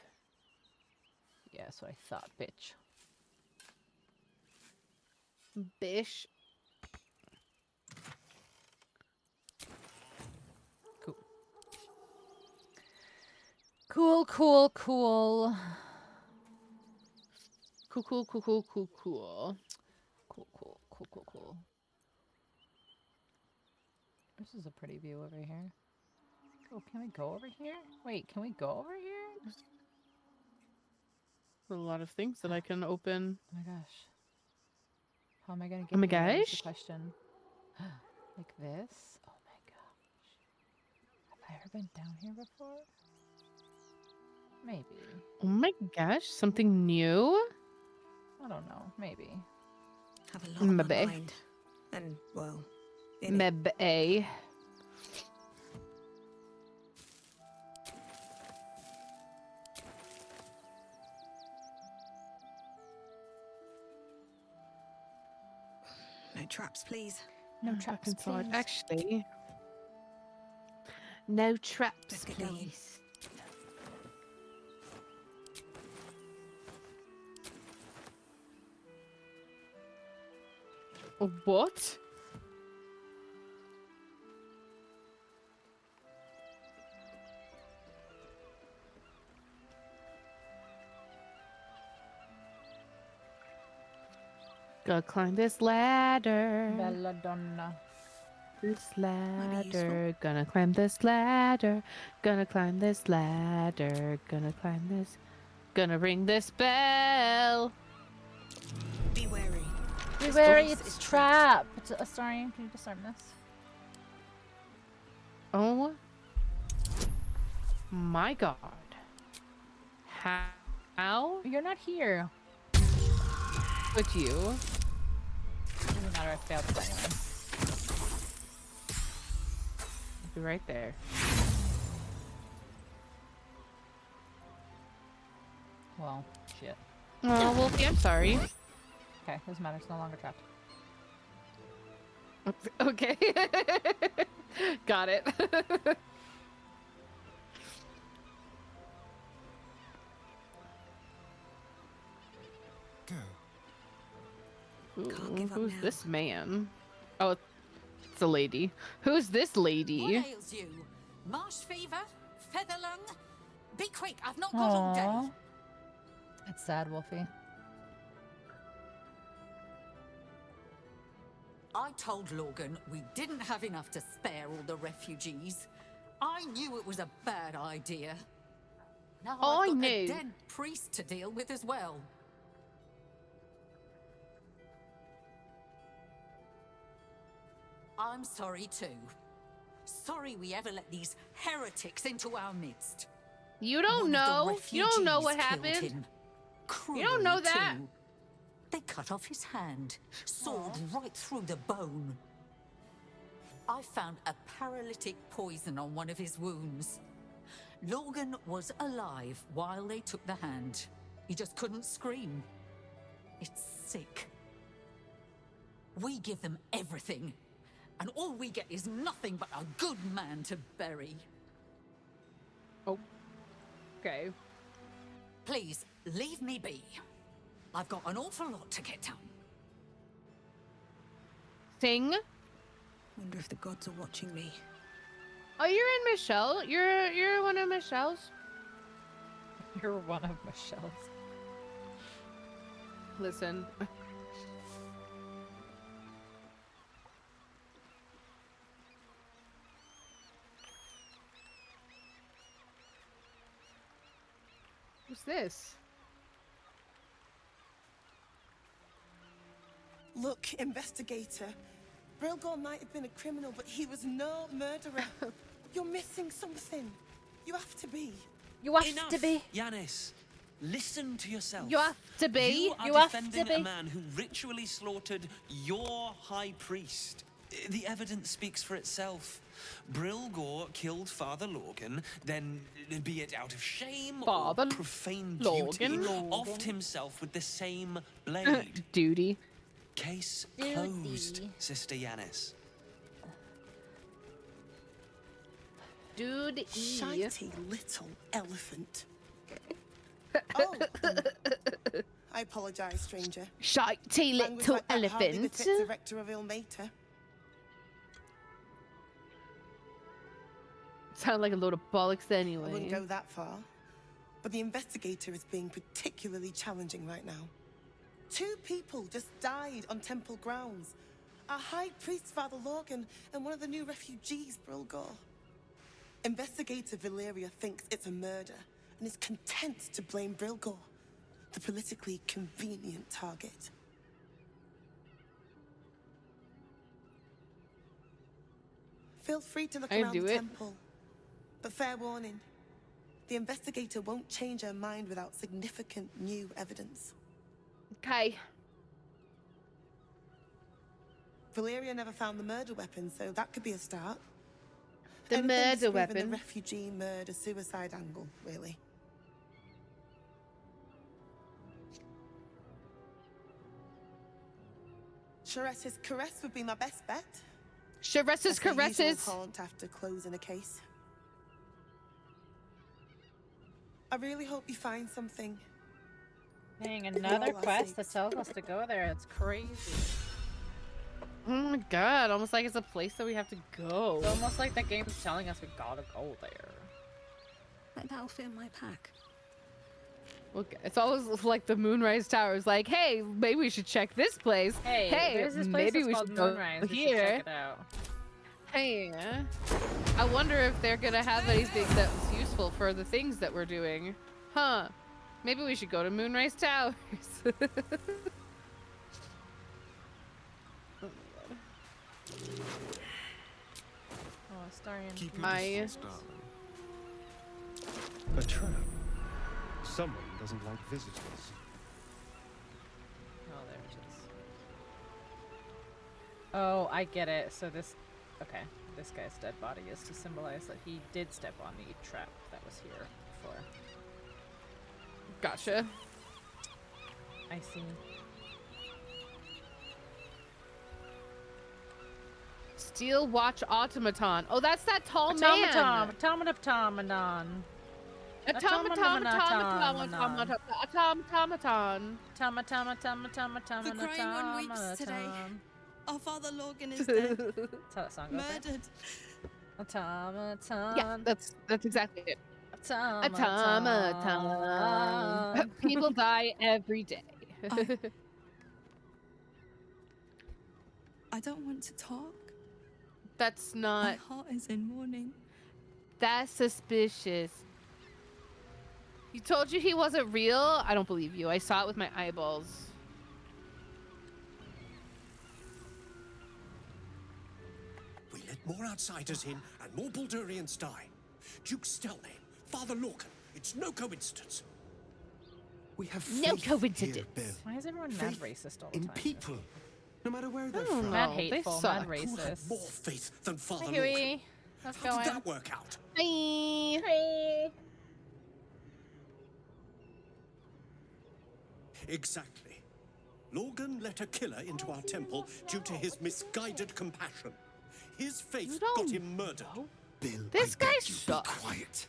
Yeah, that's what I thought, bitch. Bish. Cool. Cool, cool, cool. Cool, cool, cool, cool, cool, cool. Cool, cool, cool, cool, cool. This is a pretty view over here. Oh, can we go over here? Wait, can we go over here? A lot of things that I can open. Oh my gosh. How am I gonna get Oh my here? That's gosh. the question. Like this? Oh my gosh. Have I ever been down here before? Maybe. Oh my gosh, something new? I don't know. Maybe. Have a lot on my Maybe. mind. And, well, in it. Maybe. No traps, please. No traps, inside. please. Actually, no traps, Let's get going. please. What? Gotta climb this ladder. Belladonna. This ladder. Gonna climb this ladder. Gonna climb this ladder. Gonna climb this. Gonna ring this bell. Be wary. Be wary, it's trapped. Sorry, can you disarm this? Oh. My god. How? You're not here. But you. Doesn't matter, I failed this anyway. I'll be right there. Well, shit. Oh, Wolfie, I'm sorry. Okay, doesn't matter, it's no longer trapped. Okay. Got it. Ooh, who's this man? Oh, it's a lady. Who's this lady? What ails you? Marsh fever? Feather lung? Be quick, I've not got all day. It's sad, Wolfie. I told Logan we didn't have enough to spare all the refugees. I knew it was a bad idea. Now I've got a dead priest to deal with as well. I'm sorry too. Sorry we ever let these heretics into our midst. You don't know. You don't know what happened. You don't know that. Too. They cut off his hand, sawed right through the bone. I found a paralytic poison on one of his wounds. Logan was alive while they took the hand. He just couldn't scream. It's sick. We give them everything, and all we get is nothing but a good man to bury. Oh. Okay. Please, leave me be. I've got an awful lot to get done. Sing. Wonder if the gods are watching me. Oh, you're in Michelle. You're one of Michelle's. You're one of Michelle's. Listen. What's this? Look, investigator. Brilgor might have been a criminal, but he was no murderer. You're missing something. You have to be. You have to be. Yanis, listen to yourself. You have to be. You are defending a man who ritually slaughtered your high priest. The evidence speaks for itself. Brilgor killed Father Lorgan, then, be it out of shame or profane duty, offed himself with the same blade. Duty. Case closed, Sister Yanis. Dude, shitey little elephant. Oh, I apologize, stranger. Shitey little elephant. The rector of Ilmater. Sound like a load of bollocks anyway. I wouldn't go that far, but the investigator is being particularly challenging right now. 2 people just died on temple grounds. Our high priest, Father Lorgan, and one of the new refugees, Brilgor. Investigator Valeria thinks it's a murder and is content to blame Brilgor, the politically convenient target. Feel free to look around the temple, but fair warning, the investigator won't change her mind without significant new evidence. Okay. Valeria never found the murder weapon, so that could be a start. The murder weapon? The refugee murder-suicide angle, really. Charessa's caress would be my best bet. Charessa's caresses. Haunt after closing a case. I really hope you find something. Dang, another quest that tells us to go there. It's crazy. Oh my god, almost like it's a place that we have to go. It's almost like the game's telling us we gotta go there. That'll fit in my pack. Okay, it's always like the Moonrise Tower is like, hey, maybe we should check this place. Hey, there's this place maybe we called should go Moonrise. We here. should check it out. Hey, I wonder if they're gonna have anything that's useful for the things that we're doing. Huh. Maybe we should go to Moonrise Towers. Oh Astarian. Keep your my distance, darling. A trap. Someone doesn't like visitors. Oh, there it is. Oh, I get it. So this... Okay. This guy's dead body is to symbolize that he did step on the trap that was here before. Gotcha. I see. Steel Watch Automaton. Oh, that's that tall man. Automaton. The crying one weeps today. Our father Logan is dead. That's how that song goes. Murdered. Automaton. Yeah, that's exactly it. Automaton. People die every day. I don't want to talk. That's My not... heart is in mourning. That's suspicious. You told you he wasn't real? I don't believe you. I saw it with my eyeballs. We let more outsiders in and more Baldurians die. Duke Stelname, Father Lorcan. It's no coincidence. We have No faith coincidence. here, Bill. Why is everyone mad racist all the In time? people, no matter where they're don't from. Mad know. hateful, They mad suck. Who had racist. more faith than Father Hi, Lorcan? Huey. How's it How going? did that work out? Hi. Hi. Exactly. Lorgan let a killer into our temple due to his misguided compassion. His faith got him murdered. Bill, This I guy beg you, be sucks. quiet.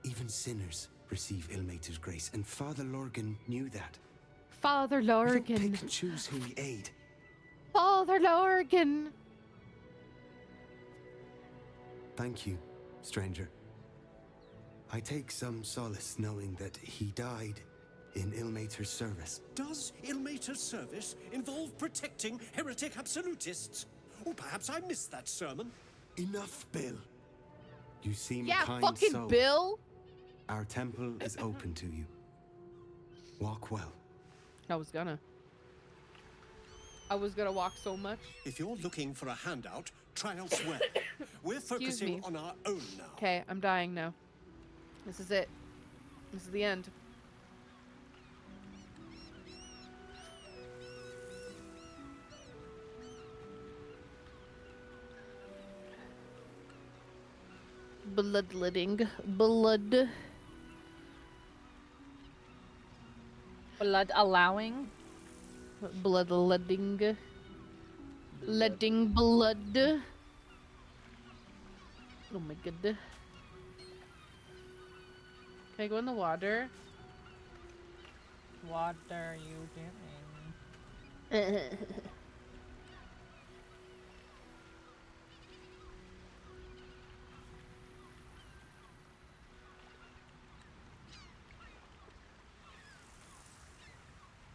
Even sinners receive Ilmater's grace, and Father Lorgan knew that. Father We don't Lorgan. pick and choose who we aid. Father Lorgan. Thank you, stranger. I take some solace knowing that he died in Ilmater's service. Does Ilmater's service involve protecting heretic absolutists? Or perhaps I missed that sermon. Enough, Bill. You seem Yeah, kind fucking soul. Bill. Our temple is open to you. Walk well. I was gonna walk so much. If you're looking for a handout, try elsewhere. We're focusing on our own now. Okay, I'm dying now. This is it. This is the end. Bloodletting. Blood. Blood allowing. Bloodletting. Letting blood. Oh my god. Can I go in the water? What are you doing?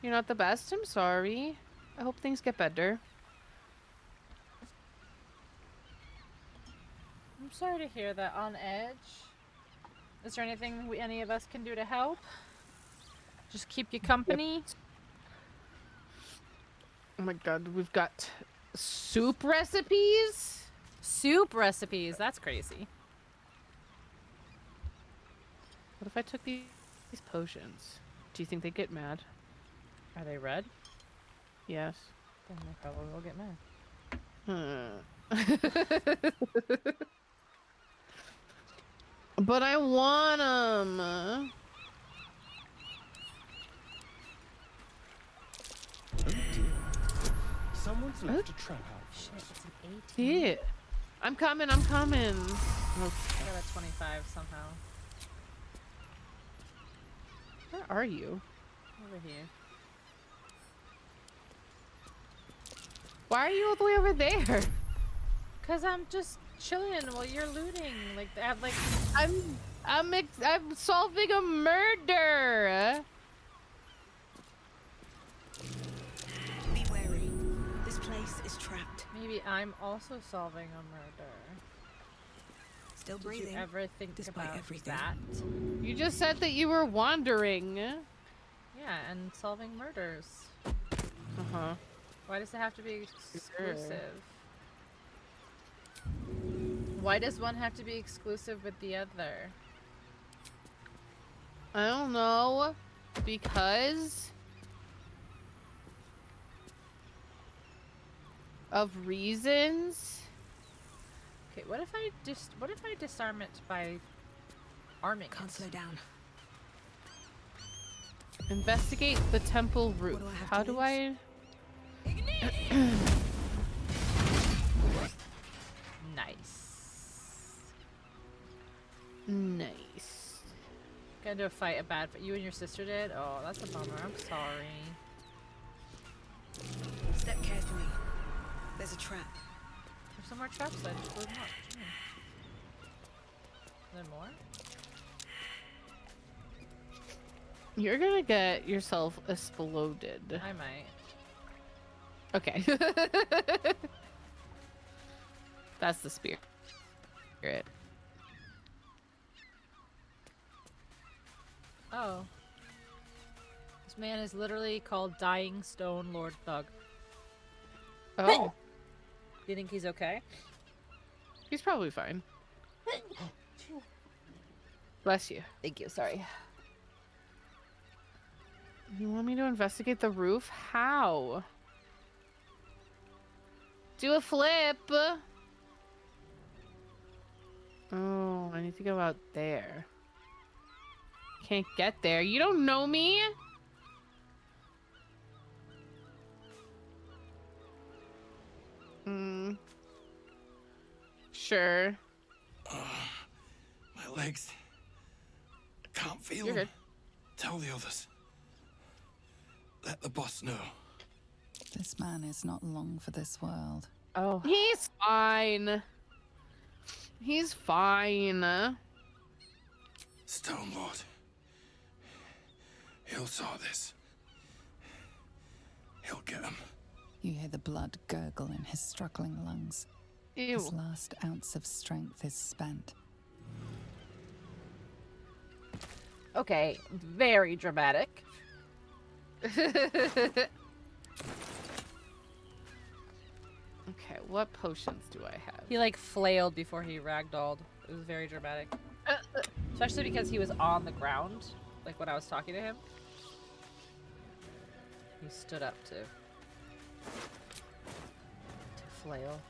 You're not the best? I'm sorry. I hope things get better. I'm sorry to hear that. On edge. Is there anything any of us can do to help? Just keep you company? Oh my god, we've got soup recipes? Soup recipes, that's crazy. What if I took these potions? Do you think they get mad? Are they red? Yes. Then they probably will get mad. But I want them. Oh dear. Someone's left a trap house. Shit, it's an 18. Yeah. I'm coming, I'm coming. I got a 25 somehow. Where are you? Over here. Why are you all the way over there? Cause I'm just chilling while you're looting. Like they have like I'm solving a murder. Be wary. This place is trapped. Maybe I'm also solving a murder. Still Did breathing. you ever think despite about everything. that? You just said that you were wandering. Yeah, and solving murders. Uh-huh. Why does it have to be exclusive? Why does one have to be exclusive with the other? I don't know. Because of reasons. Okay, what if I disarm it by arming? Can't slow down. Investigate the temple roof. How do I? Nice. Nice. Gonna do a fight. A bad fight. You and your sister did? Oh, that's a bummer. I'm sorry. Step carefully. There's a trap. There's some more traps. I just blew them up. Gee. Are there more? You're gonna get yourself exploded. I might. Okay. That's the spirit. Oh. This man is literally called Dying Stone Lord Thug. Oh. You think he's okay? He's probably fine. Bless you. Thank you, sorry. You want me to investigate the roof? How? Do a flip! Oh, I need to go out there. Can't get there. You don't know me? Sure. My legs. I can't feel You're them. good. Tell the others. Let the boss know. This man is not long for this world. Oh. He's fine. He's fine. Stone Lord. He'll saw this. He'll get him. You hear the blood gurgle in his struggling lungs. Ew. His last ounce of strength is spent. Okay, very dramatic. Okay, what potions do I have? He like flailed before he ragdolled. It was very dramatic. Especially because he was on the ground, like when I was talking to him. He stood up to flail.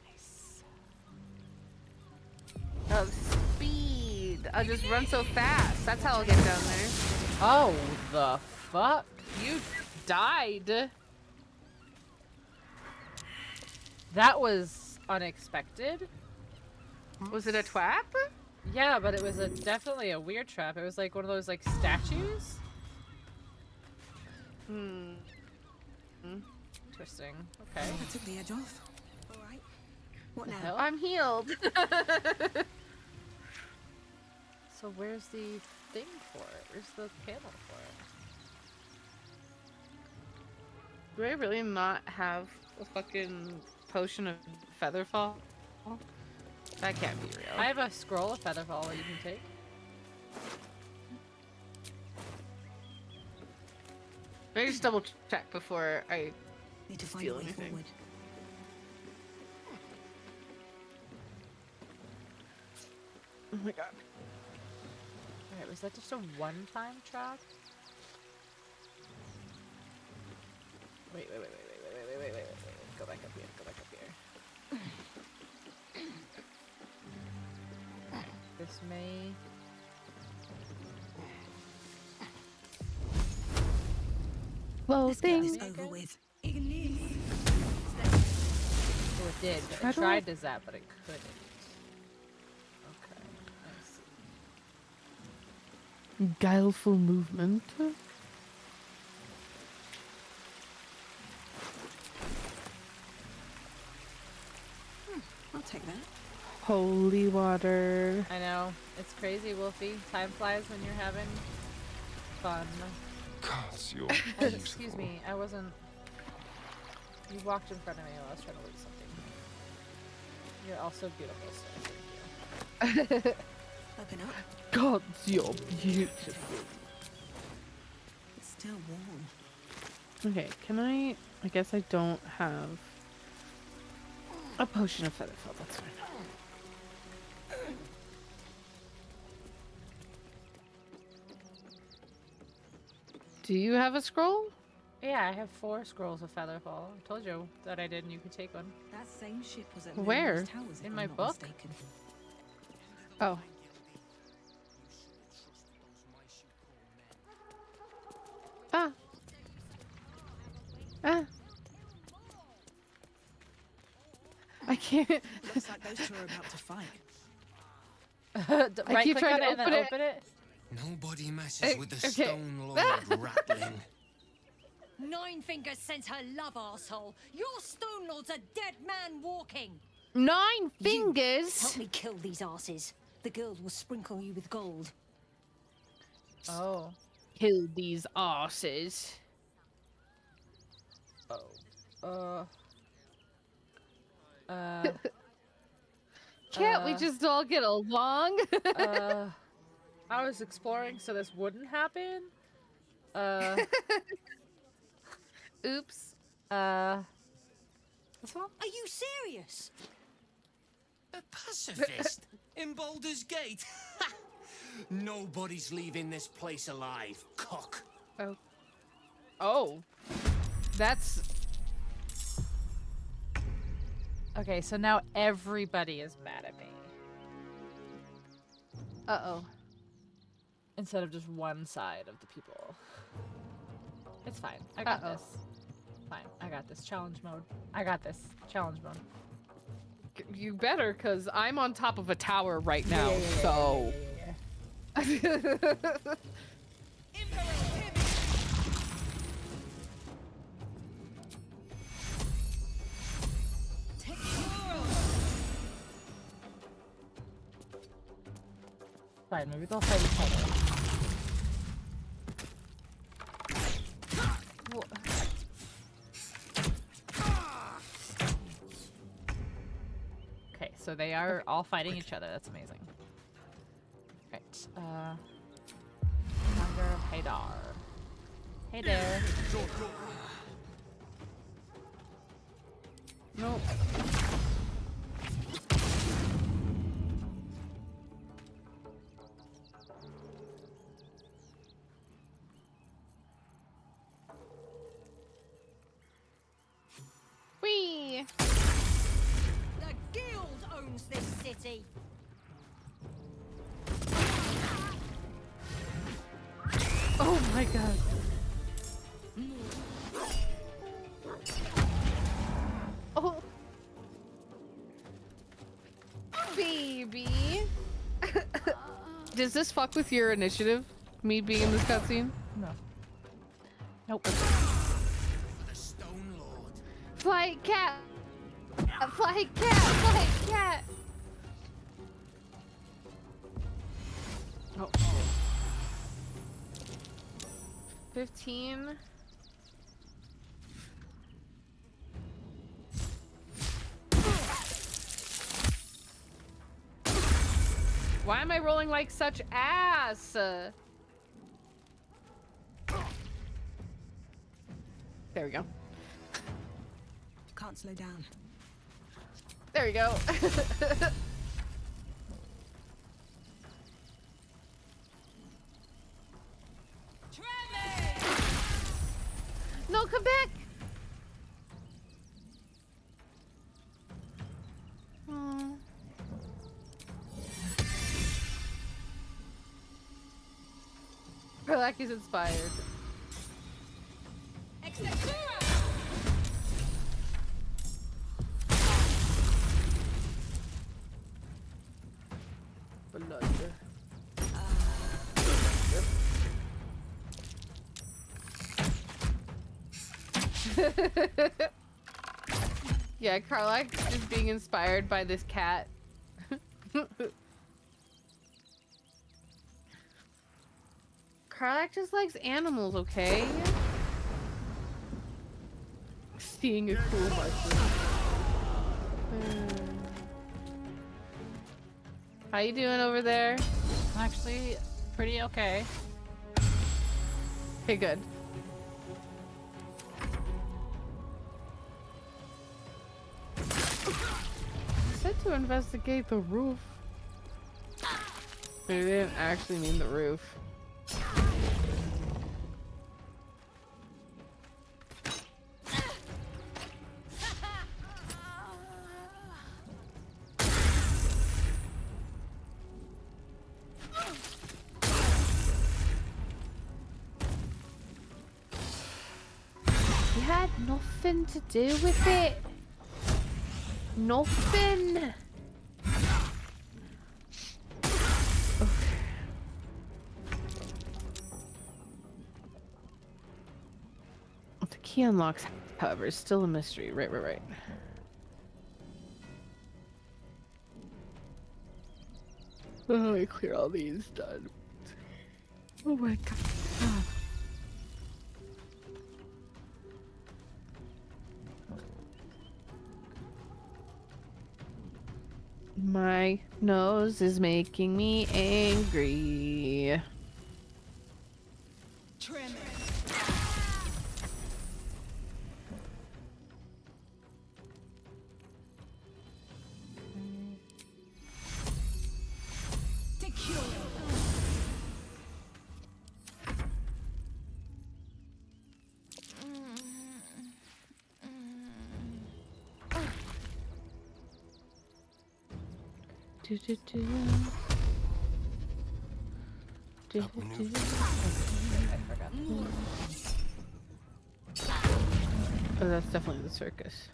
Nice. Oh, speed! I'll just run so fast. That's how I'll get down there. Oh, the fuck? You died. That was unexpected. Was it a trap? Yeah, but it was definitely a weird trap. It was like one of those like statues. Interesting. Okay. I took the edge off. All right. What now? Hell? I'm healed. So where's the thing for it? Where's the panel for it? Do I really not have a fucking potion of featherfall? That can't be real. I have a scroll of featherfall that you can take. Maybe just double check before I need to find steal a way anything. forward. Oh my god. Alright, was that just a one-time trap? Wait. Go back up here. This may... Well, things over with. Oh, it did. How It do tried to zap, but it couldn't. Okay, I see. Guileful movement. I'll take that. Holy water. I know. It's crazy, Wolfie. Time flies when you're having fun. Cause you're Oh, excuse me, I wasn't... You walked in front of me while I was trying to loot something. You're also beautiful, so thank you. Open up. Gods, you're beautiful. It's still warm. Okay, can I guess I don't have a potion of Featherfall, that's fine. Do you have a scroll? Yeah, I have 4 scrolls of Featherfall. I told you that I did and you could take one. That same ship was at Where? Luna's Towers, if In I'm my not book? mistaken. Oh. Ah. Ah. I can't. Looks like those two are about to fight. I keep trying to and then open it. Nobody messes with the okay. Stone Lord rattling. Nine Fingers sends her love, arsehole. Your Stone Lord's a dead man walking. 9 fingers? Help me kill these asses. The girls will sprinkle you with gold. Oh. Kill these asses. Can't we just all get along? I was exploring so this wouldn't happen. Oops. This one? Are you serious? A pacifist in Baldur's Gate. Nobody's leaving this place alive, cock. Oh. Oh. That's... Okay, so now everybody is mad at me. Uh-oh. Instead of just one side of the people. It's fine. I got this. Fine. I got this. Challenge mode. I got this. Challenge mode. You better, because I'm on top of a tower right now, so... Fine, maybe they'll fight each other. Okay, so they are all fighting each other. That's amazing. Right. Commander Haydar. Hey there. Nope. Whee! The guild owns this city. Oh my god. Oh. Baby. Does this fuck with your initiative? Me being in this cutscene? No. Nope. The Stone Lord. Flight cat! Flight cat! Flight cat! Oh. 15. Why am I rolling like such ass? There we go. Can't slow down. There we go. No, come back! Aww. Relax is inspired. Blood. Yeah, Karlak is being inspired by this cat. Karlak just likes animals, okay? Seeing a cool mushroom. How you doing over there? Actually, pretty okay. Okay, good. To investigate the roof. Maybe they didn't actually mean the roof. You had nothing to do with it. Nothing. The key unlocks, however, is still a mystery. Right. Oh, I clear all these. Done. Oh my god. My nose is making me angry. Trim it. Oh, that's definitely the circus.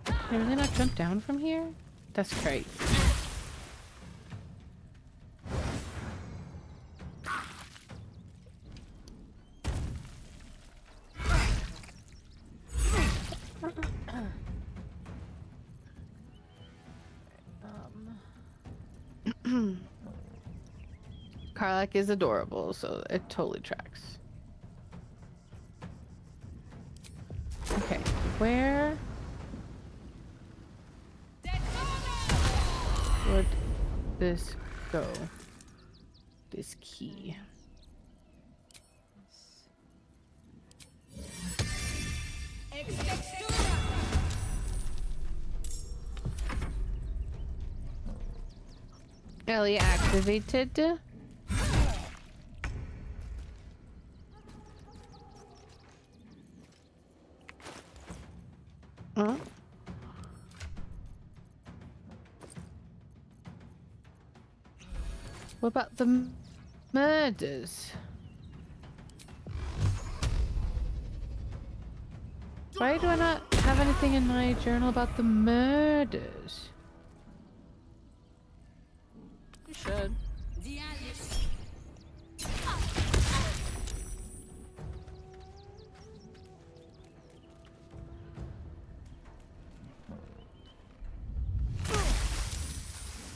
Can I really not jump down from here? That's crazy. Karlach is adorable, so it totally tracks. Okay, where would this go? This key. Ellie activated. Huh? What about the murders? Why do I not have anything in my journal about the murders? You should.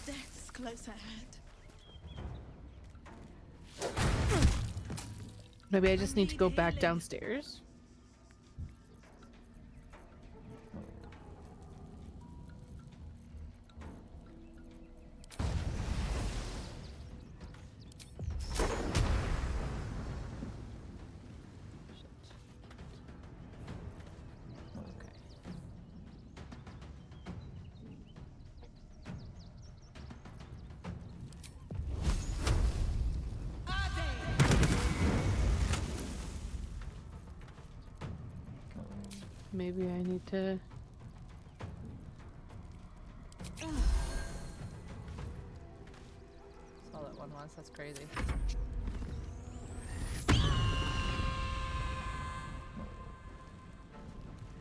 Death's close at hand. Maybe I just need to go back downstairs. Maybe I need to... Saw that one once, that's crazy.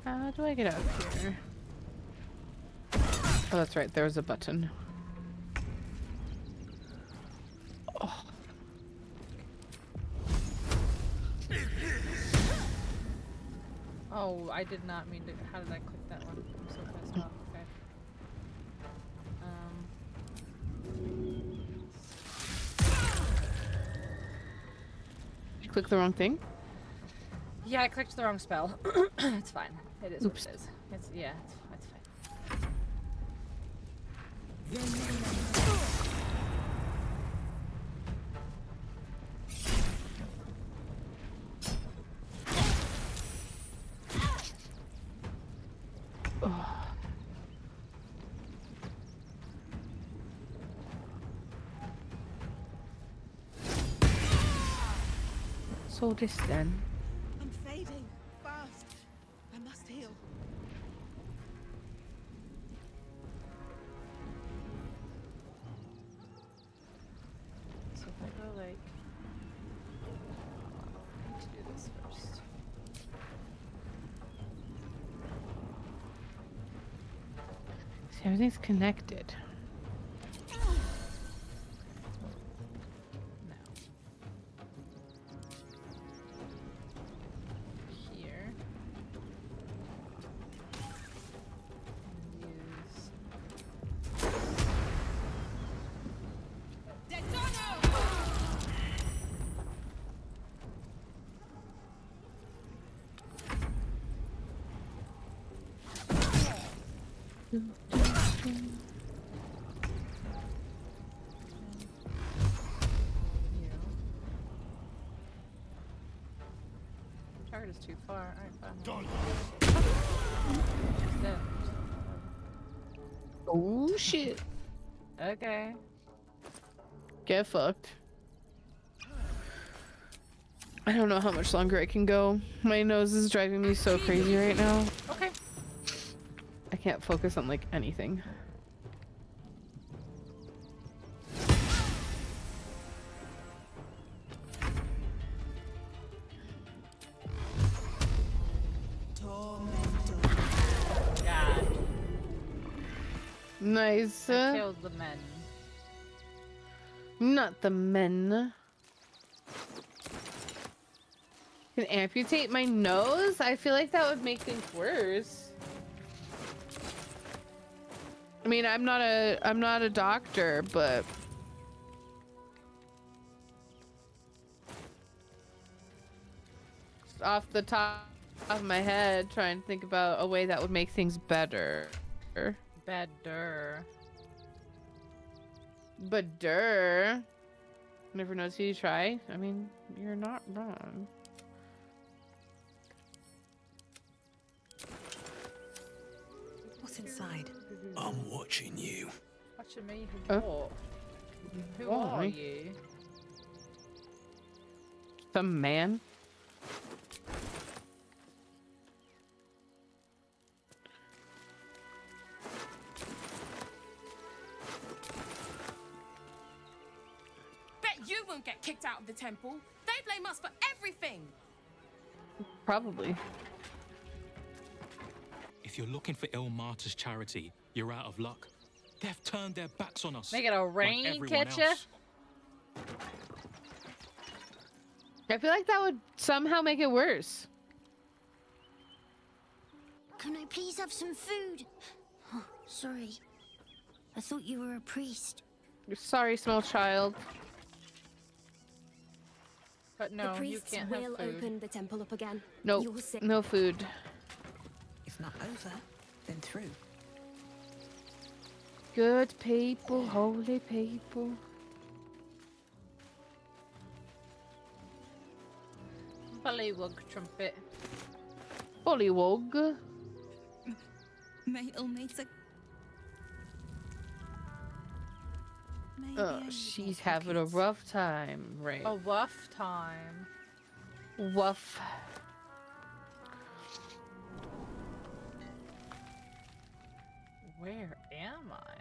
How do I get out of here? Oh, that's right, there's a button. Oh. Oh, I did not mean to. How did I click that one? I'm so pissed off. Okay. Did you click the wrong thing? Yeah, I clicked the wrong spell. It's fine. It is Oops. what it is. It's yeah, it's fine. What's all this then? I'm fading fast. I must heal. So if I go like, I need to do this first. See, everything's connected. Here. Target is too far. Alright, fine. Oh shit. Okay. Get fucked. I don't know how much longer I can go. My nose is driving me so crazy right now. Okay. I can't focus on like anything. God. Nice. I killed the men. Not the men. Can amputate my nose? I feel like that would make things worse. I mean, I'm not a doctor, but just off the top of my head, trying to think about a way that would make things better. Better. Never knows who you try. I mean, you're not wrong. What's inside? I'm watching you. Watching me? Who are you? The man? Bet you won't get kicked out of the temple. They blame us for everything. Probably. If you're looking for Il Martyr's charity, you're out of luck. They've turned their backs on us. Make it a rain catch ya? I feel like that would somehow make it worse. Can I please have some food? Oh, sorry. I thought you were a priest. Sorry, small child. But no, the you priests can't will have food. open the temple up again. Nope, You're sick. no food. If not over, then through. Good people, holy people. Bullywug trumpet. Bullywug. May Ilmater. She's having a rough time, right? A rough time. Woof. Where am I?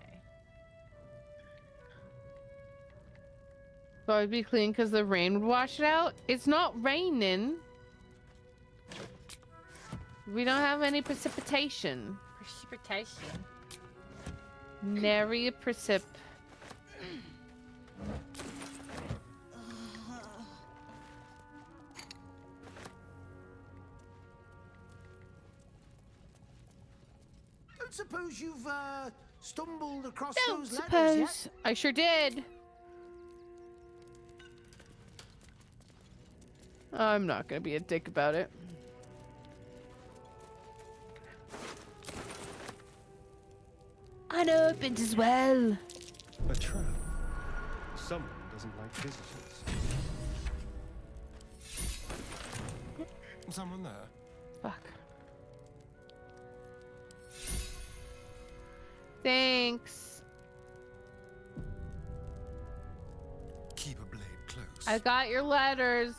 So I'd be clean because the rain would wash it out. It's not raining. We don't have any precipitation. Precipitation. Nary a precip. Don't suppose you've stumbled across Don't those ladders yet? suppose. I sure did. I'm not gonna be a dick about it. Unopened as well. A trap. Someone doesn't like visitors. Someone there? Fuck. Thanks. Keep a blade close. I got your letters.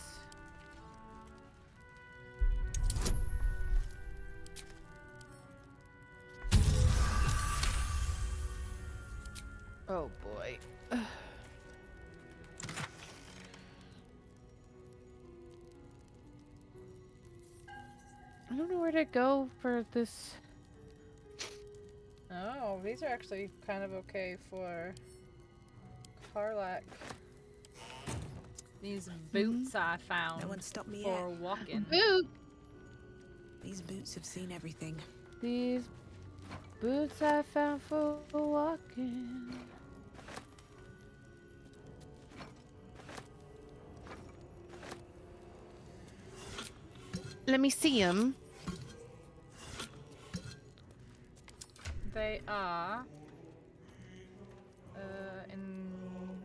Oh boy. I don't know where to go for this. Oh, these are actually kind of okay for Karlak. These boots I found No one stopped me for yet. walking. Boot. These boots have seen everything. These boots I found for walking. Let me see them. They are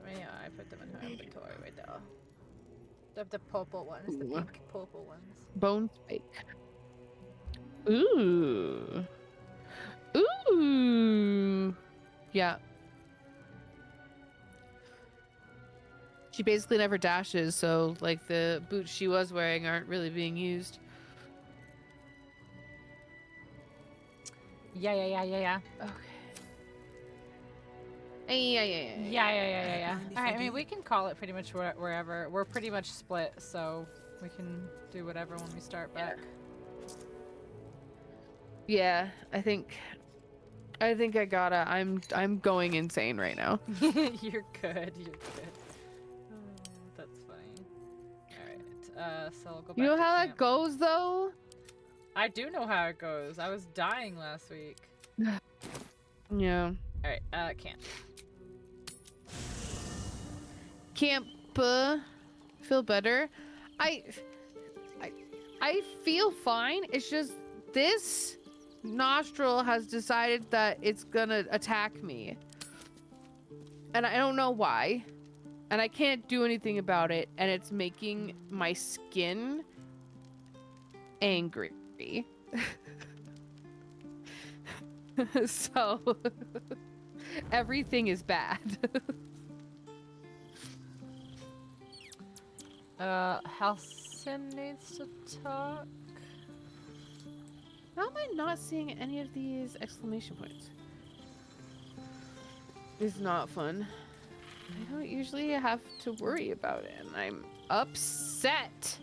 yeah, I put them in my inventory right there. The purple ones, the pink purple ones. Bone spike. Ooh. Ooh. Yeah. She basically never dashes, so like the boots she was wearing aren't really being used. Yeah. Okay. Yeah. Alright, I mean, we can call it pretty much wherever. We're pretty much split, so we can do whatever when we start back. Yeah, I think I gotta. I'm going insane right now. You're good. Oh, that's funny. Alright, so I'll go back. You know to how camp. that goes, though? I do know how it goes. I was dying last week. Yeah. Alright, camp. Camp. Feel better. I feel fine. It's just this nostril has decided that it's gonna attack me. And I don't know why. And I can't do anything about it. And it's making my skin angry. So everything is bad. Halcyon needs to talk. How am I not seeing any of these exclamation points? This is not fun. I don't usually have to worry about it, and I'm upset.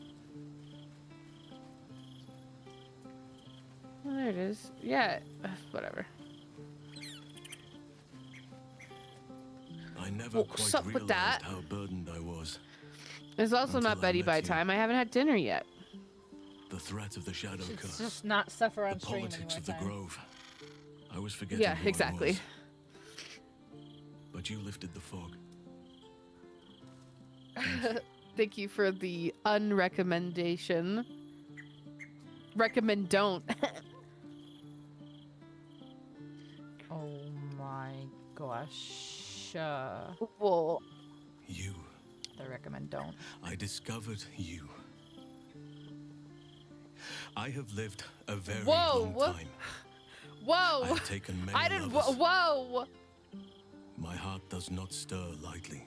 Oh, there it is. Yeah, whatever. I never quite up with realized that? how burdened I was. It's also Until not I Betty met by you. time. I haven't had dinner yet. The threat of the shadow It's curse. just not suffer on The stream politics of the anymore. grove. I was forgetting Yeah, who I exactly. was. But you lifted the fog. Thank you for the unrecommendation. Recommend don't. Oh my gosh. Well, You. I recommend don't. I discovered you. I have lived a very long time. Whoa! I have taken many I didn't. lovers. Whoa! My heart does not stir lightly.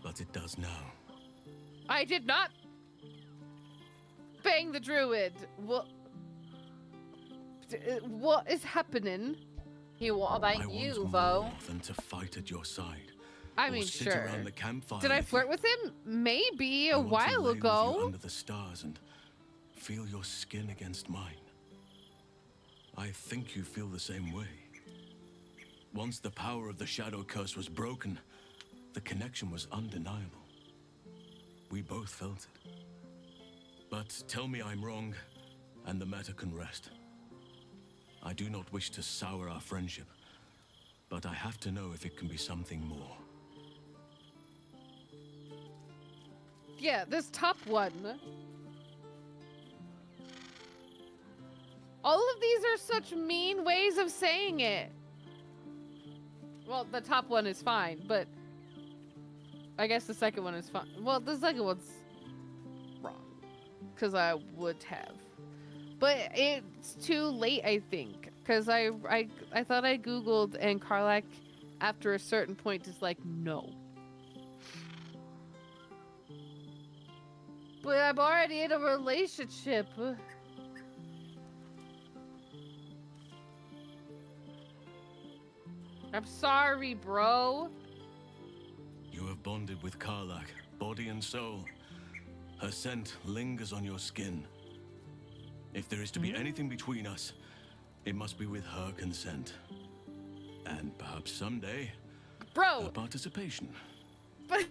But it does now. I did not bang the druid. What is happening? What about I you, want Vo? more than to fight at your side. I or mean, sit sure. around the campfire Did I with flirt with him? Maybe you. a I want to while lay with ago. you under the stars and feel your skin against mine. I think you feel the same way. Once the power of the shadow curse was broken, the connection was undeniable. We both felt it. But tell me I'm wrong, and the matter can rest. I do not wish to sour our friendship, but I have to know if it can be something more. Yeah, this top one. All of these are such mean ways of saying it. Well, the top one is fine, but I guess the second one is fine. Well, the second one's wrong, because I would have. But it's too late, I think, because I thought I Googled, and Karlak, after a certain point, is like, no. But I'm already in a relationship. I'm sorry, bro. You have bonded with Karlach, body and soul. Her scent lingers on your skin. If there is to be anything between us, it must be with her consent. And perhaps someday, bro, her participation. I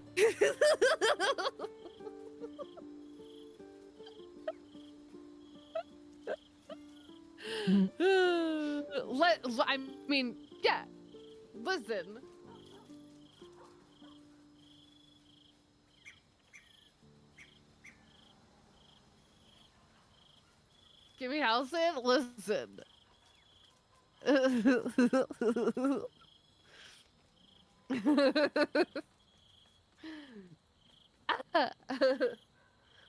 mean, yeah. Listen. Give me Halcyon. Listen.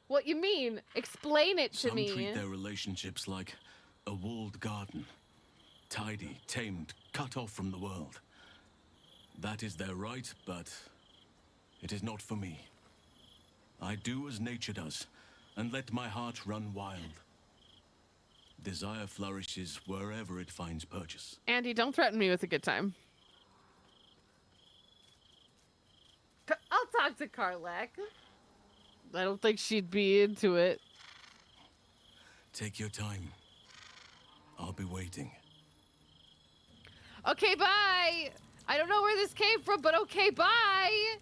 What you mean? Explain it to me. Some treat their relationships like a walled garden. Tidy, tamed, cut off from the world. That is their right, but it is not for me. I do as nature does, and let my heart run wild. Desire flourishes wherever it finds purchase. Andy, don't threaten me with a good time. I'll talk to Karlach. I don't think she'd be into it. Take your time. I'll be waiting. Okay, bye! I don't know where this came from, but okay, bye!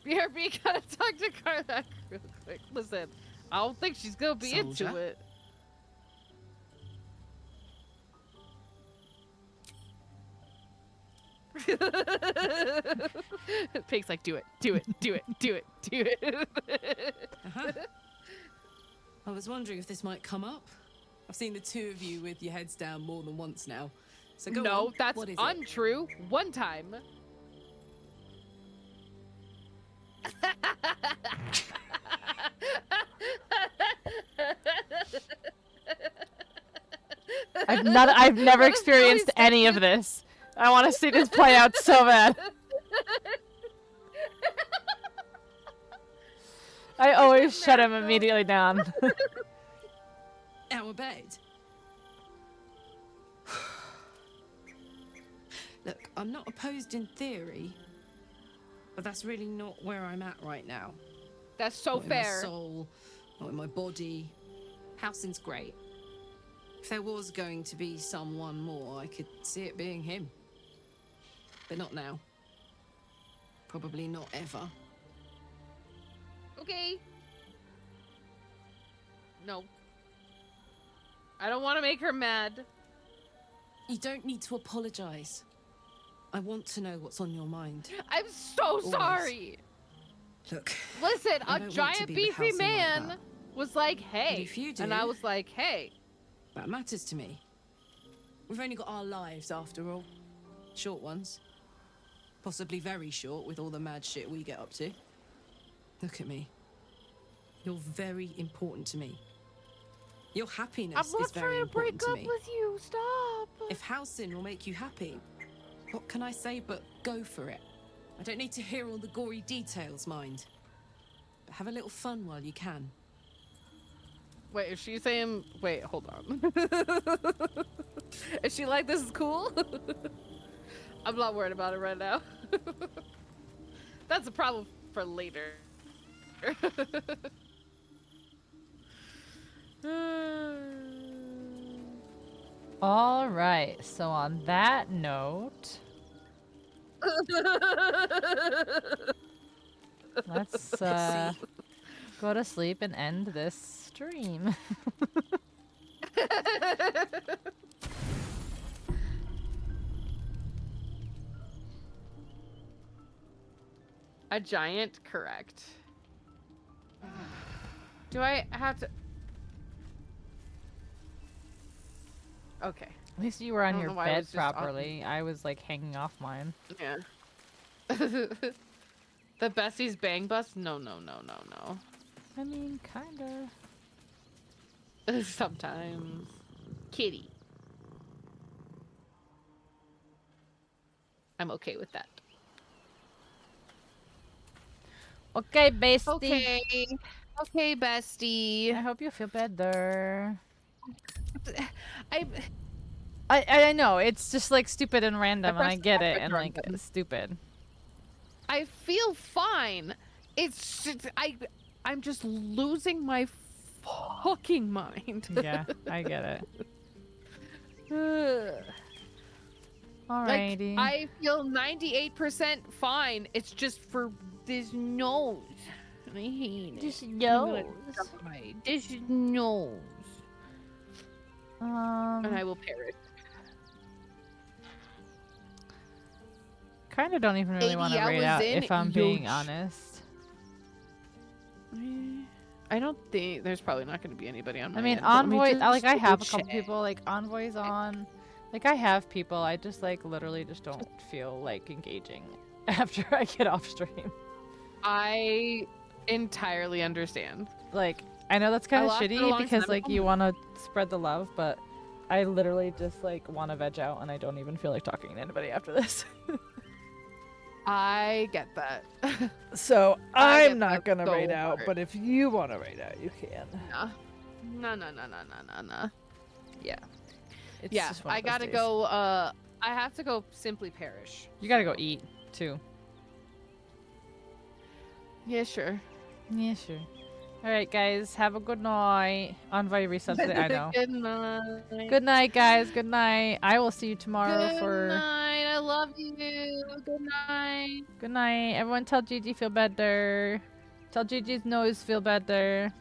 BRB gotta talk to Karlach real quick. Listen, I don't think she's gonna be into it. Pig's like, do it, do it, do it, do it, do it. I was wondering if this might come up. I've seen the two of you with your heads down more than once now. So go on. No, that's what is untrue. One time. I've never experienced any of this. I want to see this play out so bad. I always shut him immediately down. Our bed. Look, I'm not opposed in theory, but that's really not where I'm at right now. That's so not fair. In my soul, not in my body. Halcyon's great. If there was going to be someone more, I could see it being him. But not now. Probably not ever. Okay. No. I don't want to make her mad. You don't need to apologize. I want to know what's on your mind. I'm so sorry. Look. Listen, I a don't want to giant be with beefy Halcyon like man that. was like, hey. But if you do, and I was like, hey. That matters to me. We've only got our lives after all. Short ones. Possibly very short with all the mad shit we get up to. Look at me. You're very important to me. Your happiness is very important to me. I'm not trying to break up with you. Stop. If Halcyon will make you happy, what can I say but go for it? I don't need to hear all the gory details, mind. But have a little fun while you can. Wait, is she saying... Wait, hold on. Is she like, this is cool? I'm not worried about it right now. That's a problem for later. All right, so on that note, let's go to sleep and end this stream. A giant, correct. Do I have to... Okay. At least you were on your bed properly. I was like hanging off mine. Yeah. The Bessie's bang bus? No, no, no, no, no. I mean, kinda. Sometimes. Kitty. I'm okay with that. Okay, bestie. Okay. Okay, bestie. I hope you feel better. I know it's just like stupid and random, and I get it, and like it's stupid. I feel fine. It's just, I'm just losing my fucking mind. Yeah, I get it. Alrighty. Like, I feel 98% fine. It's just for this nose. I hate it. This nose. This nose. And I will perish. Kind of don't even really want to rate out, if I'm being honest. I don't think there's probably not going to be anybody on my I mean, end, but let me envoys. just Like I have a couple check. people, like envoys on. Like I have people. I just like literally just don't feel like engaging after I get off stream. I entirely understand. Like I know that's kind of lost it a shitty long because time like ago. you want to spread the love, but I literally just like want to veg out, and I don't even feel like talking to anybody after this. I get that. So I I'm get not that gonna so rate out, hard. but if you want to rate out, you can. No. Yeah. It's Yeah, just one of I those gotta days. go. I have to go simply perish. You gotta go eat too. Yeah, sure. Yeah, sure. All right, guys. Have a good night. Envoy resubs today. I know. Good night. Good night, guys. Good night. I will see you tomorrow Good for. night. I love you. Good night. Good night. Everyone, tell Gigi feel better. Tell Gigi's nose feel better.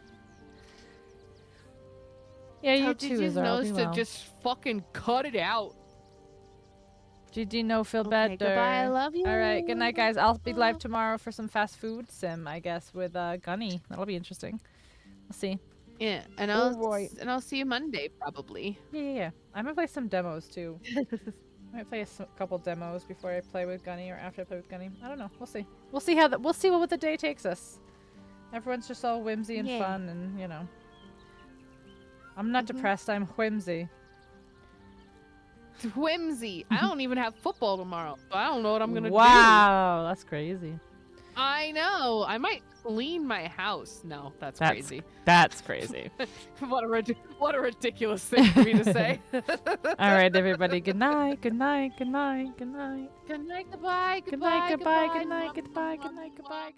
Yeah, you Tell too, Gigi's Azar. nose Be to well. just fucking cut it out. Gigi, no, feel Okay, better. goodbye, I love you. All right, good night, guys. I'll be live tomorrow for some fast food sim, I guess, with Gunny. That'll be interesting. We'll see. Yeah, and I'll see you Monday probably. Yeah. I'm gonna play some demos too. I might play a couple demos before I play with Gunny or after I play with Gunny. I don't know. We'll see. We'll see how we'll see what the day takes us. Everyone's just all whimsy and Yeah. fun, and you know. I'm not depressed. I'm whimsy. Whimsy. I don't even have football tomorrow, so I don't know what I'm gonna do. Wow, that's crazy. I know. I might clean my house. No, that's crazy. That's crazy. what a ridiculous thing for me to say. All right, everybody. Good night. Good night. Good night. Good night. Good night. Goodbye. Good night. Goodbye. Good night. Goodbye. Good night. Goodbye.